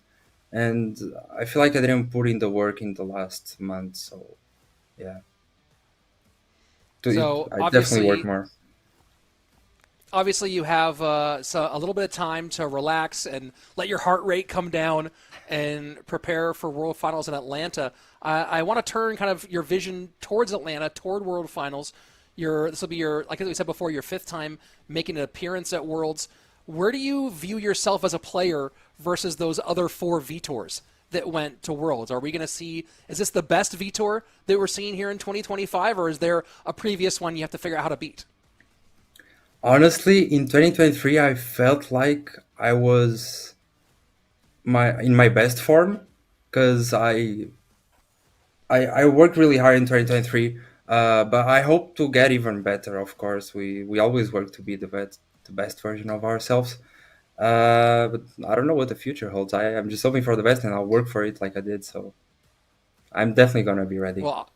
And I feel like I didn't put in the work in the last month. So, yeah. I definitely work more. Obviously, you have a little bit of time to relax and let your heart rate come down and prepare for World Finals in Atlanta. I want to turn kind of your vision towards Atlanta, toward World Finals. This will be like we said before, your 5th time making an appearance at Worlds. Where do you view yourself as a player versus those other 4 Vitors that went to Worlds? Are we going to see, is this the best Vitor that we're seeing here in 2025, or is there a previous one you have to figure out how to beat? Honestly, in 2023, I felt like I was in my best form because I worked really hard in 2023, but I hope to get even better. Of course, we always work to be the best version of ourselves. But I don't know what the future holds. I'm just hoping for the best, and I'll work for it like I did. So I'm definitely gonna be ready. Well,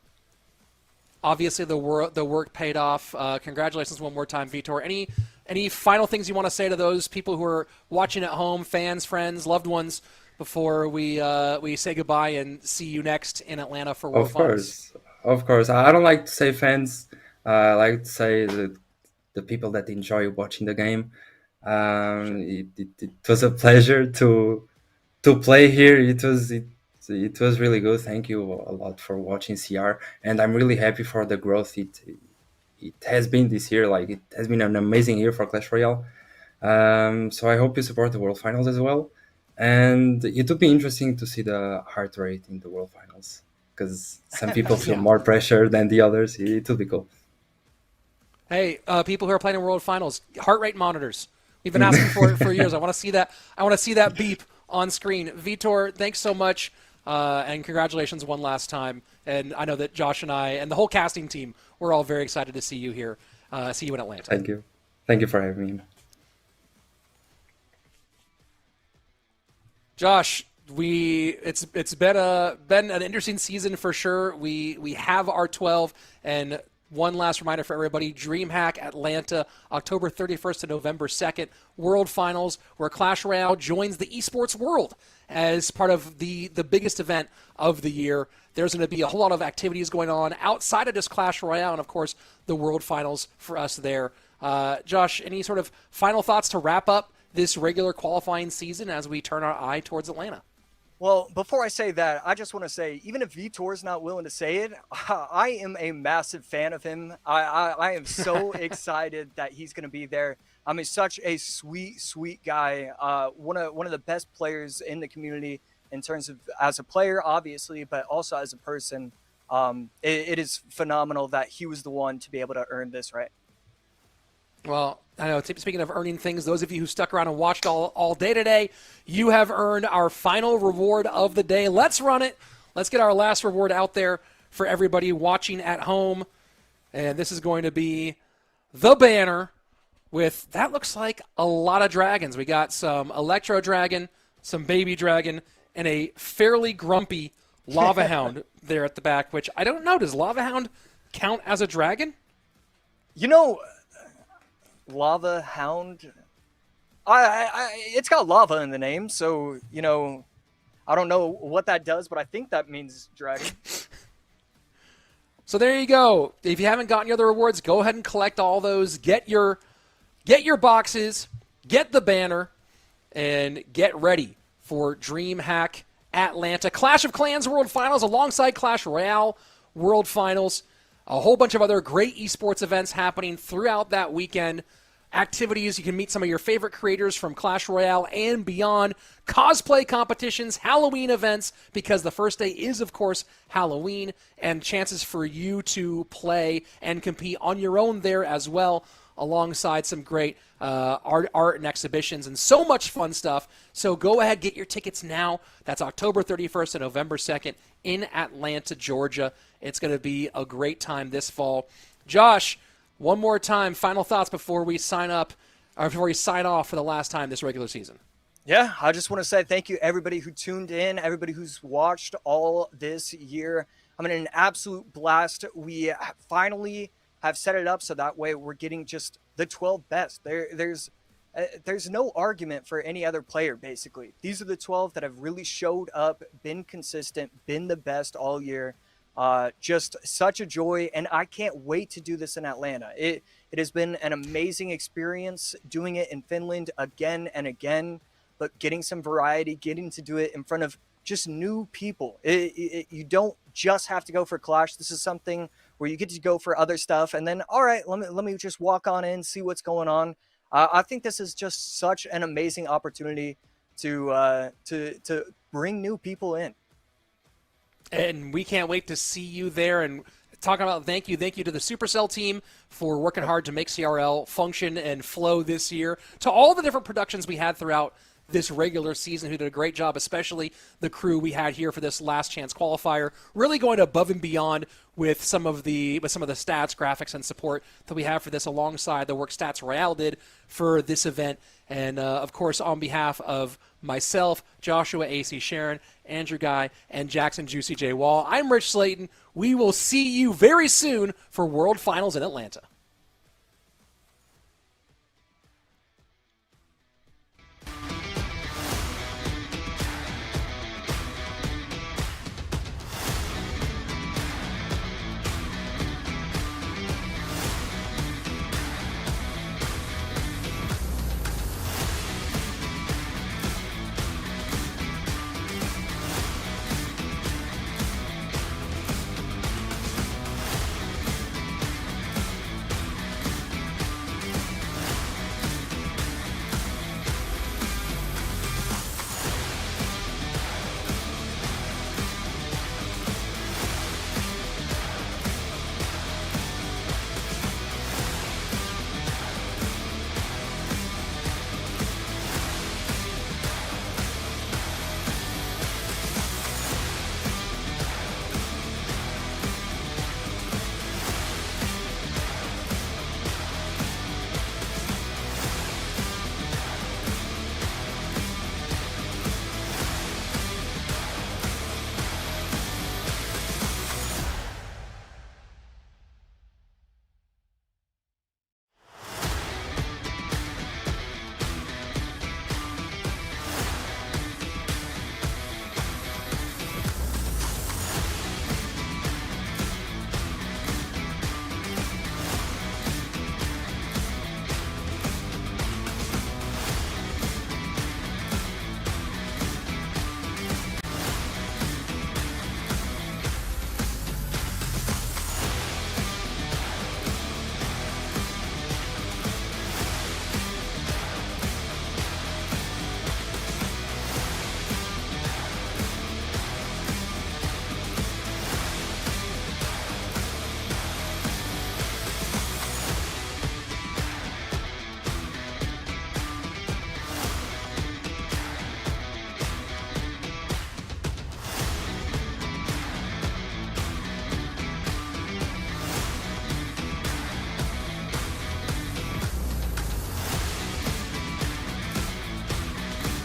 obviously the work paid off. Congratulations one more time, Vitor. Any final things you want to say to those people who are watching at home, fans, friends, loved ones, before we say goodbye and see you next in Atlanta for World Finals? Of course. I don't like to say fans. I like to say the people that enjoy watching the game. It was a pleasure to play here. It was really good. Thank you a lot for watching CR, and I'm really happy for the growth it has been this year. Like, it has been an amazing year for Clash Royale. So I hope you support the World Finals as well. And it would be interesting to see the heart rate in the World Finals, because some people feel more pressure than the others. It would be cool. Hey, people who are playing in World Finals, heart rate monitors. We've been asking for it for years. I want to see that. I want to see that beep on screen. Vitor, thanks so much, and congratulations one last time. And I know that Josh and I and the whole casting team, we're all very excited to see you here, see you in Atlanta. Thank you for having me. Josh, it's been an interesting season for sure. We have our 12, and one last reminder for everybody: DreamHack Atlanta, October 31st to November 2nd, World Finals, where Clash Royale joins the esports world as part of the biggest event of the year. There's going to be a whole lot of activities going on outside of just Clash Royale, and of course the World Finals for us there. Josh, any sort of final thoughts to wrap up this regular qualifying season as we turn our eye towards Atlanta? Well, before I say that, I just want to say, even if Vitor's not willing to say it, I am a massive fan of him. I am so excited that he's going to be there. I mean, such a sweet guy. One of the best players in the community in terms of as a player, obviously, but also as a person. It is phenomenal that he was the one to be able to earn this, right? Well, I know, speaking of earning things, those of you who stuck around and watched all day today, you have earned our final reward of the day. Let's run it. Let's get our last reward out there for everybody watching at home. And this is going to be the banner with, that looks like a lot of dragons. We got some Electro Dragon, some Baby Dragon, and a fairly grumpy Lava Hound there at the back, which I don't know. Does Lava Hound count as a dragon? You know, Lava Hound, it's got lava in the name, so, you know, I don't know what that does, but I think that means dragon. So there you go. If you haven't gotten your other rewards, go ahead and collect all those. Get your boxes, get the banner, and get ready for DreamHack Atlanta. Clash of Clans World Finals alongside Clash Royale World Finals. A whole bunch of other great esports events happening throughout that weekend. Activities, you can meet some of your favorite creators from Clash Royale and beyond. Cosplay competitions, Halloween events, because the first day is, of course, Halloween, and chances for you to play and compete on your own there as well, alongside some great art and exhibitions and so much fun stuff. So go ahead, get your tickets now. That's October 31st and November 2nd in Atlanta, Georgia. It's going to be a great time this fall. Josh, one more time, final thoughts before we sign up, or before we sign off for the last time this regular season. Yeah, I just want to say thank you, everybody who tuned in, everybody who's watched all this year. I'm in an absolute blast. We finally have set it up so that way we're getting just the 12 best. There's no argument for any other player, basically. These are the 12 that have really showed up, been consistent, been the best all year. Just such a joy, and I can't wait to do this in Atlanta. It has been an amazing experience doing it in Finland again and again, but getting some variety, getting to do it in front of just new people. You don't just have to go for Clash. This is something where you get to go for other stuff, and then, all right, let me just walk on in, see what's going on. I think this is just such an amazing opportunity to bring new people in. And we can't wait to see you there. And talking about thank you to the Supercell team for working hard to make CRL function and flow this year, to all the different productions we had throughout this regular season who did a great job, especially the crew we had here for this last chance qualifier, really going above and beyond with some of the stats, graphics, and support that we have for this, alongside the work Stats Royale did for this event. And of course, on behalf of myself, Joshua AC Sharon, Andrew Guy, and Jackson Juicy J Wall, I'm Rich Slayton. We will see you very soon for World Finals in Atlanta.